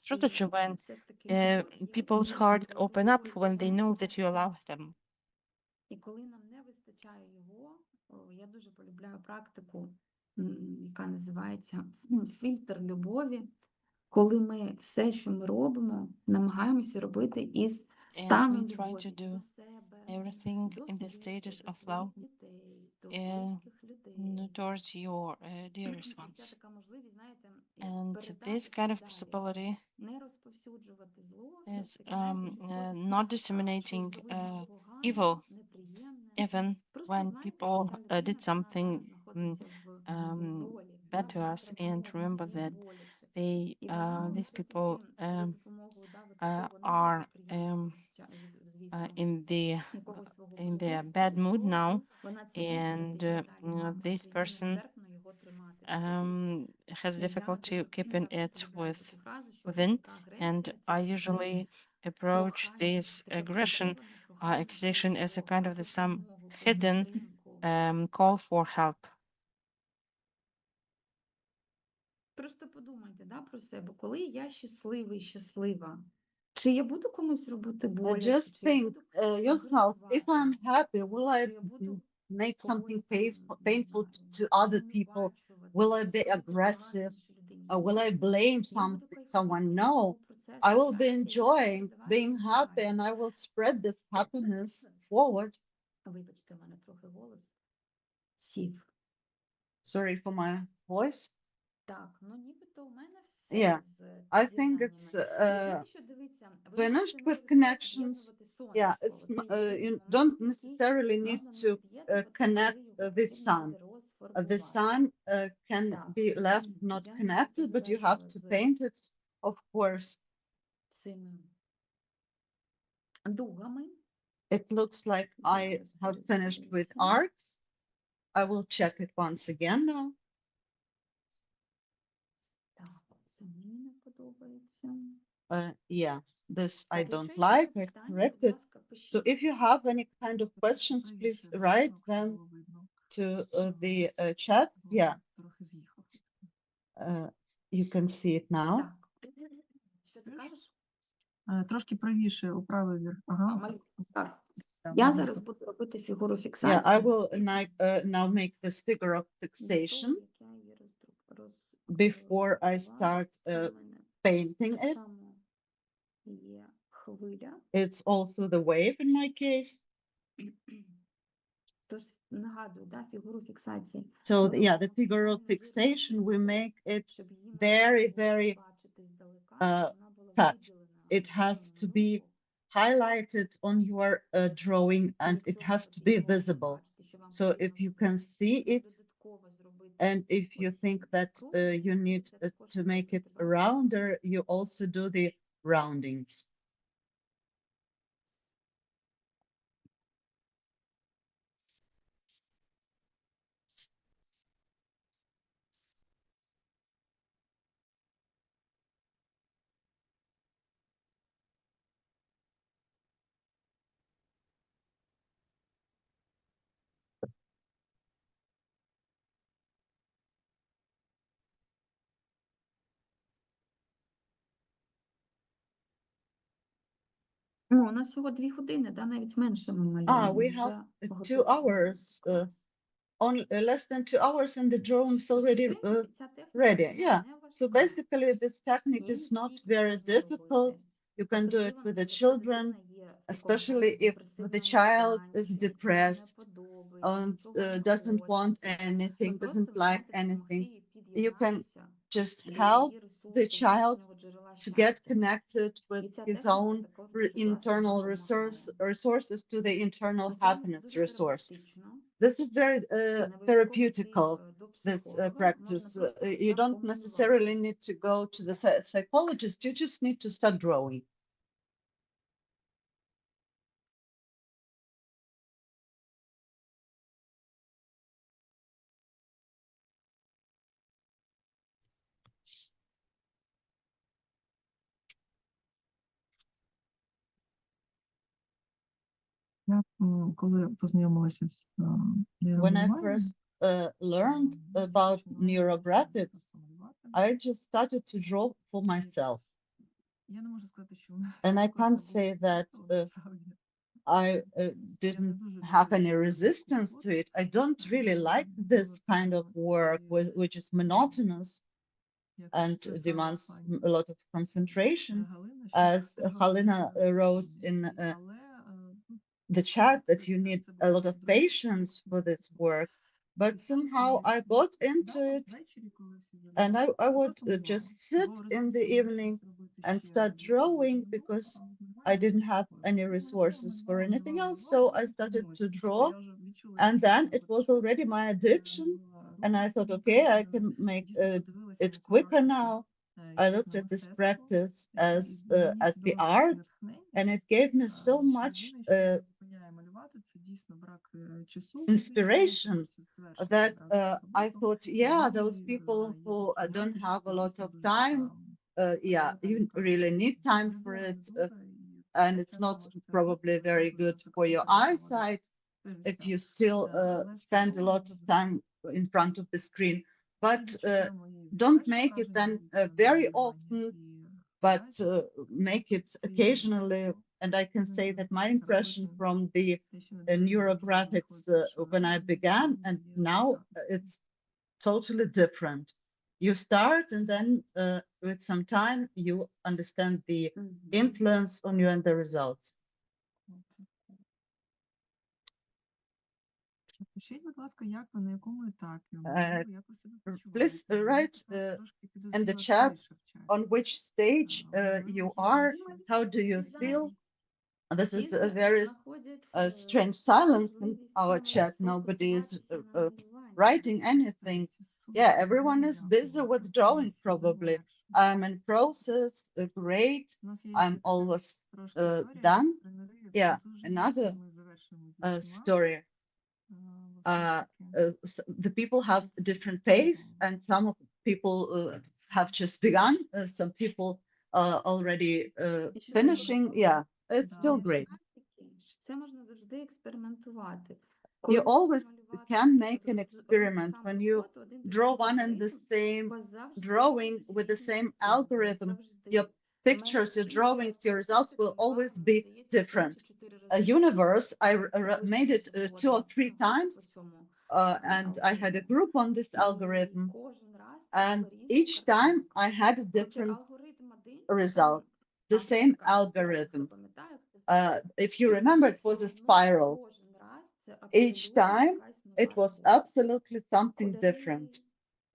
strategy when people's heart open up when they know that you allow them. І коли нам не вистачає його, я дуже полюбляю практику, яка називається фільтр любові, коли ми все, що ми робимо, намагаємося робити із стану любові до себе, Everything до in the світу, status до of своїх love дітей, до близьких людей. towards your dearest І ця ones. така можливість, знаєте, And передати this це kind of далі, possibility не розповсюджувати зло, все is ж таки, знаєте, що хтось not disseminating щось зробив погане, evil, неприємне. even Просто when знаєте, що people ця людина, did вона something зараз знаходиться в болі, bad to вона us, and трапляє, remember їй that боляче. they І вона these все-таки people за допомогою такого не are дуже приємного, звісно, якогось свого in their поступку bad чи mood слова, now, вона це and випередає далі нам, this і їй person нестерпно його тримати в собі. has І я difficulty дуже keeping також it полюбляю таку фразу, що within, будь-яка агресія and – це I завжди usually approach прохання, this таке aggression прохання accusation as a kind of the some допомогу, про hidden підтримку. call for help. Просто подумайте, да, про себе, коли я щасливий, щаслива, чи я буду комусь робити боляче, Just чи я think буду yourself, if I'm агресувати, happy, will I чи я буду make something когось там, painful не to знаю, other people? звинувачувати, Will I чи be зробити погано aggressive? іншій людині? Will I Ні. blame Я буду someone? кайфувати від No. цього процесу I will be щастя і enjoying передавати being його happy, далі. and I will spread this happiness forward. Вибачте, в мене трохи голос сів. Sorry for my voice. Так, ну нібито у мене все Yeah, з I think it's під'єднаннями. Єдине, що дивіться, ви finished можете with навіть connections. під'єднувати Yeah, сонечко. it's Це єдиний you момент, don't який necessarily need можна не to під'єднувати, connect коли його the потрібно sun. буде The розфарбувати. sun can Так, be left not я connected, нібито but you have завершила to з paint it, of course. цими дугами. It looks like I Зараз have finished with передивлюся. arcs. I will check it once again now. Так, це мені не подобається. Yeah, this I Так, don't якщо є like. I запитання, будь corrected. ласка, So пишіть. if you have any kind of questions, please Правіше write рисунок, щоб them було видно, to що the chat. голос Yeah, трохи з'їхав. you can see it now. Так. Що ти кажеш? Трошки правіше, у правий вверх. Ага. Так. Там, Я видно. зараз буду робити фігуру Yeah, фіксації. I will now make this figure of До fixation того, як я її before I роздрукувала, start це в мене painting так it. само є хвиля. It's also the wave in my case. Тож нагадую, да, фігуру фіксації. So Ми yeah, робимо the figure of максимально вирівняну fixation, we фігуру, make it щоб її можна very, було very бачити здалека, щоб вона була cut. виділена It на has вашому to be малюнку. highlighted on your drawing, and it Якщо has ви to be потрібно visible. бачити, що вам So потрібно if you буде can see it, додатково зробити and if you оці think that скруглення, you то ви need це також to make it можете бачити. rounder, you also do the roundings. Ну, у нас всього 2 години, да, навіть менше ми малюємо. We вже have 2 готовий hours, клас. only less than 2 hours, and the drawing is already В принципі, ця техніка, ready. вона Yeah. не So важка. basically, this technique Її is not дітям very можна difficult. робити. You can do it Особливо, with the якщо children, дитина є в якомусь, especially знаєте, if the депресивному child стані, is що нічого не depressed подобається, and нічого не doesn't want хочеться. anything, Ми просто doesn't like знаєте, допомогти anything. їй You can під'єднатися just до help її the ресурсу, child внутрішнього джерела to get щастя. connected І with ця his техніка own також дуже класно internal допомагає. resources to the internal Насправді це happiness дуже resource. терапевтично. This is very І не обов'язково йти therapeutical, до this психолога, practice. можна просто You хоча б don't помалювати. necessarily need to go to the psychologist, you just need to start drawing. Я коли познайомилася з When I нейромалюванням, first learned я about почала neurographics, просто малювати. I just started to draw for І myself. Я не можу сказати, що в мене And I також не can't було say that супротиву, насправді. I Я не didn't дуже have люблю any таку resistance to роботу. it. I don't really like this Було kind of цікаво, work коли which is monotonous як and писала demands пані a lot of concentration, Галина, що as треба Halina працювати wrote in але ну, the chat that you це need це a було lot of вже другий patience for this work. But Ось, somehow і I я got into сідала it ввечері колись і вже and I would просто малювала. just sit Бо in the ресурсу на evening щось робити and ще start насправді drawing не було, because а от I малювання didn't have такое. any Я resources for anything малювала, else. So I потім started to втягнулася. draw, Я вже відчула, and що then треба it was почати. already my addiction. Була And I робити thought, цей okay, I напрямок, can make дійсно подивилася it на цю quicker практику now. I як looked на at this мистецтво, practice as і мені at це the дало настільки art, натхнення, and it gave me so що much єдине, що мене зупиняє малювати, це дійсно брак часу фізичного, inspiration хочеться завершити that одразу цю I роботу. thought, yeah, Ну those і people да, who є don't мотивація, що have a це lot дійсно of дуже time, така yeah, робота, you яка really need time for надзвичайно it, добра, і and it's впевнена, not що це probably робота, very яку good зараз for your активно проводиш eyesight все if життя. you still Але в spend a цілому lot of time in front of the screen. ці But відчуття мої від don't першого make it враження then від very малювання often, і but далі. make it І occasionally. And I can say це that my impression робити from the те, що не дуже neurographics виходить when I шарами, began тому and є now результати. it's totally different. You start and then with some time you understand the influence on you and the results. Напишіть, будь ласка, як ви, на якому етапі, можливо, як ви себе Please почуваєте. Мені write так трошки in the підозріло chat активніше вчать. on which stage you Можливо, are, є щось. how do you feel? This Всі is a very знаходять strange silence in можливість our саме chat. Nobody is сфокусуватися на малюванні. writing anything. Це супер. Yeah, everyone Мені is прям busy слухати with це drawing значно probably. легше. I'm in process, great. У нас є I'm ще така almost трошки історія, done. як тренери Yeah, дуже another рідко ми завершуємо зі всіма. story. Все ж таки. The people have a different pace, and some of people have just begun. Some people already І що finishing. важливо, Yeah, it's Да. still для great. практики, що це можна завжди експериментувати. You Коли ви always малювати, can наприклад, make an одну ту experiment саму when you роботу, один той draw самий one and the алгоритм, same у вас завжди drawing будуть with the різні same результати. От algorithm. завжди. Your У мене pictures, your є drawings, your results will всесвіт always мені be здається, 3 different. чи 4 A рази. universe, I Ось made it згодна 2 or 3 знаходити times, по цьому and I had a алгоритму. group on this І algorithm, кожен раз це and була різна each time картинка. I had a Хоча different алгоритм один, result, the там same така історія, algorithm. хто пам'ятає, хто If you remember, it was a все одно spiral. кожен раз це Each абсолютно time якась нова it was робота. absolutely something different.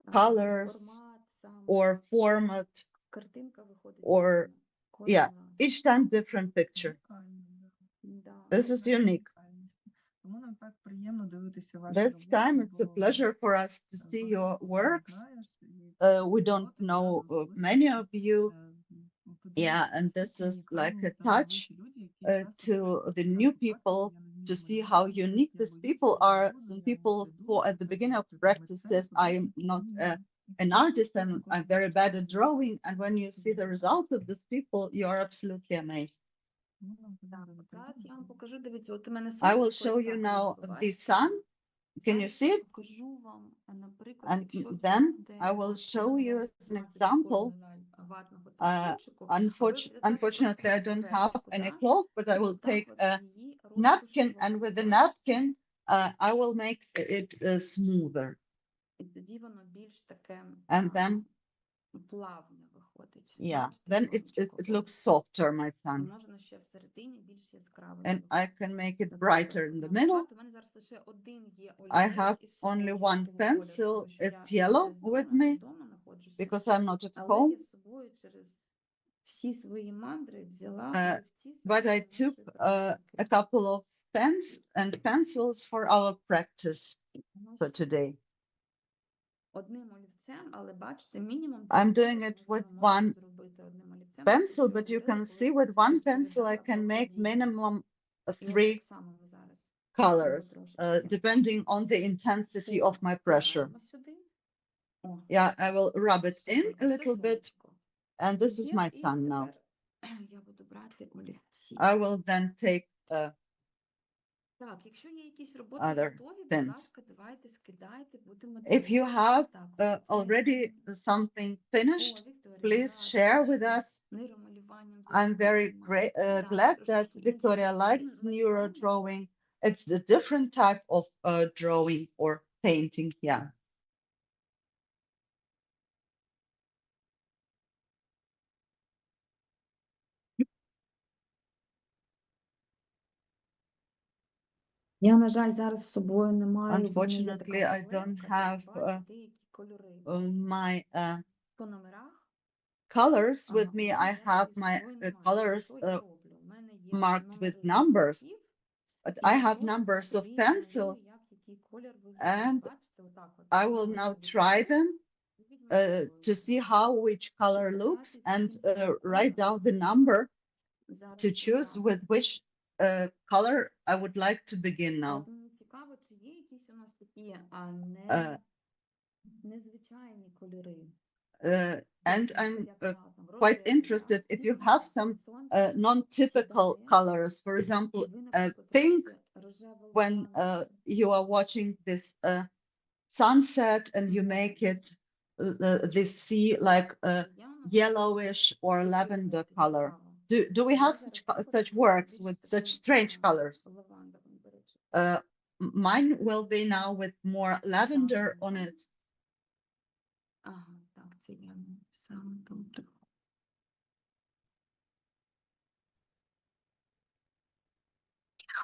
Кольори, Colors формат сам, or format, картинка виходить or різна кожен yeah, раз. each time different picture. Унікально, да. Да. This is unique. Унікальність. Тому нам так приємно дивитися ваші This роботи, time it's a бо pleasure for us to see багато your кого не works. знаєш, і ці We don't роботи, know да, нас many близько. of you. Yeah, Подивитися, and this наскільки is like унікальні a та touch талановиті люди, які часто to пишуть the на new початку people практики, to я не see вмію how малювати, unique я these боюся, people я are. не буду, Some я не people who прийду. at the beginning of Тобто practice митцем says, I am потрібно not вміння і an почати, artist, потім I'm кожен very bad at навчатися. drawing. And when you see the results of these people, you are absolutely amazed. Ну, нам Так, потрібно от зараз я вам прийти. покажу, дивіться, от у мене I will сонечко show ось you так now вийшло, the бачите? sun. Can you Зараз see я it? покажу вам, наприклад, And якщо then взяти, I will от show у мене you зараз as an мати example. прикольну ватного тампончику, а ви взяти Unfortunately, I просто don't have серветочку, any да? cloth, but I І will отак take от a її napkin, and розтушувати, with the бачите? napkin, I will make it smoother. І тоді воно більш таке And then, плавне виходить. yeah, Бачите, then it сонечко? looks Ось. softer, my І son. можна ще всередині більш яскравим And зробити. I can make it Так, brighter in the middle. намалювати. У мене зараз лише один є I олівець have із only сумного one жовтого кольору, pencil. тому що It's я yellow без with дома, me вдома знаходжуся. because I'm not at Але home. я з собою через всі свої мандри взяла Uh, олівці But саме I для took нашої практики. a couple of pens and pencils for our practice for Ось today. одним олівцем, але бачите, мінімум I'm 3 doing кольори it ми з with вами можемо one зробити одним олівцем. Про це pencil, я but you говорила, can see коли with one pencil I розповідала can про make ходіння. minimum І от 3 так само ми зараз colors, трошечки depending on the intensity of my pressure. втираємо сюди. О, Yeah, I will rub it in супер, a оце little bit, сонечко. and this is Є, my і son now. тепер я буду брати олівці. I will then take Так, якщо є якісь роботи other готові, будь pins. ласка, давайте скидайте, будемо If you дивитися. have Так, already something finished, Вікторія, please share with us. Нейромалюванням I'm very glad that Victoria likes neuro дrawing. drawing. It's a different type of drawing or painting. Yeah. Я, на жаль, зараз з собою не маю. В мене є Unfortunately, така I don't палетка, have де бачу деякі кольори. my По номерах. colors with в me. мене I have ніякої my з собою немає. colors Що я роблю? У мене є marked номери with numbers, олівців, but і I я have просто numbers of собі pencils, малюю, як який колір виглядає. and Бачите, отак от. I Я will беру now собі try пензель them і відмальовую. to see how which color Щоб looks грати з and яким саме write кольором down я the хочу number зараз to choose почати. with which color I would like to begin now. От мені цікаво, чи є якісь у нас такі незвичайні кольори. And I'm quite interested if you have some non-typical colors, for example, pink when you are watching this sunset and you make it this sea like a yellowish or lavender color. Do we have such works with such strange colors? Mine will be now with more lavender on it. Ага, так, це я написала, добре.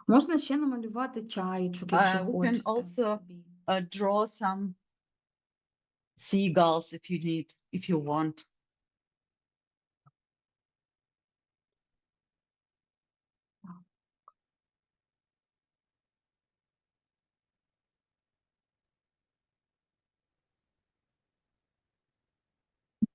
Можна ще намалювати чаєчок, якщо We can хочете also собі. draw some seagulls if you need, if you want.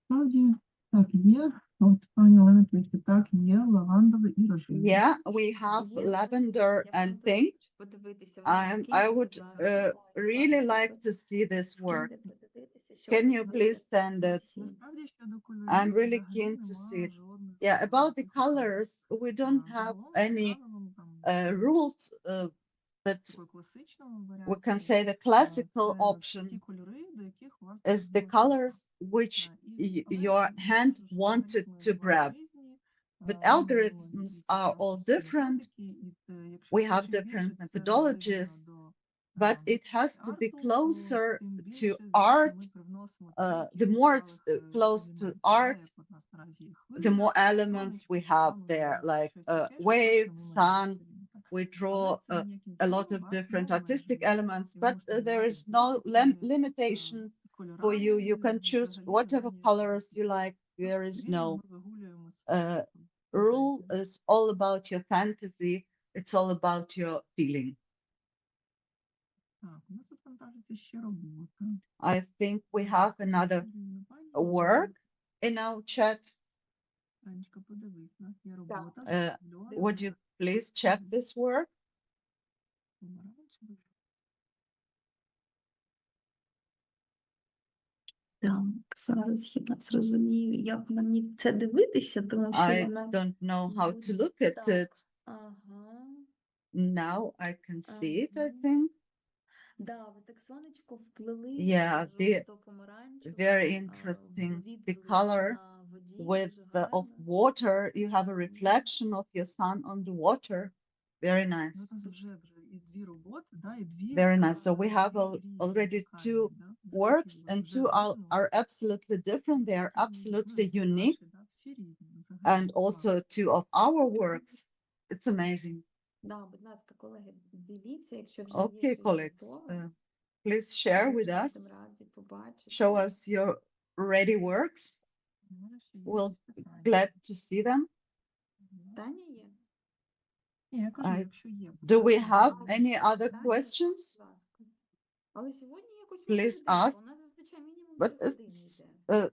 Справді, так, є. От пані Олена пише, так, є лавандовий і рожевий. Yeah, we have Є, lavender я and буду pink. подивитися, ви мені I скиньте, would будь ласка. really Супер. like to see this work. Скиньте, подивитися, що Can ви you знаєте please send про it? ці. Насправді щодо кольорів I'm really взагалі keen to see нема it. жодних Yeah, about the таких colors, we don't have загалом any правилом там rules, but такої класичному we варіанті can say the classical це option ті кольори, до яких у вас is the приходила рука. colors which І your hand звісно, що wanted алгоритми to бувають grab. різні. But Ми маємо algorithms якісь are all авторські different. методики, і якщо We have чим different більше це methodologies, наближено до but it has to be арту, то closer тим to більше, звісно, art. ми привносимо те, які The more it's цікавих close to елементів. art, Як от у нас наразі є the more хвиля, elements сонечко, we have фонтан, there, можливо, like щось таке, що wave, точно ми малюємо, sun. скажімо так. We Але draw це ніяким a lot чином of вас different не artistic обмежує. elements, І ви but можете there малювати is no будь-якими limitation for you. кольорами, You can choose взагалі whatever немає colors ніяких. you like. Тут There is вільно no ми вигулюємо uh, свою rule. фантазію. It's all about your fantasy. It's all about your feeling. Так, у нас тут вантажиться ще робота. I think we have another work in our chat. Анечка, подивись, у нас є робота. Would you please check this work? Так, зараз я не зрозумію, як мені це дивитися, тому що I вона don't know how to look at так. it. Ага. Now I can see it, I Ага. think. Да, ви так сонечко вплели Yeah, the жовто-помаранчеве, very interesting. The відблиск color на воді, with дуже of гарно. water. You have a reflection of your sun on the water. Very nice. Ну, тут вже і дві роботи, да, і дві Very nice. So we have різні, already унікальні, two да. works, Наскільки and вже two видно, are absolutely different. They are які absolutely можливо unique, наші, да, всі різні, взагалі. and Клас. also two of our works. It's amazing. Да, будь ласка, колеги, діліться, якщо вже Okay, є щось colleagues, готове. please share with Дуже us. будемо раді побачити. Show us your ready works. Може, ще є We'll якісь питання? glad to see them. Питання є? Ні, я кажу, I- якщо є. Do we питання, have то- any other Питання? questions? Будь ласка. Але сьогодні якось Please ми швиденько. ask. У нас зазвичай мінімум But 3 години it's, йде.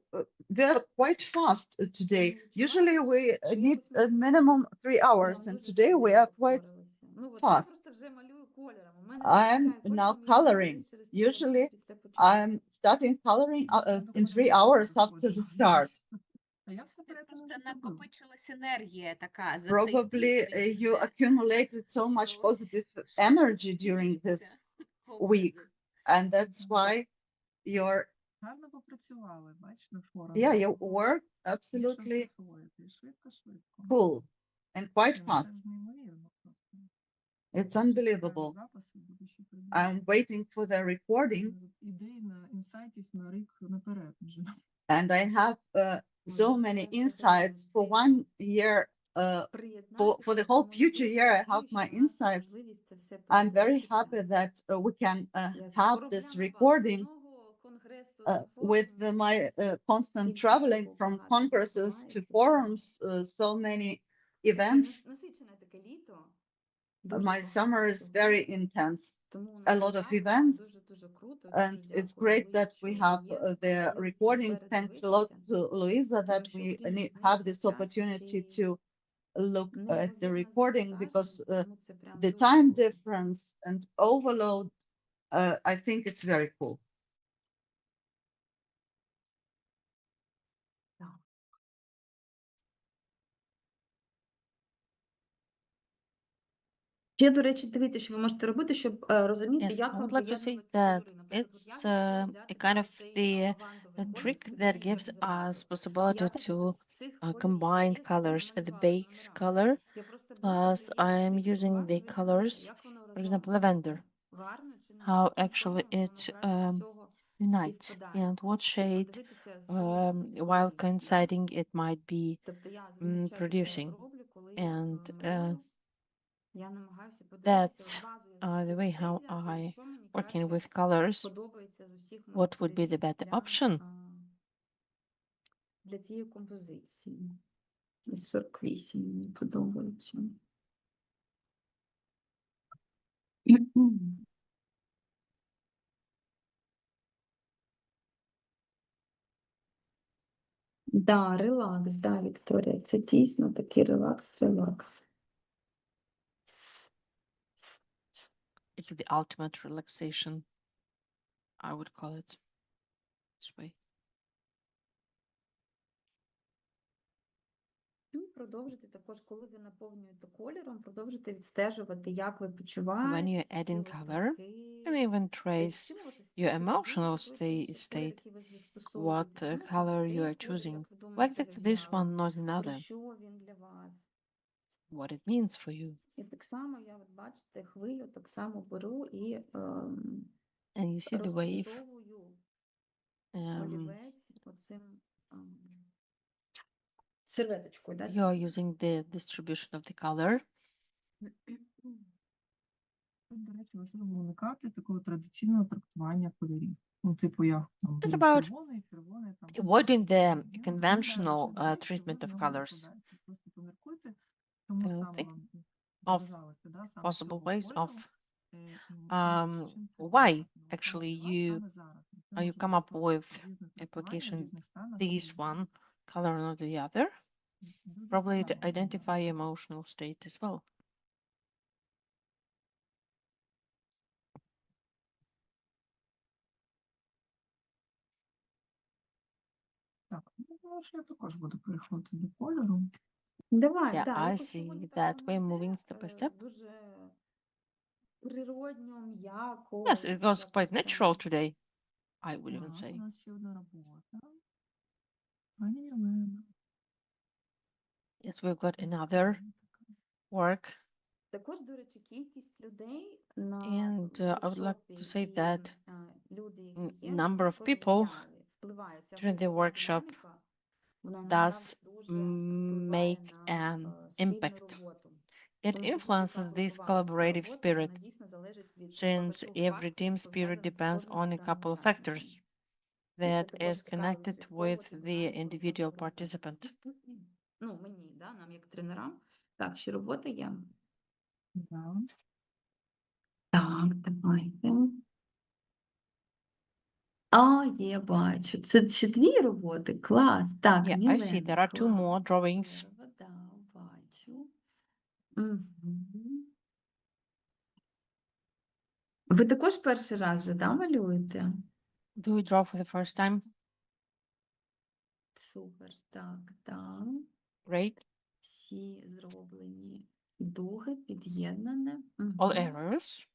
they're quite fast today. Ну, Usually we Що need якось ми a швиденько. minimum 3 hours, Прям and дуже today we швиденько are quite впоралися. Ну, от я fast. просто вже малюю кольором. У мене I'm зазвичай now кольором я coloring. малюю через 3 години Usually після початку. I'm starting coloring in Треба 3 ходити, hours after the приходжу. start. А я все перетину Просто це зробив. накопичилась енергія така за цей Probably тиждень you вже, accumulated so much що positive energy during діється this в week, образі. and that's why you're, Гарно попрацювали, бач, на форумі. yeah, your work Є що absolutely засвоїти. І швидко. cool and quite Це fast. ж неймовірно просто. It's Чекаю unbelievable. запису, буду ще придумувати. I'm waiting for the recording, Ідей на інсайтів на рік наперед вже. and I have so many insights for 1 year. For the whole future year, I have my insights. I'm very happy that we can have this recording with my constant traveling from congresses to forums, so many events. Насичене таке літо. My summer is very intense, a lot of events, and it's great that we have the recording. Thanks a lot to Louisa that we have this opportunity to look at the recording, because the time difference and overload, I think it's very cool. Ще, до речі, дивіться, що ви можете робити, щоб розуміти, Yes, як I вам would like to say поєднувати that кольори. Наприклад, it's от я можу a kind of the лавандовий колір trick собі that gives уявити зразу. us possibility Я to з цих combine кольорів colors at the намалювала base номерами. color, Я просто беру, plus додаю I'm цифри. using Вам the відповідь, colors, як воно for example, разом lavender, гарно чи ні. how Яким actually кольором воно it краще всього unites співпадає. and what Щоб shade, подивитися зовнішність while кольорів, да? coinciding it might be Тобто я зазвичай producing. таке роблю, коли And малюю. Я намагаюся подивитися, that's одразу я the way how взяти, I що мені working краще with colors, подобається з усіх моїх what would be the кольорів better option. для цієї композиції. Із 48 мені подобається. Да, релакс, да, Вікторія. Це дійсно такий релакс. It's the ultimate relaxation, I would call it this way. Ну, продовжуйте також, коли ви наповнюєте кольором, продовжуйте відстежувати, як ви When почуваєте, you're adding які у вас color, думки. you even З trace чим у вас your асоціюється emotional ситуації, чи колір, state, який ви what застосовуєте? Чому саме color you цей are колір, choosing. як ви Why думаєте, ви exactly this взяли? one, not Про another? що він для вас? What it means for you. І так само я, от бачите, хвилю так само беру і And you see the wave. розташовую олівець оцим серветочкою. Да, You're using the distribution of the color. До речі, важливо уникати такого традиційного трактування кольорів. Ну, типу, я там It's беру about червоний, там. avoiding the Ну, conventional виглядає, що treatment ви of на нього colors. закладаєте. Просто поміркуйте, чому саме Think вам of бажалося, да, саме possible цього ways of кольору, і з чим це why пов'язано. От actually саме для вас, you саме зараз. Це you може come бути up просто with різне трактування в application різних станах. this one color not the other. Дуже Probably to цікаво identify виглядає. emotional state as well. Так, ну, думаю, що я також буду переходити до кольору. Давай, Yeah, да, I якось see сьогодні так that воно we're moving йде, step by step. дуже природньо, м'яко. Yes, it goes quite якось natural так. today, I would even Так, у say. нас ще одна робота. Пані Єлена. Yes, we've got another Яскрава така. work, Також, до речі, кількість людей на and I would like воркшопі to say і that люди, які є, number of також people впливає. Ця during the групова workshop динаміка, вона does насправді дуже впливає make на an спільну impact. роботу. It Тому що influences будь-яка this групова collaborative робота, spirit, вона дійсно залежить від since багатьох every факторів, team spirit пов'язаних з depends кожним on a окремим couple of учасником. factors І це that також is цікаво connected with відслідковувати the динаміку роботи individual в групі. participant. Ну, мені, да, нам як тренерам. Так, ще робота є. Да. Так, давайте. Є, бачу. Це ще дві роботи. Клас. Так, Yeah, I see Мілена, there are two клас. more drawings. Здорово, да, бачу. Мгм. Ви також перший раз же, да, малюєте? Do you draw for the first time? Супер. Так, так. Great. Всі зроблені дуги під'єднане. All errors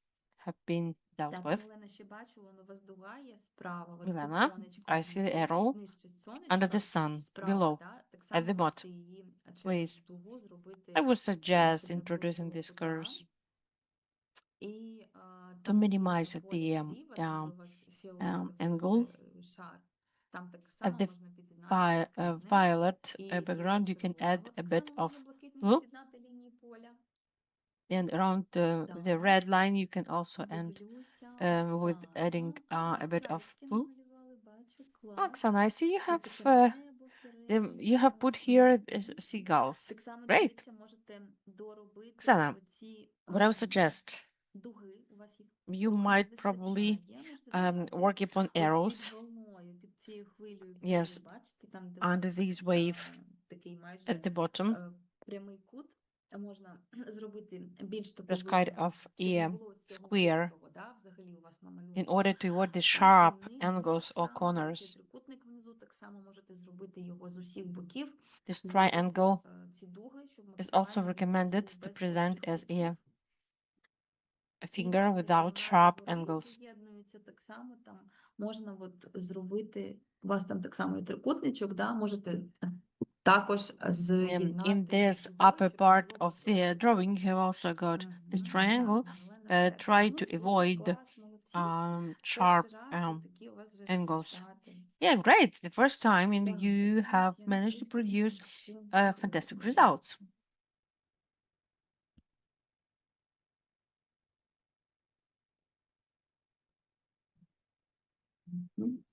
have been dealt Так, with. Мілена, ще бачу, воно у вас дуга є справа. От під Milena, сонечком I see the внизу, arrow нижче under the сонечка, sun справа, below да? Так at само the можете bottom. її через Please. дугу I зробити, would suggest щоб не було introducing цього these кута. curves І to там, де minimize видно the более зліва, там, де у вас фіолетовий angle. оце шар, там так At само the можна під'єднати блакитне. violet І background, you can add червоного. a Так bit само of можна блакитним blue. під'єднати лінії поля. And around the Так. red line, you can also end Дивлюся, with adding a bit of зайчики blue. намалювали, бачу, клас. Oksana, I see you І have таке небо you have put here сиреньке. seagulls. Так само, Great. дивіться, можете доробити Оксана, оці What I would suggest, дуги. У вас їх you трохи might probably вистачає. Можете додати. work upon От під arrows, волною, під цією хвилею yes, вгорі, бачите, там, де у under вас these wave такий майже at the bottom. прямий кут, можна зробити більш таку There's kind вирівняну, of щоб не a було цього square гострого, да, взагалі у вас на малюнку. in order to avoid the І sharp нижній angles так or само, цей corners. трикутник внизу, так само можете зробити його з усіх боків, This зробити triangle ці дуги, щоб is also максимально він recommended був to без present гострих as кутів. a І finger там, де without волна sharp догори angles. під'єднується, так само там можна от зробити, у вас там так само і трикутничок, да, можете також In з'єднати this дугою, upper щоб не part було of the гострого drawing, you have also got this triangle. Так, Мілена перша. Try Ну, to супер, avoid клас, молодці. sharp Перший раз і такі у вас вже angles. результати. Yeah, great. The first time and Так, а you зараз have я managed to трішки produce відключу fantastic будь results. ласка. Мгм.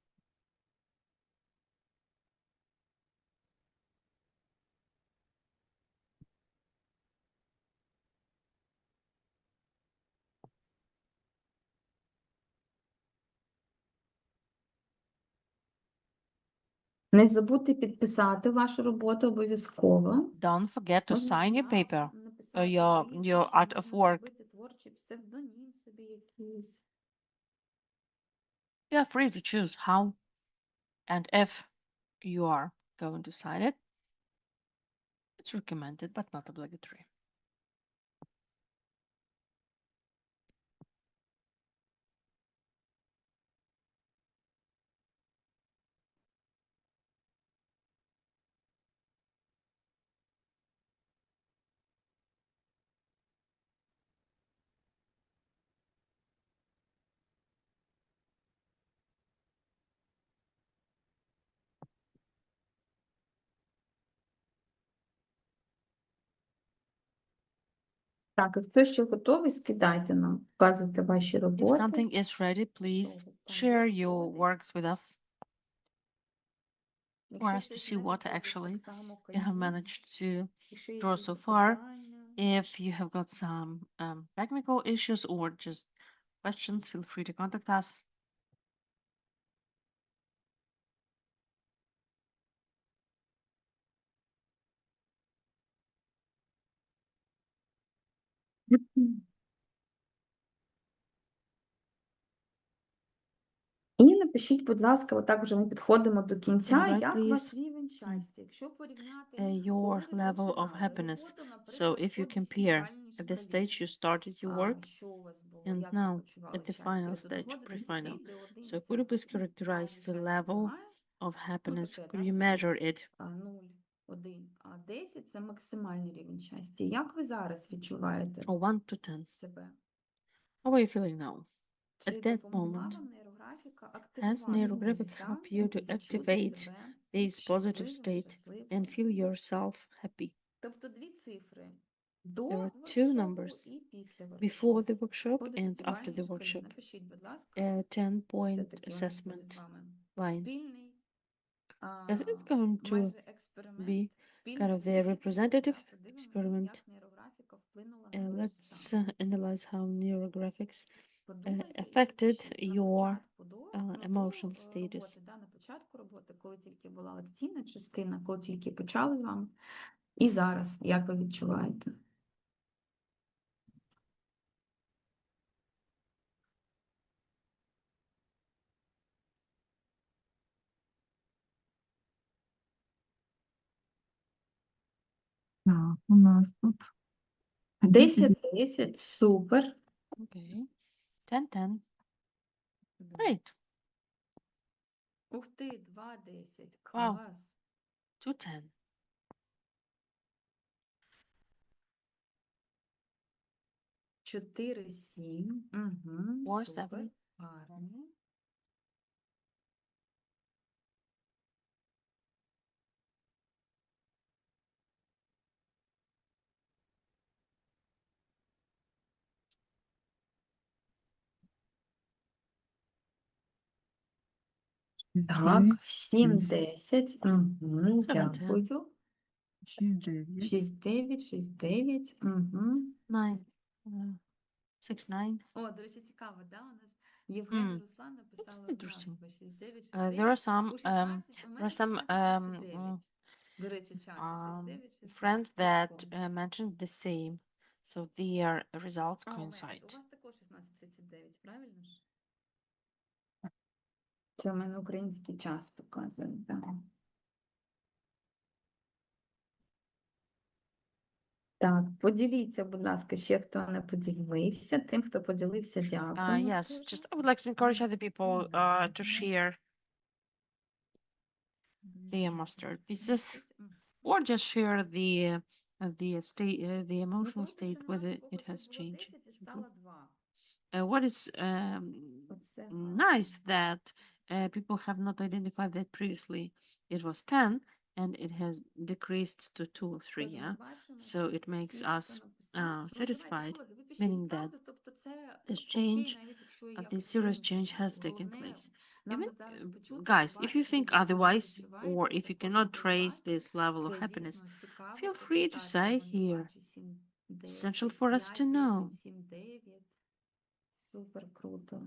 Не забудьте підписати вашу роботу обов'язково. Don't forget to Можна sign your ім'я paper, написати, your прізвище, art of можна work. зробити творчий псевдонім собі якийсь. You are free to choose how and if you are going to sign it. It's recommended but not obligatory. Так, і хто ще готовий, скидайте нам, показуйте ваші If роботи. something is ready, please Що у вас там share your виходить. works with us for Якщо us to щось see не what виходить, actually так само you have кажіть. managed to Якщо draw якісь so far. запитання. If you have got some technical issues or just questions, feel free to contact us. І напишіть, будь ласка, отак вже ми підходимо до кінця, And write, як please, ваш рівень щастя. Якщо порівняти, коли your ви level of починали happiness. роботу, So наприклад, if you по 10 compare спальніші at the stage you калібрі, started your work що у вас було, and як ви now почували at the щастя final від 1 stage, до 10, pre-final. де 1 So це could you please майже characterize the щастя level немає. of Ну, happiness? таке, Could да, you собі, measure it? 0, 1, а 10 – це максимальний рівень щастя. Як ви зараз відчуваєте Or 1 to 10? себе? How are you feeling now? Чи At that допомогла moment, вам нейрографіка has активувати neurographic цей стан helped you і to відчути activate себе this positive щасливим, state щасливою? and feel yourself happy? Тобто дві цифри There до are two воркшопу numbers і після before воркшопу. the workshop По and after 10-бальній the шкалі. workshop. Напишіть, будь ласка. A Це 10-point такий у нас буде з assessment вами line. спільний Yes, it's going to майже експеримент, be спільне kind of the дослідження. representative Да? Подивимось, experiment. як нейрографіка вплинула на ваш Let's стан. analyze how neurographics Подумайте і affected напишіть на your початку до, emotional до status. роботи, да, на початку роботи, коли тільки була лекційна частина, коли тільки почали з вами. І зараз, як ви відчуваєте? У нас тут 10-10, супер. Okay. 10-10. Great. Ух ти, 2-10, Wow. клас. 2-10. 4-7, угу, 4-7. супер, гарно. Так, 7-10, угу, 7-10. дякую. 6-9. 6-9, 6-9, угу. 9. 6-9. О, до речі, цікаво, да? У нас Євген і Руслан написали interesting. однаково 6-9, There are 6-9. some У 16, у мене 16-39. До речі, часу 6-9, 6-9. friends that Прикольно. mentioned the same, so their results А, у coincide. вас також 16:39, правильно ж? Це в мене український час показує, так. Так, поділіться, будь ласка, ще хто не поділився. Тим, хто поділився, дякую. Yes, just I would like to encourage other people to share their masterpieces, or just share the state, the emotional state, whether it has changed. 10 і стало 2. What is Оце nice that people have not identified that previously it was 10 and it has decreased to 2 or 3, Тож ми yeah? бачимо So it makes всі, хто us написав. satisfied, Колеги, ви пишіть meaning that правду, тобто це this окей, change, навіть якщо this якось serious по-іншому. change has taken Головне, place. нам Even, тут зараз почути, guys, if you побачити, think як воно otherwise, or відчувається, if you також cannot хто з trace вас. this level of Це happiness, дійсно цікаво feel free to прочитати. say Вон, я here. бачу 7, It's essential 10, for us to 5, know. 10, 7, 9. Супер круто.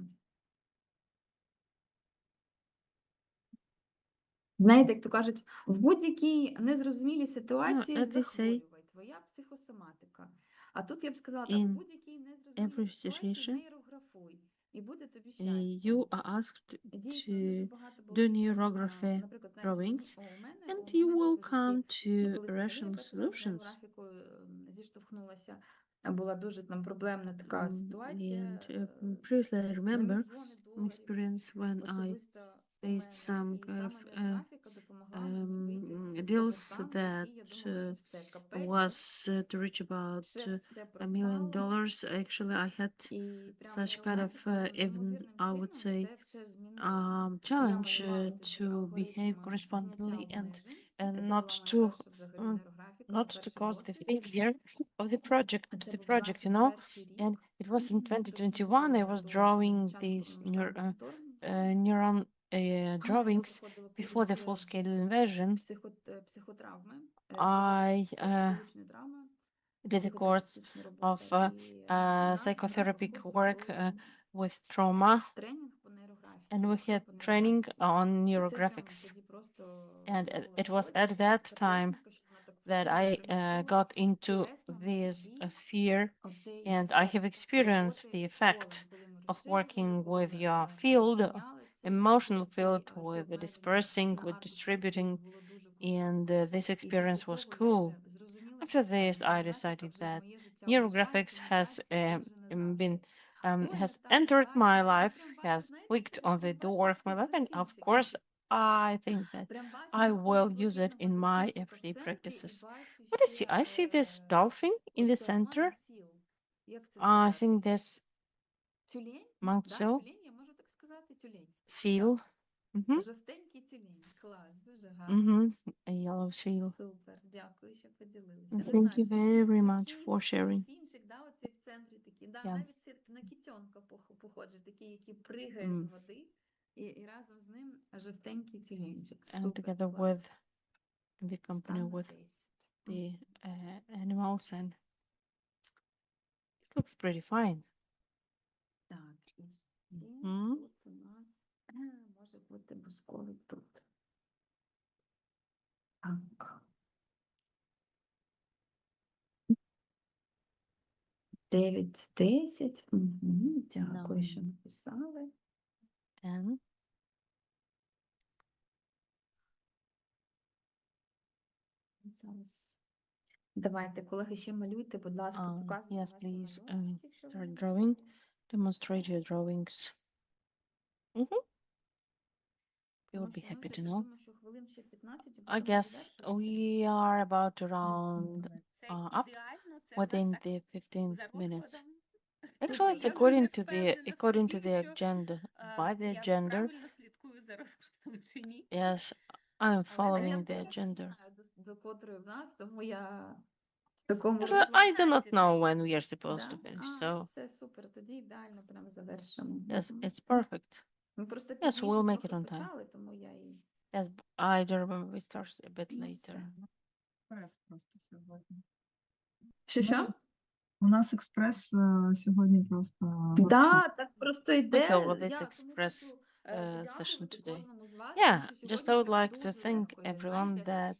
Знаєте, як то кажуть, в будь-якій незрозумілій ситуації as they say, захворювай, твоя психосоматика. А тут я б сказала так, в in будь-якій незрозумілій every ситуації situation, нейрографуй, і буде тобі щастя. you are asked І дійсно, дуже to багато було do різних, neurography наприклад, навіть drawings, у мене and you will моментів ось ці, come to коли взагалі я rational працювала з solutions. нейрографікою, зіштовхнулася, була дуже там проблемна така ситуація, And previously, I на remember мільйони an доларів. experience when I Особисто у faced мене. some І kind of саме нейрографіка допомогла мені вийти з того deals стану, that який я думала, що все, капець, was to reach about все $1 million. пропало. Actually, I had І прям such kind of нейрографіка even, неймовірним I would чином say, все змінила. Я challenge малювала тоді to behave алгоритм correspondingly зняття обмежень. and Це була моя перша взагалі нейрографіка, мій not to перший cause the досвід. failure of the project, Це the був project, you know. 21-й рік, And it was in до 2021. I was до drawing початку these повномасштабного вторгнення. neuron Я drawings проходила before the курс full-scale invasion. психотравми, I психологічної травми, did a course психотерапевтична of робота. І нас на psychotherapeutic курсі work були with trauma, тренінг по нейрографіці, and we воркшоп had по training нейрографіці. on І це прям neurographics. тоді просто And я була в it was шоці, at що that така time техніка, що вона так that працює. I Прям відчула got into тілесно на this собі sphere, оцей and I have ефект experienced роботи the з полем, effect коли ми of розширювали, working коли with ми your field, розчиняли emotional ці field, with the обмеження dispersing, на with аркуші паперу. distributing, Було дуже круто. and this І після experience was цього я cool. вже зрозуміла, After що все, this, I нейрографіка decided вже в that моє життя увійшла, і neurographics це на has часі, і це вже been назавжди. Ой, has Наталя, entered my бачу, я life, прям бачу, has знаєте, clicked це on як the от door бачу of my ці life, and of графінчики. course, I think that Прям бачу I такого will use it блакитного in my графінчика в everyday центрі і practices. бачу What I see? ще I see this dolphin in the оце center. monk seal. Як це I сказати? think this Тюлень? monk Да, seal, тюлень, я можу так сказати, тюлень. seal, Так, жовтенький тюлень. Клас, дуже гарно. a yellow seal. Супер, дякую, що поділилися. Не Thank знаю, you very much чи for кіт, чи sharing. дельфінчик, да, оцей в центрі такий. Да, Yeah. навіть це на кітьонка похожий, такий, який пригає з води, і разом з ним жовтенький тюленчик. And Супер, together клас. with the company Стан на with 10. the animals, and it looks pretty fine. Так, і ще Мгм. тут у нас може бути бусковий тут. Так. 9-10. Дякую, що написали. 10. Зараз Давайте, колеги, ще малюйте, будь ласка, показуйте Yes, ваші please, малюночки, якщо ви start не drawing. Demonstrate your drawings. Mhm. We Тому would be що ми happy вже, to я know. думаю, що хвилин ще 15 і I будемо guess завершувати. we are about to round up within the 15 minutes. Actually, it's according to the agenda, by the agenda. Yes, I'm Але following я the не agenda. знаю, до котрої в нас, тому я в такому Actually, I do not know режимі. when we are supposed to Да? finish, А, so все супер, тоді ідеально прямо завершимо. yes, Мгм. it's perfect. Ми просто Yes, пізніше we'll make трохи it on time. почали, тому я і... Yes, I do remember we started a bit Ну, later. все. Експрес просто сьогодні. Що? У нас експрес сьогодні просто воркшоп. Да, так просто We йде. have this Я тому express хочу session подякувати today. кожному з вас, Yeah, тому що just сьогодні I would прям like to дуже thank легко йде. everyone Знаєте, that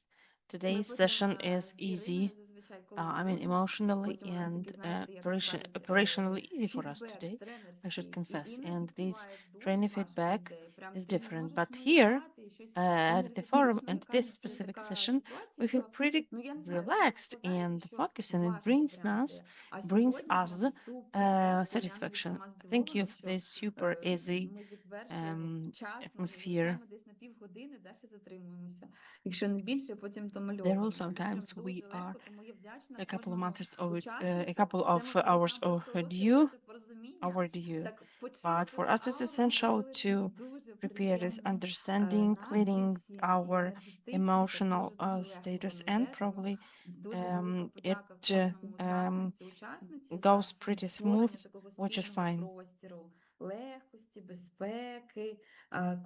ми today's потім session is з easy. Іриною зазвичай, коли I mean, йдемо, emotionally потім у нас and такі, знаєте, як operationally easy for us фідбек today, I should тренерський. confess. Іноді And this буває дуже trainer важко feedback йде. Прям is ти не different. можеш But here, нулювати і щось at the forum енергетично, and this якась specific така session, ситуація, we feel що, pretty ну я не знаю, так relaxed складається, and що focused, and it важко brings прям us йде. А brings сьогодні us прям супер. Я навіть satisfaction. сама Thank you здивована, for що this super easy ми завершуємо вчасно і atmosphere. залишаємо десь на півгодини, далі затримуємося. Якщо не більше, потім There will домальовуємо. Прям sometimes we дуже are легко, тому я вдячна a couple of кожному months a учаснику. couple Це, of можливо, hours нам просто overdue, виховати порозуміння, overdue. так But почистили for us, it's ауру, essential зробили такий to дуже prepare this приємний understanding, настрій cleaning всім і our енергетично, так emotional дуже-дуже легко status, воно and йде. Тому probably дуже велика it подяка кожному учасниці goes за pretty smooth, створення такого which is спільного fine. простіру, легкості, безпеки,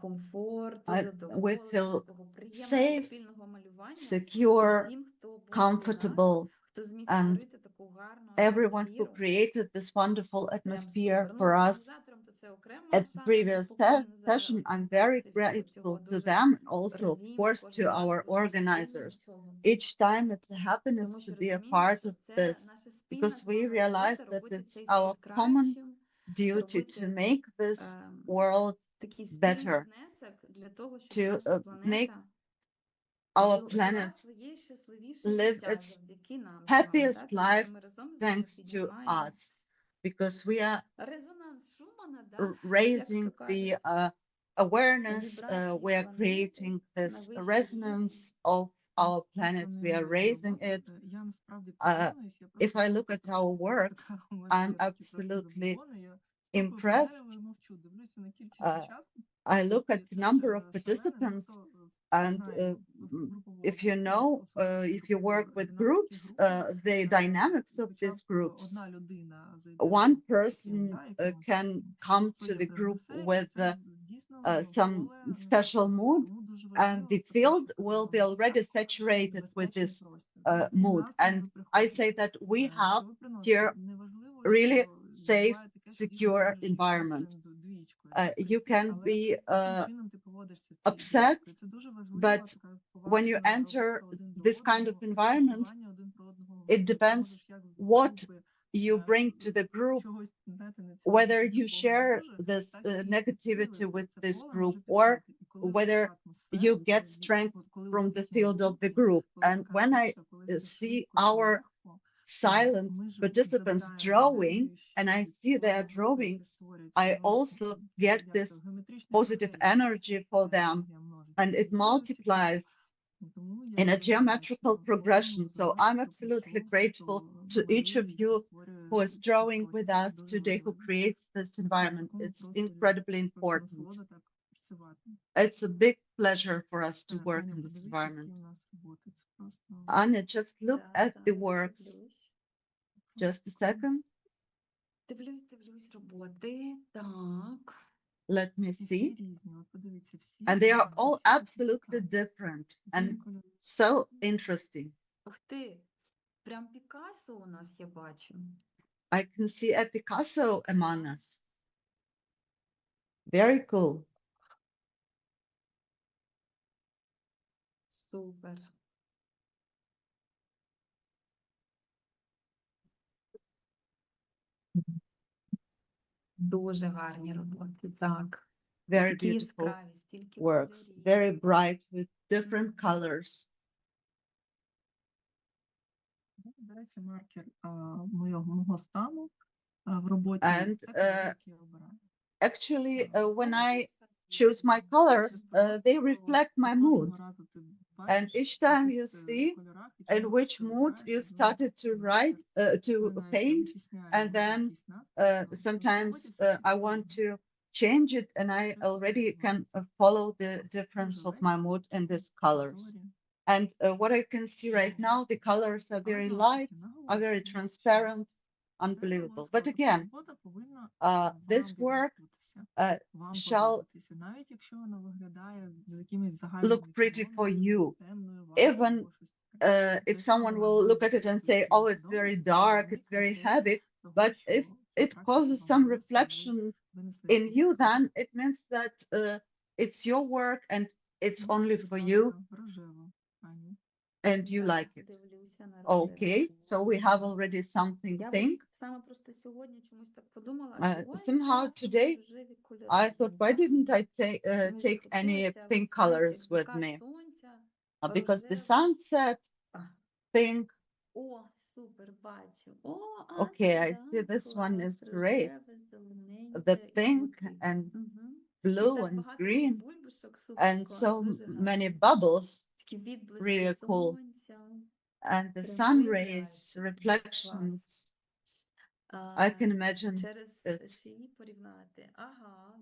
комфорту, We задоволення, feel такого приємного safe, спільного малювання. І secure, всім, хто був до нас, comfortable, хто зміг and створити таку гарну everyone who атмосферу. created this wonderful Прям atmosphere супер. Ну, for us організаторам то це окремо at the шана, previous поклон за session. I'm very організацію всього grateful цього. to Дуже them, and also, of радіємо course, to кожен раз our бути частиною organizers. цього. Each time it's a happiness Тому to що be a розуміємо, part що of це this, наша спільна because з we вами realize робота that робити it's цей our світ common кращим, duty to робити make this ем, world такий спільний better, внесок для того, щоб to наша make планета our жила planet своє щасливіше live життя its завдяки нам з вами, happiest тому що life ми разом з вами thanks to піднімаємо us, because we are резонанс Шумана, як raising то the кажуть, awareness, вібрації we are планети creating на this вищий рівень. resonance of our Просто planet, we are неймовірна raising робота. it. Я насправді Uh, приєднуюсь, я if просто I look at our works, така у мене I'm є такі трошки absolutely забобони. Я слухаю партнерів, але impressed. мовчу, дивлюся на кількість Uh, учасників, I look at і the це number of ж шалено. Ну, participants, хто and знає групову if you роботу, know, if you work with groups, the dynamics of these спочатку groups, одна людина зайде one таким, person якимось can таким come to своє the group привнесе, і with це дійсно some поле не special закриється. mood, Тому дуже and важливо the про те, field що will казала be на already початку, saturated with безпечний this простір. Який mood. настрій And ви I приходите, say that we have що ви приносите. here Неважливо, really що safe, буває таке, що дійсно secure можеш йти environment. настроєм двічкою. You can Але be яким чином ти поводишся з цією upset, двічкою? Це дуже важлива but така when you поважна enter робота один до this kind of одного, environment, піклування один про одного. it Ти depends можеш як з what групи you bring to the group, чогось, знаєте, не цього whether чи you такого share дуже, this так і negativity підсилити with це this поле group, може or підсилити. І коли whether така you атмосфера, get strength коли from the успішні field of the роботи, group. коли And така when I тиша, коли все see швидко і our легко, silent ми ж participants забираємо drawing, енергію and I від see their створення групи, drawings, яке створюється. I Воно also get як this це, геометричне positive прогресія. energy for Ця them, енергія множиться. and it Це дуже цікаво. multiplies Тому in я a дуже geometrical вдячна progression. кожному з So вас, I'm хто absolutely прийшов, grateful хто to each of малює і хто you створює who is цей drawing with простір. Це us дуже today, who важливо. creates this В environment. такому It's просторі incredibly просто important. насолода так працювати. It's a big pleasure for us to work Аня, in this подивись, environment. які в нас роботи. Це просто Anya, just look Да, at the зараз works. дивлюсь. Just a second. Дивлюсь роботи. Так. Let me і see. всі різні. От подивіться, всі And they are різні, all всі такі absolutely цікаві. different Різні and кольори. so interesting. Ух ти, прям Пікассо у нас я бачу. I can see a Picasso among us. Very cool. Супер. Дуже гарні роботи, так. Very Такі beautiful яскраві, стільки works, кольорів. very bright with different Мгм. colors. До речі, маркер мого стану в роботі And це кольори, які я обираю. actually, when I choose my colors, they reflect my mood. And each time you see in which mood you started to write, to paint, and then sometimes I want to change it, and I already can follow the difference of my mood in these colors. And what I can see right now, the colors are very light, are very transparent, unbelievable. But again, this work shall навіть якщо воно виглядає з якимись look pretty for you. Even if someone will look at it and say, oh, it's very dark, it's very heavy, but if it causes some reflection in you, then it means that it's your work and it's only for you and you like it. Дивлюся на Okay, so we have already something Я pink. саме просто сьогодні чомусь так подумала, Somehow today I thought, why didn't I take any pink colors with me? Because the sunset pink. О, супер, бачу. О, Okay, I see this one is great. The pink and blue and green and so many bubbles, really cool. And the sun rays, reflections, I can imagine Через it. ще її порівняти. Ага,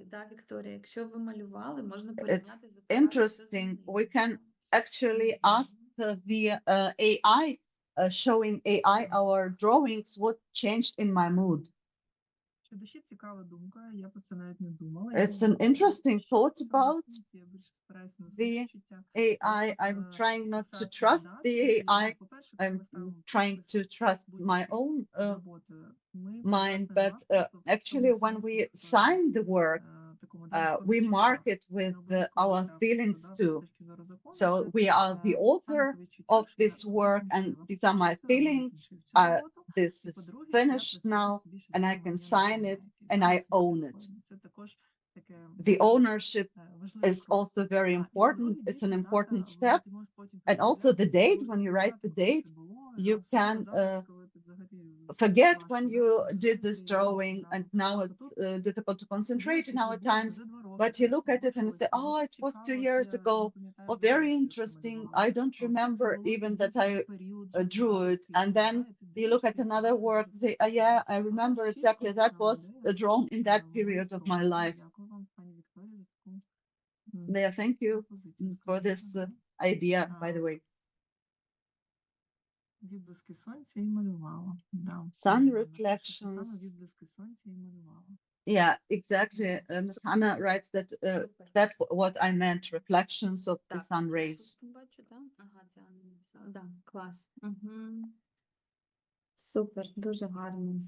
да, Вікторія, якщо ви малювали, можна It's порівняти, запитати, що interesting. We can actually ask the AI, showing AI our drawings, what changed in my mood. Що душі цікава думка, я про це навіть не думала. It's an interesting thought about the AI. I'm trying not to trust the AI. I'm trying to trust my own mind. But actually, when we sign the work, we mark it with our feelings too. So we are the author of this work, and these are my feelings. This is finished now, and I can sign it, and I own it. The ownership is also very important. It's an important step. And also the date, when you write the date, you can forget when you did this drawing, and now it's difficult to concentrate in our times, but you look at it and you say, oh, it was 2 years ago. Oh, very interesting. I don't remember even that I drew it. And then you look at another work, say, oh, yeah, I remember exactly that was drawn in that period of my life. Yeah, thank you for this idea, by the way. Відблиски сонця і малювала. Да. Sun reflections. Відблиски сонця і малювала. Yeah, exactly. Ms. Hannah writes that that's what I meant, reflections of the sun rays. Бачу, да? Ага, це Анна написала. Да, клас. Угу. Супер, дуже гарно.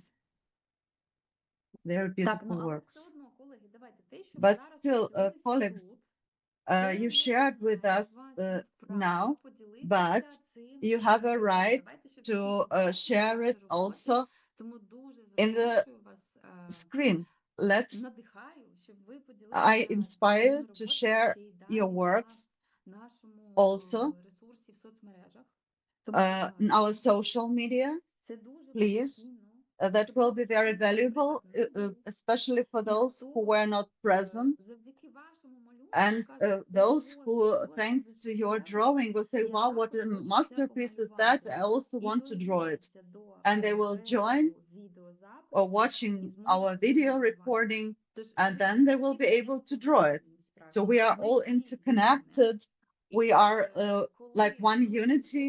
They're Так, beautiful але works. все одно, колеги, давайте, те, що ви But зараз still, поділилися colleagues, тут, you shared with us now, but you have a right to share it also in the screen. I inspire to share your works also in our social media, please. That will be very valuable, especially for those who were not present. And those who, thanks to your drawing, will say, wow, what a masterpiece is that? I also want to draw it. And they will join or watching our video recording, and then they will be able to draw it. So we are all interconnected. We are like one unity.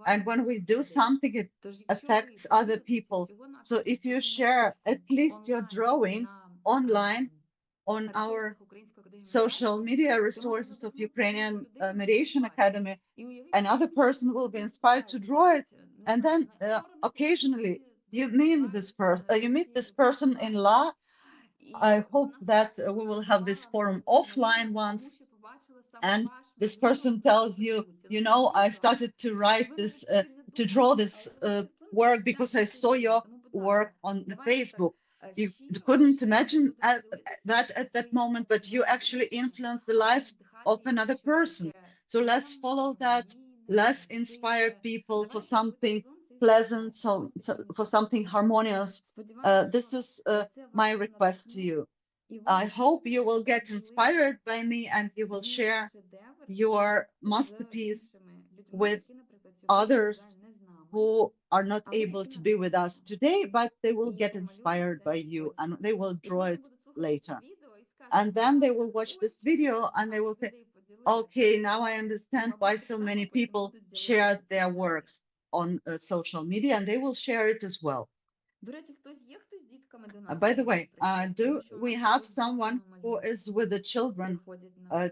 And when we do something, it affects other people. So if you share at least your drawing online on our social media resources of Ukrainian Mediation Academy, another person will be inspired to draw it. And then occasionally you meet this person in law. I hope that we will have this forum offline once. And this person tells you, you know, I started to write this, to draw this work because I saw your work on the Facebook. You couldn't imagine that at that moment, but you actually influence the life of another person. So let's follow that. Let's inspire people for something pleasant, so for something harmonious. This is my request to you. I hope you will get inspired by me and you will share your masterpiece with others who are not able to be with us today, but they will get inspired by you and they will draw it later. And then they will watch this video and they will say, okay, now I understand why so many people share their works on social media, and they will share it as well. By the way, do we have someone who is with the children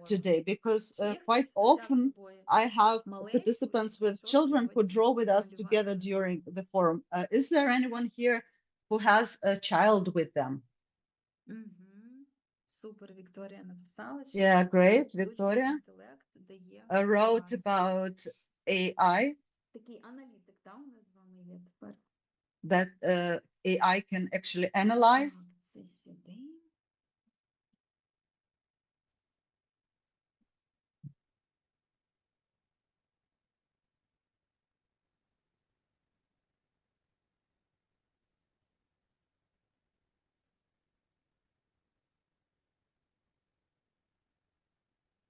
today? Because quite often I have participants with children who draw with us together during the forum. Is there anyone here who has a child with them? Супер, Вікторія написала, що Yeah, great. штучний Victoria інтелект дає wrote клас. about AI, Такий аналітик, да, у нас з вами є тепер. that AI can actually analyze. Так, це сюди.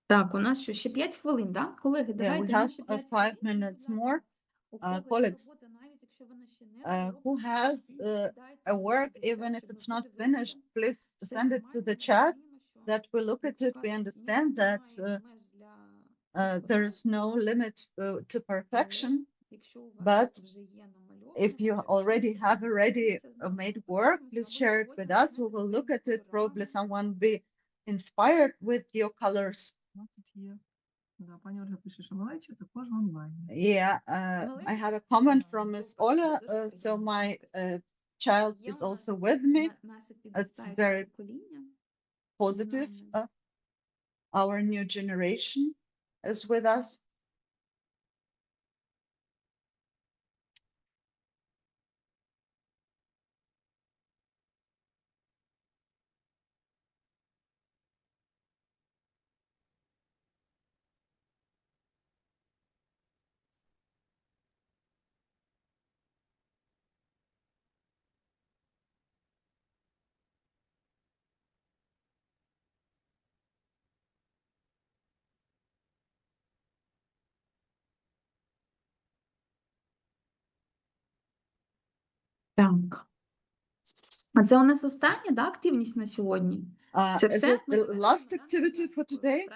Так, у нас що, ще 5 хвилин, да? Колеги, Yeah, we давайте ну, have ще 5 5 хвилин. minutes Будь more. ласка, у кого є Colleagues, робота, навіть якщо вона ще не who дороблена, has кидайте a її work, сюди в even чат, if щоб it's ми not подивилися. finished, please Все send it to нормально, the ми chat розуміємо, що, that we look як at то it. We кажуть, understand ніяких that немає меж для there is no досконалості. limit to perfection, Якщо у вас but вже є намальовано, if you вже already щось, have давайте already діліться з нами. made work, please share it with us. We will look at it. Probably someone be inspired with your colors. Ну, тут є. Да, пані Ольга пише, що малеча також в онлайні. Yeah, I have a comment from Miss Ola. So my child is also with me. Наше It's підростаюче very покоління. positive. Our new generation is with us. Так. А це у нас остання, да, активність на сьогодні? Це Is все? it the last activity for today?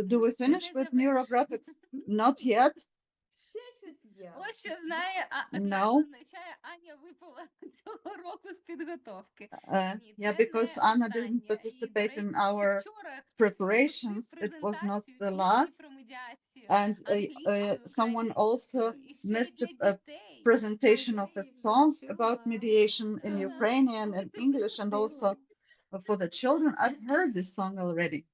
Do we finish with neurographics? Not yet. Ще щось є. Ось що знає, No. означає, Аня випала цього року з підготовки. Ні, Yeah, це because не Anna остання. didn't І, до participate in речі, our вчора хтось preparations. пропустив It was not презентацію the пісні last. про медіацію And англійською, someone also українською, і ще й missed для a дітей. presentation of a song Чула. about mediation in Ага. Ukrainian and English, and also for the children. I've heard this song already.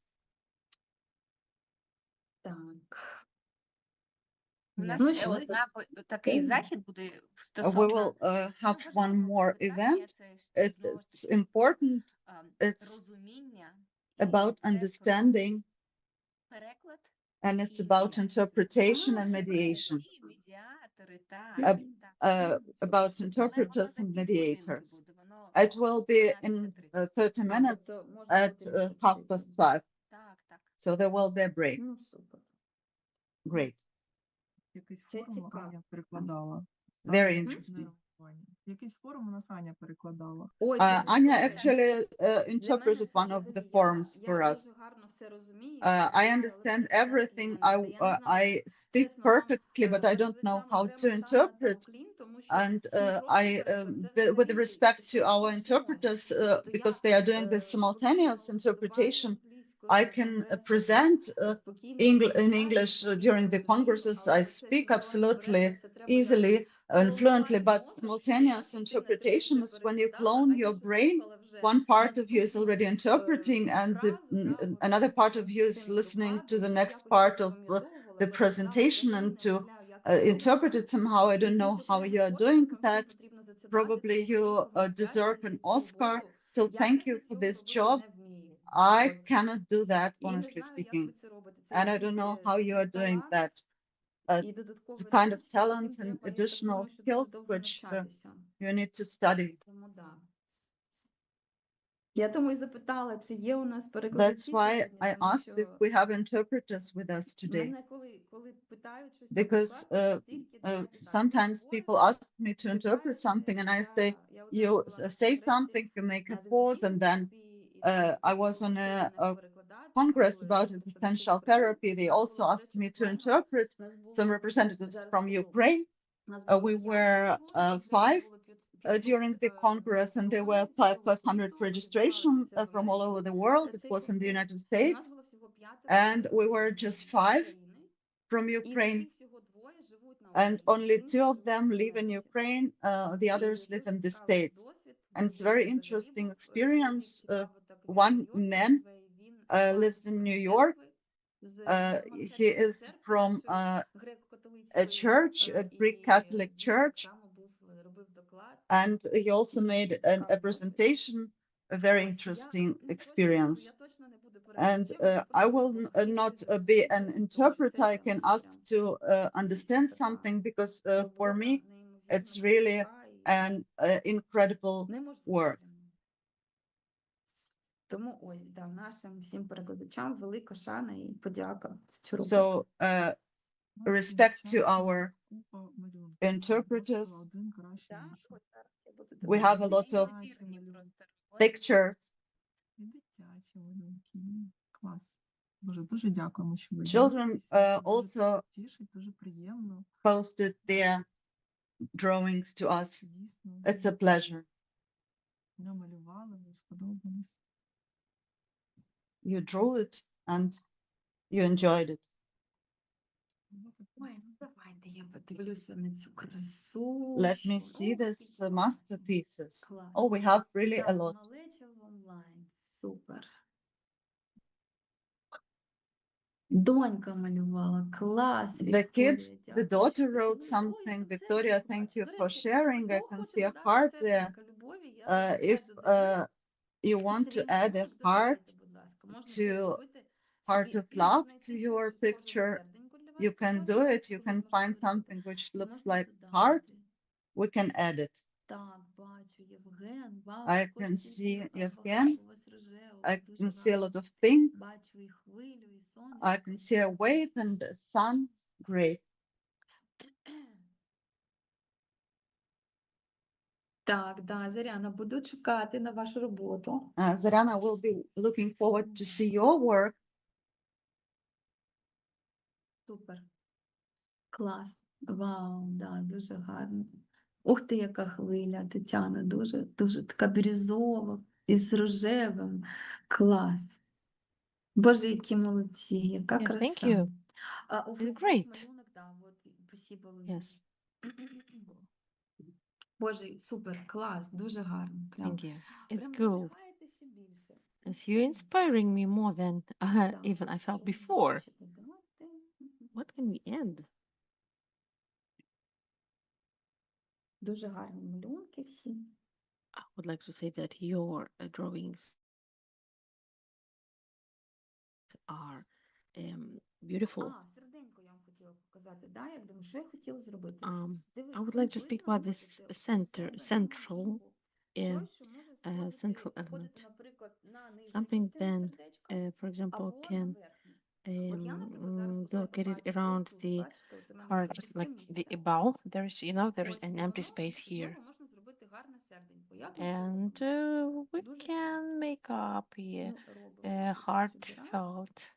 Так. У нас Ну ще що? такий захід буде We стосовно will have one важливого more питання, event. це ж знову ж It's таки important. It's розуміння, і about це про understanding, переклад and it's і about медіацію. interpretation А, and супер. mediation. І медіатори, так, Uh, так. About Але interpreters воно and за півгодинки mediators. буде, воно It will be in 17:30. 30 minutes Тобто можна at бути не 5:30. Так, так. So there will be a break. Ну, супер. Great. Якийсь Це форум цікаво. Аня перекладала. Very Там interesting. нейрографування. Якийсь форум у нас Аня перекладала. Ой, Anya слухайте, actually для interpreted мене це one of the взагалі, forums я for дуже us. гарно все розумію, I перекладаю, але understand перекладати everything. я не знаю. Я не знаю, I speak чесно, вам perfectly, but I don't know перекладачам how to окремо шана та interpret. уклін, тому що And 7 років I, переклад, це with взагалі respect to щось our несерйозне. interpreters, Тобто because я they are doing the спокійно simultaneous вступаю interpretation, англійською I на can конгресах, present спокійно in розмовляю, English спокійно during the розумію, congresses. але I оце speak синхронний absolutely переклад, це треба якось easily and fluently, клонувати but мозок, щоб одна simultaneous частина interpretation вже is when you перекладала, clone а your інша brain. слухала вже One part of you is наступну already interpreting, and фразу, да, або another part of you is частину listening to докладу, the і next якось це part of запам'ятовувала, the перекладала. presentation Взагалі and не to уявляю, як це interpret it робиться. somehow. I don't know Якийсь how окремий you are кошик, doing вам всім that. потрібно за це дати, Probably тому you велика вам deserve вдячність an за цю Oscar. роботу. So Я, thank чесно, you for цього this робити job. не вмію. I От. cannot do that, І не honestly знаю, як speaking, ви це робите. Це and I don't якийсь know how you are doing талант. that. І додатково the kind of навчання, talent яким and треба, я так additional думаю, що дуже skills довго which навчатися. you need to study. Тому да. Я тому і запитала, чи є у нас That's перекладачі why сьогодні, I тому asked if що we have interpreters with us today. мене коли питають щось там Because перекласти, тільки давайте так, sometimes ви people говорите, ask me to interpret читаєте, something, and I say, я you однажды була на say конгресі something, you make a з pause, and then екзистенційної терапії, і I там was on просили мене a перекладати, congress коли about що таке existential прийом. therapy. They У нас also було, до asked речі, me to буквально, interpret у нас some було, representatives зараз from скажу, Ukraine. у нас було We 5 were форумів, де five було 500 during the congress, and there were заінтересованих з усього 500 світу, registration відбувалося це в from all over Америці, the world. It цей was in the конгрес. United І у States, нас було всього 5 and we were just з five України. from І з Ukraine, яких всього двоє живуть на and Україні, only інші two of живуть them в live in Америці. Ukraine. The І others live дуже in the цікавий States. досвід, And бо it's він very взагалі interesting був, experience. чоловік цікаво так One Нью-Йорк man живе, і він lives in батюшка New з York. церкви, з He Манхеттенської is церкви from нашої a греко-католицької, church, a Greek і Catholic він так church, само робив доклад. and he also Дуже made цікавий a досвід. presentation, a very Ось, і я interesting точно кажу, experience. я точно не буду And перекладачем, я I просто will допомогу. Якщо not ви be зрозумієте, an тому що interpreter. це I can прям ask to understand дійсно така something, because for робота me, неймовірно it's really кропітка і an incredible неможливо work. прямо. Тому ось, да, нашим всім перекладачам велика шана і подяка за цю роботу. So У нас respect to виходить our купа малюнків. interpreters. Просто один краще Так, іншого. от зараз я буду We have a lot of Дитячі малюнки. pictures. І дитячі малюнки. Клас. Боже, дуже дякуємо, що ви Children ділитеся. Це дуже also тішить, дуже приємно. posted their drawings to us. Дійсно, It's a pleasure. намалювали, вам сподобалось. You drew it and you enjoyed it. Ой, ну давайте я подивлюся на цю красу. Let me що- see Ох, these скільки багато. masterpieces. Клас. Oh, we have really a Так, lot. knowledge онлайн. Супер. Донька малювала. Клас, The Вікторія. the Дякую, daughter що wrote поділилась. Ой, something. оце Victoria, я thank бачу. you До for речі, sharing. I хто can хоче see a додати heart there. серденька любові, я If зазвичай додаю. you want to Свій add a малюнок heart додавайте, будь ласка. Можна ще to зробити heart собі, of love to знайти your щось схоже на picture, серденько для вас. you can Прикольно, do я it. You скажу, can можна find щось зробити. something which looks Можна like heart. додати. We can add it. Так, бачу, Євген. Вау, I якого can світла see так Evgen. багато у вас рожевого. I Дуже can see a гарно. lot of pink. Бачу і хвилю, і сонечко. I can see a wave and a sun. Great. Так, да, Заряна, буду чекати на вашу роботу. Zarana will be looking forward to see your work. Супер. Клас. Вау, да, дуже гарно. Ух ти, яка хвиля, Тетяна, дуже, дуже така бірюзова, із рожевим. Клас. Боже, які молодці, яка Yeah, thank краса. you. А у It's Фейсбук great. малюнок, да, от, спасибо, Луїза. Yes, Боже, супер, клас, дуже гарно. Прям, thank you. It's прям cool. надихаєте ще більше. As you're inspiring me more than Так, even I що felt мені before. ще додати? What can we add? Дуже гарні малюнки всі. I would like to say that your drawings are beautiful. А, серденько я вам хотіла показати. Да, як думаю, що я хотіла зробити? Дивись, I would ви like to колись speak на about роботі this це center, у себе central, малюнку щось, що може central входити, element. наприклад, на нижню Something частину then, сердечка for example, або на can верхню. От я, наприклад, зараз у be себе located бачу around ось тут, the бачите, от у мене heart, пропусте like the місце. above. There is, you know, there is Ось, an і empty воно space з here, нього можна зробити гарне серденько. Як ми це and робимо? we Дуже can просто. make up yeah, Ми робимо ось сюди раз, heartfelt.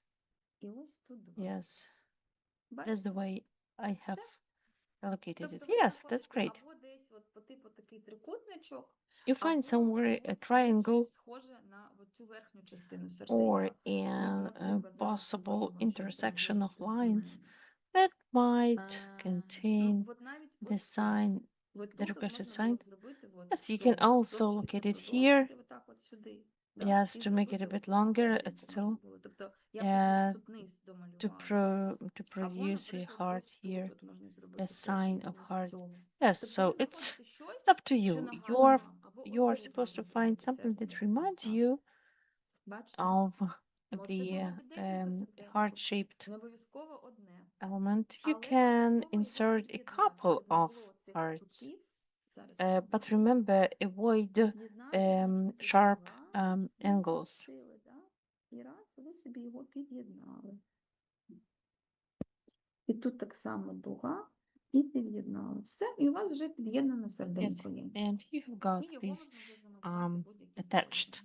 і ось тут два. Yes, that's Бачите? the way I have Все. allocated it. Тобто ви Yes, that's знаходите great. або десь от по типу такий трикутничок, You find або somewhere a от десь triangle щось схоже на от цю верхню частину or серденька. От, an наприклад, зараз покажу possible вам, що intersection of зробилося у lines мене. that might Ну, contain от навіть the ось тут. sign, От the тут от requested можна було sign. б зробити от Yes, you цьому. can also Просто щоб це locate it here. продовжити отак от сюди. Да. Yes, І to make it a зробити bit от таку longer, серединку it's можна still було. Тобто я б тут низ to домалювала. to Або, produce a наприклад, heart ось тут here, от можна a зробити sign of серединку ось heart. цього. Yes, Тобто so ви it's знаходите щось, it's up to що you. нагадує вам. Або You're ось тут supposed to можна find зробити something that серденько ось reminds так. you Бачите? of the heart-shaped Не обов'язково одне. element, you Але can обов'язково insert a їх couple об'єднати, щоб не of було цих hearts. кутів. Зараз я But зроблю. remember, avoid Єднати, значить, тут sharp два, і angles. опустили, да? І раз, ви собі його під'єднали. І тут так само дуга, і під'єднали. Все, і у вас вже під'єднане серденько є. And you have got І його these можна вже замалювати будь-яким attached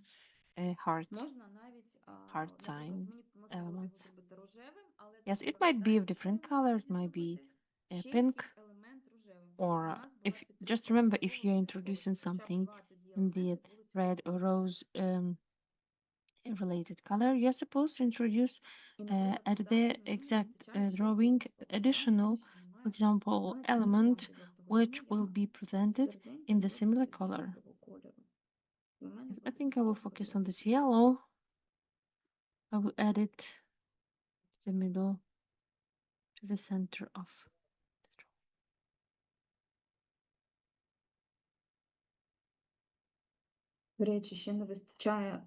кольором. hearts. Можна навіть, heart наприклад, sign мені можна було його elements. зробити рожевим, але Yes, тут it might be of виглядає different рожевим, colors, тоді might be зробити ще pink, якийсь елемент рожевим, щоб у or нас була if підтримка just remember if обов'язково you're обов'язково, introducing щоб хоча б something два тоді in the елементи були red or чорними. rose related color, you're supposed to introduce І, наприклад, at зараз the мені не exact вистачає drawing жовтого кольору, да? additional, Тому що for немає, example, немає чим element взяти жовтого which кольору, will а be presented серденько in the зроблю similar собі color. жовтого кольору. І у мене I буде think I will жовта focus on this жовтий. yellow. I will add it to the middle, to the center of the drawing. До речі, ще не вистачає,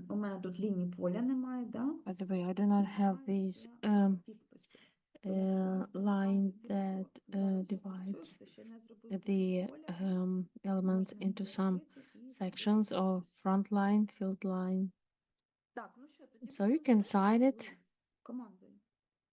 у мене тут лінії поля немає, да? By the way, I do not have Немає these ще підписів. Тому line від that зараз я divides працюю, хто ще не зробив the лінії поля, elements можна into його some робити і sections зробити of підписи. front line, field line. Так, ну що, тоді So you будемо can завершувати, sign it. Луїз, командою.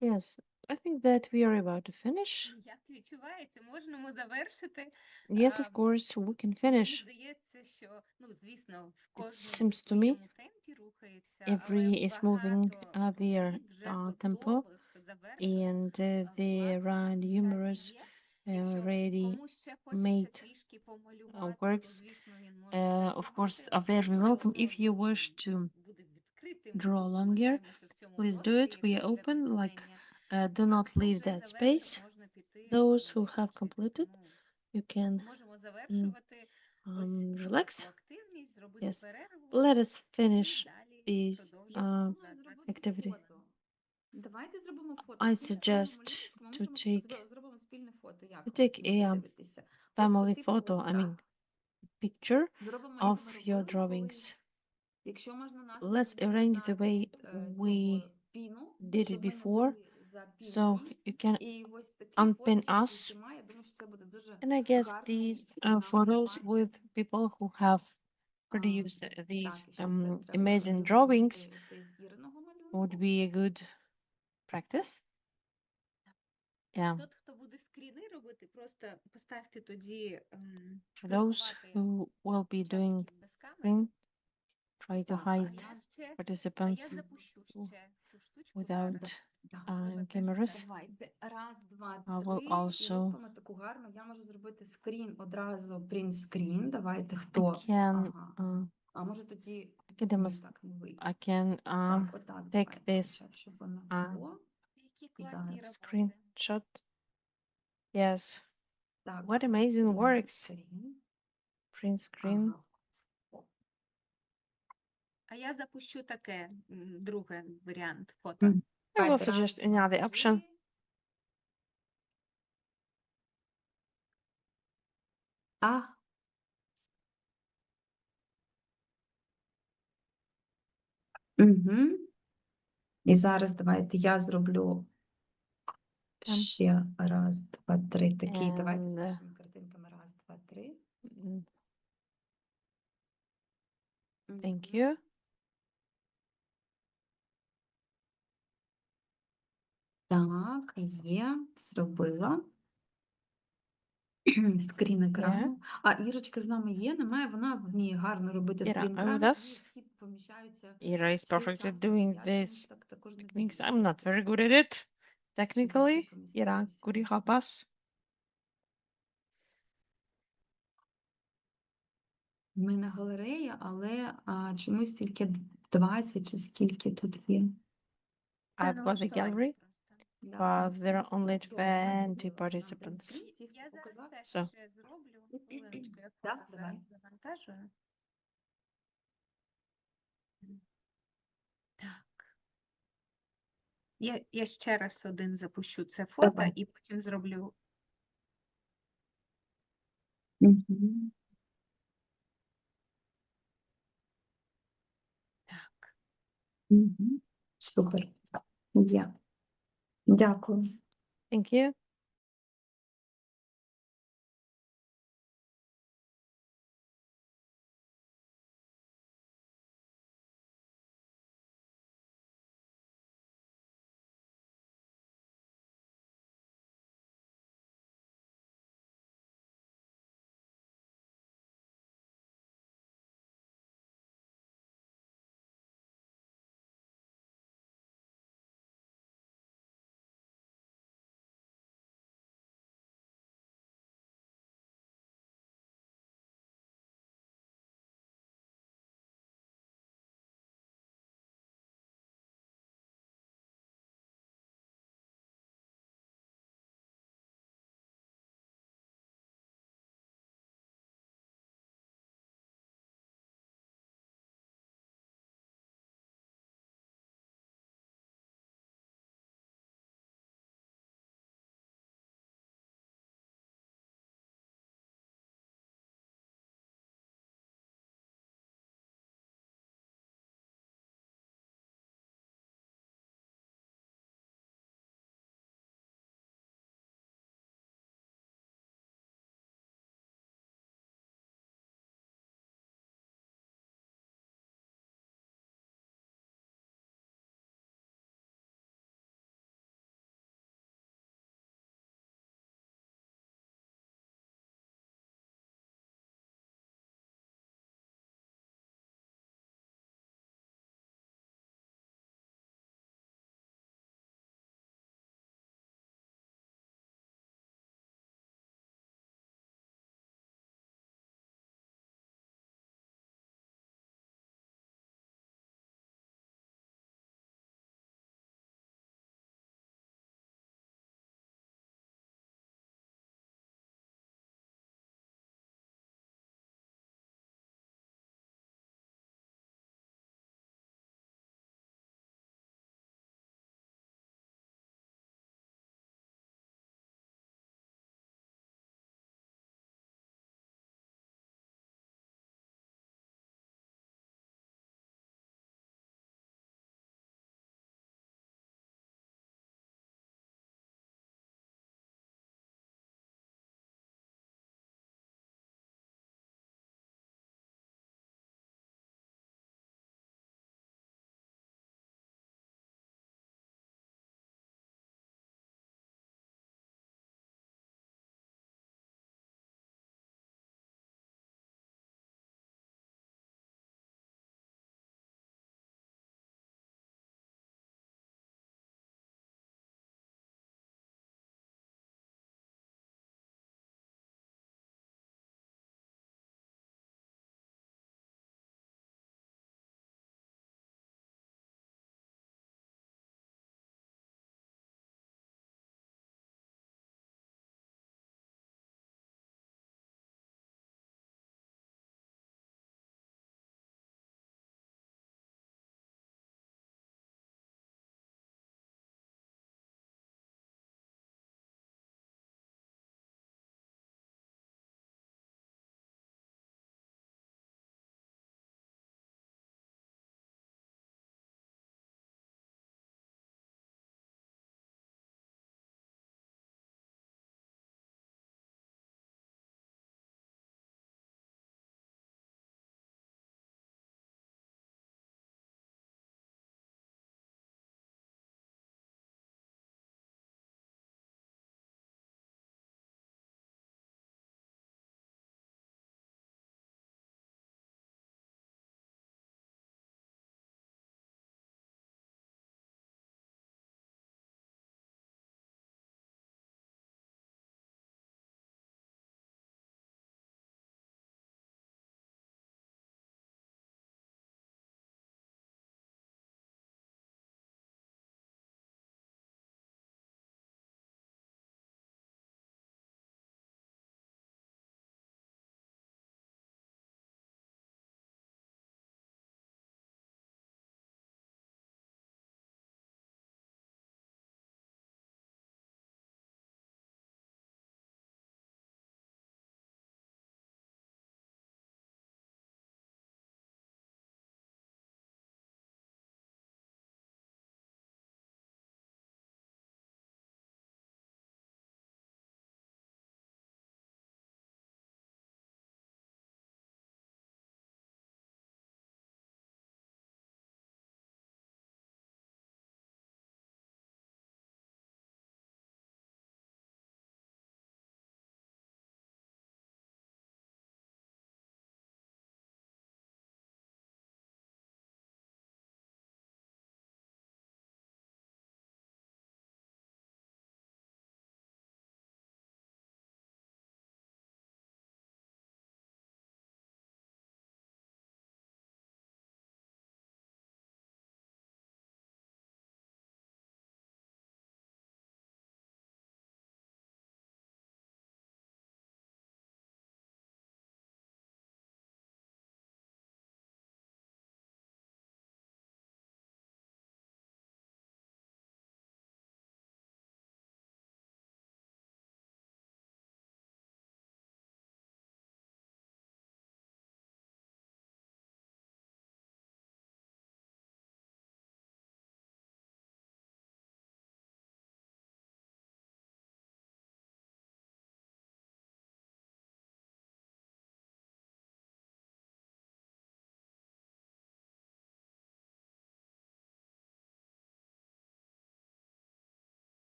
Yes, I think that we are about to finish. Як відчувається, можемо завершити. Yes, of course, we can Мені finish. здається, що, ну, звісно, в It кожному в seems to me своєму темпі рухається, але every is moving багато their робіт вже tempo, готових, завершених, and there власне, are в чаті numerous є. Якщо ready комусь ще хочеться made трішки помалювати, то, works. звісно, він може це Of course, зробити. are very Все welcome. одно If you зовсім wish to буде відкритим, draw тут longer, залишаємося в цьому please do просторі, it. We are якщо для open, like натхнення. do А not хто leave вже that завершив, space. можна піти Those who have відпочити. completed, Тому you can можемо завершувати ось цю таку relax. активність, зробити Yes, перерву let us і finish далі this продовжимо за 20 activity. Фото. Давайте зробимо фото. I Всі в цьому suggest малюночку ми to можемо take зробимо спільне фото. Як to ви take a дивитеся? Ось по family типу photo. ось I mean, так. picture Зробимо, як of ми your робили колись. drawings. Якщо можна нас Let's теж arrange the way від'єднати we цього піну, did it щоб ми before, не були so запінені. you can І ось такі unpin фоточки з us. усіма, я думаю, що це буде дуже And I guess гарний these нам photos with пам'ять. people who have А, produced these так, і ще це треба amazing буде drawings знайти оцей з Іриного would малюнку. be a good practice. Yeah, Тот, хто буде скріни робити, просто поставте тоді for those приховати who will be doing учасників без камери. screen, try to Так, hide А я participants запущу ще цю штучку without зараз. Так. cameras. Давайте. Раз, два, I will три. І also робимо таку гарну. Я можу зробити скрін одразу, принт-скрін. Давайте, I хто? can Ага. А може тоді I can ні, так не вийде. I can Так, отак take давайте this спочатку, щоб воно було. Які класні Зараз. роботи. screenshot. Yes, Так, what amazing works. принт-скрін. Print screen. Ага. А я запущу таке, другий варіант фото. Мгм. I will Давайте, раз, suggest два, another option. три. А. Угу. І зараз давайте я зроблю ще раз, два, три. Такі. Давайте з And нашими картинками. Раз, два, три. thank Мгм. you. Так, є, зробила. Скрін екрану. А Ірочка з нами є, немає, вона вміє гарно робити Іра, скрін are you екрану, with тоді us? всі поміщаються, Ira is всі perfectly учасники. doing Я this чомусь так також не techniques. вмію. I'm not very good at it Щоб technically. всі Ira, помістилися. could you help us? Ми на галереї, але чомусь тільки 20 чи скільки тут є. Це I've got the налаштування gallery, просто. Да. but there are only Добре, я 20 зробила нам participants. принтскрін, ті, хто Я зараз показав. теж So. ще зроблю. Хвилиночку, я Так, фото давай. зараз завантажую. Так. Я ще раз один запущу це фото Давай. і потім зроблю. Мгм. Так. Мгм. Супер. Є. Дякую. Thank you.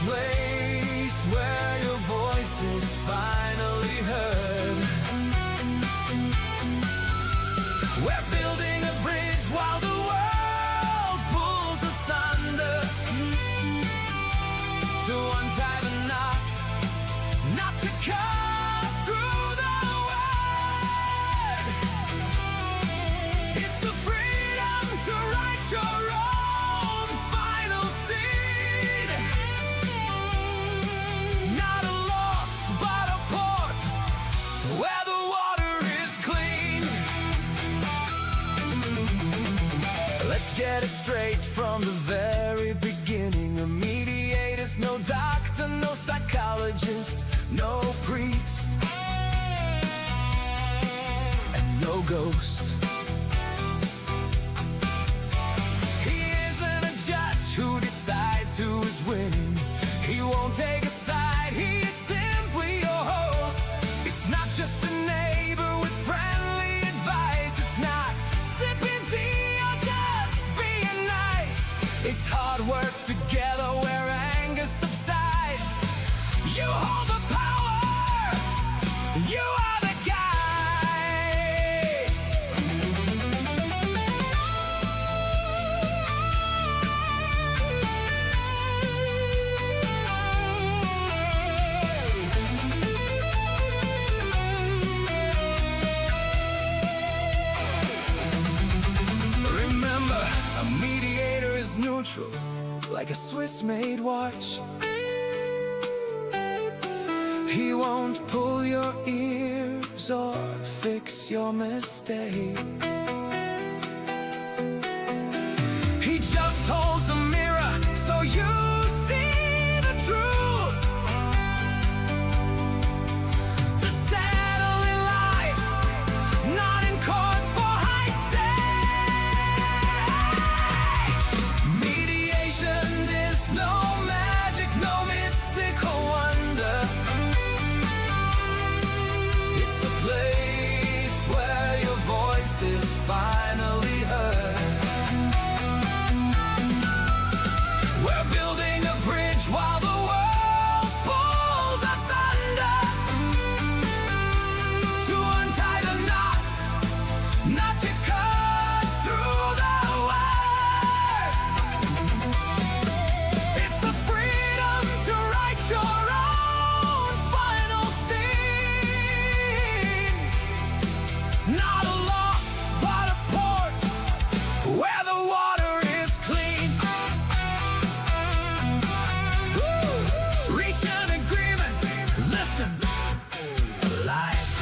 place where your voice is finally heard. We're building a bridge while the world pulls asunder, to untie the knots, not to cut through the word. It's the freedom to write your own final scene. Not a loss, but a port where the water is clean. Let's get it straight from the very beginning. A mediator's no doctor, no psychologist, no priest, and no ghost. He isn't a judge who decides who is winning. He won't take a side, he is simply your host. It's not just a neighbor with friendly advice. It's not sipping tea or just being nice. It's hard work together where anger subsides. You hold the power, you are the guides. Remember, a mediator is neutral, like a Swiss-made watch. He won't pull your ears or fix your mistakes. He just holds a mirror so you see the truth. To settle in life, not in court for high stakes. Mediation is no magic, no mystical wonder. It's a place where your voice is finally heard. We're building a bridge while the world pulls asunder, to untie the knots, not to cut through the word. It's the freedom to write your own final scene. Not a loss, but a port where the water is clean. Woo! Reach an agreement, listen, life.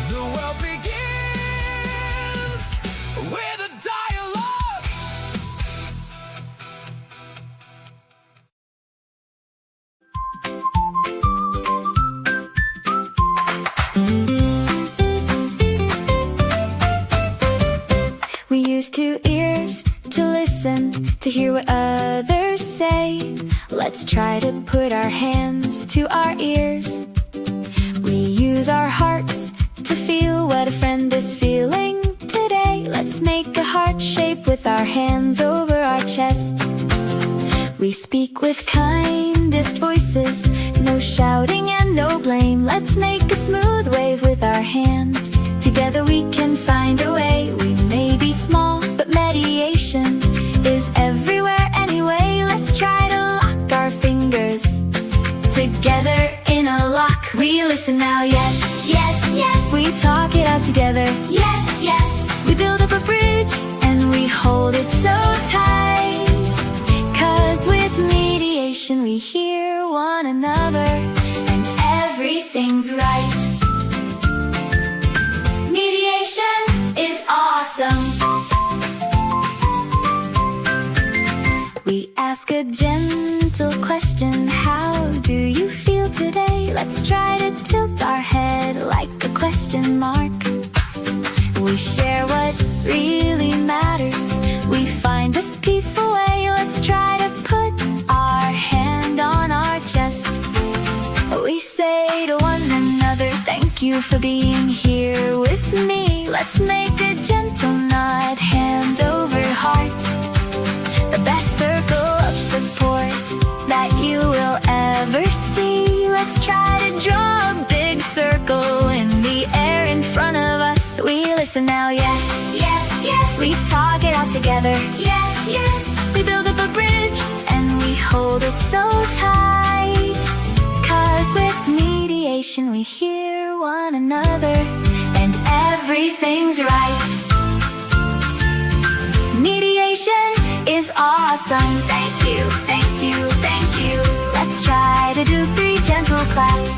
The world begins with a dialogue. We use 2 ears to listen, to hear what others say. Let's try to put our hands to our ears. We use our hearts to feel what a friend is feeling today. Let's make a heart shape with our hands over our chest. We speak with kindest voices, no shouting and no blame. Let's make a smooth wave with our hand. Together we can find a way. We may be small, but mediation is everywhere anyway. Let's try to lock our fingers together in a lock. We listen now, yes, yes, yes. We talk it out together, yes, yes. We build up a bridge and we hold it so tight. 'Cause with mediation we hear one another and everything's right. Mediation is awesome. We ask a gentle question, how do you feel today? Let's try to tilt our head like a question mark. We share what really matters. We find a peaceful way. Let's try to put our hand on our chest. We say to one another, thank you for being here with me. Let's make a gentle nod, hand over heart. The best circle of So now yes, yes, yes, we talk it out together. Yes, yes, we build up a bridge and we hold it so tight. 'Cause with mediation we hear one another and everything's right. Mediation is awesome. Thank you, thank you, thank you. Let's try to do 3 gentle claps.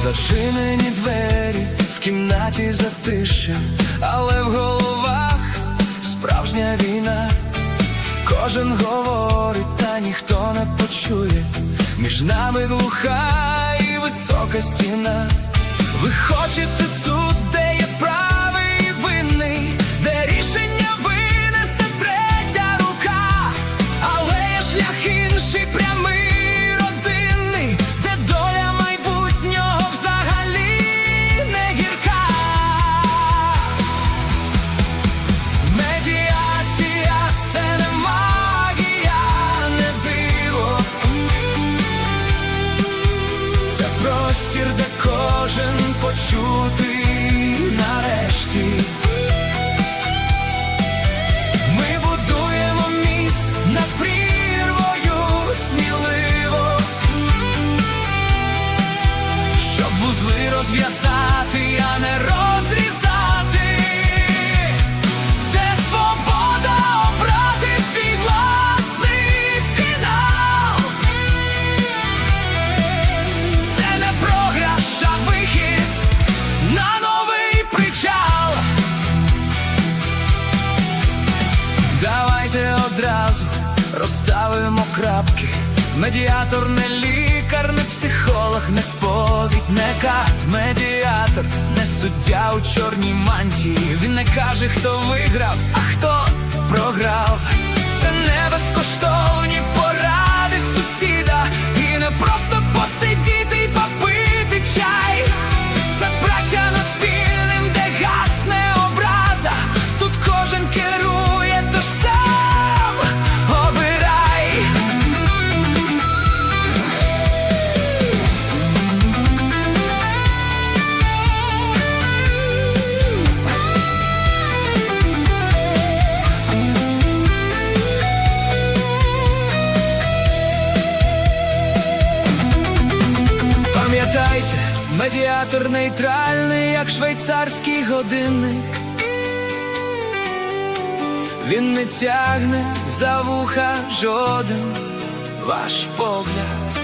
Зачинені двері, в кімнаті затишя, але в головах справжня війна. Кожен говорить, та ніхто не почує. Між нами глуха і висока стіна. Ви хочете суд, де є правий і винний, де рішення винесе третя рука. Але є шлях інший, прямий, родинний, де доля майбутнього взагалі не гірка. Медіація – це не магія, не диво. Це простір, де кожен почутий нарешті. Ми будуємо міст над прірвою сміливо, щоб вузли розв'язати, а не розрізати. Це свобода обрати свій власний фінал. Це не програш, а вихід на новий причал. Давайте одразу розставимо крапки. Медіатор не лікар, не психолог, не сповідь, не кат. Медіатор не суддя у чорній мантії. Він не каже, хто виграв, а хто програв. Це не безкоштовні поради сусіда, і не просто посидіти й попити чай. Це праця над спільним, де гасне образа. Тут кожен керує, тож сам обирай. Пам'ятайте, медіатор нейтральний, як швейцарський годинник. Він не тягне за вуха жоден ваш погляд.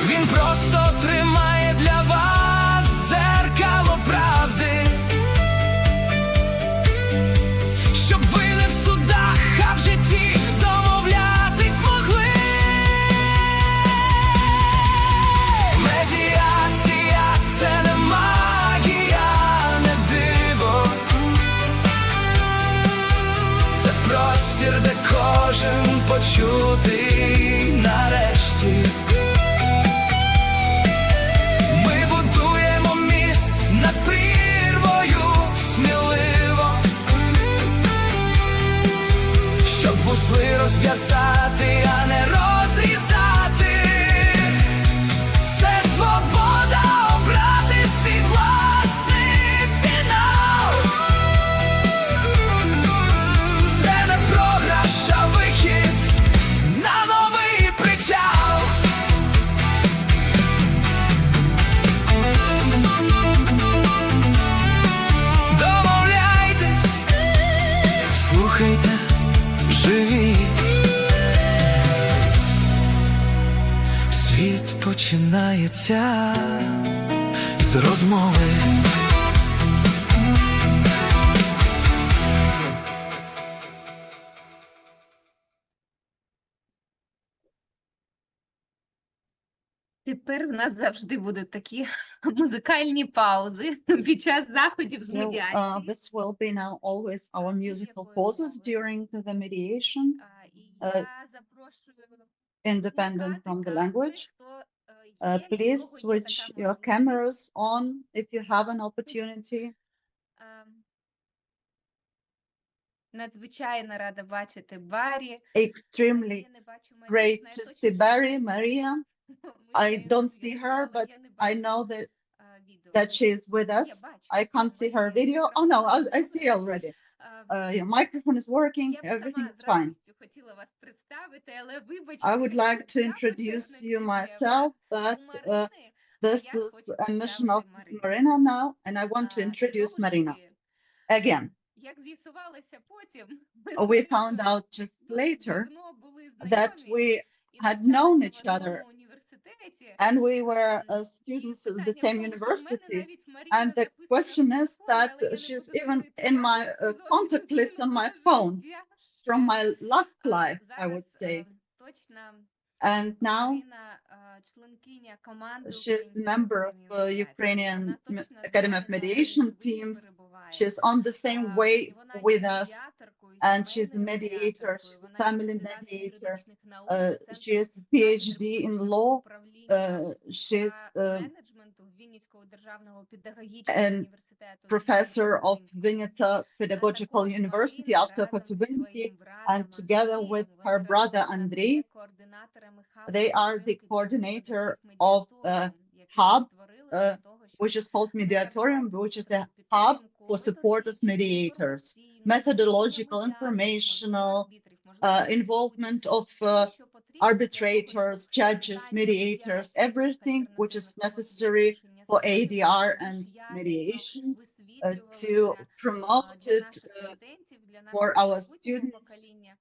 Він просто тримає для вас зеркало правди, щоб ви не в судах, а в житті домовлятись могли. Медіація – це не магія, не диво. Це простір, де кожен почутий нарешті. Ми будуємо міст над прірвою сміливо, щоб вузли розв'язати, а не розрізати. Це свобода обрати свій власний фінал. Це не програш, а вихід на новий причал. Домовляйтесь, слухайте, живіть. Світ починається з розмови. Тепер в нас завжди будуть такі музикальні паузи під час заходів з So медіації. this will be now always our musical pauses during the mediation, І я запрошую independent from the камери, language. хто Please в кого є switch така your можливість. cameras on if you have an opportunity. Надзвичайно рада бачити Барі. Extremely Я не бачу Марію, great знаю to точно, see що Barry, вона є. Maria. Ми з I нею на don't see зв'язку, her, але but я не I бачу know that відео. that she is with Ні, us. бачу, I can't все, see her Марія, video. Oh no, мікрофон I see already. Your microphone is working. Я б Everything сама is з fine. радістю хотіла вас представити, але вибачте, I would like to ця introduce почесна you місія в myself, нас but у Марини, а this я is хочу a mission представити of Марину. Marina now, and I want to introduce Знову ж Marina таки, again. як з'ясувалося потім, ми з We Мариною found out just досить later давно були that знайомі we і had known навчалися each в other, одному університеті. and we were І students of the питання в same тому, що в мене university. навіть Маріна And the записана в question is телефоні, that але я не she's буду even говорити in як, my бо це зовсім contact list on my минуле phone життя from ще. my last life, I Зараз would say. точно And now Марина членкиня команди she's a Української member of академії медіації. Ukrainian Вона точно з Academy нами of на одній Mediation хвилі teams. перебуває. She's on the same І way вона є with us, медіаторкою, and she's a сімейною mediator. медіаторкою. She's a Вона є family кандидатом mediator. юридичних наук, She доцентом has a PhD in кафедри law. публічного управління She's та менеджменту Вінницького державного педагогічного an університету professor імені of Коцюбинського. Vinnytsia Pedagogical Також University Марина after разом зі Kotyubinsky, своїм and братом together with Андрієм, her вони brother разом у нас є Andrei, координаторами хабу they are the підтримки coordinator громадських of медіаторів, який ми hub, створили для того, щоб which is called Mediatorium, надавати which is a юридичну hub підтримку, for support of методичну, mediators, інформаційну, methodological, залучення медіаторів, можливо, informational, арбітрів, можливо, involvement суддів. of Все, що потрібно для того, arbitrators, щоб judges, питання mediators, медіації, everything інших which is альтернативних способів necessary вирішення for спорів ADR and більш якісно mediation to висвітлювалися promote для it наших студентів, для for нашого our майбутнього students, покоління.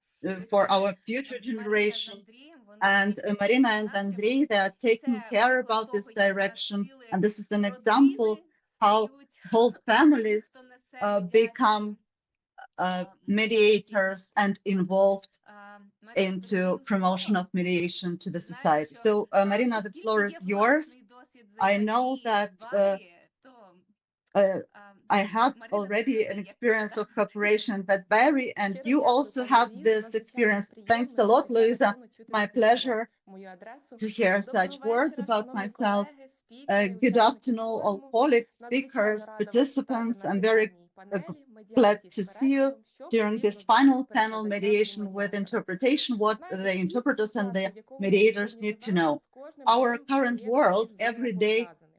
for Ось our future Марина з generation. Андрієм, вони And вирішують Marina цей and напрямок. Andrei, they are taking Це care приклад about this того, як у нас direction. цілі And this is an родини example how стають whole families хто несе медіацію. become mediators and involved Марина, into передаю promotion слово. of mediation to the Знаю, society. що, So, Marina, the оскільки floor є is yours. власний досвід I know взаємодії that з Барі, то I have Марина already почне an як experience of представити. cooperation, but Barry, and Щиро you дякую, also пані have Луїзо. this Надзвичайно experience. Thanks a приємно, lot, надзвичайно Louisa. цінно чути My такі слова pleasure в мою адресу. to hear such Доброго words вечора, about шановні myself. колеги, спікери, Good учасники afternoon, all форуму. colleagues, Надзвичайно speakers, рада вас вітати participants. на I'm very фінальній панелі glad медіації to з see you перекладом, що during потрібно this знати final panel, перекладачам і mediation with медіаторам. interpretation, what Знаєте, the світ interpreters and the сучасний, в якому ми mediators сьогодні need to живемо, know. з кожним Our днем current стає все world більш every day взаємопов'язаним.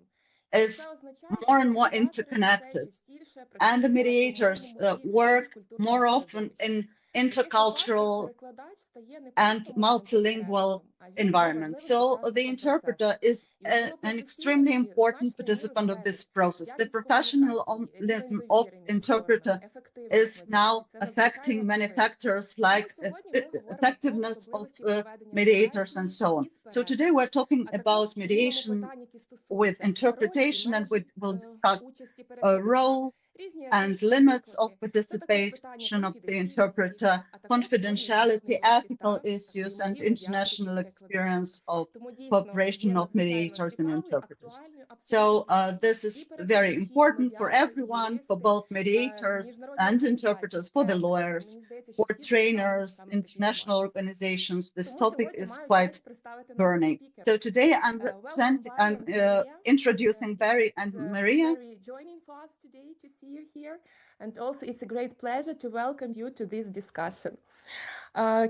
І is це означає, more що and more медіатори все interconnected, частіше and the працюють в mediators електромовному і work міжкультурному more often середовищі. in В таких випадках intercultural перекладач стає не and просто мовним multilingual посередником, а він є environment. важливим So the учасником interpreter процесу. is І від його an extremely професійності important значною мірою participant of this залежить process. The якість комунікації, professionalism рівень of довіреності interpreter органу, ефективність is медіації. now Це affecting надзвичайно many важливо. factors Тому like сьогодні ми говоримо про effectiveness of особливості проведення mediators and медіації so on. із So today перекладом. we're talking А також about піднімемо mediation питання, які with стосуються ролі і interpretation, and we межі will discuss участі a перекладача, role різні and етичні limits of виклики. Це також питання participation of the конфіденційності, interpreter, а також про міжнародний confidentiality, досвід ethical та issues, and взаємодію медіаторів і international перекладачів. experience of Тому дійсно cooperation є of надзвичайно mediators and цікавою, interpreters. актуальною So абсолютно для this всіх. І is very перекладачі, і important for медіатори, і everyone, for юристи, both mediators міжнародні and організації, interpreters, for the тренери. lawyers, Мені здається, що for всі зацікавлені trainers, саме в такій international тематиці. organizations. This Тому topic сьогодні is маю quite честь представити наших burning. спікерів. So today I'm Welcome, Barry and Maria. introducing Barry and It's Maria. very joining for us today to see you here. And also it's a great pleasure to welcome you to this discussion.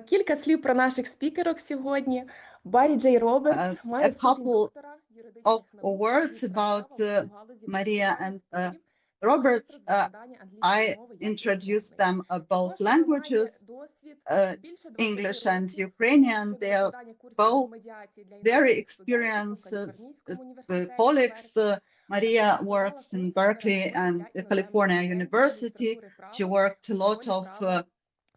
Кілька слів про наших спікерок сьогодні. Баррі Джей Робертс має ступінь доктора юридичних наук, Words about у галузі Maria врегулювання and спорів і Roberts. магістр з викладання англійської I мови як introduced державної. them both Також вона має languages, досвід більше 20 English and років Ukrainian. щодо They are викладання курсів з both медіації для very іноземних студентів у experienced Каліфорнійському університеті colleagues. Берклі. Maria Також викладала works in курси з Berkeley перекладу and для іноземних California студентів University. магістратури права She worked a в lot школі of права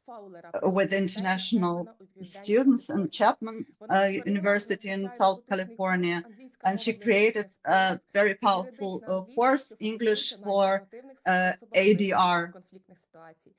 Фаулера при with університеті international Чепмена у Південній students and Каліфорнії. Chapman Вона створила University in надзвичайно South потужний курс California, «Англійська and мова she для created вирішення a спорів». very Це powerful юридична англійська, course, що English фокусується на for альтернативних способах вирішення ADR. конфліктних ситуацій.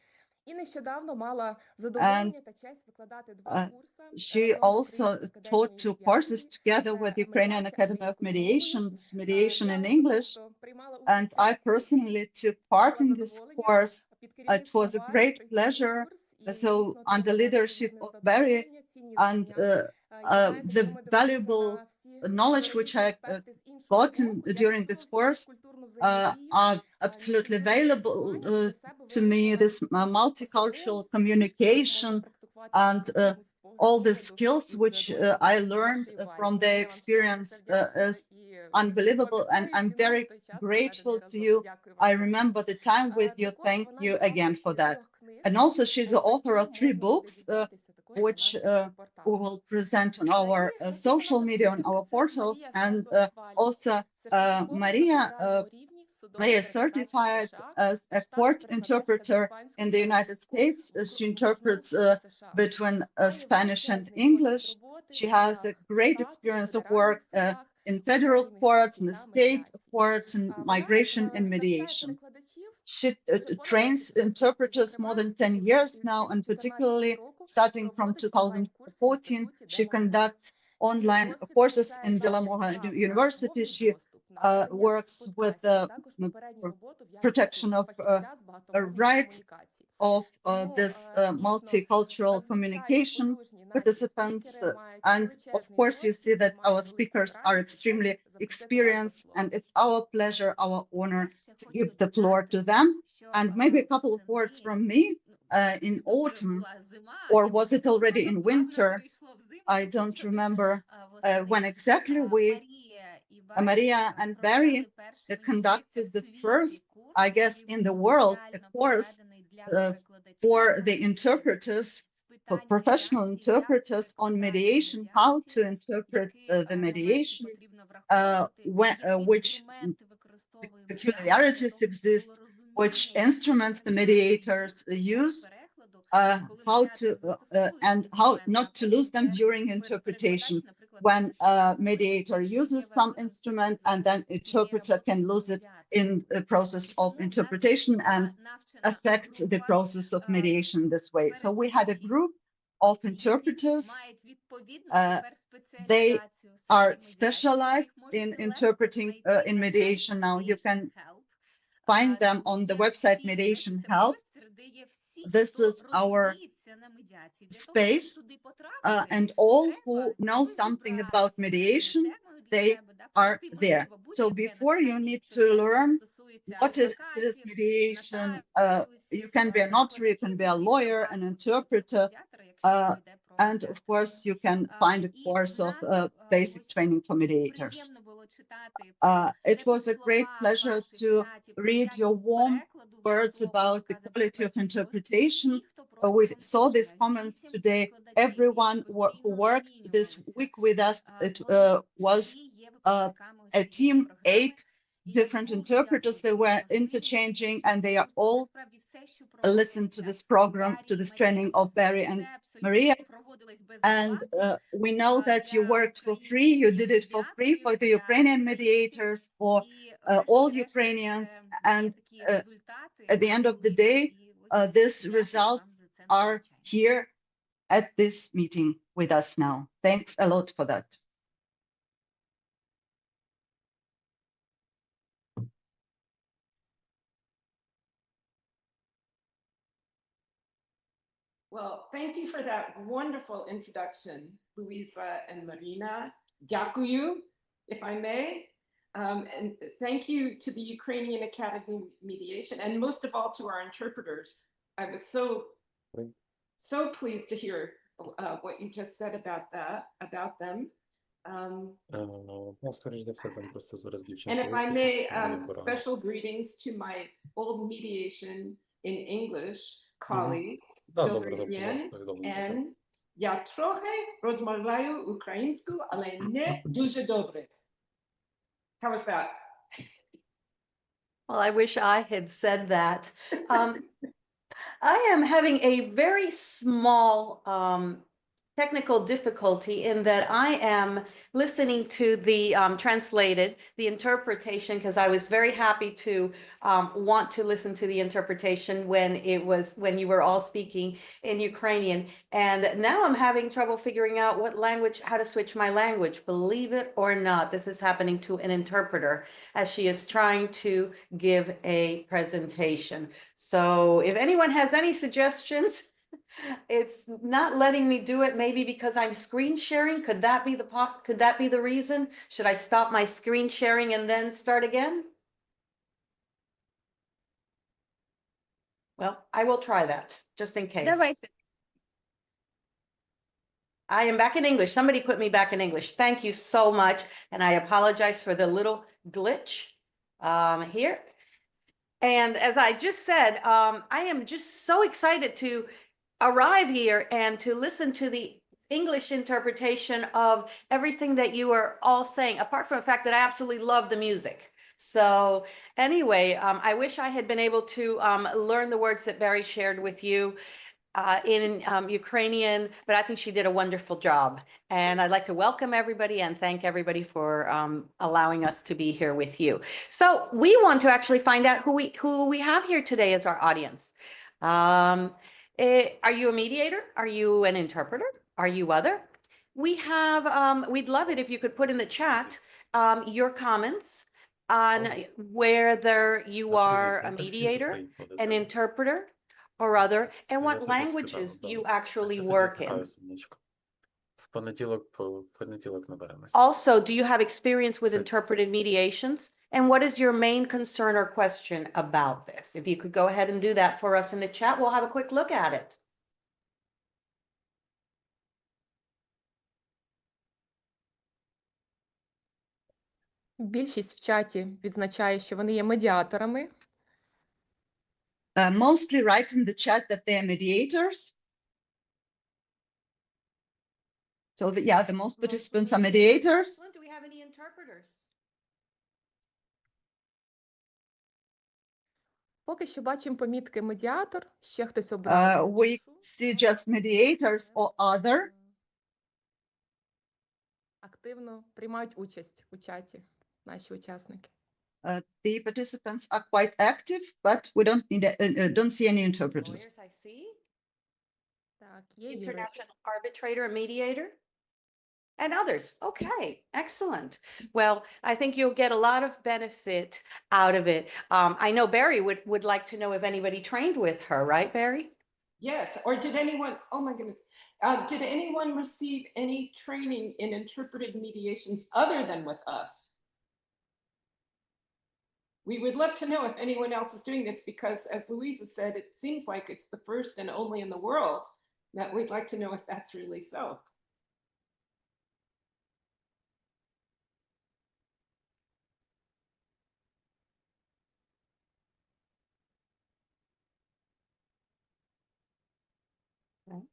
І нещодавно мала And задоволення та честь викладати два курси she разом з also Українською taught академією two courses медіації. together with Це Ukrainian медіація Academy of англійською мовою. Mediation, mediation Я in English. особисто приймала And участь у I курсі, personally took part мала in this задоволення course. під It керівництвом was a Варі great пройти цей pleasure. курс. І So дійсно under отримала leadership неймовірне of Barry задоволення, цінні and знання. І знаєте, коли the ми дивилися valuable на всі knowledge which юридичні I аспекти з іншого gotten боку, я during this відчула всю course міжкультурну взаємодію, are absolutely міжкультурне available спілкування і для себе to me. вирішила This що multicultural особливо communication можна практикувати and якомусь all the погляду skills із which досвіду I learned нашої Варі. from Тому their я вам щиро за experience це вдячна is і unbelievable. And пам'ятаю, I'm ціную very той час, grateful проведений to разом. you. Дякую вам I за це. remember the time with you. Також Thank вона you є again for авторкою that. 3 книг, And also she's the про author of які 3 можна буде books, дізнатися також на which нашому we порталі. will present on our Такі social наша media on спікерка our це portals. Марія And Сендос Валіс, also сертифікована на Maria федеральному рівні судова Maria is перекладачка certified США as та a штатна court перекладачка з interpreter in іспанської the та United англійської States. в She окружному interprets суді США. between Має Spanish and величезний досвід English. роботи She в has a судах great штату, experience of федеральних work судах in у federal сфері courts, in міграції the та state медіації. courts, and Вона migration and навчає mediation. перекладачів She вже понад trains 10 років, і, interpreters more зокрема, than з 10 years now, and 2014 particularly року starting from проводить онлайн-курси в 2014, інституті she демомови. conducts Її online досвід courses включає in De La захист Mora прав на University. мовний She доступ, наведення works with подкастів, а також попередню роботу в якості protection of фахівця з багатомовної rights комунікації. of Тому this дійсно multicultural надзвичайно communication потужні наші participants. спікери мають And of величезний course, you see досвід. that І маю our велику speakers are радість і extremely честь запросити вас до experienced, слова. and it's our pleasure, our honor to give the floor to them. And maybe a couple of words from me. In autumn, or was it already in winter? I don't remember when exactly Maria and Barry conducted the first, I guess, in the world, a course for the interpreters, for professional interpreters on mediation, how to interpret the mediation, which peculiarities exist, which instruments the mediators use, how to and how not to lose them during interpretation. When a mediator uses some instrument and then interpreter can lose it in the process of interpretation and affect the process of mediation this way. So we had a group of interpreters. They are specialized in interpreting in mediation. Now you can find them on the website Mediation Help. This is our space, and all who know something about mediation, they are there. So before you need to learn what is mediation, you can be a notary, you can be a lawyer, an interpreter, and of course you can find a course of basic training for mediators. It was a great pleasure to read your warm words about the quality of interpretation. We saw these comments today. Everyone who worked this week with us, it was a team, 8 different interpreters. They were interchanging, and they are all listened to this program, to this training of Barry and Maria. And we know that you worked for free. You did it for free for the Ukrainian mediators, for all Ukrainians. And at the end of the day, these results are here at this meeting with us now. Thanks a lot for that. Well, thank you for that wonderful introduction, Luisa and Marina. Дякую, if I may. And thank you to the Ukrainian Academy of Mediation, and most of all to our interpreters. I was so pleased to hear what you just said about them. And if I may, special greetings to my old mediation in English colleagues, Добрий день, and я трохи розмовляю українською, але не дуже добре. How was that? Well, I wish I had said that. I am having a very small technical difficulty in that I am listening to the the interpretation, because I was very happy to want to listen to the interpretation when you were all speaking in Ukrainian. And now I'm having trouble figuring out how to switch my language. Believe it or not, this is happening to an interpreter as she is trying to give a presentation. So if anyone has any suggestions, it's not letting me do it, maybe because I'm screen sharing. Could that be the reason? Should I stop my screen sharing and then start again? Well, I will try that just in case. Давайте. I am back in English. Somebody put me back in English. Thank you so much. And I apologize for the little glitch here. And as I just said, I am just so excited to arrive here and to listen to the English interpretation of everything that you are all saying, apart from the fact that I absolutely love the music. So anyway, I wish I had been able to learn the words that Barry shared with you in Ukrainian, but I think she did a wonderful job. And I'd like to welcome everybody and thank everybody for allowing us to be here with you. So we want to actually find out who we have here today as our audience. Are you a mediator? Are you an interpreter? Are you other? We have, we'd love it if you could put in the chat your comments on whether you are a mediator, an interpreter, or other, and what languages you actually work in. Also, do you have experience with interpreted mediations? And what is your main concern or question about this? If you could go ahead and do that for us in the chat, we'll have a quick look at it. Більшість в чаті відзначає, що вони є медіаторами. Mostly write in the chat that they are mediators. So the most participants are mediators. Do we have any interpreters? Поки що бачимо помітки медіатор, ще хтось обрав. We see just mediators or other. Активно приймають участь у чаті наші учасники. The participants are quite active, but we don't see any interpreters. Lawyers, I see. Так, є International arbitrator, mediator, and others. Okay, excellent. Well, I think you'll get a lot of benefit out of it. I know Barry would like to know if anybody trained with her, right, Barry? Yes, or did anyone, oh my goodness, did anyone receive any training in interpreted mediations other than with us? We would love to know if anyone else is doing this, because as Louisa said, it seems like it's the first and only in the world, that we'd like to know if that's really so.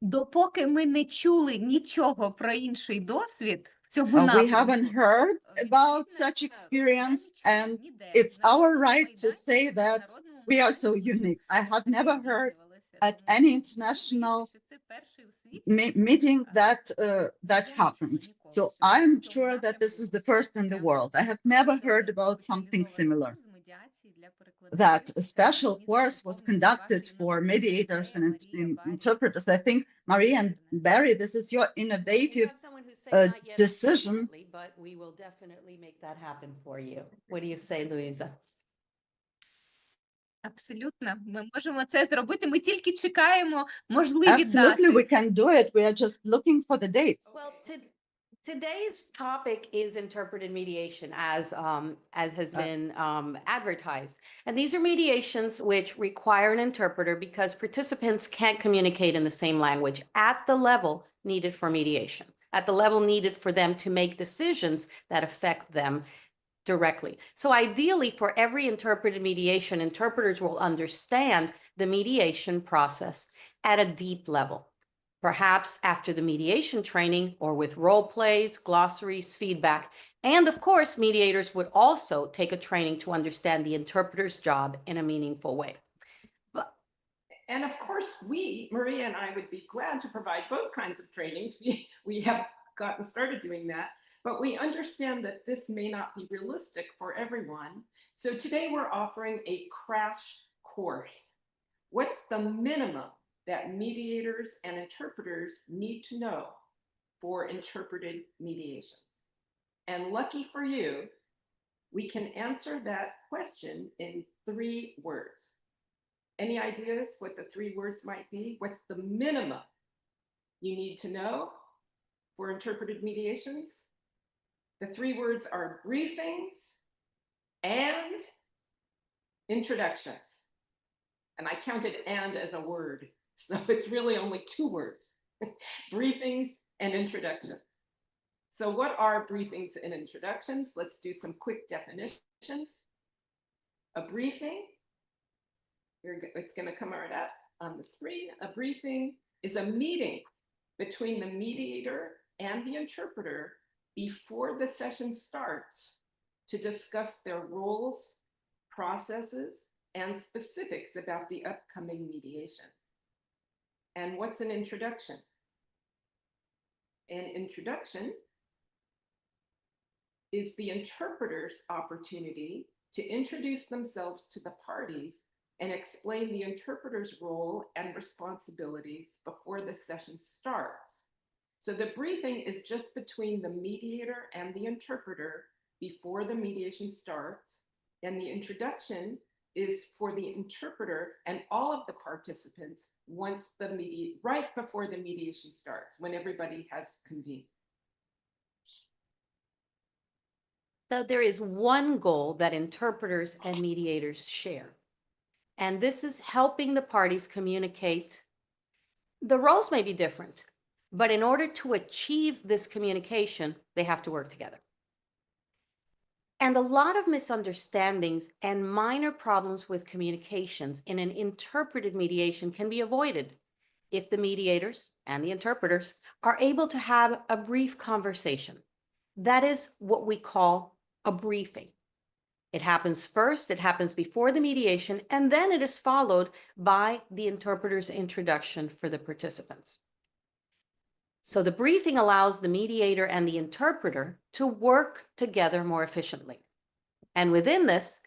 Допоки ми не чули нічого про інший досвід в цьому We напрямку. haven't heard about such experience, and it's our right to say that we are so unique. I have never heard at any international meeting that happened. So I'm sure that this is the first in the world. I have never heard about something similar. That a special course was conducted for mediators and interpreters. I think, Maria and Barry, this is your innovative decision. But we will definitely make that happen for you. What do you say, Louisa? Абсолютно, ми можемо це зробити. Ми тільки чекаємо можливі дати. Absolutely, we can do it. We are just looking for the dates. Well, today's topic is interpreted mediation, as has been advertised. And these are mediations which require an interpreter because participants can't communicate in the same language at the level needed for mediation, at the level needed for them to make decisions that affect them directly. So ideally, for every interpreted mediation, interpreters will understand the mediation process at a deep level. Perhaps after the mediation training or with role plays, glossaries, feedback. And of course, mediators would also take a training to understand the interpreter's job in a meaningful way. And of course, course, Maria and I would be glad to provide both kinds of trainings. We have gotten started doing that, but we understand that this may not be realistic for everyone. So today we're offering a crash course. What's the minimum that mediators and interpreters need to know for interpreted mediation? And lucky for you, we can answer that question in 3 words. Any ideas what the 3 words might be? What's the minimum you need to know for interpreted mediations? The 3 words are briefings and introductions. And I counted "and" as a word, so it's really only 2 words. Briefings and introductions. So what are briefings and introductions? Let's do some quick definitions. A briefing, it's going to come right up on the screen. A briefing is a meeting between the mediator and the interpreter before the session starts to discuss their roles, processes, and specifics about the upcoming mediation. And what's an introduction? An introduction is the interpreter's opportunity to introduce themselves to the parties and explain the interpreter's role and responsibilities before the session starts. So the briefing is just between the mediator and the interpreter before the mediation starts, and the introduction is for the interpreter and all of the participants right before the mediation starts, when everybody has convened. So there is one goal that interpreters and mediators share, and this is helping the parties communicate. The roles may be different, but in order to achieve this communication, they have to work together. And a lot of misunderstandings and minor problems with communications in an interpreted mediation can be avoided if the mediators and the interpreters are able to have a brief conversation. That is what we call a briefing. It happens first, it happens before the mediation, and then it is followed by the interpreter's introduction for the participants. So the briefing allows the mediator and the interpreter to work together more efficiently. And within this,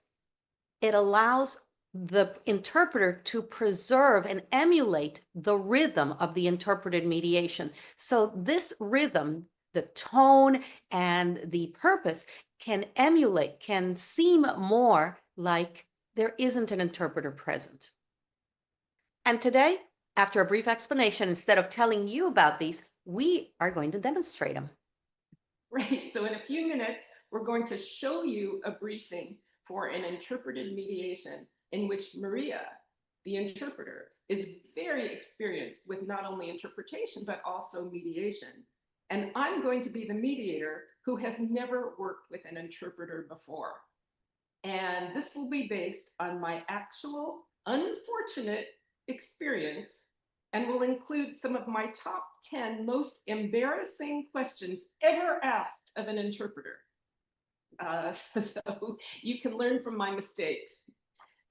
it allows the interpreter to preserve and emulate the rhythm of the interpreted mediation. So this rhythm, the tone and the purpose can seem more like there isn't an interpreter present. And today, after a brief explanation, instead of telling you about these, we are going to demonstrate them. Right, so in a few minutes, we're going to show you a briefing for an interpreted mediation in which Maria, the interpreter, is very experienced with not only interpretation, but also mediation. And I'm going to be the mediator who has never worked with an interpreter before. And this will be based on my actual unfortunate experience and will include some of my top 10 most embarrassing questions ever asked of an interpreter. So you can learn from my mistakes.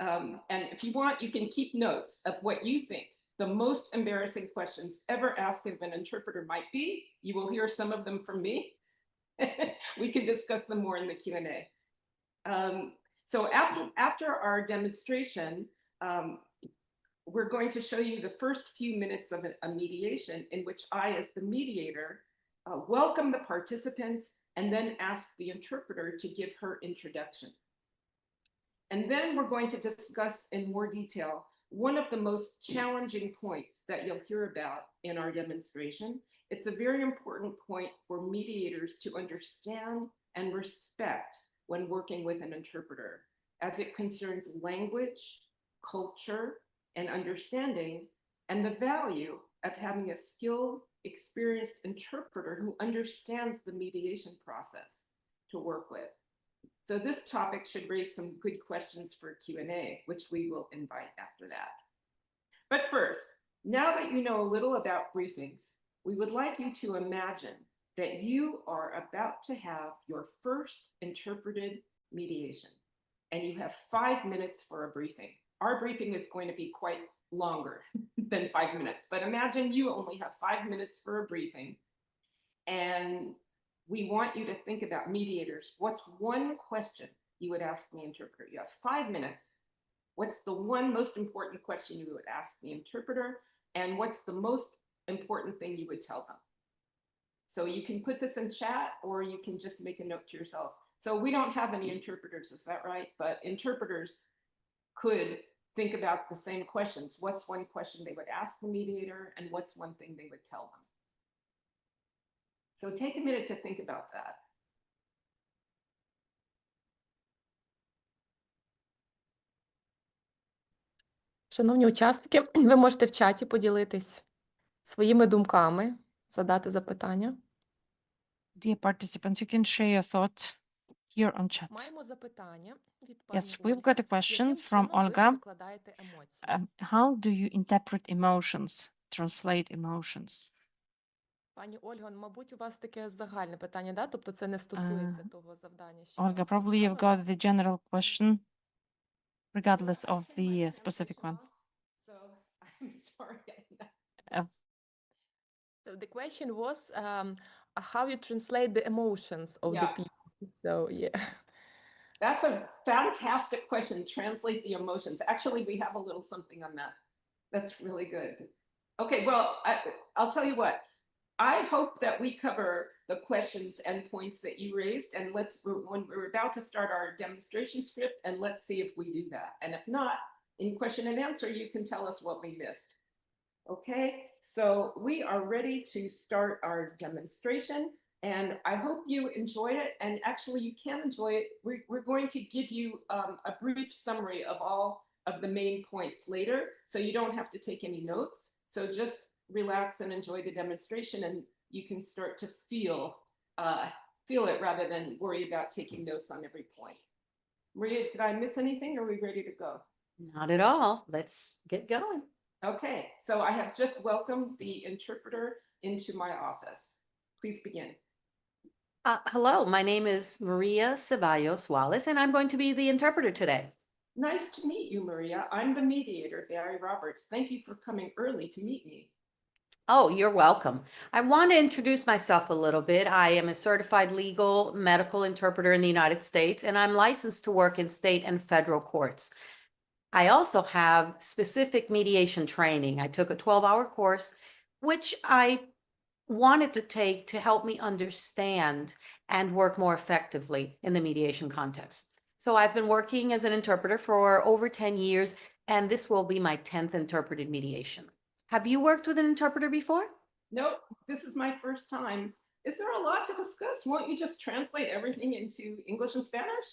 And if you want, you can keep notes of what you think the most embarrassing questions ever asked of an interpreter might be. You will hear some of them from me. We can discuss them more in the Q&A. So after our demonstration, we're going to show you the first few minutes of a mediation in which I, as the mediator, welcome the participants and then ask the interpreter to give her introduction. And then we're going to discuss in more detail one of the most challenging points that you'll hear about in our demonstration. It's a very important point for mediators to understand and respect when working with an interpreter, as it concerns language, culture, and understanding, and the value of having a skilled, experienced interpreter who understands the mediation process to work with. So this topic should raise some good questions for Q&A, which we will invite after that. But first, now that you know a little about briefings, we would like you to imagine that you are about to have your first interpreted mediation, and you have 5 minutes for a briefing. our briefing is going to be quite longer than 5 minutes, but imagine you only have 5 minutes for a briefing, and we want you to think about mediators. What's one question you would ask the interpreter? You have 5 minutes. What's the one most important question you would ask the interpreter? And what's the most important thing you would tell them? So you can put this in chat, or you can just make a note to yourself. So we don't have any interpreters, is that right? But interpreters could think about the same questions. What's one question they would ask the mediator, and what's one thing they would tell them? So take a minute to think about that. Шановні учасники, ви можете в чаті поділитись своїми думками, задати запитання. Dear participants, you can share your thoughts here on chat. Маємо запитання від пані Yes, we've Ольги. got a question Яким from чином ви Olga. перекладаєте емоції? How do you interpret emotions, translate emotions? Пані Ольго, мабуть, у вас таке загальне питання, да? Тобто це не стосується того завдання, що Olga, вам probably you've поставили. got the general question, regardless of the specific one. So I'm sorry. So the question was how you translate the emotions of the Yeah. people. So yeah. That's a fantastic question. Translate the emotions. Actually, we have a little something on that. That's really good. Okay, well, I'll tell you what. I hope that we cover the questions and points that you raised, and when we're about to start our demonstration script, and let's see if we do that. And if not, in question and answer, you can tell us what we missed. Okay, so we are ready to start our demonstration, and I hope you enjoy it. And actually, you can enjoy it. We're going to give you a brief summary of all of the main points later, so you don't have to take any notes. So just relax and enjoy the demonstration, and you can start to feel it rather than worry about taking notes on every point. Maria, did I miss anything? Are we ready to go? Not at all. Let's get going. Okay, so I have just welcomed the interpreter into my office. Please begin. Hello, my name is Maria Ceballos Wallace, and I'm going to be the interpreter today. Nice to meet you, Maria. I'm the mediator, Barry Roberts. Thank you for coming early to meet me. Oh, you're welcome. I want to introduce myself a little bit. I am a certified legal medical interpreter in the United States, and I'm licensed to work in state and federal courts. I also have specific mediation training. I took a 12-hour course, which I wanted to take to help me understand and work more effectively in the mediation context. So I've been working as an interpreter for over 10 years, and this will be my 10th interpreted mediation. Have you worked with an interpreter before? Nope, this is my first time. Is there a lot to discuss? Won't you just translate everything into English and Spanish?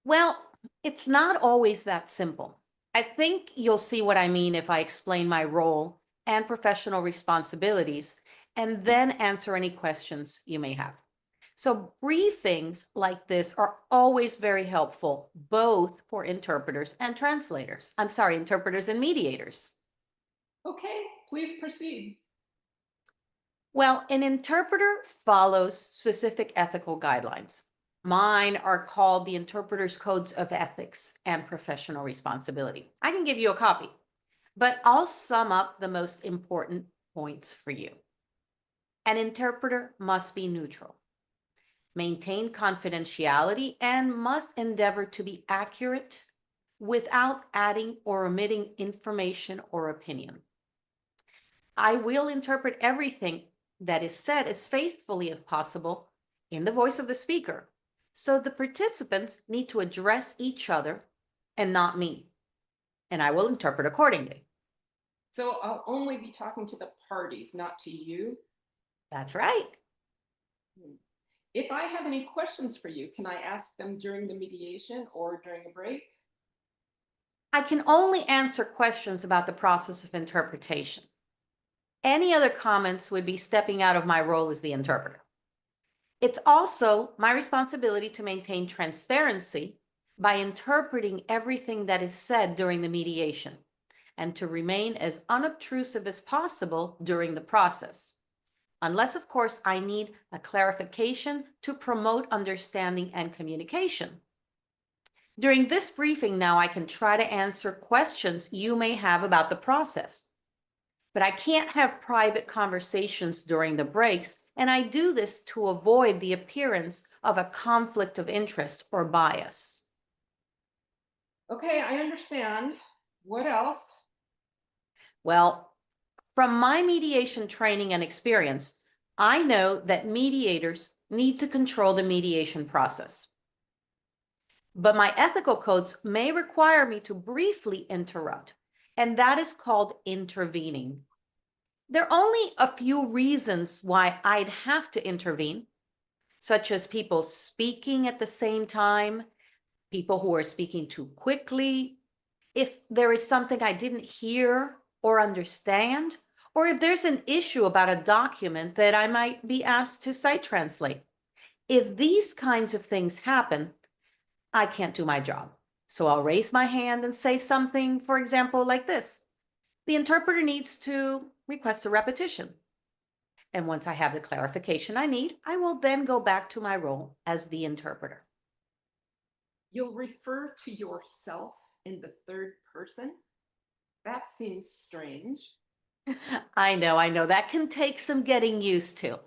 Well, it's not always that simple. I think you'll see what I mean if I explain my role and professional responsibilities, and then answer any questions you may have. So briefings like this are always very helpful, both for interpreters and translators. I'm sorry, interpreters and mediators. Okay, please proceed. Well, an interpreter follows specific ethical guidelines. Mine are called the Interpreter's Codes of Ethics and Professional Responsibility. I can give you a copy, but I'll sum up the most important points for you. An interpreter must be neutral, maintain confidentiality, and must endeavor to be accurate without adding or omitting information or opinion. I will interpret everything that is said as faithfully as possible in the voice of the speaker. So the participants need to address each other and not me, and I will interpret accordingly. So I'll only be talking to the parties, not to you? That's right. If I have any questions for you, can I ask them during the mediation or during a break? I can only answer questions about the process of interpretation. Any other comments would be stepping out of my role as the interpreter. It's also my responsibility to maintain transparency by interpreting everything that is said during the mediation, and to remain as unobtrusive as possible during the process. Unless, of course, I need a clarification to promote understanding and communication. During this briefing now, I can try to answer questions you may have about the process. But I can't have private conversations during the breaks, and I do this to avoid the appearance of a conflict of interest or bias. Okay, I understand. What else? Well, from my mediation training and experience, I know that mediators need to control the mediation process. But my ethical codes may require me to briefly interrupt, and that is called intervening. There are only a few reasons why I'd have to intervene, such as people speaking at the same time, people who are speaking too quickly, if there is something I didn't hear or understand, or if there's an issue about a document that I might be asked to sight translate. If these kinds of things happen, I can't do my job. So I'll raise my hand and say something, for example, like this. The interpreter needs to request a repetition. And once I have the clarification I need, I will then go back to my role as the interpreter. You'll refer to yourself in the third person? That seems strange. I know, that can take some getting used to.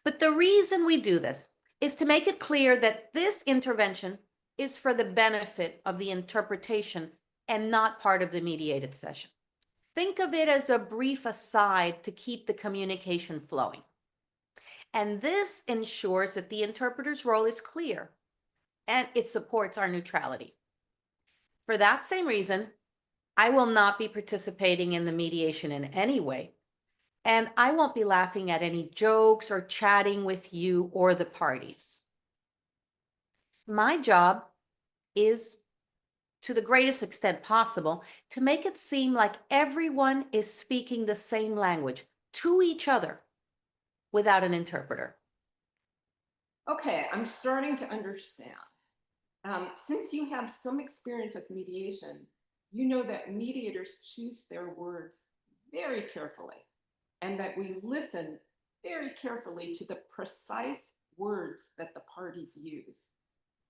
But the reason we do this is to make it clear that this intervention is for the benefit of the interpretation and not part of the mediated session. Think of it as a brief aside to keep the communication flowing. And this ensures that the interpreter's role is clear and it supports our neutrality. For that same reason, I will not be participating in the mediation in any way, and I won't be laughing at any jokes or chatting with you or the parties. My job is, to the greatest extent possible, to make it seem like everyone is speaking the same language to each other without an interpreter. Okay, I'm starting to understand. Since you have some experience with mediation, you know that mediators choose their words very carefully and that we listen very carefully to the precise words that the parties use.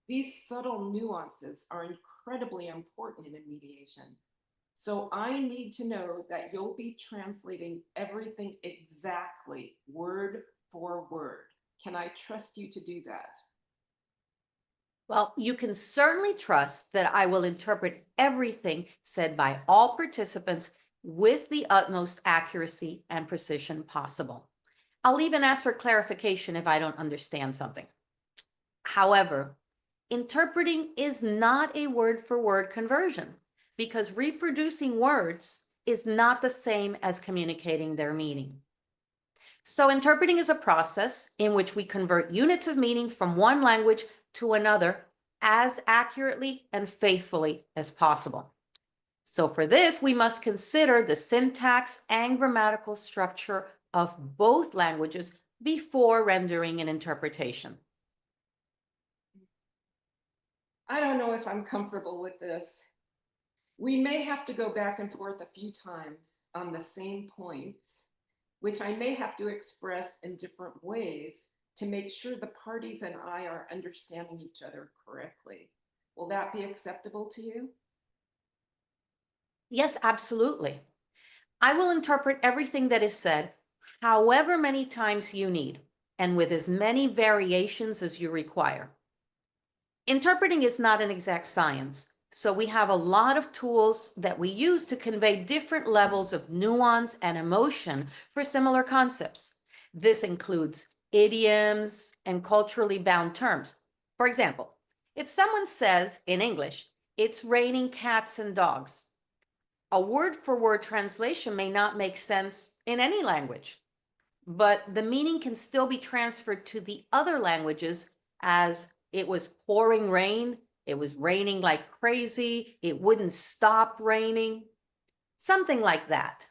These subtle nuances are incredibly important in a mediation. So I need to know that you'll be translating everything exactly, word for word. Can I trust you to do that? Well, you can certainly trust that I will interpret everything said by all participants with the utmost accuracy and precision possible. I'll even ask for clarification if I don't understand something. However, interpreting is not a word-for-word conversion because reproducing words is not the same as communicating their meaning. So interpreting is a process in which we convert units of meaning from one language to another as accurately and faithfully as possible. So for this, we must consider the syntax and grammatical structure of both languages before rendering an interpretation. I don't know if I'm comfortable with this. We may have to go back and forth a few times on the same points, which I may have to express in different ways to make sure the parties and I are understanding each other correctly. Will that be acceptable to you? Yes, absolutely. I will interpret everything that is said, however many times you need, and with as many variations as you require. Interpreting is not an exact science, so we have a lot of tools that we use to convey different levels of nuance and emotion for similar concepts. This includes idioms and culturally bound terms. For example, if someone says in English, "It's raining cats and dogs," a word-for-word translation may not make sense in any language, but the meaning can still be transferred to the other languages as it was pouring rain, it was raining like crazy, it wouldn't stop raining, something like that.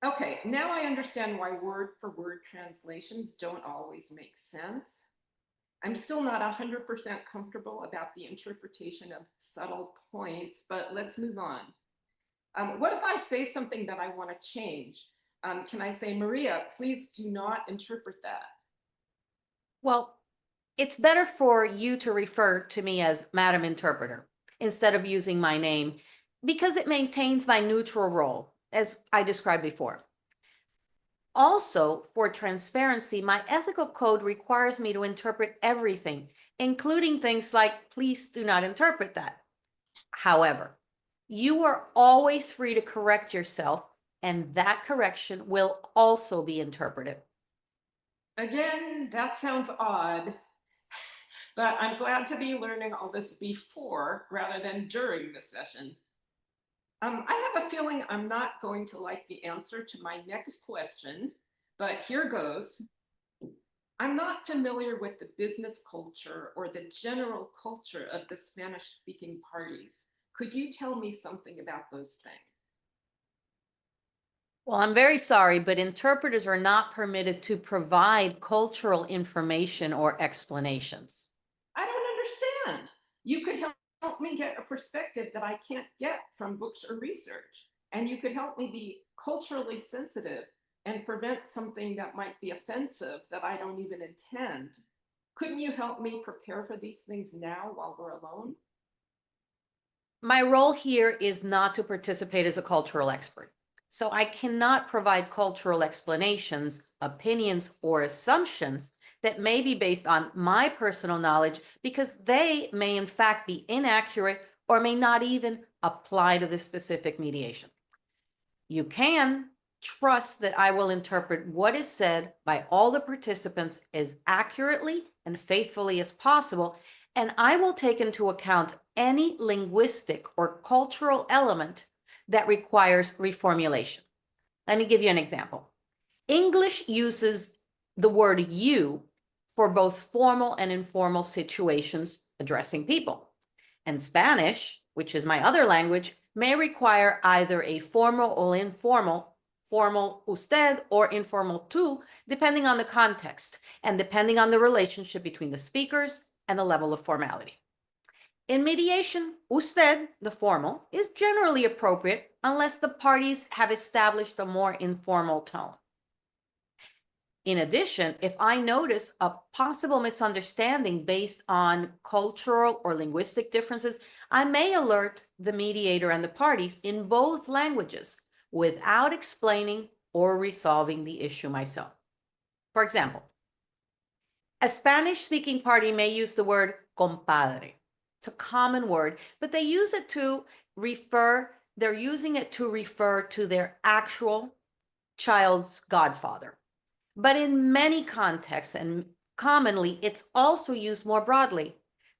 Okay, now I understand why word-for-word translations don't always make sense. I'm still not 100% comfortable about the interpretation of subtle points, but let's move on. What if I say something that I want to change? Can I say, "Maria, please do not interpret that"? Well, it's better for you to refer to me as Madam Interpreter. instead of using my name because it maintains my neutral role, as I described before. Also, for transparency, my ethical code requires me to interpret everything, including things like, please do not interpret that. However, you are always free to correct yourself, and that correction will also be interpreted. Again, that sounds odd, but I'm glad to be learning all this before rather than during the session. I have a feeling I'm not going to like the answer to my next question, but here goes. I'm not familiar with the business culture or the general culture of the Spanish-speaking parties. Could you tell me something about those things? Well, I'm very sorry, but interpreters are not permitted to provide cultural information or explanations. I don't understand. You could help me get a perspective that I can't get from books or research. And you could help me be culturally sensitive and prevent something that might be offensive that I don't even intend. Couldn't you help me prepare for these things now while we're alone? My role here is not to participate as a cultural expert. So I cannot provide cultural explanations, opinions, or assumptions that may be based on my personal knowledge because they may in fact be inaccurate or may not even apply to this specific mediation. You can trust that I will interpret what is said by all the participants as accurately and faithfully as possible, and I will take into account any linguistic or cultural element that requires reformulation. Let me give you an example. English uses the word you for both formal and informal situations addressing people. And Spanish, which is my other language, may require either a formal or informal, formal usted or informal tú, depending on the context and depending on the relationship between the speakers and the level of formality. In mediation, usted, the formal, is generally appropriate unless the parties have established a more informal tone. In addition, if I notice a possible misunderstanding based on cultural or linguistic differences, I may alert the mediator and the parties in both languages without explaining or resolving the issue myself. For example, a Spanish-speaking party may use the word compadre. It's a common word, but they use it to they're using it to refer to their actual child's godfather. But in many contexts, and commonly, it's also used more broadly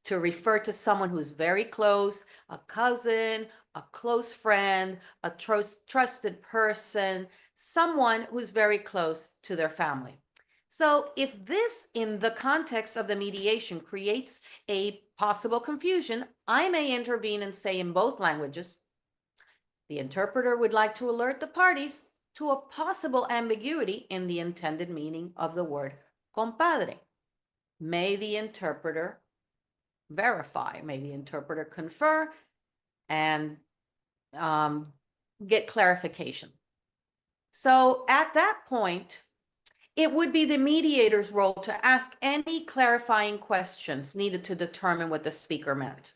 to refer to someone who's very close, a cousin, a close friend, a trusted person, someone who's very close to their family. So if this, in the context of the mediation, creates a possible confusion, I may intervene and say in both languages, the interpreter would like to alert the parties to a possible ambiguity in the intended meaning of the word compadre. May the interpreter verify, may the interpreter confer and get clarification. So at that point, it would be the mediator's role to ask any clarifying questions needed to determine what the speaker meant.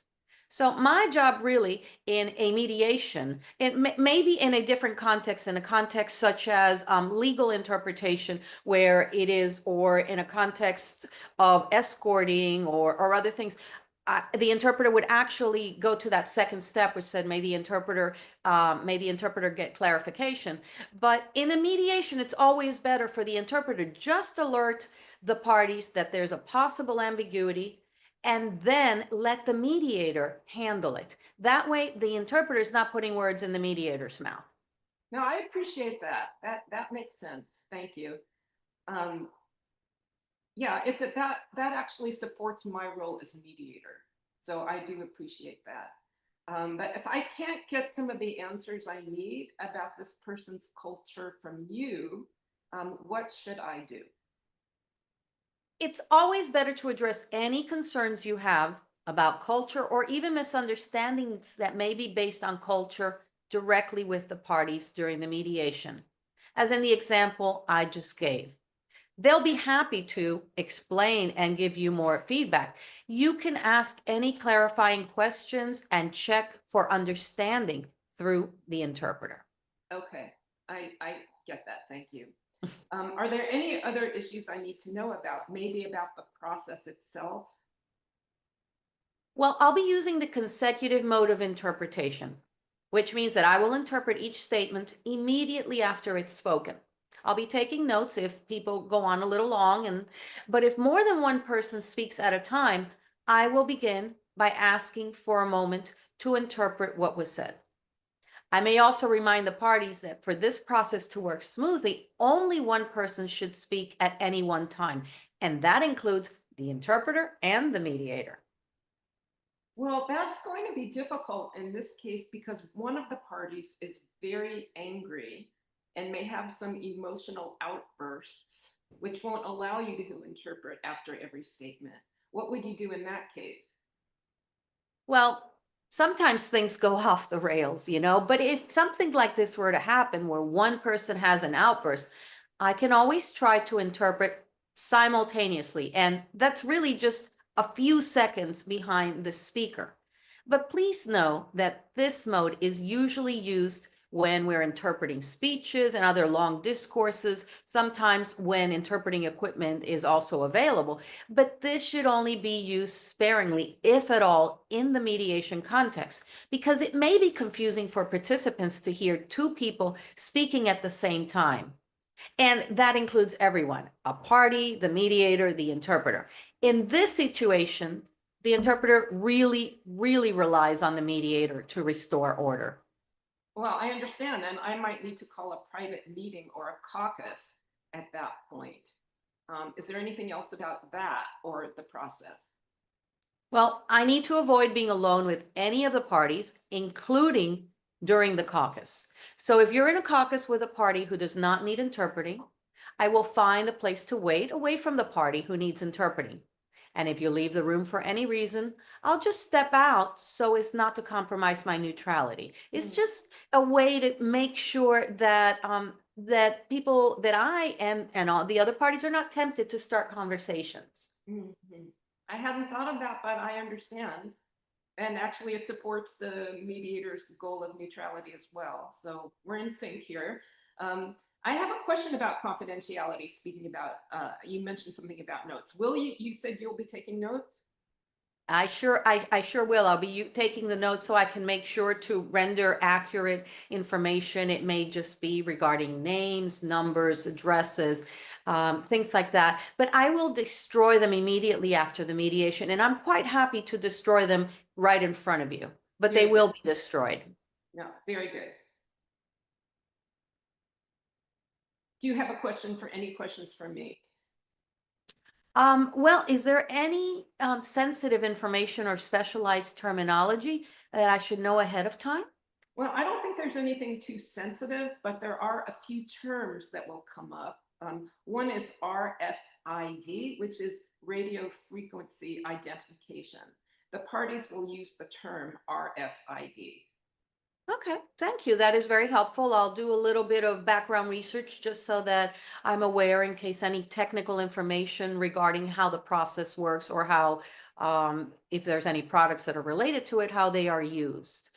So my job really in a mediation, maybe in a different context, in a context such as legal interpretation where it is, or in a context of escorting or other things, the interpreter would actually go to that second step, which said, may the interpreter get clarification. But in a mediation, it's always better for the interpreter just alert the parties that there's a possible ambiguity and then let the mediator handle it. That way, the interpreter is not putting words in the mediator's mouth. No, I appreciate that. That makes sense. Thank you. Yeah, that actually supports my role as mediator. So I do appreciate that. But if I can't get some of the answers I need about this person's culture from you, what should I do? It's always better to address any concerns you have about culture or even misunderstandings that may be based on culture directly with the parties during the mediation, as in the example I just gave. They'll be happy to explain and give you more feedback. You can ask any clarifying questions and check for understanding through the interpreter. Okay, I get that, thank you. Are there any other issues I need to know about, maybe about the process itself? Well, I'll be using the consecutive mode of interpretation, which means that I will interpret each statement immediately after it's spoken. I'll be taking notes if people go on a little long, but if more than one person speaks at a time, I will begin by asking for a moment to interpret what was said. I may also remind the parties that for this process to work smoothly, only one person should speak at any one time, and that includes the interpreter and the mediator. Well, that's going to be difficult in this case because one of the parties is very angry and may have some emotional outbursts, which won't allow you to interpret after every statement. What would you do in that case? Well, sometimes things go off the rails, but if something like this were to happen where one person has an outburst, I can always try to interpret simultaneously. And that's really just a few seconds behind the speaker. But please know that this mode is usually used when we're interpreting speeches and other long discourses, sometimes when interpreting equipment is also available, but this should only be used sparingly, if at all, in the mediation context, because it may be confusing for participants to hear two people speaking at the same time. And that includes everyone, a party, the mediator, the interpreter. In this situation, the interpreter really, really relies on the mediator to restore order. Well, I understand, and I might need to call a private meeting or a caucus at that point. Is there anything else about that or the process? Well, I need to avoid being alone with any of the parties, including during the caucus. So if you're in a caucus with a party who does not need interpreting, I will find a place to wait away from the party who needs interpreting. And if you leave the room for any reason, I'll just step out so as not to compromise my neutrality. It's just a way to make sure that that people, that I and all the other parties are not tempted to start conversations. I hadn't thought of that, but I understand. And actually it supports the mediator's goal of neutrality as well. So we're in sync here. I have a question about confidentiality, speaking about, you mentioned something about notes. Will you said you'll be taking notes? I sure will. I'll be taking the notes so I can make sure to render accurate information. It may just be regarding names, numbers, addresses, things like that. But I will destroy them immediately after the mediation, and I'm quite happy to destroy them right in front of you. But they will be destroyed. No, very good. Do you have a question for any questions from me? Well, is there any sensitive information or specialized terminology that I should know ahead of time? Well, I don't think there's anything too sensitive, but there are a few terms that will come up. One is RFID, which is radio frequency identification. The parties will use the term RFID. Okay, thank you. That is very helpful. I'll do a little bit of background research just so that I'm aware in case any technical information regarding how the process works or how, if there's any products that are related to it, how they are used.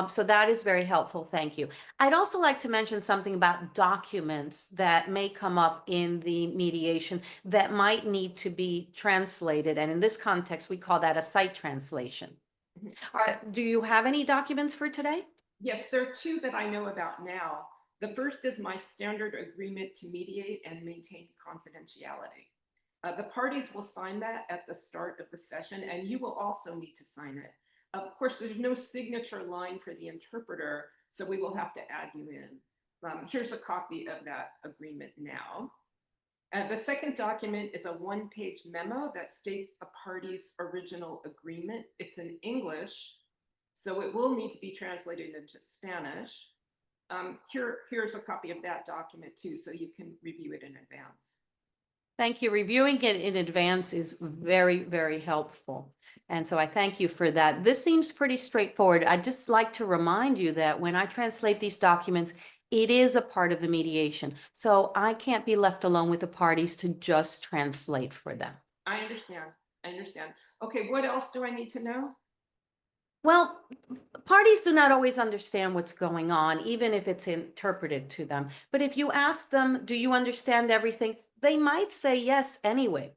So that is very helpful. Thank you. I'd also like to mention something about documents that may come up in the mediation that might need to be translated. And in this context, we call that a site translation. All right, do you have any documents for today? Yes, there are two that I know about now. The first is my standard agreement to mediate and maintain confidentiality. The parties will sign that at the start of the session, and you will also need to sign it. Of course, there's no signature line for the interpreter, so we will have to add you in. Here's a copy of that agreement now. The second document is a one-page memo that states the party's original agreement. It's in English, so it will need to be translated into Spanish. Here's a copy of that document too, so you can review it in advance. Thank you. Reviewing it in advance is very, very helpful. And so I thank you for that. This seems pretty straightforward. I'd just like to remind you that when I translate these documents, It is a part of the mediation. So I can't be left alone with the parties to just translate for them. I understand. I understand. Okay, what else do I need to know? Well, parties do not always understand what's going on, even if it's interpreted to them. But if you ask them, do you understand everything? They might say yes anyway.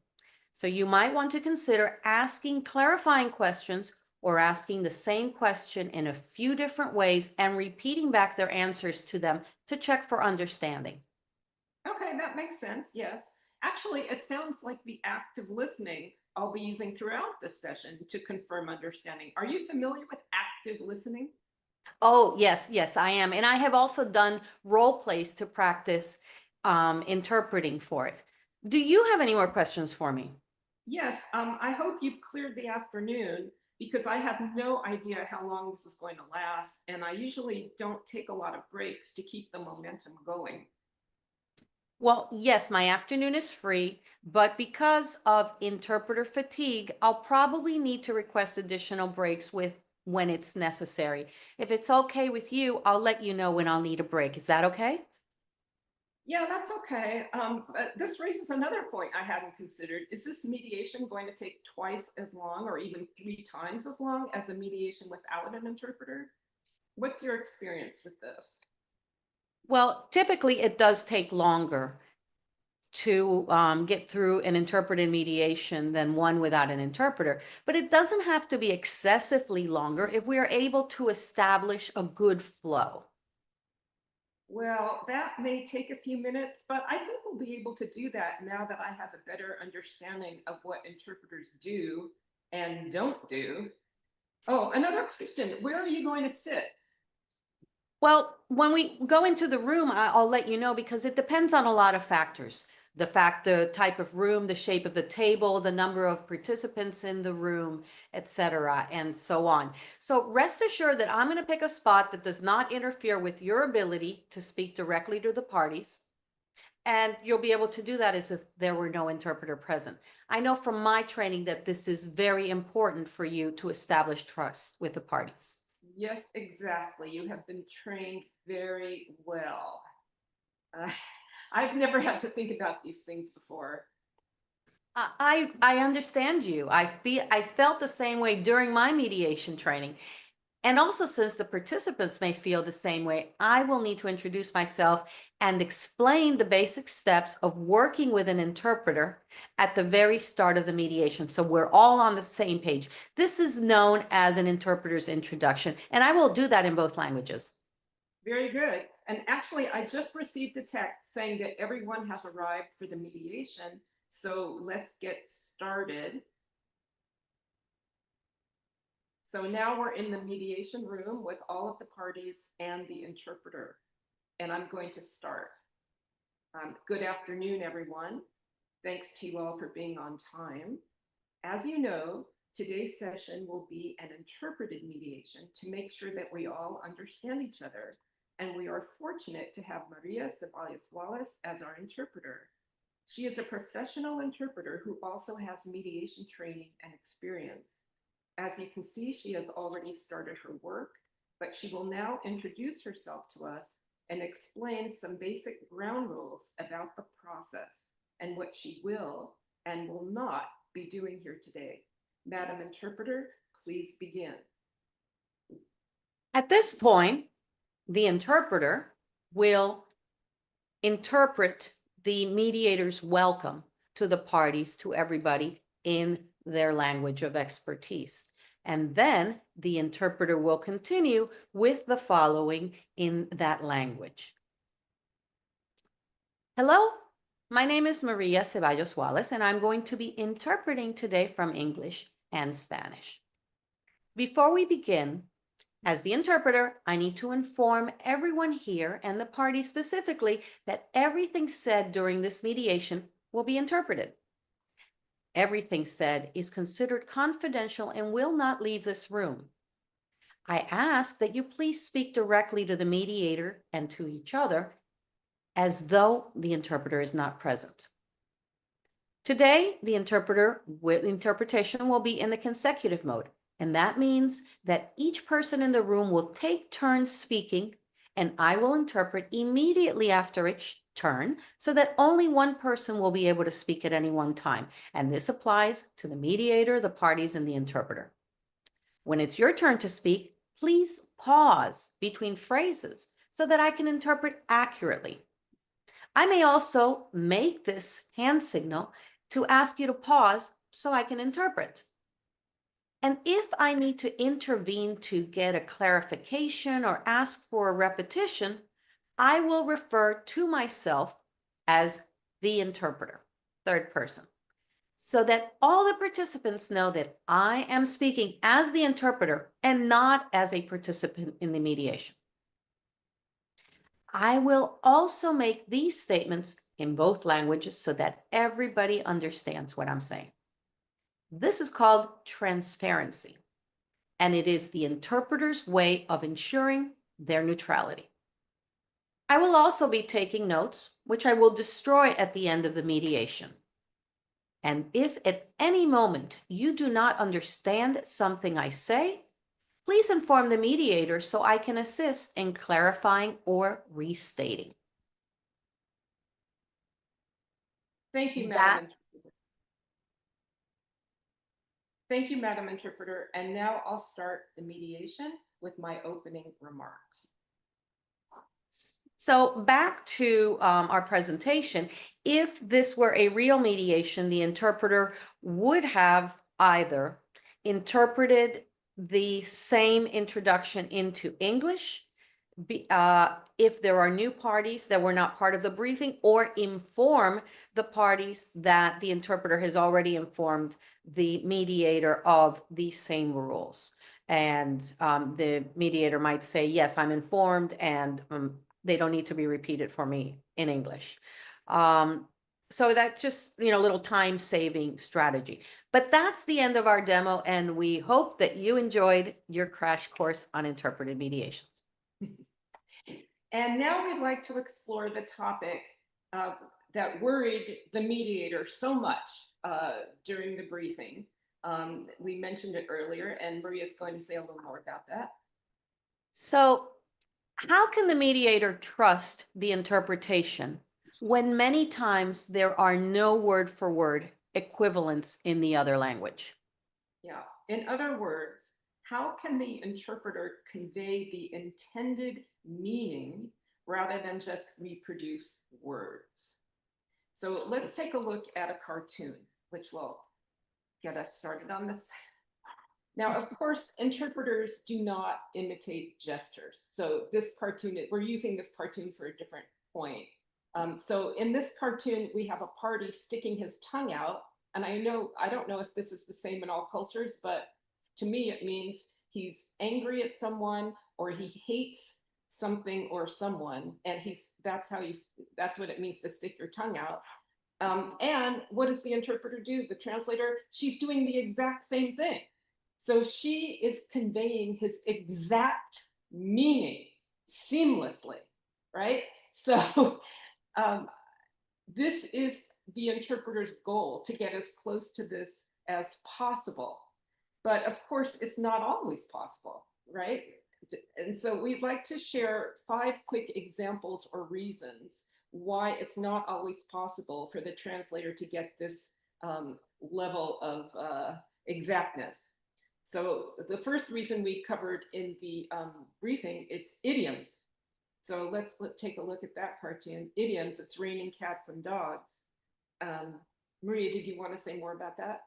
So you might want to consider asking clarifying questions or asking the same question in a few different ways and repeating back their answers to them to check for understanding. Okay, that makes sense. Yes. Actually, it sounds like the active listening I'll be using throughout this session to confirm understanding. Are you familiar with active listening? Oh, yes, yes, I am. And I have also done role plays to practice interpreting for it. Do you have any more questions for me? Yes, I hope you've cleared the afternoon because I have no idea how long this is going to last, and I usually don't take a lot of breaks to keep the momentum going. Well, yes, my afternoon is free, but because of interpreter fatigue, I'll probably need to request additional breaks when it's necessary. If it's okay with you, I'll let you know when I'll need a break. Is that okay? Yeah, that's okay. But this raises another point I hadn't considered. Is this mediation going to take twice as long or even 3 times as long as a mediation without an interpreter? What's your experience with this? Well, typically it does take longer to get through an interpreted mediation than one without an interpreter, but it doesn't have to be excessively longer if we are able to establish a good flow. Well, that may take a few minutes, but I think we'll be able to do that now that I have a better understanding of what interpreters do and don't do. Oh, another question. Where are you going to sit? Well, when we go into the room, I'll let you know because it depends on a lot of factors. The type of room, the shape of the table, the number of participants in the room, etc., and so on. So rest assured that I'm going to pick a spot that does not interfere with your ability to speak directly to the parties. And you'll be able to do that as if there were no interpreter present. I know from my training that this is very important for you to establish trust with the parties. Yes, exactly. You have been trained very well. I've never had to think about these things before. I understand you. I felt the same way during my mediation training. And also, since the participants may feel the same way, I will need to introduce myself and explain the basic steps of working with an interpreter at the very start of the mediation. So we're all on the same page. This is known as an interpreter's introduction, and I will do that in both languages. Very good. And actually, I just received a text saying that everyone has arrived for the mediation. So let's get started. So now we're in the mediation room with all of the parties and the interpreter. And I'm going to start. Good afternoon, everyone. Thanks to you all for being on time. As you know, today's session will be an interpreted mediation to make sure that we all understand each other. And we are fortunate to have Maria Ceballos-Wallace as our interpreter. She is a professional interpreter who also has mediation training and experience. As you can see, she has already started her work, but she will now introduce herself to us and explain some basic ground rules about the process and what she will and will not be doing here today. Madam Interpreter, please begin. At this point, the interpreter will interpret the mediator's welcome to the parties, to everybody in their language of expertise. And then the interpreter will continue with the following in that language. Hello, my name is Maria Ceballos-Wallace, and I'm going to be interpreting today from English and Spanish. Before we begin, as the interpreter, I need to inform everyone here and the party specifically that everything said during this mediation will be interpreted. Everything said is considered confidential and will not leave this room. I ask that you please speak directly to the mediator and to each other as though the interpreter is not present. Today, the interpretation will be in the consecutive mode. And that means that each person in the room will take turns speaking and I will interpret immediately after each turn so that only one person will be able to speak at any one time. And this applies to the mediator, the parties, and the interpreter. When it's your turn to speak, please pause between phrases so that I can interpret accurately. I may also make this hand signal to ask you to pause so I can interpret. And if I need to intervene to get a clarification or ask for a repetition, I will refer to myself as the interpreter, third person, so that all the participants know that I am speaking as the interpreter and not as a participant in the mediation. I will also make these statements in both languages so that everybody understands what I'm saying. This is called transparency, and it is the interpreter's way of ensuring their neutrality. I will also be taking notes, which I will destroy at the end of the mediation. And if at any moment you do not understand something I say, please inform the mediator so I can assist in clarifying or restating. Thank you, Madam Interpreter. Thank you, Madam Interpreter. And now I'll start the mediation with my opening remarks. So back to our presentation, if this were a real mediation, the interpreter would have either interpreted the same introduction into English, if there are new parties that were not part of the briefing, or inform the parties that the interpreter has already informed the mediator of the same rules. And the mediator might say, yes, I'm informed, and they don't need to be repeated for me in English. So that's just, a little time-saving strategy. But that's the end of our demo, and we hope that you enjoyed your crash course on interpreted mediations. And now we'd like to explore the topic that worried the mediator so much during the briefing. We mentioned it earlier, and Maria is going to say a little more about that. So, how can the mediator trust the interpretation when many times there are no word-for-word equivalents in the other language? Yeah, in other words, how can the interpreter convey the intended meaning rather than just reproduce words? So let's take a look at a cartoon, which will get us started on this. Now, of course, interpreters do not imitate gestures. So this cartoon, we're using this cartoon for a different point. So in this cartoon, we have a party sticking his tongue out. And I don't know if this is the same in all cultures, but to me, it means he's angry at someone or he hates something or someone. And that's what it means to stick your tongue out. And what does the interpreter do? The translator, she's doing the exact same thing. So she is conveying his exact meaning seamlessly, right? So this is the interpreter's goal, to get as close to this as possible. But of course, it's not always possible, right? And so we'd like to share 5 quick examples or reasons why it's not always possible for the translator to get this level of exactness. So the first reason we covered in the briefing, it's idioms. So let's take a look at that cartoon. Idioms, it's raining cats and dogs. Maria, did you want to say more about that?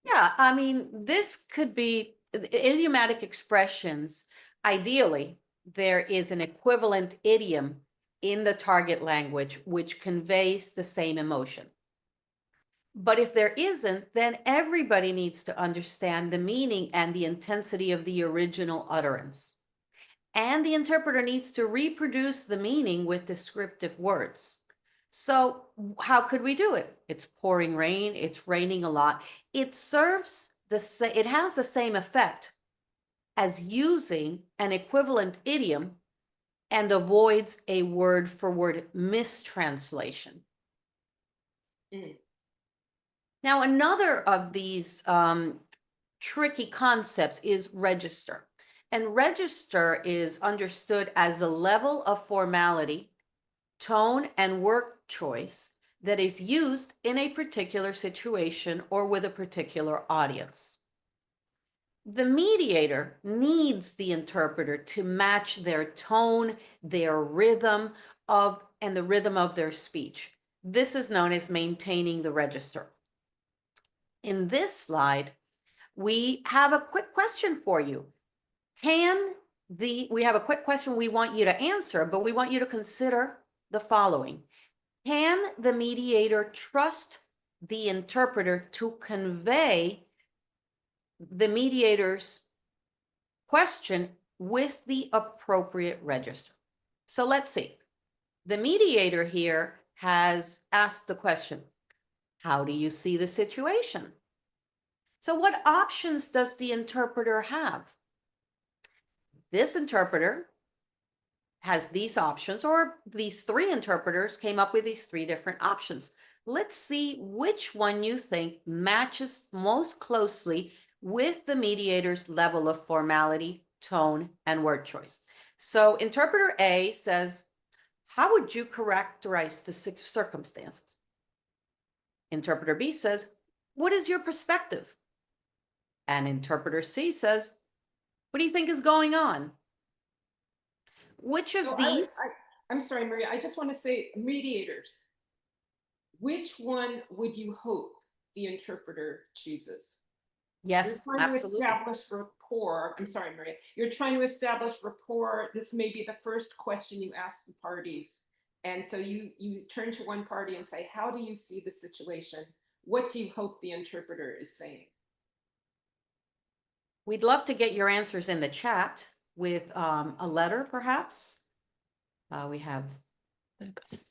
Yeah, I mean, this could be idiomatic expressions. Ideally, there is an equivalent idiom in the target language which conveys the same emotion. But if there isn't, then everybody needs to understand the meaning and the intensity of the original utterance. And the interpreter needs to reproduce the meaning with descriptive words. So how could we do it? It's pouring rain, it's raining a lot. It has the same effect as using an equivalent idiom and avoids a word-for-word mistranslation. Now, another of these tricky concepts is register. And register is understood as a level of formality, tone, and word choice that is used in a particular situation or with a particular audience. The mediator needs the interpreter to match their tone, their rhythm and the rhythm of their speech. This is known as maintaining the register. In this slide, we have a quick question for you. We have a quick question we want you to answer, but we want you to consider the following. Can the mediator trust the interpreter to convey the mediator's question with the appropriate register? So let's see. The mediator here has asked the question, how do you see the situation? So what options does the interpreter have? This interpreter has these options, or these three interpreters came up with these three different options. Let's see which one you think matches most closely with the mediator's level of formality, tone, and word choice. So interpreter A says, how would you characterize the circumstances? Interpreter B says, what is your perspective? And interpreter C says, what do you think is going on? Which of these? I'm sorry, Maria, I just want to say mediators. Which one would you hope the interpreter chooses? Yes, You're trying absolutely. to establish rapport. I'm sorry, Maria. You're trying to establish rapport. This may be the first question you ask the parties. And so you turn to one party and say, how do you see the situation? What do you hope the interpreter is saying? We'd love to get your answers in the chat with a letter, perhaps. We have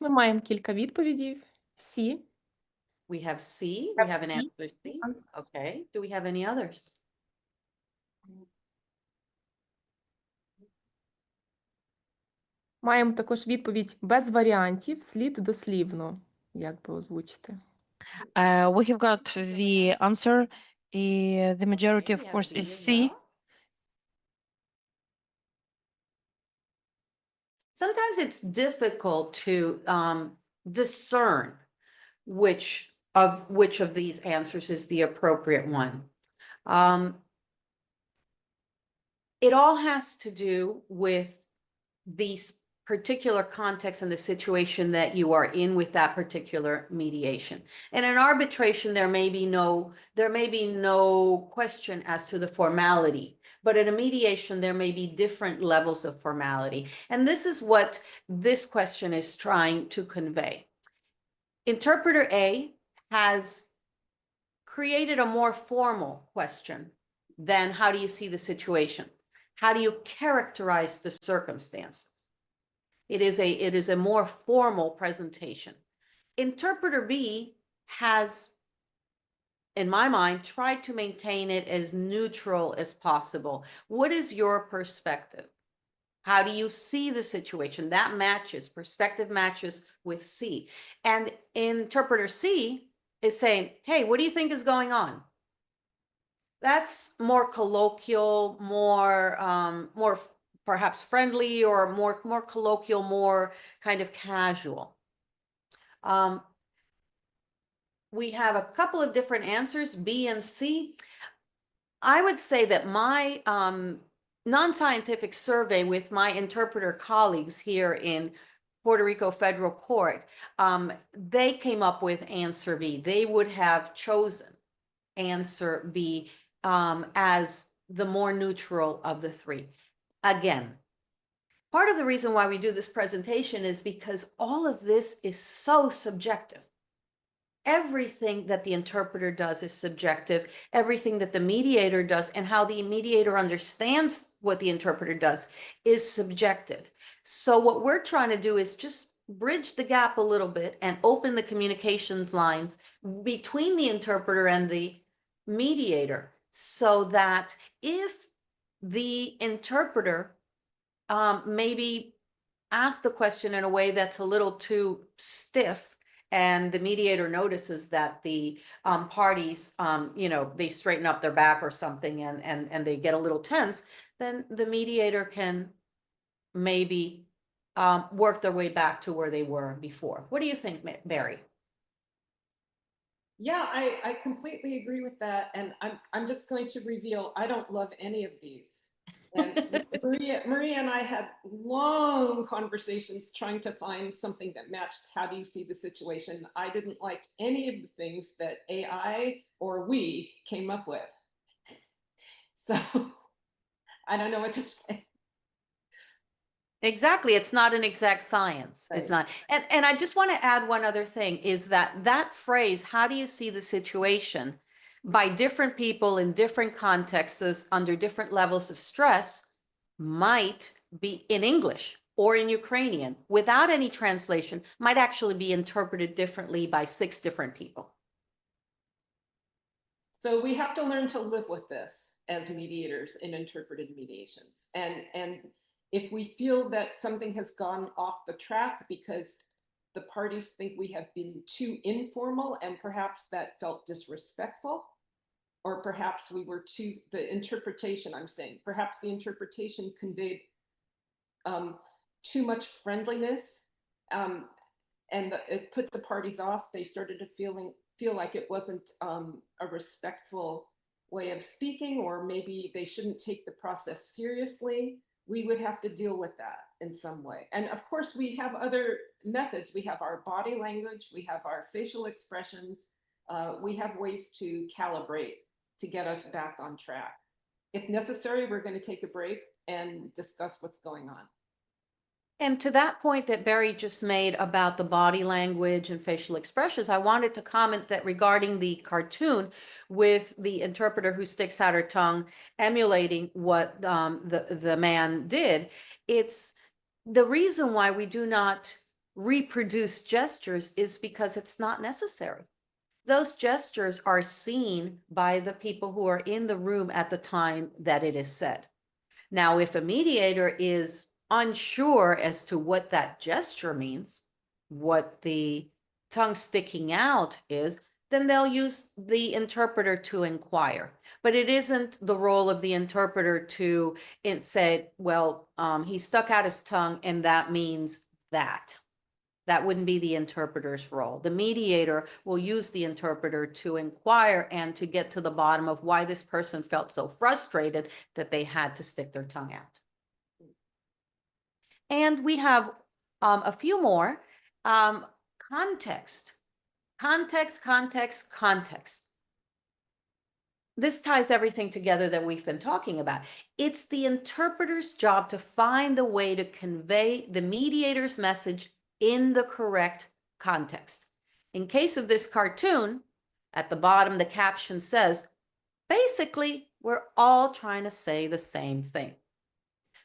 Ми маємо кілька відповідей. C. We have C. We Have have an C. answer C. Okay. Do we have any others? Маємо також відповідь без варіантів, слід дослівно. Як би озвучити? We have got the answer. The majority, of course, is C. Sometimes it's difficult to discern which of these answers is the appropriate one. It all has to do with the particular context and the situation that you are in with that particular mediation. And in arbitration, there may be no question as to the formality, but in a mediation, there may be different levels of formality. And this is what this question is trying to convey. Interpreter A has created a more formal question than how do you see the situation? How do you characterize the circumstances? It is a more formal presentation. Interpreter B has, in my mind, tried to maintain it as neutral as possible. What is your perspective? How do you see the situation? That matches, perspective matches with C. And interpreter C is saying, hey, what do you think is going on? That's more colloquial, more perhaps friendly, or more colloquial, more kind of casual. We have a couple of different answers, B and C. I would say that my non-scientific survey with my interpreter colleagues here in Puerto Rico Federal Court, they came up with answer B. They would have chosen answer B as the more neutral of the three. Again, part of the reason why we do this presentation is because all of this is so subjective. Everything that the interpreter does is subjective. Everything that the mediator does and how the mediator understands what the interpreter does is subjective. So what we're trying to do is just bridge the gap a little bit and open the communications lines between the interpreter and the mediator, so that if the interpreter maybe asks the question in a way that's a little too stiff and the mediator notices that the parties, they straighten up their back or something and they get a little tense, then the mediator can maybe work their way back to where they were before. What do you think, Barry? Yeah, I completely agree with that. And I'm just going to reveal, I don't love any of these. And Maria and I had long conversations trying to find something that matched how do you see the situation. I didn't like any of the things that AI or we came up with. So I don't know what to say. Exactly. It's not an exact science. It's not. And I just want to add one other thing is that phrase, how do you see the situation, by different people in different contexts under different levels of stress, might be in English or in Ukrainian without any translation, might actually be interpreted differently by 6 different people. So we have to learn to live with this as mediators in interpreted mediations. And if we feel that something has gone off the track because the parties think we have been too informal and perhaps that felt disrespectful, or perhaps we were the interpretation, I'm saying, perhaps the interpretation conveyed too much friendliness, and it put the parties off. They started to feel like it wasn't a respectful way of speaking, or maybe they shouldn't take the process seriously. We would have to deal with that in some way. And of course, we have other methods. We have our body language, we have our facial expressions, we have ways to calibrate to get us back on track. If necessary, we're going to take a break and discuss what's going on. And to that point that Barry just made about the body language and facial expressions, I wanted to comment that regarding the cartoon with the interpreter who sticks out her tongue, emulating what the man did, it's the reason why we do not reproduce gestures is because it's not necessary. Those gestures are seen by the people who are in the room at the time that it is said. Now, if a mediator is unsure as to what that gesture means, what the tongue sticking out is, then they'll use the interpreter to inquire. But it isn't the role of the interpreter to say, well, he stuck out his tongue and that means that. That wouldn't be the interpreter's role. The mediator will use the interpreter to inquire and to get to the bottom of why this person felt so frustrated that they had to stick their tongue out. And we have a few more. Context. This ties everything together that we've been talking about. It's the interpreter's job to find a way to convey the mediator's message in the correct context. In case of this cartoon, at the bottom, the caption says, basically, we're all trying to say the same thing.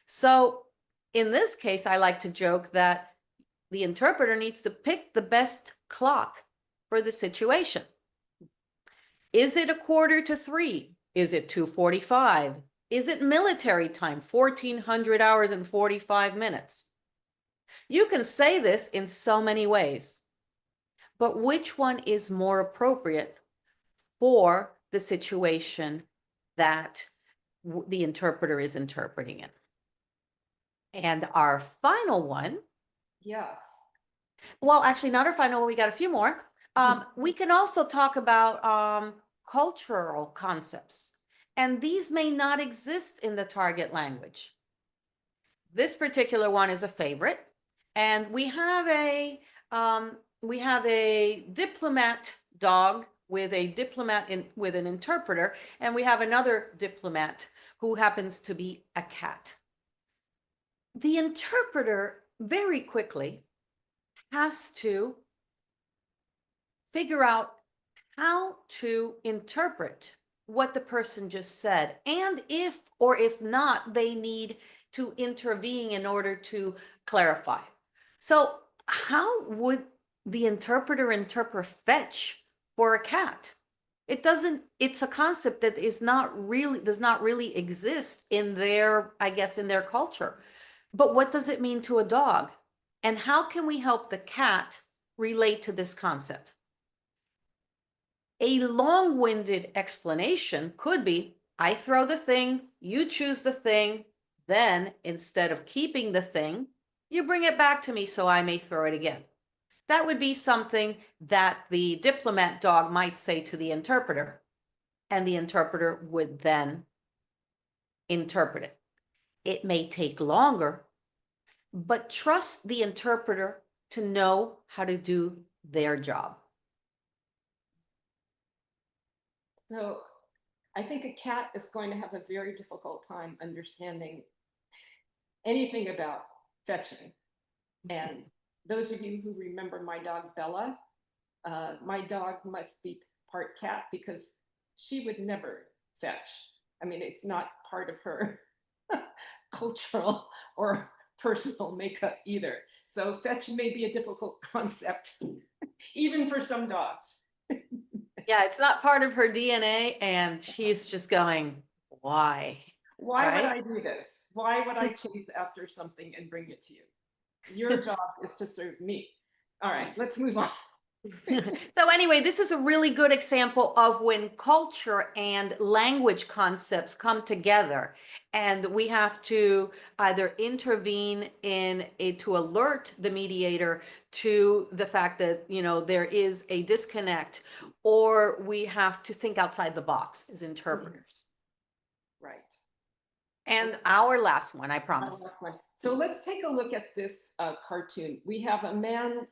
So in this case, I like to joke that the interpreter needs to pick the best clock for the situation. Is it 2:45? Is it 2:45? Is it military time, 1400 hours and 45 minutes? You can say this in so many ways, but which one is more appropriate for the situation that the interpreter is interpreting it? And our final one. Yeah. Well, actually, not our final one. We got a few more. We can also talk about cultural concepts, and these may not exist in the target language. This particular one is a favorite, and we have a diplomat dog with a diplomat with an interpreter, and we have another diplomat who happens to be a cat. The interpreter very quickly has to figure out how to interpret what the person just said, and if or if not, they need to intervene in order to clarify. So how would the interpreter interpret fetch for a cat? It's a concept that does not really exist in their, I guess, in their culture. But what does it mean to a dog? And how can we help the cat relate to this concept. A long-winded explanation could be, I throw the thing, you choose the thing, then instead of keeping the thing, you bring it back to me so I may throw it again. That would be something that the diplomat dog might say to the interpreter, and the interpreter would then interpret it. It may take longer, but trust the interpreter to know how to do their job. So I think a cat is going to have a very difficult time understanding anything about fetching. And those of you who remember my dog Bella, my dog must be part cat because she would never fetch. I mean, it's not part of her cultural or personal makeup either. So fetch may be a difficult concept, even for some dogs. Yeah, it's not part of her DNA, and she's just going, why? Why would Right? I do this? Why would I chase after something and bring it to you? Your job is to serve me. All right, let's move on. So anyway, this is a really good example of when culture and language concepts come together, and we have to either intervene to alert the mediator to the fact that, you know, there is a disconnect, or we have to think outside the box as interpreters. Right. And our last one, I Our promise. last one. So let's take a look at this cartoon. We have a man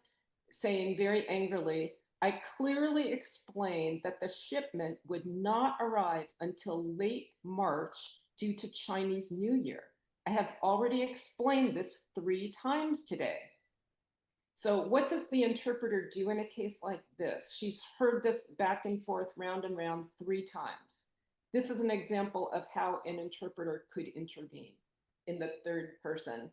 saying very angrily, I clearly explained that the shipment would not arrive until late March due to Chinese New Year. I have already explained this 3 times today. So what does the interpreter do in a case like this? She's heard this back and forth, round and round 3 times. This is an example of how an interpreter could intervene in the third person.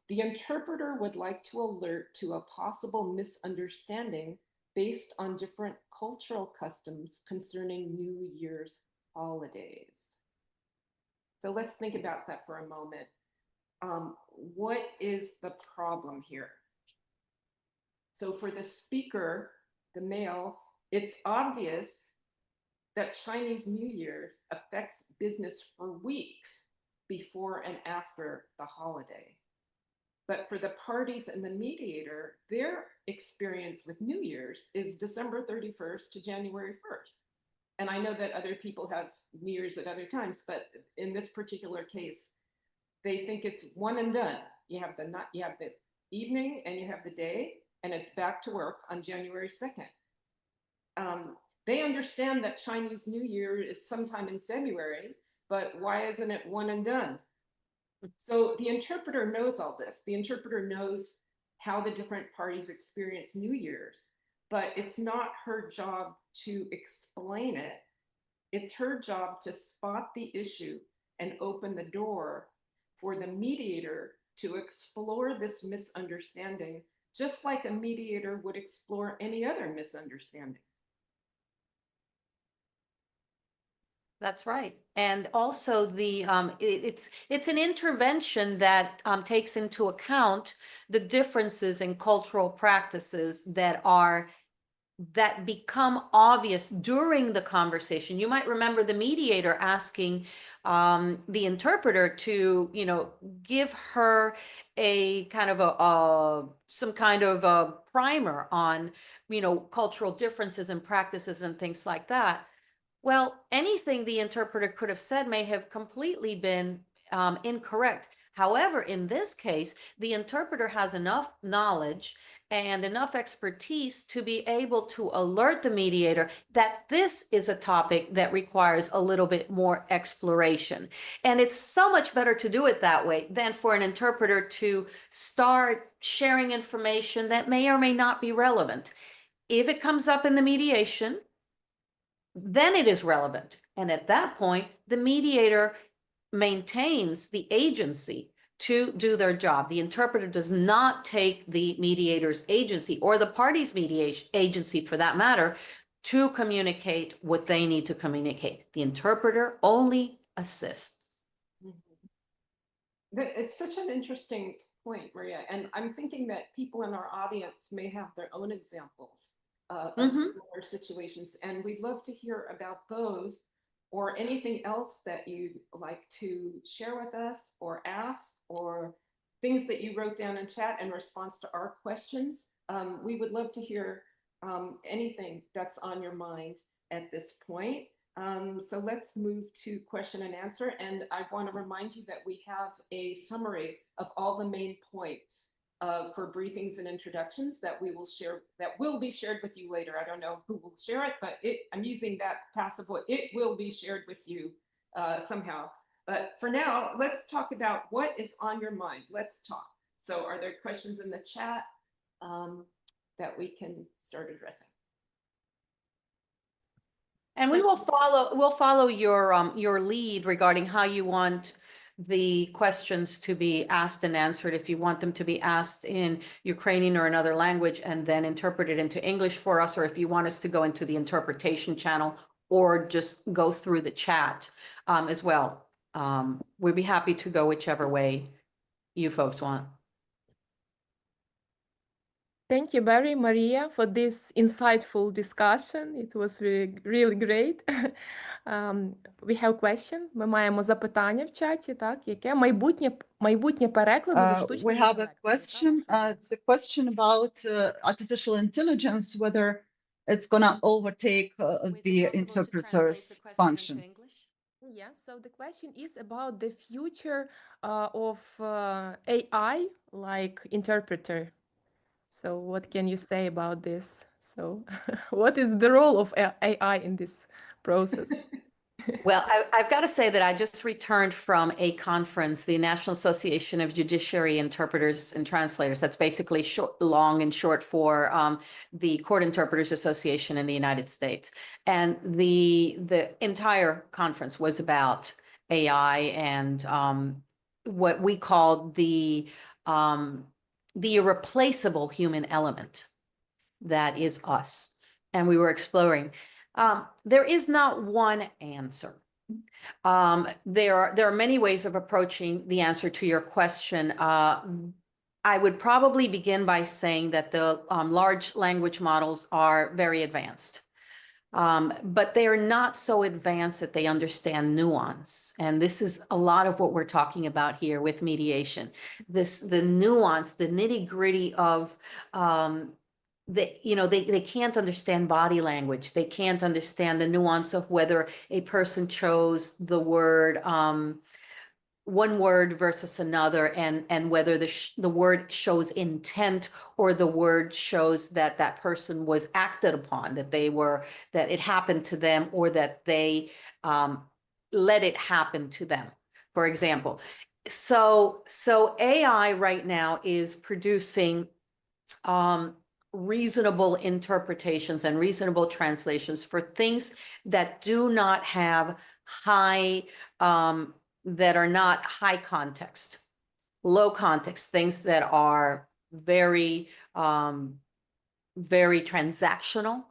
The interpreter would like to alert to a possible misunderstanding based on different cultural customs concerning New Year's holidays. So let's think about that for a moment. What is the problem here? So for the speaker, the male, it's obvious that Chinese New Year affects business for weeks before and after the holiday. But for the parties and the mediator, their experience with New Year's is December 31st to January 1st. And I know that other people have New Year's at other times, but in this particular case, they think it's one and done. You have the evening and you have the day, and it's back to work on January 2nd. They understand that Chinese New Year is sometime in February, but why isn't it one and done? So the interpreter knows all this. The interpreter knows how the different parties experience New Year's, but it's not her job to explain it. It's her job to spot the issue and open the door for the mediator to explore this misunderstanding, just like a mediator would explore any other misunderstanding. That's right. And also it's an intervention that takes into account the differences in cultural practices that become obvious during the conversation. You might remember the mediator asking the interpreter to, you know, give her a kind of some kind of a primer on, you know, cultural differences and practices and things like that. Well, anything the interpreter could have said may have completely been incorrect. However, in this case, the interpreter has enough knowledge and enough expertise to be able to alert the mediator that this is a topic that requires a little bit more exploration. And it's so much better to do it that way than for an interpreter to start sharing information that may or may not be relevant. If it comes up in the mediation, then it is relevant. And at that point, the mediator maintains the agency to do their job. The interpreter does not take the mediator's agency, or the party's mediation agency for that matter, to communicate what they need to communicate. The interpreter only assists. It's such an interesting point, Maria. And I'm thinking that people in our audience may have their own examples of Mhm. similar situations, and we'd love to hear about those or anything else that you'd like to share with us or ask, or things that you wrote down in chat in response to our questions. We would love to hear anything that's on your mind at this point. So let's move to question and answer. And I want to remind you that we have a summary of all the main points for briefings and introductions that we will share, that will be shared with you later. I don't know who will share it, but I'm using that passive voice. It will be shared with you somehow. But for now, let's talk about what is on your mind. Let's talk. So are there questions in the chat that we can start addressing? And we'll follow your lead regarding how you want the questions to be asked and answered. If you want them to be asked in Ukrainian or another language and then interpreted into English for us, or if you want us to go into the interpretation channel or just go through the chat as well. We'd be happy to go whichever way you folks want. Thank you, Barry, Maria, for this insightful discussion. It was really great. We have question. Ми маємо запитання в чаті, так? Яке майбутнє перекладу за штучним We have a інтелектом? question. It's a question about artificial intelligence, whether it's gonna overtake the interpreter's function. Yes, so the question is about the future of AI, like interpreter. So what can you say about this? So what is the role of AI in this process? Well, I've got to say that I just returned from a conference, the National Association of Judiciary Interpreters and Translators. That's basically long and short for the Court Interpreters Association in the United States. And the entire conference was about AI and what we call the irreplaceable human element that is us. And we were exploring. There is not one answer. There are many ways of approaching the answer to your question. I would probably begin by saying that the large language models are very advanced. But they are not so advanced that they understand nuance. And this is a lot of what we're talking about here with mediation. The nuance, the nitty-gritty of they can't understand body language. They can't understand the nuance of whether a person chose the word, one word versus another, and whether the word shows intent or the word shows that that person was acted upon, that it happened to them, or that they let it happen to them, for example. So AI right now is producing reasonable interpretations and reasonable translations for things that do not have that are not high context, low context, things that are very, very transactional,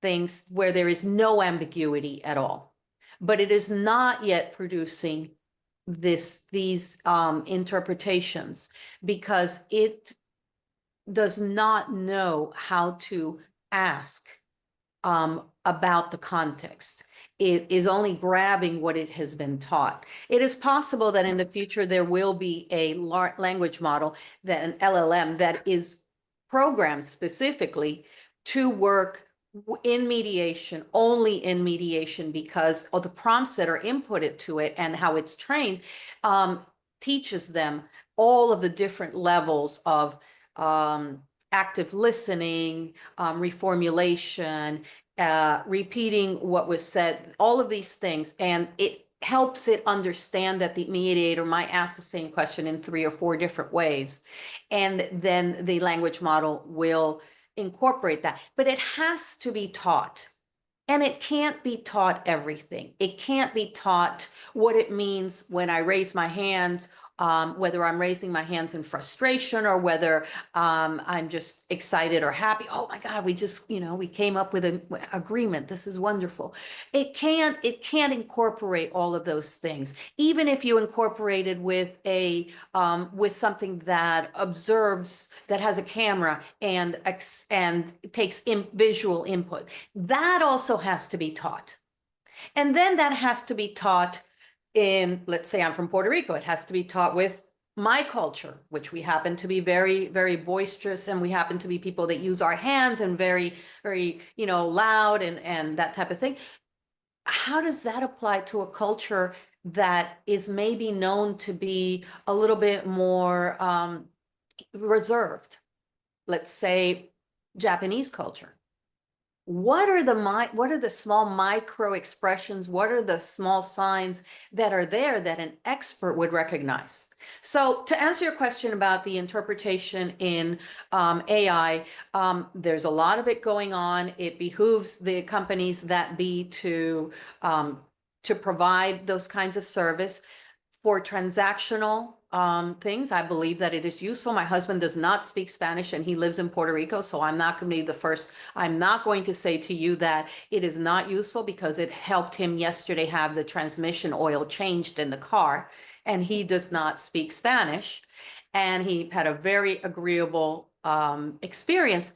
things where there is no ambiguity at all. But it is not yet producing these interpretations because it does not know how to ask about the context. It is only grabbing what it has been taught. It is possible that in the future there will be a language model, that an LLM that is programmed specifically to work in mediation, only in mediation, because of the prompts that are inputted to it and how it's trained, teaches them all of the different levels of active listening, reformulation, repeating what was said, all of these things. And it helps it understand that the mediator might ask the same question in 3 or 4 different ways. And then the language model will incorporate that. But it has to be taught. And it can't be taught everything. It can't be taught what it means when I raise my hands whether I'm raising my hands in frustration or whether I'm just excited or happy. Oh my God, we just, we came up with an agreement. This is wonderful. It can't incorporate all of those things. Even if you incorporated with with something that observes, that has a camera and takes visual input, that also has to be taught. And then that has to be taught in, let's say I'm from Puerto Rico, it has to be taught with my culture, which we happen to be very, very boisterous, and we happen to be people that use our hands and very, very, loud and that type of thing. How does that apply to a culture that is maybe known to be a little bit more reserved? Let's say Japanese culture. What are the small micro expressions? What are the small signs that are there that an expert would recognize? So to answer your question about the interpretation in AI, there's a lot of it going on. It behooves the companies that be to provide those kinds of service. For transactional things, I believe that it is useful. My husband does not speak Spanish and he lives in Puerto Rico, so I'm not going to be the first. I'm not going to say to you that it is not useful, because it helped him yesterday have the transmission oil changed in the car, and he does not speak Spanish, and he had a very agreeable experience.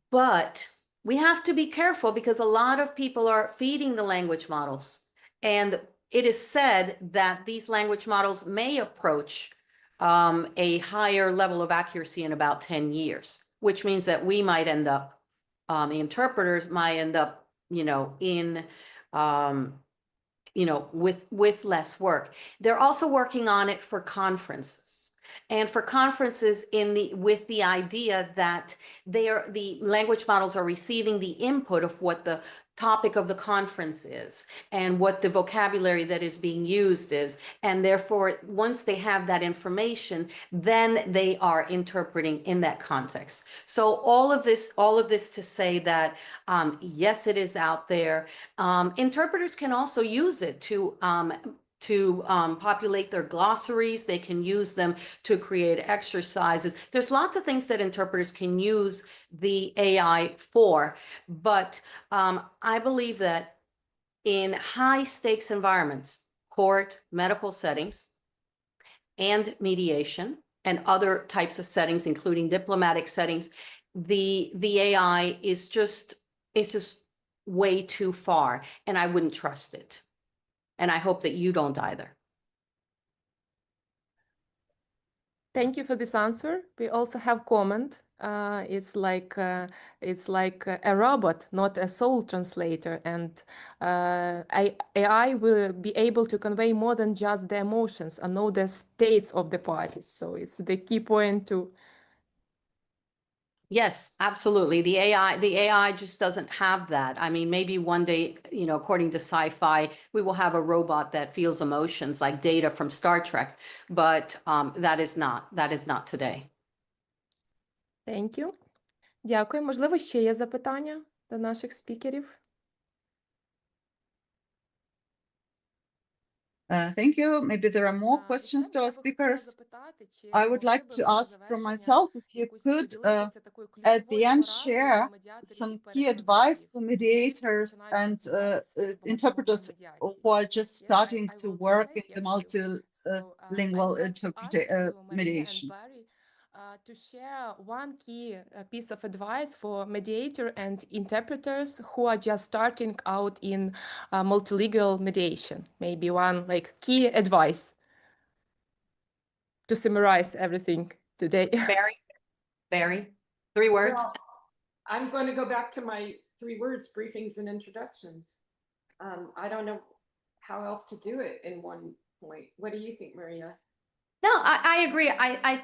But we have to be careful, because a lot of people are feeding the language models, and it is said that these language models may approach a higher level of accuracy in about 10 years, which means that we might end up, the interpreters might end up, with less work. They're also working on it for conferences. And for conferences with the idea that the language models are receiving the input of what the topic of the conference is and what the vocabulary that is being used is. And therefore, once they have that information, then they are interpreting in that context. So all of this to say that, yes, it is out there. Interpreters can also use it to populate their glossaries. They can use them to create exercises. There's lots of things that interpreters can use the AI for, but I believe that in high stakes environments, court, medical settings, and mediation, and other types of settings, including diplomatic settings, the AI is just way too far, and I wouldn't trust it. And I hope that you don't either. Thank you for this answer. We also have comment. It's like a robot, not a soul translator, and AI will be able to convey more than just the emotions and know the states of the parties. So it's the key point to. Yes, absolutely. The AI just doesn't have that. I mean, maybe one day, according to sci-fi, we will have a robot that feels emotions like Data from Star Trek, but that is not today. Thank you. Дякую. Можливо, ще є запитання до наших спікерів? Thank you. Maybe there are more questions to our speakers. I would like to ask from myself if you could, at the end, share some key advice for mediators and interpreters who are just starting to work in the multilingual mediation. To share one key piece of advice for mediator and interpreters who are just starting out in multilingual mediation. Maybe one key advice to summarize everything today. Barry, 3 words. Well, I'm going to go back to my 3 words: briefings and introductions. I don't know how else to do it in one point. What do you think, Maria? No, I agree. I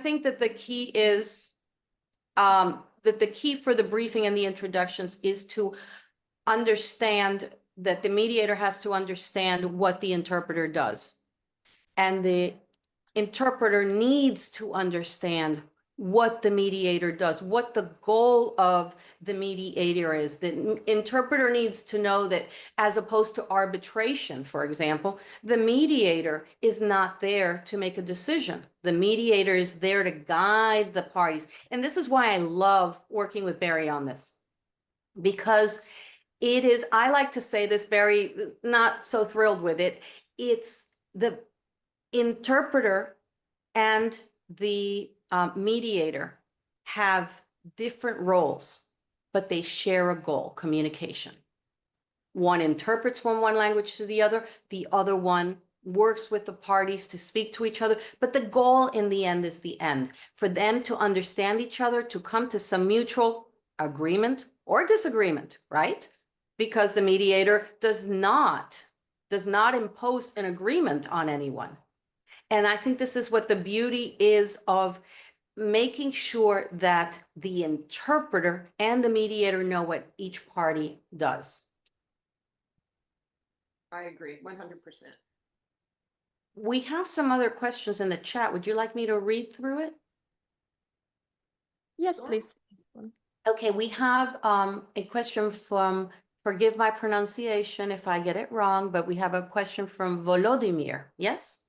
think that the key is that the key for the briefing and the introductions is to understand that the mediator has to understand what the interpreter does. And the interpreter needs to understand what the mediator does, what the goal of the mediator is. The interpreter needs to know that, as opposed to arbitration, for example, the mediator is not there to make a decision. The mediator is there to guide the parties. And this is why I love working with Barry on this, because it is, I like to say this, Barry, not so thrilled with it. It's the interpreter and the mediator have different roles, but they share a goal: communication. One interprets from one language to the other one works with the parties to speak to each other, but the goal in the end is the end, for them to understand each other, to come to some mutual agreement or disagreement, right? Because the mediator does not impose an agreement on anyone. And I think this is what the beauty is of making sure that the interpreter and the mediator know what each party does. I agree, 100%. We have some other questions in the chat. Would you like me to read through it? Yes, please. Okay, we have a question from, forgive my pronunciation if I get it wrong, but we have a question from Volodymyr. Yes?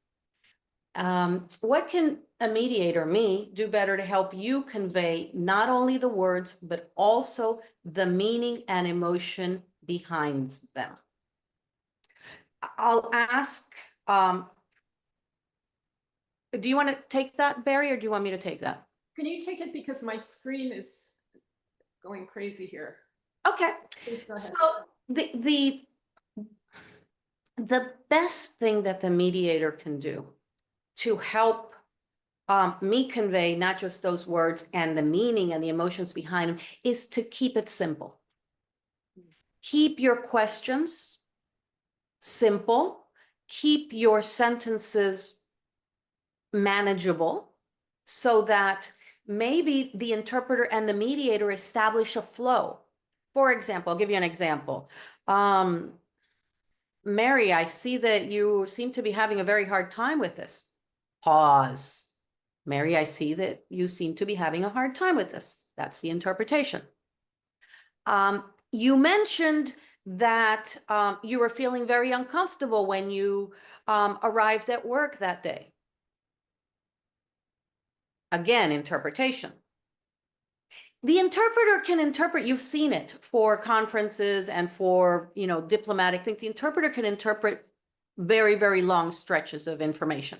What can a mediator, me, do better to help you convey not only the words, but also the meaning and emotion behind them? I'll ask, do you want to take that, Barry, or do you want me to take that? Can you take it, because my screen is going crazy here? Okay. Please go ahead. So the best thing that the mediator can do to help me convey not just those words and the meaning and the emotions behind them is to keep it simple. Keep your questions simple. Keep your sentences manageable, so that maybe the interpreter and the mediator establish a flow. For example, I'll give you an example. Mary, I see that you seem to be having a very hard time with this. Pause. Mary, I see that you seem to be having a hard time with this. That's the interpretation. You mentioned that you were feeling very uncomfortable when you arrived at work that day. Again, interpretation. The interpreter can interpret, you've seen it for conferences and for, diplomatic things. The interpreter can interpret very, very long stretches of information.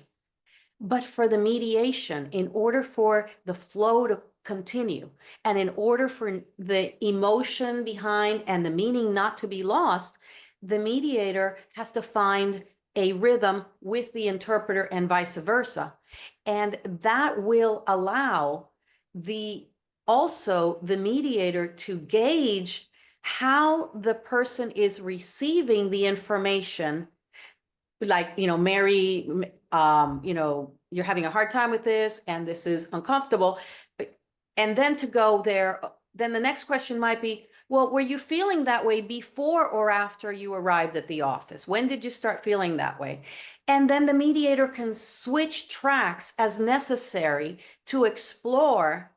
But for the mediation, in order for the flow to continue, and in order for the emotion behind and the meaning not to be lost, the mediator has to find a rhythm with the interpreter and vice versa. And that will allow also the mediator to gauge how the person is receiving the information. Like, Mary, you're having a hard time with this and this is uncomfortable. And then to go there, then the next question might be, well, were you feeling that way before or after you arrived at the office? When did you start feeling that way? And then the mediator can switch tracks as necessary to explore,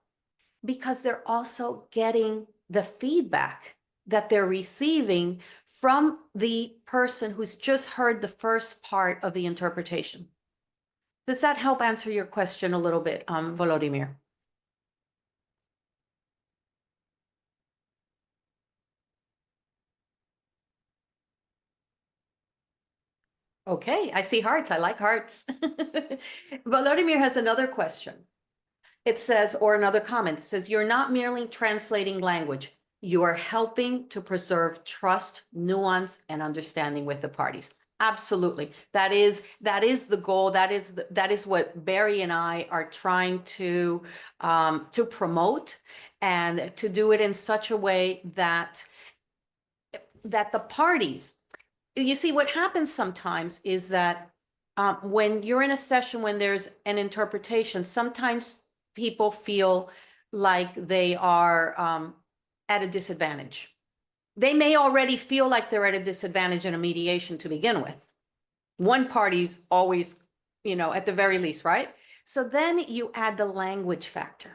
because they're also getting the feedback that they're receiving from the person who's just heard the first part of the interpretation. Does that help answer your question a little bit, Volodymyr? Okay, I see hearts. I like hearts. Volodymyr has another question. It says, or another comment, it says, you're not merely translating language. You are helping to preserve trust, nuance, and understanding with the parties. Absolutely. That is the goal. That is what Barry and I are trying to promote, and to do it in such a way that the parties, you see, what happens sometimes is that when you're in a session, when there's an interpretation, sometimes people feel like they are at a disadvantage. They may already feel like they're at a disadvantage in a mediation to begin with. One party's always, at the very least, right? So then you add the language factor.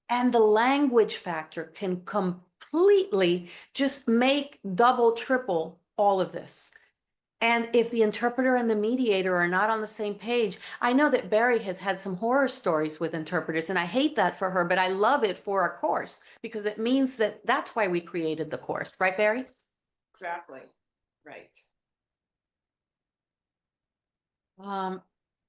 And the language factor can completely just make double, triple all of this. And if the interpreter and the mediator are not on the same page, I know that Barry has had some horror stories with interpreters, and I hate that for her, but I love it for our course because it means that that's why we created the course. Right, Barry? Exactly. Right.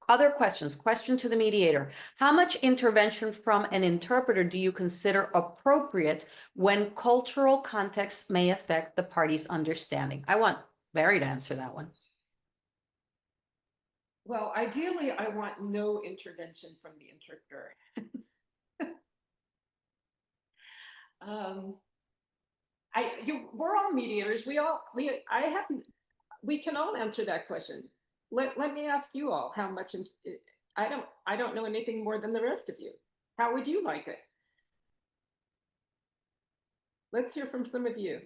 Other questions? Question to the mediator. How much intervention from an interpreter do you consider appropriate when cultural contexts may affect the party's understanding? I want Barry to answer that one. Well, ideally, I want no intervention from the interpreter. We're all mediators. We can all answer that question. Let me ask you all how much. I don't know anything more than the rest of you. How would you like it? Let's hear from some of you.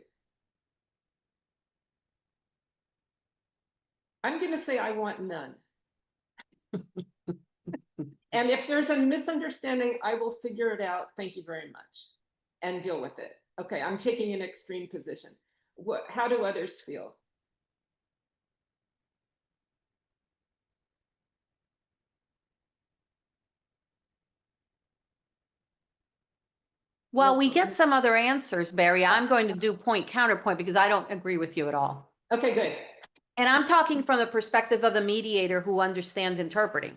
I'm going to say I want none. And if there's a misunderstanding, I will figure it out. Thank you very much. And deal with it. Okay, I'm taking an extreme position. How do others feel? Well, we get some other answers, Barry. I'm going to do point counterpoint because I don't agree with you at all. Okay, good. And I'm talking from the perspective of the mediator who understands interpreting.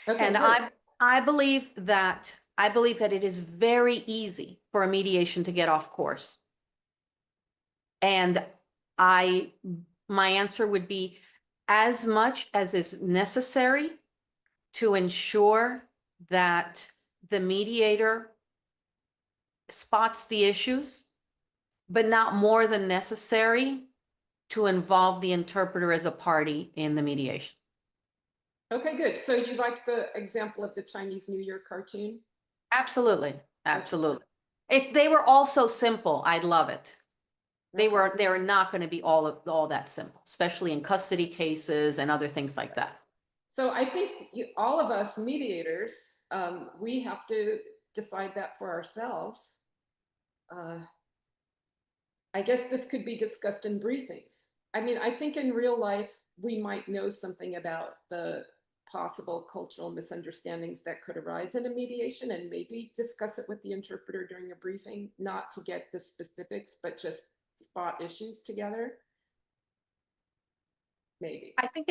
Okay, and good. I believe that it is very easy for a mediation to get off course. And my answer would be as much as is necessary to ensure that the mediator spots the issues, but not more than necessary to involve the interpreter as a party in the mediation. Okay, good. So you like the example of the Chinese New Year cartoon? Absolutely, absolutely. If they were all so simple, I'd love it. They were not going to be all that simple, especially in custody cases and other things like that. So I think all of us mediators, we have to decide that for ourselves. I guess this could be discussed in briefings. I mean, I think in real life, we might know something about the possible cultural misunderstandings that could arise in a mediation and maybe discuss it with the interpreter during a briefing, not to get the specifics, but just spot issues together. Maybe. I think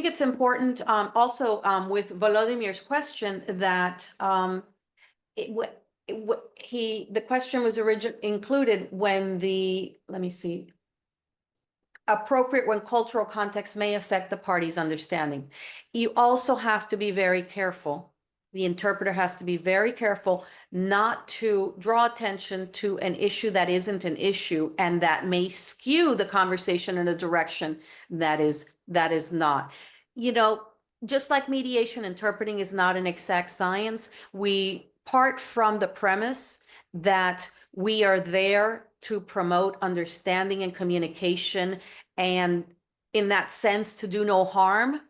it's important also with Volodymyr's question that the question was included when let me see, appropriate when cultural context may affect the party's understanding. You also have to be very careful. The interpreter has to be very careful not to draw attention to an issue that isn't an issue and that may skew the conversation in a direction that is not. You know, just like mediation, interpreting is not an exact science. We part from the premise that we are there to promote understanding and communication, and in that sense, to do no harm.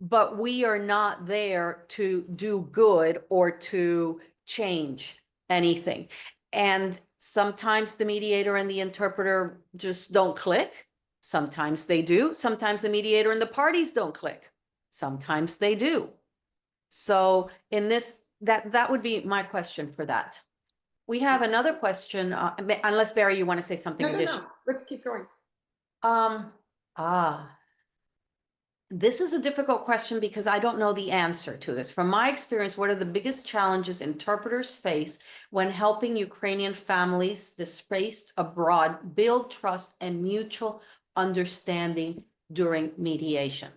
But we are not there to do good or to change anything. And sometimes the mediator and the interpreter just don't click. Sometimes they do. Sometimes the mediator and the parties don't click. Sometimes they do. So in this, that would be my question for that. We have another question, unless Barry, you want to say something additional. No. Let's keep going. This is a difficult question because I don't know the answer to this. From my experience, what are the biggest challenges interpreters face when helping Ukrainian families displaced abroad build trust and mutual understanding during mediation?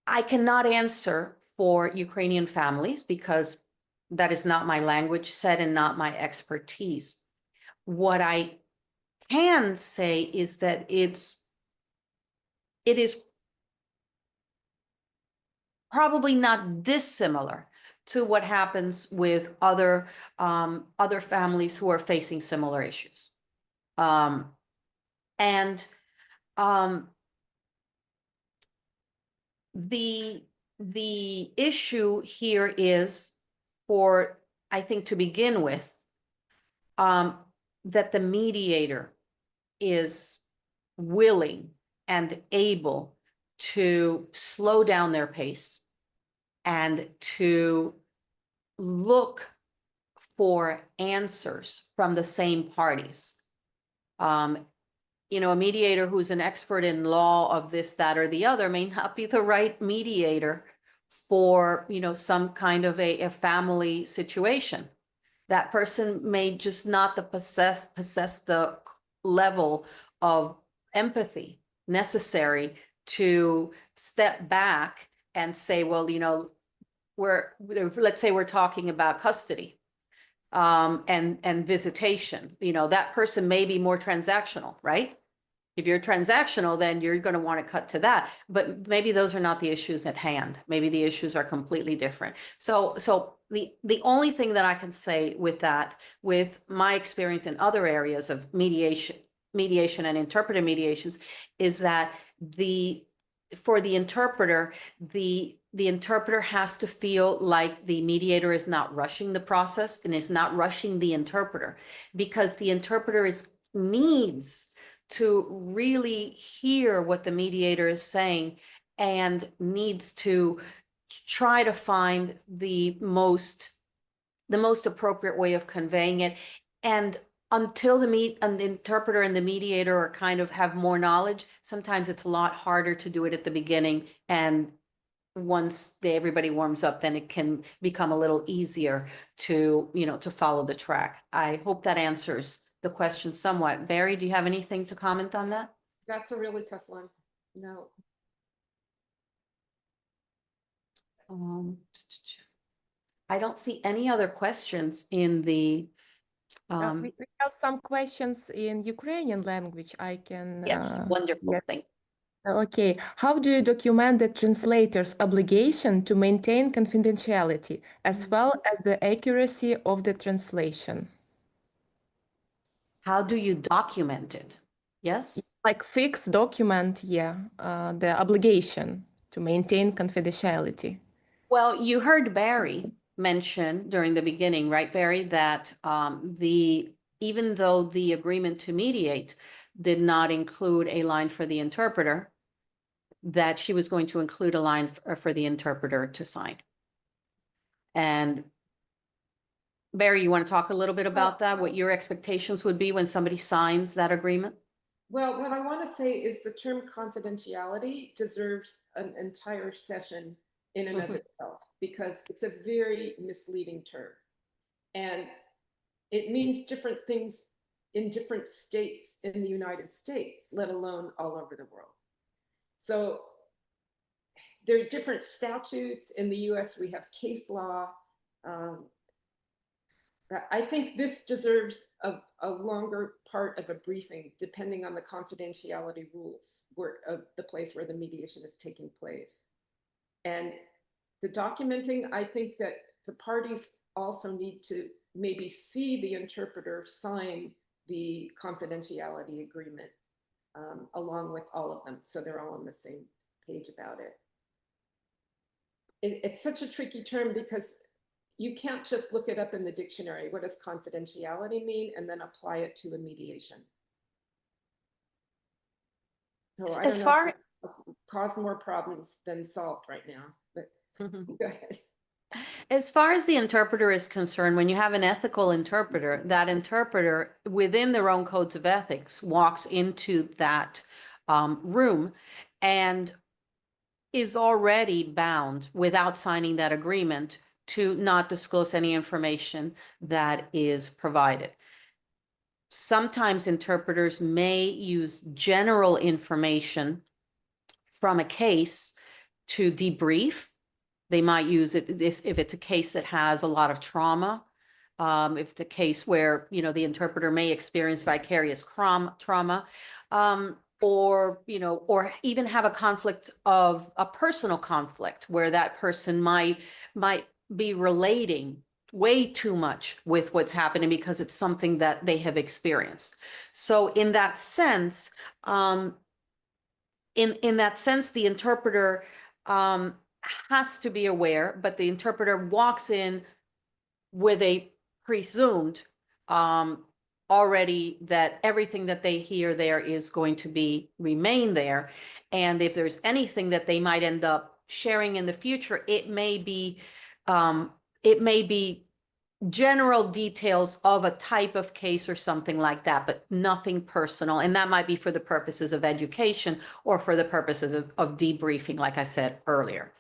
I cannot answer for Ukrainian families because that is not my language set and not my expertise. What I can say is that it is probably not dissimilar to what happens with other families who are facing similar issues. The the issue here is for, I think to begin with, that the mediator is willing and able to slow down their pace and to look for answers from the same parties. You know, a mediator who's an expert in law of this, that, or the other may not be the right mediator for, you know, some kind of a family situation. That person may just not possess the level of empathy necessary to step back and say, well, you know, let's say we're talking about custody and visitation. You know, that person may be more transactional, right? If you're transactional, then you're going to want to cut to that. But maybe those are not the issues at hand. Maybe the issues are completely different. So the only thing that I can say with that, with my experience in other areas of mediation and interpretive mediations, is that for the interpreter, the interpreter has to feel like the mediator is not rushing the process and is not rushing the interpreter, because the interpreter needs to really hear what the mediator is saying and needs to try to find the most appropriate way of conveying it. And until the interpreter and the mediator are kind of have more knowledge, sometimes it's a lot harder to do it at the beginning. And once everybody warms up, then it can become a little easier to, you know, to follow the track. I hope that answers the question somewhat. Barry, do you have anything to comment on that? That's a really tough one. No. I don't see any other questions in the. We have some questions in Ukrainian language. I can. Yes, wonderful. Yes. Thank you. Okay, how do you document the translator's obligation to maintain confidentiality as well as the accuracy of the translation? How do you document it? Yes? Like fix document, yeah, the obligation to maintain confidentiality. Well, you heard Barry mention during the beginning, right, Barry, that even though the agreement to mediate did not include a line for the interpreter, that she was going to include a line for the interpreter to sign. And Barry, you want to talk a little bit about that, what your expectations would be when somebody signs that agreement? Well, what I want to say is the term confidentiality deserves an entire session in and of itself, because it's a very misleading term. And it means different things in different states in the United States, let alone all over the world. So there are different statutes. In the US, we have case law. I think this deserves a longer part of a briefing, depending on the confidentiality rules of the place where the mediation is taking place. And the documenting, I think that the parties also need to maybe see the interpreter sign the confidentiality agreement along with all of them, so they're all on the same page about it. It's such a tricky term because you can't just look it up in the dictionary. What does confidentiality mean? And then apply it to a mediation. So I don't know if it caused more problems than solved right now, but go ahead. As far as the interpreter is concerned, when you have an ethical interpreter, that interpreter within their own codes of ethics walks into that room and is already bound without signing that agreement to not disclose any information that is provided. Sometimes interpreters may use general information from a case to debrief. They might use it if it's a case that has a lot of trauma. If it's a case where, you know, the interpreter may experience vicarious trauma, or, you know, or even have a conflict of a personal conflict where that person might be relating way too much with what's happening because it's something that they have experienced. So in that sense, the interpreter has to be aware, but the interpreter walks in with a presumed already that everything that they hear there is going to remain there. And if there's anything that they might end up sharing in the future, it may be general details of a type of case or something like that, but nothing personal. And that might be for the purposes of education or for the purposes of debriefing, like I said earlier.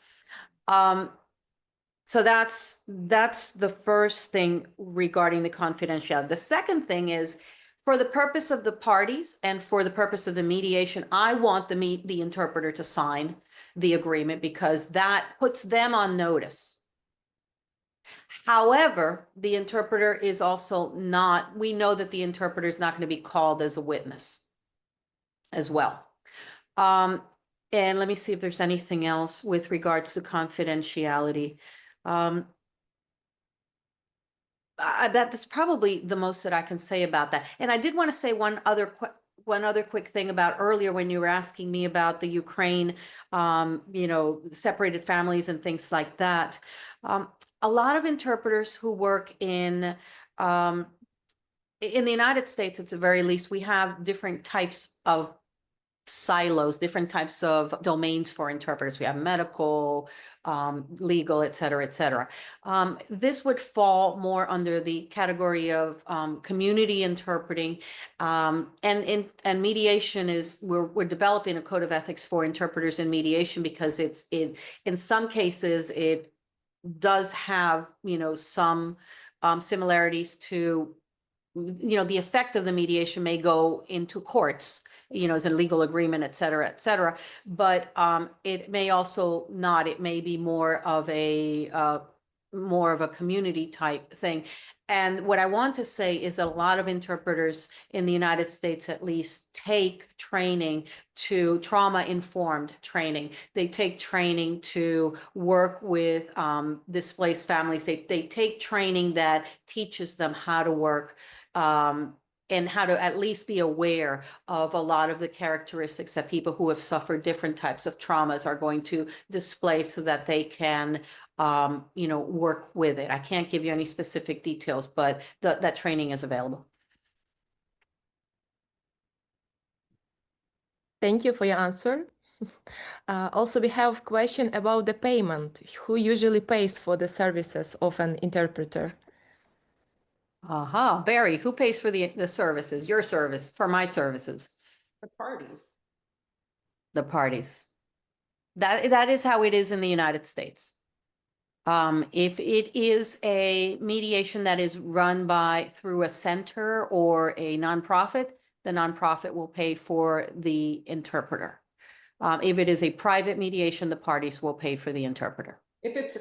So that's the first thing regarding the confidentiality. The second thing is, for the purpose of the parties and for the purpose of the mediation, I want the interpreter to sign the agreement because that puts them on notice. However, the interpreter is also not, we know that the interpreter is not going to be called as a witness as well. And let me see if there's anything else with regards to confidentiality. That's probably the most that I can say about that. And I did want to say one other quick thing about earlier when you were asking me about the Ukraine, separated families and things like that. A lot of interpreters who work in the United States, at the very least, we have different types of silos, different types of domains for interpreters. We have medical, legal, et cetera, et cetera. This would fall more under the category of community interpreting, and mediation is, we're developing a code of ethics for interpreters in mediation because in some cases it does have, some similarities to, the effect of the mediation may go into courts, as a legal agreement, et cetera, but it may also not. It may be more of a community type thing. And what I want to say is a lot of interpreters in the United States, at least, take training to trauma-informed training. They take training to work with displaced families. They take training that teaches them how to work and how to at least be aware of a lot of the characteristics that people who have suffered different types of traumas are going to display so that they can, work with it. I can't give you any specific details, but that training is available. Thank you for your answer. Also, we have a question about the payment. Who usually pays for the services of an interpreter? Barry, who pays for the services? Your service, for my services? The parties. The parties. That is how it is in the United States. If it is a mediation that is run through a center or a nonprofit, the nonprofit will pay for the interpreter. If it is a private mediation, the parties will pay for the interpreter. If it's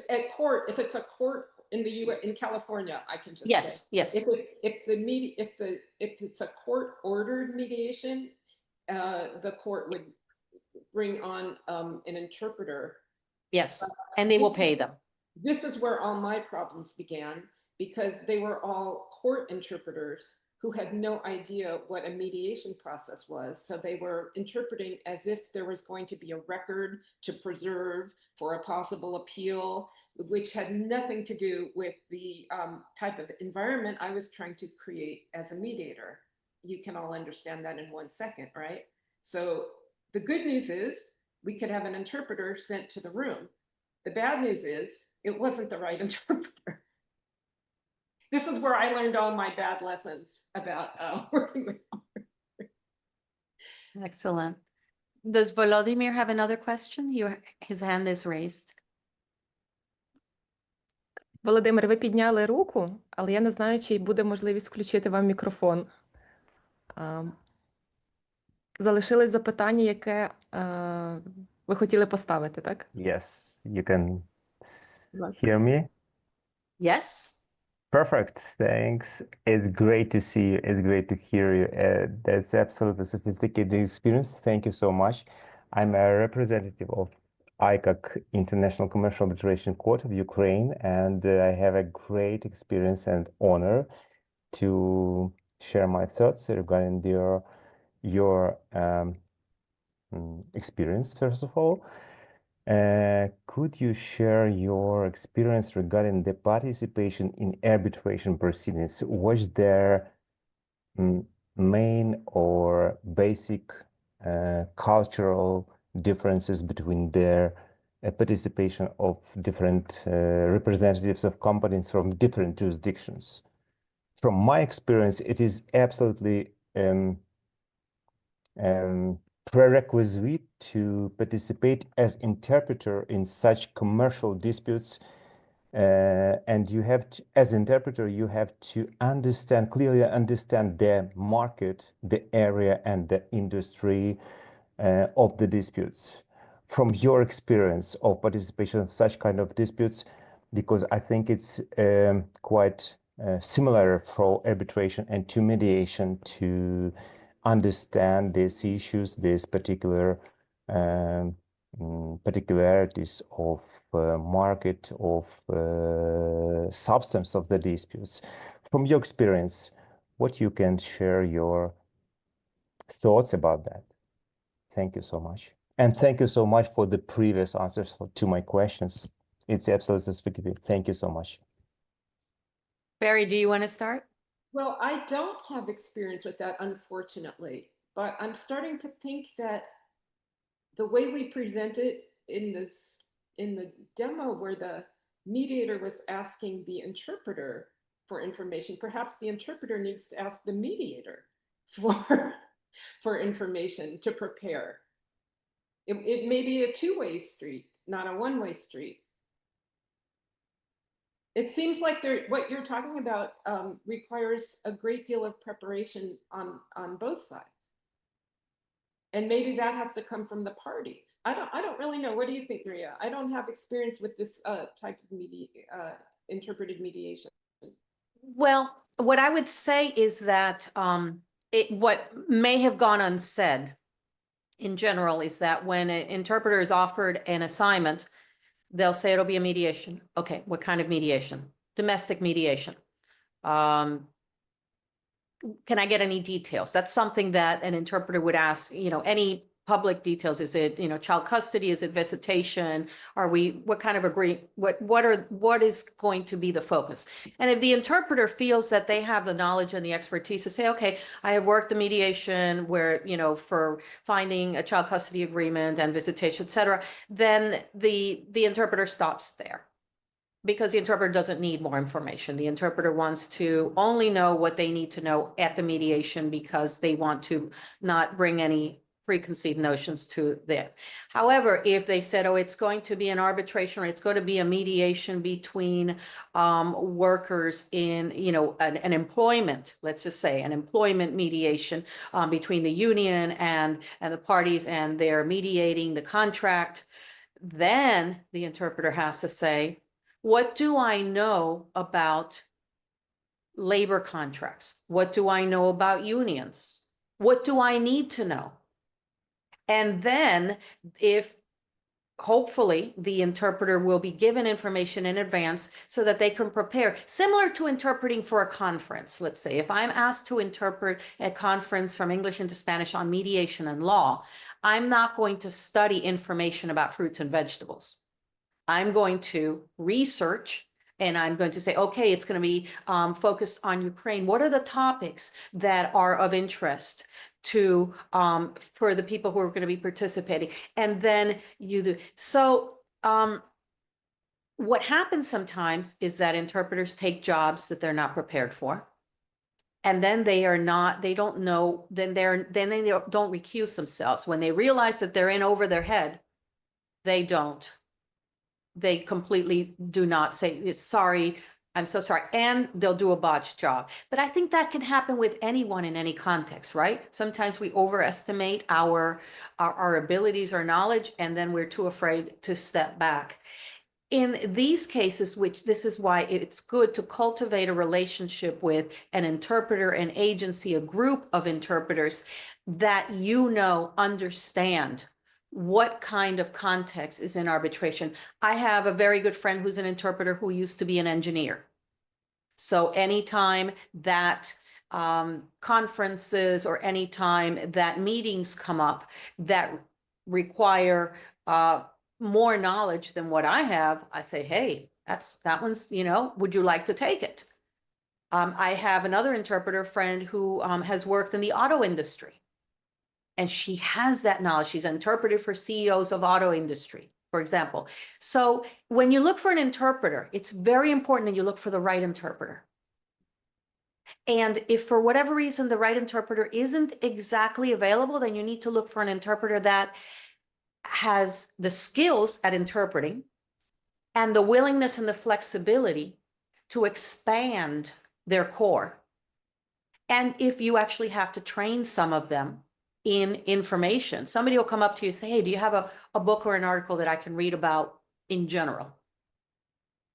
a court in the U.S., in California, I can just yes, say. Yes. If it's a court-ordered mediation, the court would bring on an interpreter. Yes, and they will pay them. This is where all my problems began, because they were all court interpreters who had no idea what a mediation process was. So they were interpreting as if there was going to be a record to preserve for a possible appeal, which had nothing to do with the type of environment I was trying to create as a mediator. You can all understand that in 1 second, right? So the good news is we could have an interpreter sent to the room. The bad news is it wasn't the right interpreter. This is where I learned all my bad lessons about working with them. Excellent. Does Volodymyr have another question? His hand is raised. Володимир, ви підняли руку, але я не знаю, чи буде можливість включити вам мікрофон. Залишилось запитання, яке ви хотіли поставити, так? Yes, you can hear me? Yes. Perfect, thanks. It's great to see you. It's great to hear you. That's absolutely sophisticated experience. Thank you so much. I'm a representative of ICAC, International Commercial Arbitration Court of Ukraine, and I have a great experience and honor to share my thoughts regarding your experience, first of all. Could you share your experience regarding the participation in arbitration proceedings? Was there main or basic cultural differences between their participation of different representatives of companies from different jurisdictions? From my experience, it is absolutely prerequisite to participate as interpreter in such commercial disputes. And you have to, as interpreter, you have to clearly understand the market, the area, and the industry of the disputes. From your experience of participation of such kind of disputes, because I think it's quite similar for arbitration and to mediation to understand these issues, these particular particularities of market, of substance of the disputes. From your experience, what you can share your thoughts about that? Thank you so much. And thank you so much for the previous answers to my questions. It's absolutely spectacular. Thank you so much. Barry, do you want to start? Well, I don't have experience with that, unfortunately, but I'm starting to think that the way we present it in the demo where the mediator was asking the interpreter for information, perhaps the interpreter needs to ask the mediator for information to prepare. It may be a two-way street, not a one-way street. It seems like what you're talking about requires a great deal of preparation on both sides. And maybe that has to come from the parties. I don't really know. What do you think, Maria? I don't have experience with this type of interpreted mediation. Well, what I would say is that what may have gone unsaid in general is that when an interpreter is offered an assignment, they'll say it'll be a mediation. Okay, what kind of mediation? Domestic mediation. Can I get any details? That's something that an interpreter would ask, any public details. Is it, child custody? Is it visitation? What kind of what is going to be the focus? And if the interpreter feels that they have the knowledge and the expertise to say, okay, I have worked the mediation where, for finding a child custody agreement and visitation, et cetera, then the interpreter stops there. Because the interpreter doesn't need more information. The interpreter wants to only know what they need to know at the mediation because they want to not bring any preconceived notions to that. However, if they said, oh, it's going to be an arbitration or it's going to be a mediation between workers in, an employment, let's just say an employment mediation between the union and the parties, and they're mediating the contract, then the interpreter has to say, what do I know about labor contracts? What do I know about unions? What do I need to know? And then hopefully the interpreter will be given information in advance so that they can prepare, similar to interpreting for a conference. Let's say if I'm asked to interpret a conference from English into Spanish on mediation and law, I'm not going to study information about fruits and vegetables. I'm going to research and I'm going to say, okay, it's going to be focused on Ukraine. What are the topics that are of interest to for the people who are going to be participating? And then you do. So what happens sometimes is that interpreters take jobs that they're not prepared for. And then they don't know, then they don't recuse themselves. When they realize that they're in over their head, they don't. They completely do not say, sorry, I'm so sorry, and they'll do a botched job. But I think that can happen with anyone in any context, right? Sometimes we overestimate our abilities or knowledge, and then we're too afraid to step back. In these cases, which this is why it's good to cultivate a relationship with an interpreter, an agency, a group of interpreters that understand what kind of context is in arbitration. I have a very good friend who's an interpreter who used to be an engineer. So anytime that conferences or anytime that meetings come up that require more knowledge than what I have, I say, hey, that one's, would you like to take it? I have another interpreter friend who has worked in the auto industry. And she has that knowledge. She's interpreted for CEOs of auto industry, for example. So when you look for an interpreter, it's very important that you look for the right interpreter. And if for whatever reason the right interpreter isn't exactly available, then you need to look for an interpreter that has the skills at interpreting and the willingness and the flexibility to expand their core. And if you actually have to train some of them in information, somebody will come up to you and say, hey, do you have a book or an article that I can read about in general?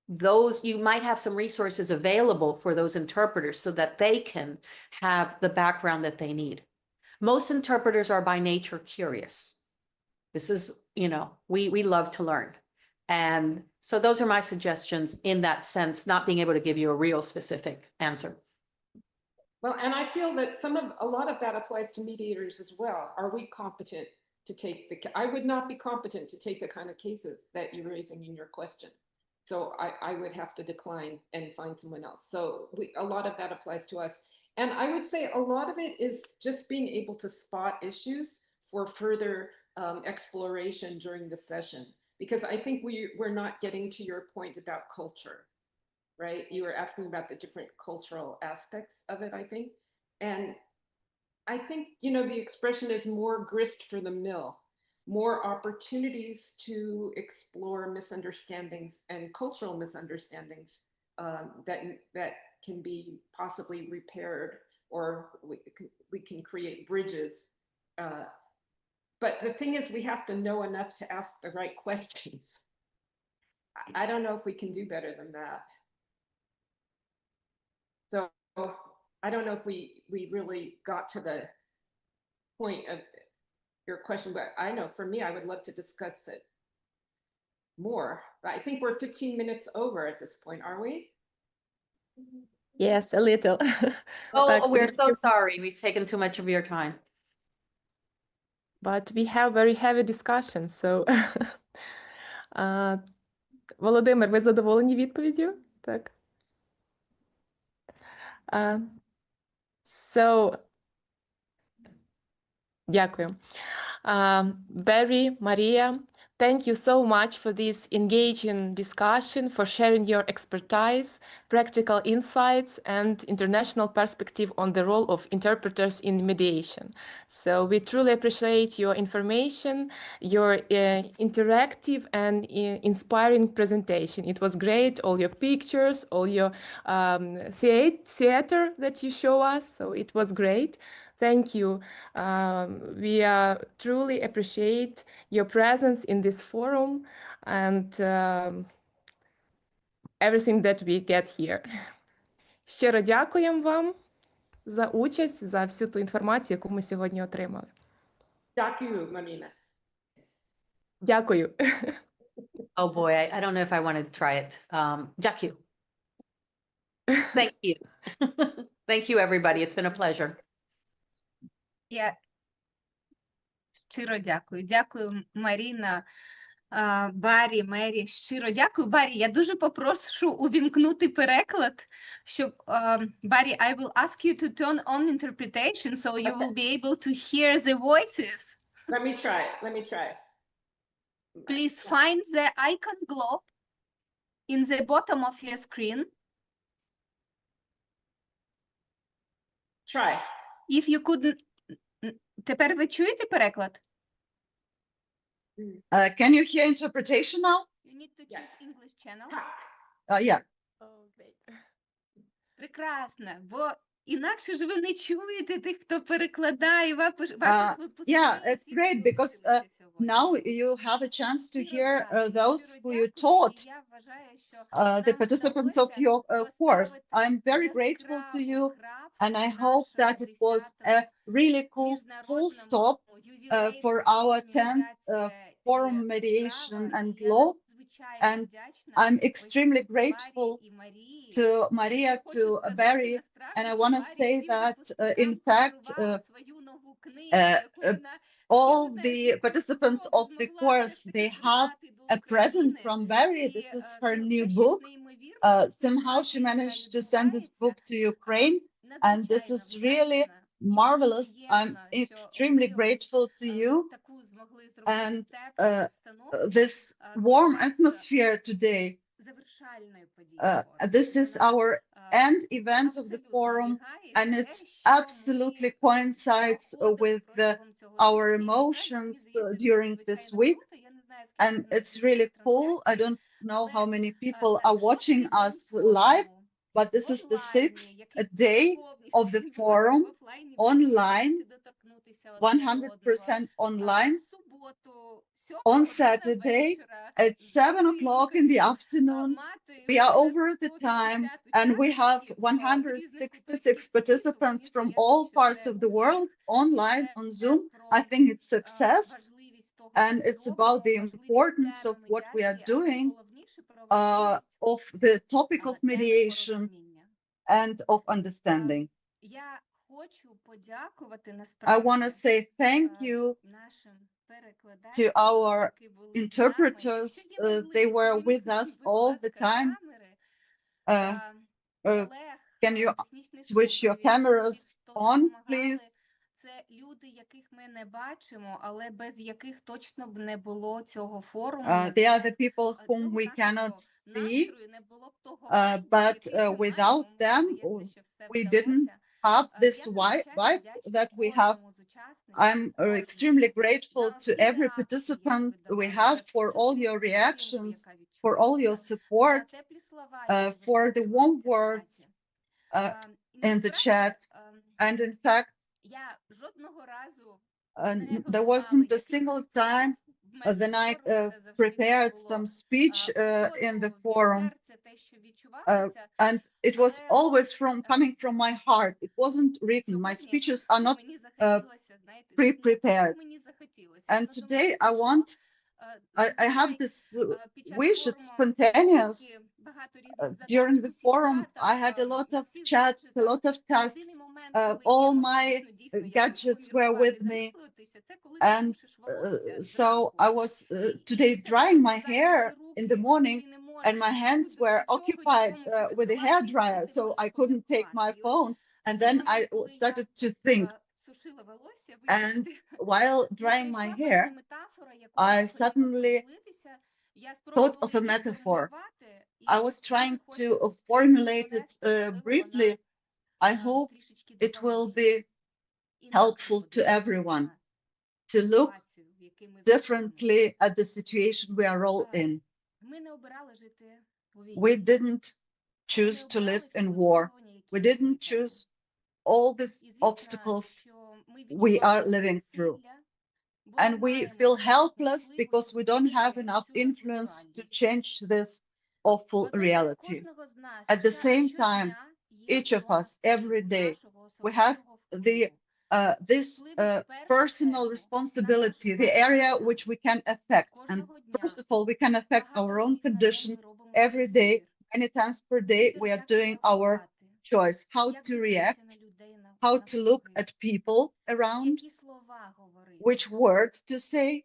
Those, you might have some resources available for those interpreters so that they can have the background that they need. Most interpreters are by nature curious. This is, we love to learn. And so those are my suggestions in that sense, not being able to give you a real specific answer. Well, and I feel that a lot of that applies to mediators as well. Are we competent to take I would not be competent to take the kind of cases that you're raising in your question. So I would have to decline and find someone else. So a lot of that applies to us. And I would say a lot of it is just being able to spot issues for further exploration during the session. Because I think we're not getting to your point about culture, right? You were asking about the different cultural aspects of it, I think. And I think, the expression is more grist for the mill, more opportunities to explore misunderstandings and cultural misunderstandings that can be possibly repaired, or we can create bridges. But the thing is, we have to know enough to ask the right questions. I don't know if we can do better than that. So I don't know if we really got to the point of your question, but I know for me, I would love to discuss it more. But I think we're 15 minutes over at this point, are we? Yes, a little. Oh, we're so sorry. We've taken too much of your time. But we have very heavy discussion, so Володимир, ви задоволені відповіддю? Так. So, дякую. Barry, Maria, thank you so much for this engaging discussion, for sharing your expertise, practical insights, and international perspective on the role of interpreters in mediation. So we truly appreciate your information, your interactive and inspiring presentation. It was great, all your pictures, all your theater that you show us, so it was great. Thank you. We truly appreciate your presence in this forum and everything that we get here. Щиро дякуємо вам за участь, за всю ту інформацію, яку ми сьогодні отримали. Дякую, Марina. Дякую. Oh boy, I don't know if I want to try it. Дякую. Thank you. Thank you, everybody. It's been a pleasure. Я щиро дякую. Дякую, Маріна, Барі, Мері. Щиро дякую. Барі, я дуже попрошу увімкнути переклад, щоб Барі, I will ask you to turn on interpretation so you will be able to hear the voices. Let me try it. Let me try it. Please find the icon globe in the bottom of your screen. Try. If you couldn't... Тепер ви чуєте переклад? Can you hear interpretation now? You need to choose English channel. Yeah. Oh, great. Прекрасно, бо інакше ж ви не чуєте тих, хто перекладає ваших Yeah, it's great because now you have a chance to hear those who you taught, the participants of your course. I'm very grateful to you, and I hope that it was a really cool full stop for our 10th Forum Mediation and Law. And I'm extremely grateful to Maria, to Barry, and I want to say that, in fact, all the participants of the course, they have a present from Barry. This is her new book. Somehow she managed to send this book to Ukraine, and this is really marvelous. I'm extremely grateful to you. And this warm atmosphere today, this is our end event of the forum, and it absolutely coincides with our emotions during this week. And it's really cool. I don't know how many people are watching us live, but this is the 6th day of the forum online, 100% online. On Saturday at 7 o'clock in the afternoon, we are over the time, and we have 166 participants from all parts of the world online on Zoom. I think it's success, and it's about the importance of what we are doing, of the topic of mediation and of understanding. I want to say thank you to our interpreters. They were with us all the time. Can you switch your cameras on, please? Це люди, яких ми не бачимо, але без яких точно б не було цього форуму. They are the people whom we cannot see, but without them, we didn't have this vibe that we have. I'm extremely grateful to every participant we have for all your reactions, for all your support, for the warm words in the chat. And in fact, there wasn't a single time that I prepared some speech in the forum, and it was always coming from my heart. It wasn't written. My speeches are not pre-prepared. And today I have this wish. It's spontaneous. During the forum, I had a lot of chats, a lot of tasks. All my gadgets were with me. And so I was today drying my hair in the morning, and my hands were occupied with a hair dryer, so I couldn't take my phone. And then I started to think. And while drying my hair, I suddenly thought of a metaphor. I was trying to formulate it briefly. I hope it will be helpful to everyone to look differently at the situation we are all in. We didn't choose to live in war. We didn't choose all these obstacles we are living through. And we feel helpless because we don't have enough influence to change this awful reality. At the same time, each of us, every day, we have this personal responsibility, the area which we can affect. And first of all, we can affect our own condition every day. Many times per day, we are doing our choice, how to react, how to look at people around, which words to say.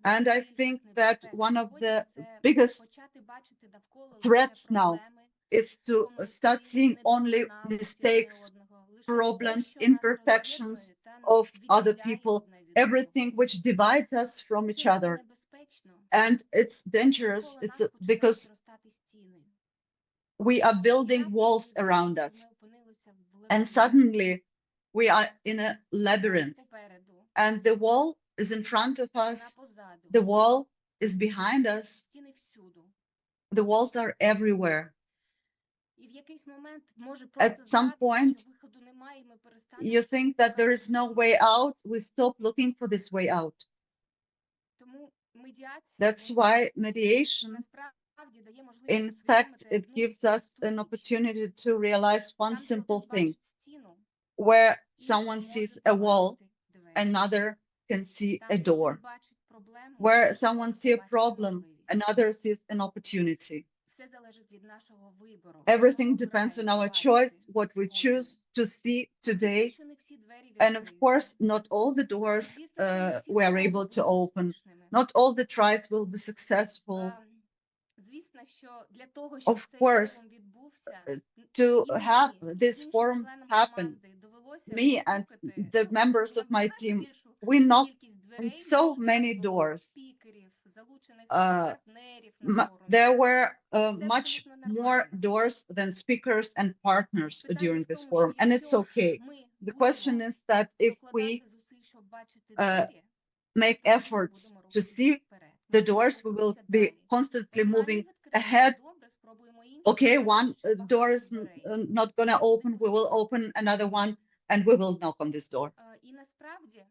And I think that one of the biggest threats now is to start seeing only mistakes, problems, imperfections of other people, everything which divides us from each other. And it's dangerous. It's because we are building walls around us. And suddenly we are in a labyrinth. And the wall is in front of us. The wall is behind us. The walls are everywhere. At some point, you think that there is no way out. We stop looking for this way out. That's why mediation, in fact, it gives us an opportunity to realize one simple thing. Where someone sees a wall, another can see a door. Where someone sees a problem, another sees an opportunity. Все залежить від нашого вибору. Everything depends on our choice, what we choose to see today. Звісно, що не всі двері And of відкриються. course, not all the doors Звісно, що не всі we are спроби able to будуть open. успішними. Not all the tries will be successful. Звісно, що для того, щоб Of цей course, форум відбувся, to і мені, have і this іншим forum членам happen, команди довелося me and постукати, the members of my набагато team, більшу we knocked кількість on дверей, so ніж нас many було doors. спікерів, залучених партнерів на форумі. There were Це much абсолютно more нормально. doors than speakers and partners Питання during в this тому, що forum, and it's якщо okay. ми The question будемо is that if we докладати зусиль, щоб бачити двері, make то ми efforts будемо to рухатися see вперед. the Ми будемо doors, we will рухатися be далі. constantly Одна не moving відкрилася, ahead. добре, спробуємо іншу. Okay, Знаємо, one що door багато is дверей. not gonna open, we will open another one, and we will knock on this door. І насправді,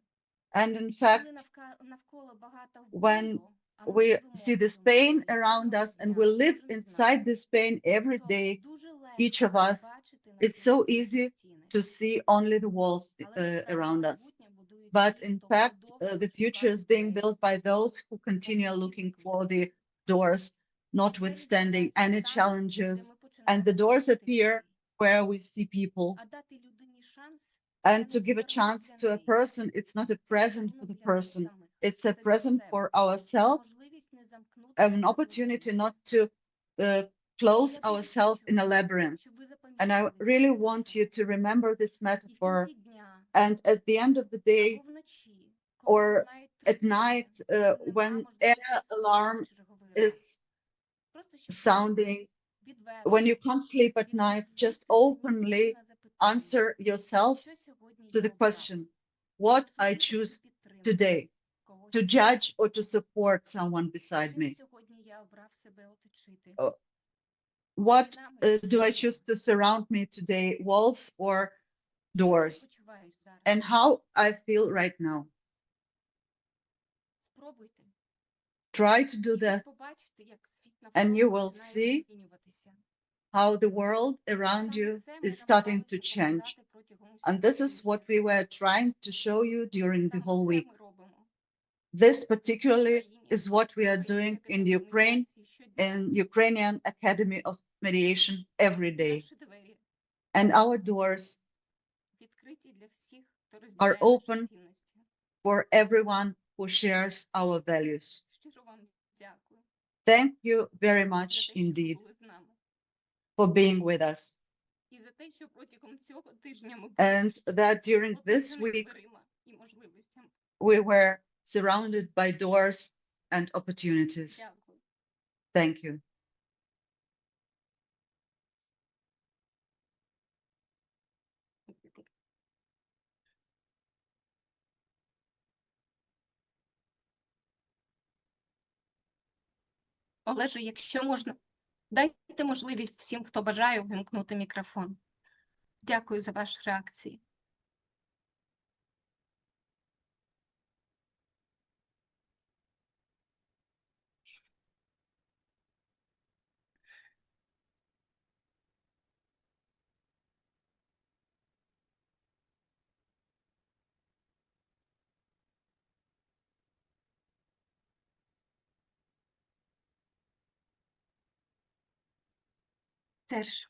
And in fact, коли навколо багато when болю, а ми we живемо see в this цьому pain болі around кожного us and дня, we live кожен з inside нас, this pain every то day, дуже each of легко us, бачити it's so навколо easy стіни. to see only the walls Але насправді around us. майбутнє будують But ті, in хто fact, the продовжують future is шукати being двері. built by those who continue looking for the doors, notwithstanding any challenges. And the doors appear where we see people. А дати людині шанс – And це to не give a подарунок chance для to a неї. person, it's not a present for the Подарунок для нас person, самих. it's a Це для present себе. for Це ourselves, можливість не замкнутися an в opportunity лабіринті. not to close Я дуже ourselves хочу, in a labyrinth. щоб ви And I запам'ятали цю really метафору. want you to remember this І в metaphor. кінці дня And at the end of the day, або вночі, коли or лунають at тривоги, night, коли нема when можливості air спати alarm чи ж говорити, is просто щоб sounding, відверто when you can't sleep at night, just відповісти самі openly собі на запитання, answer yourself що сьогодні to я the обрав? question, what Чи I судити, чи choose підтримати today, когось to із judge or to support someone beside Чим me. сьогодні я обрав себе оточити? What Стінами чи do I дверима? choose to surround me today, walls or Як я doors? почуваюсь зараз? And how I feel right now. Спробуйте. Try to do І ви that, побачите, як світ and you навколо will починає see змінюватися. how the world І around саме you це ми is starting to намагалися change. показати протягом And усього this is тижня. what we were trying to show you during the Саме whole це week. ми робимо This в particularly Україні, is what we are в doing Українській in академії Ukraine, медіації щодня. in Ukrainian Academy of Mediation every day. Наші двері And our doors відкриті для всіх, хто are розділяє open наші цінності. for everyone who shares our values. Щиро вам дякую Thank you very за much те, що ви indeed були з нами. for being with us. І за те, що протягом цього тижня ми були And that during this оточені week дверима і можливостями. we were surrounded by doors and opportunities. Дякую. Thank you. Олеже, якщо можна, дайте можливість всім, хто бажає, вимкнути мікрофон. Дякую за ваші реакції. Теж.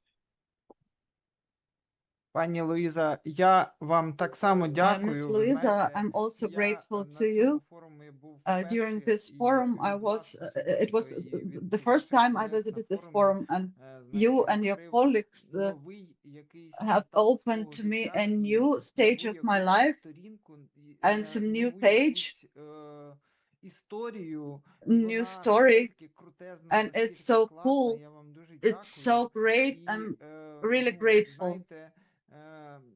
Пані Луїза, я вам так само Miss дякую. Ви Louisa, знаєте, I'm also я grateful на to you. цьому форумі був During вперше, this і forum, I від was, вас it was особисто, і від the first ваших time I колег на visited this форумі, forum, and знаєте, you and your відкрив colleagues новий якийсь have етап opened свого to me життя a і new stage нову of my якусь life сторінку, and some new нову page, якусь історію, і new вона story, настільки крутезна, and it's настільки so класна. cool. Я вам дуже It's so дякую. great. І, I'm really grateful. знаєте,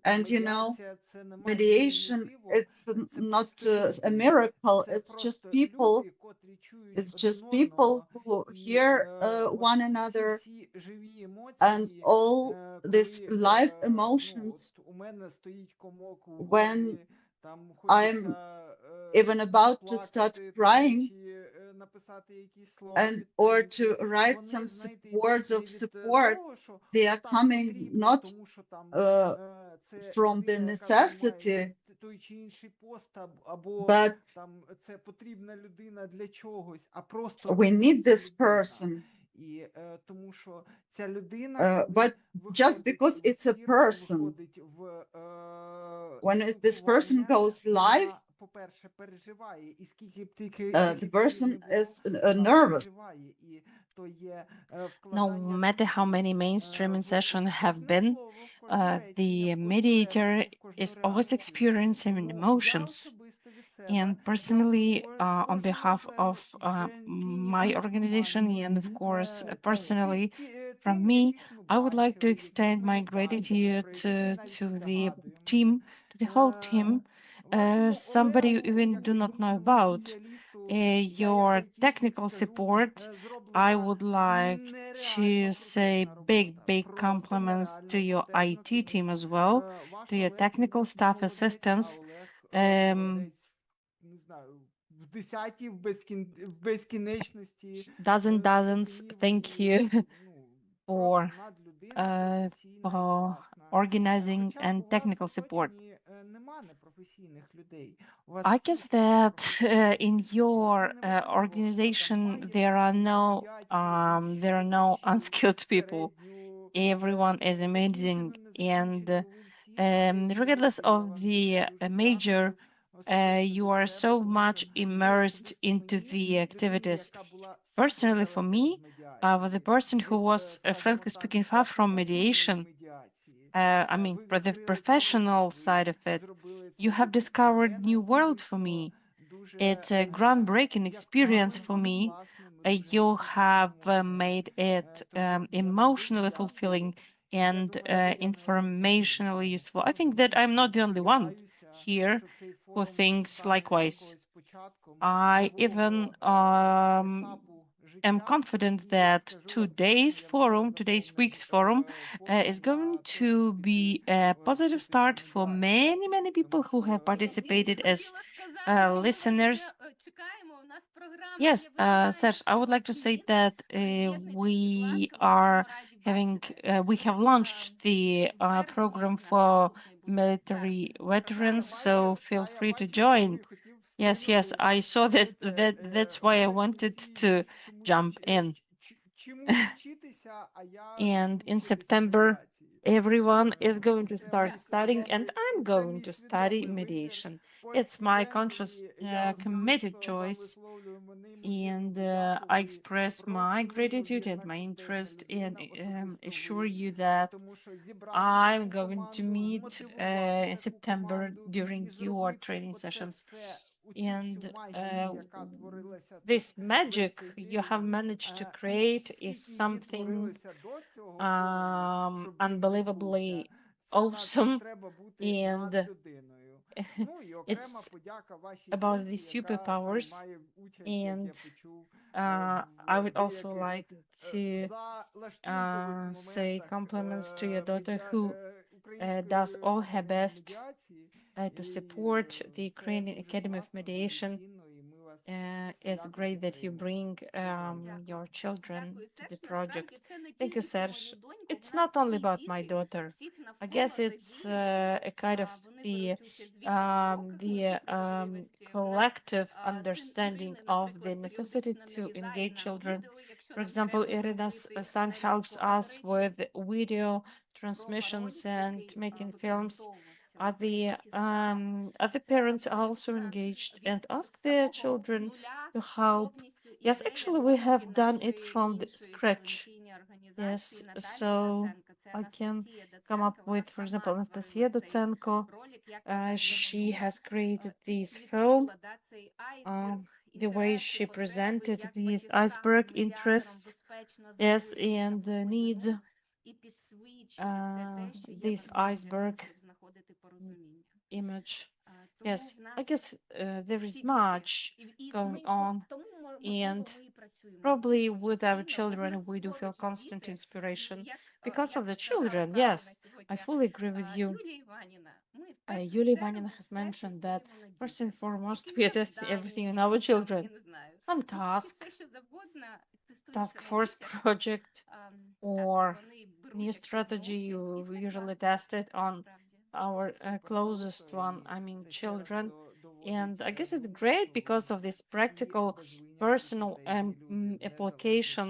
And you know, медіація це не mediation, магія, не диво, it's це not просто a люди. miracle. Це It's just просто people. люди, котрі чують It's один just people одного. who І hear от one ці another, всі живі and емоції, all these коли live ну, emotions от у мене стоїть комок у when горлі, там I'm хочеться even about to start заплакати, crying чи написати якісь слова and or підтримки. to write Вони, some знаєте, words йдуть не of від support. того, що They ну, are так coming потрібно, not тому що там це from the людина, яка займає necessity, той чи інший пост, або but там це потрібна людина для чогось, а просто we є need ця this людина. person. І тому що ця людина, But just because it's a person, виходить в when this person goes live, по-перше, переживає, і скільки б тільки the person is nervous. переживає, і то є No вкладання matter how many mainstreaming sessions have been, the mediator is always experiencing emotions. And personally, on behalf of my organization, and of course, personally, from me, I would like to extend my gratitude to the team, to the whole team. Somebody you even do not know about your technical support. I would like to say big compliments to your IT team as well, to your technical staff assistants. Не знаю, в десятій, в безкінечності. Dozens, thank you for organizing and technical support. Нема непрофесійних людей. I guess that in your organization there are no unskilled people. Everyone is amazing, and regardless of the major, you are so much immersed into the activities. Personally, for me, the person who was, frankly speaking, far from mediation, I mean, for the professional side of it, you have discovered new world for me. It's a groundbreaking experience for me. You have made it emotionally fulfilling and informationally useful. I think that I'm not the only one here who thinks likewise. I even am confident that today's week's forum is going to be a positive start for many people who have participated as listeners. Yes, Serge, I would like to say that we have launched the program for military veterans, so feel free to join. Yes, I saw that's why I wanted to jump in. And in September, everyone is going to start studying, and I'm going to study mediation. It's my conscious, committed choice, and I express my gratitude and my interest, and assure you that I'm going to meet in September during your training sessions. And this magic you have managed to create is something unbelievably awesome, and it's about the superpowers. And I would also like to say compliments to your daughter, who does all her best to support the Ukrainian Academy of Mediation. It's great that you bring your children to the project. Thank you, Serge. It's not only about my daughter. I guess it's a kind of the collective understanding of the necessity to engage children. For example, Irina's son helps us with video transmissions and making films. Other parents are also engaged and ask their children to help. Yes, actually, we have done it from the scratch. Yes, so I can come up with, for example, Anastasia Dotsenko. She has created this film. The way she presented these iceberg interests, yes, and needs. This iceberg image. Yes, I guess there is much going on, and probably with our children we do feel constant inspiration because of the children. Yes, I fully agree with you. Yulia Ivanina has mentioned that first and foremost we are testing everything in our children. Some task force project or new strategy, you usually test it on our closest one, I mean children. And I guess it's great because of this practical personal application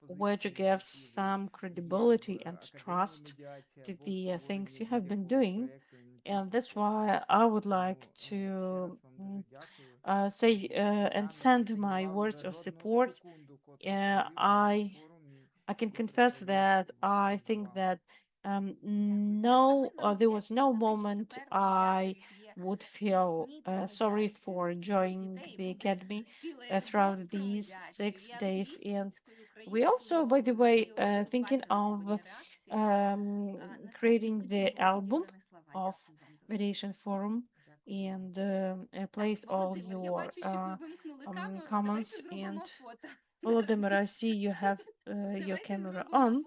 which gives some credibility and trust to the things you have been doing. And that's why I would like to say and send my words of support. I can confess that I think that there was no moment I would feel sorry for joining the academy throughout these 6 days. And we also, by the way, thinking of creating the album of Mediation Forum and place all your comments. And Volodymyr, I see you have your camera on,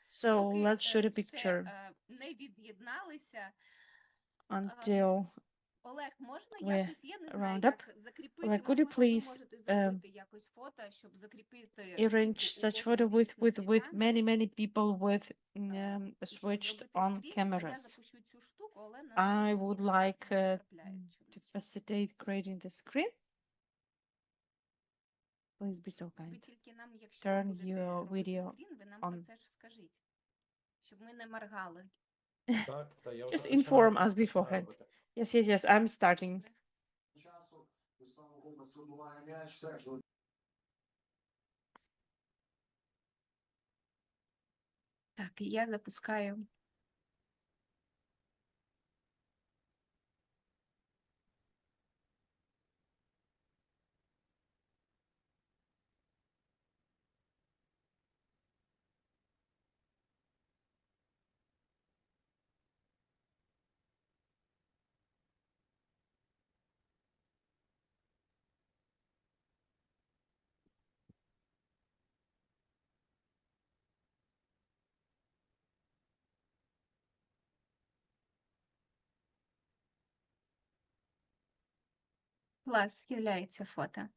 so let's shoot a picture не від'єдналися. until Олег, можна we якось, я не знаю, round up. як закріпити, Like, could you можливо, ви please можете зробити якось фото, щоб закріпити arrange всіх such у photo with увімкнутий many people with switched on скрін, а я cameras? запущу цю штуку, але на I неї would всі like не потрапляють to чомусь. facilitate creating the screen. Please be so Ви kind. тільки нам, якщо ви Turn будете your робити video скрін, ви нам про on. це ж скажіть, щоб ми не моргали. Так, та я Just вже inform починаю us beforehand. робити. Yes, I'm starting. Так, і я запускаю. Клас, з'являється фото.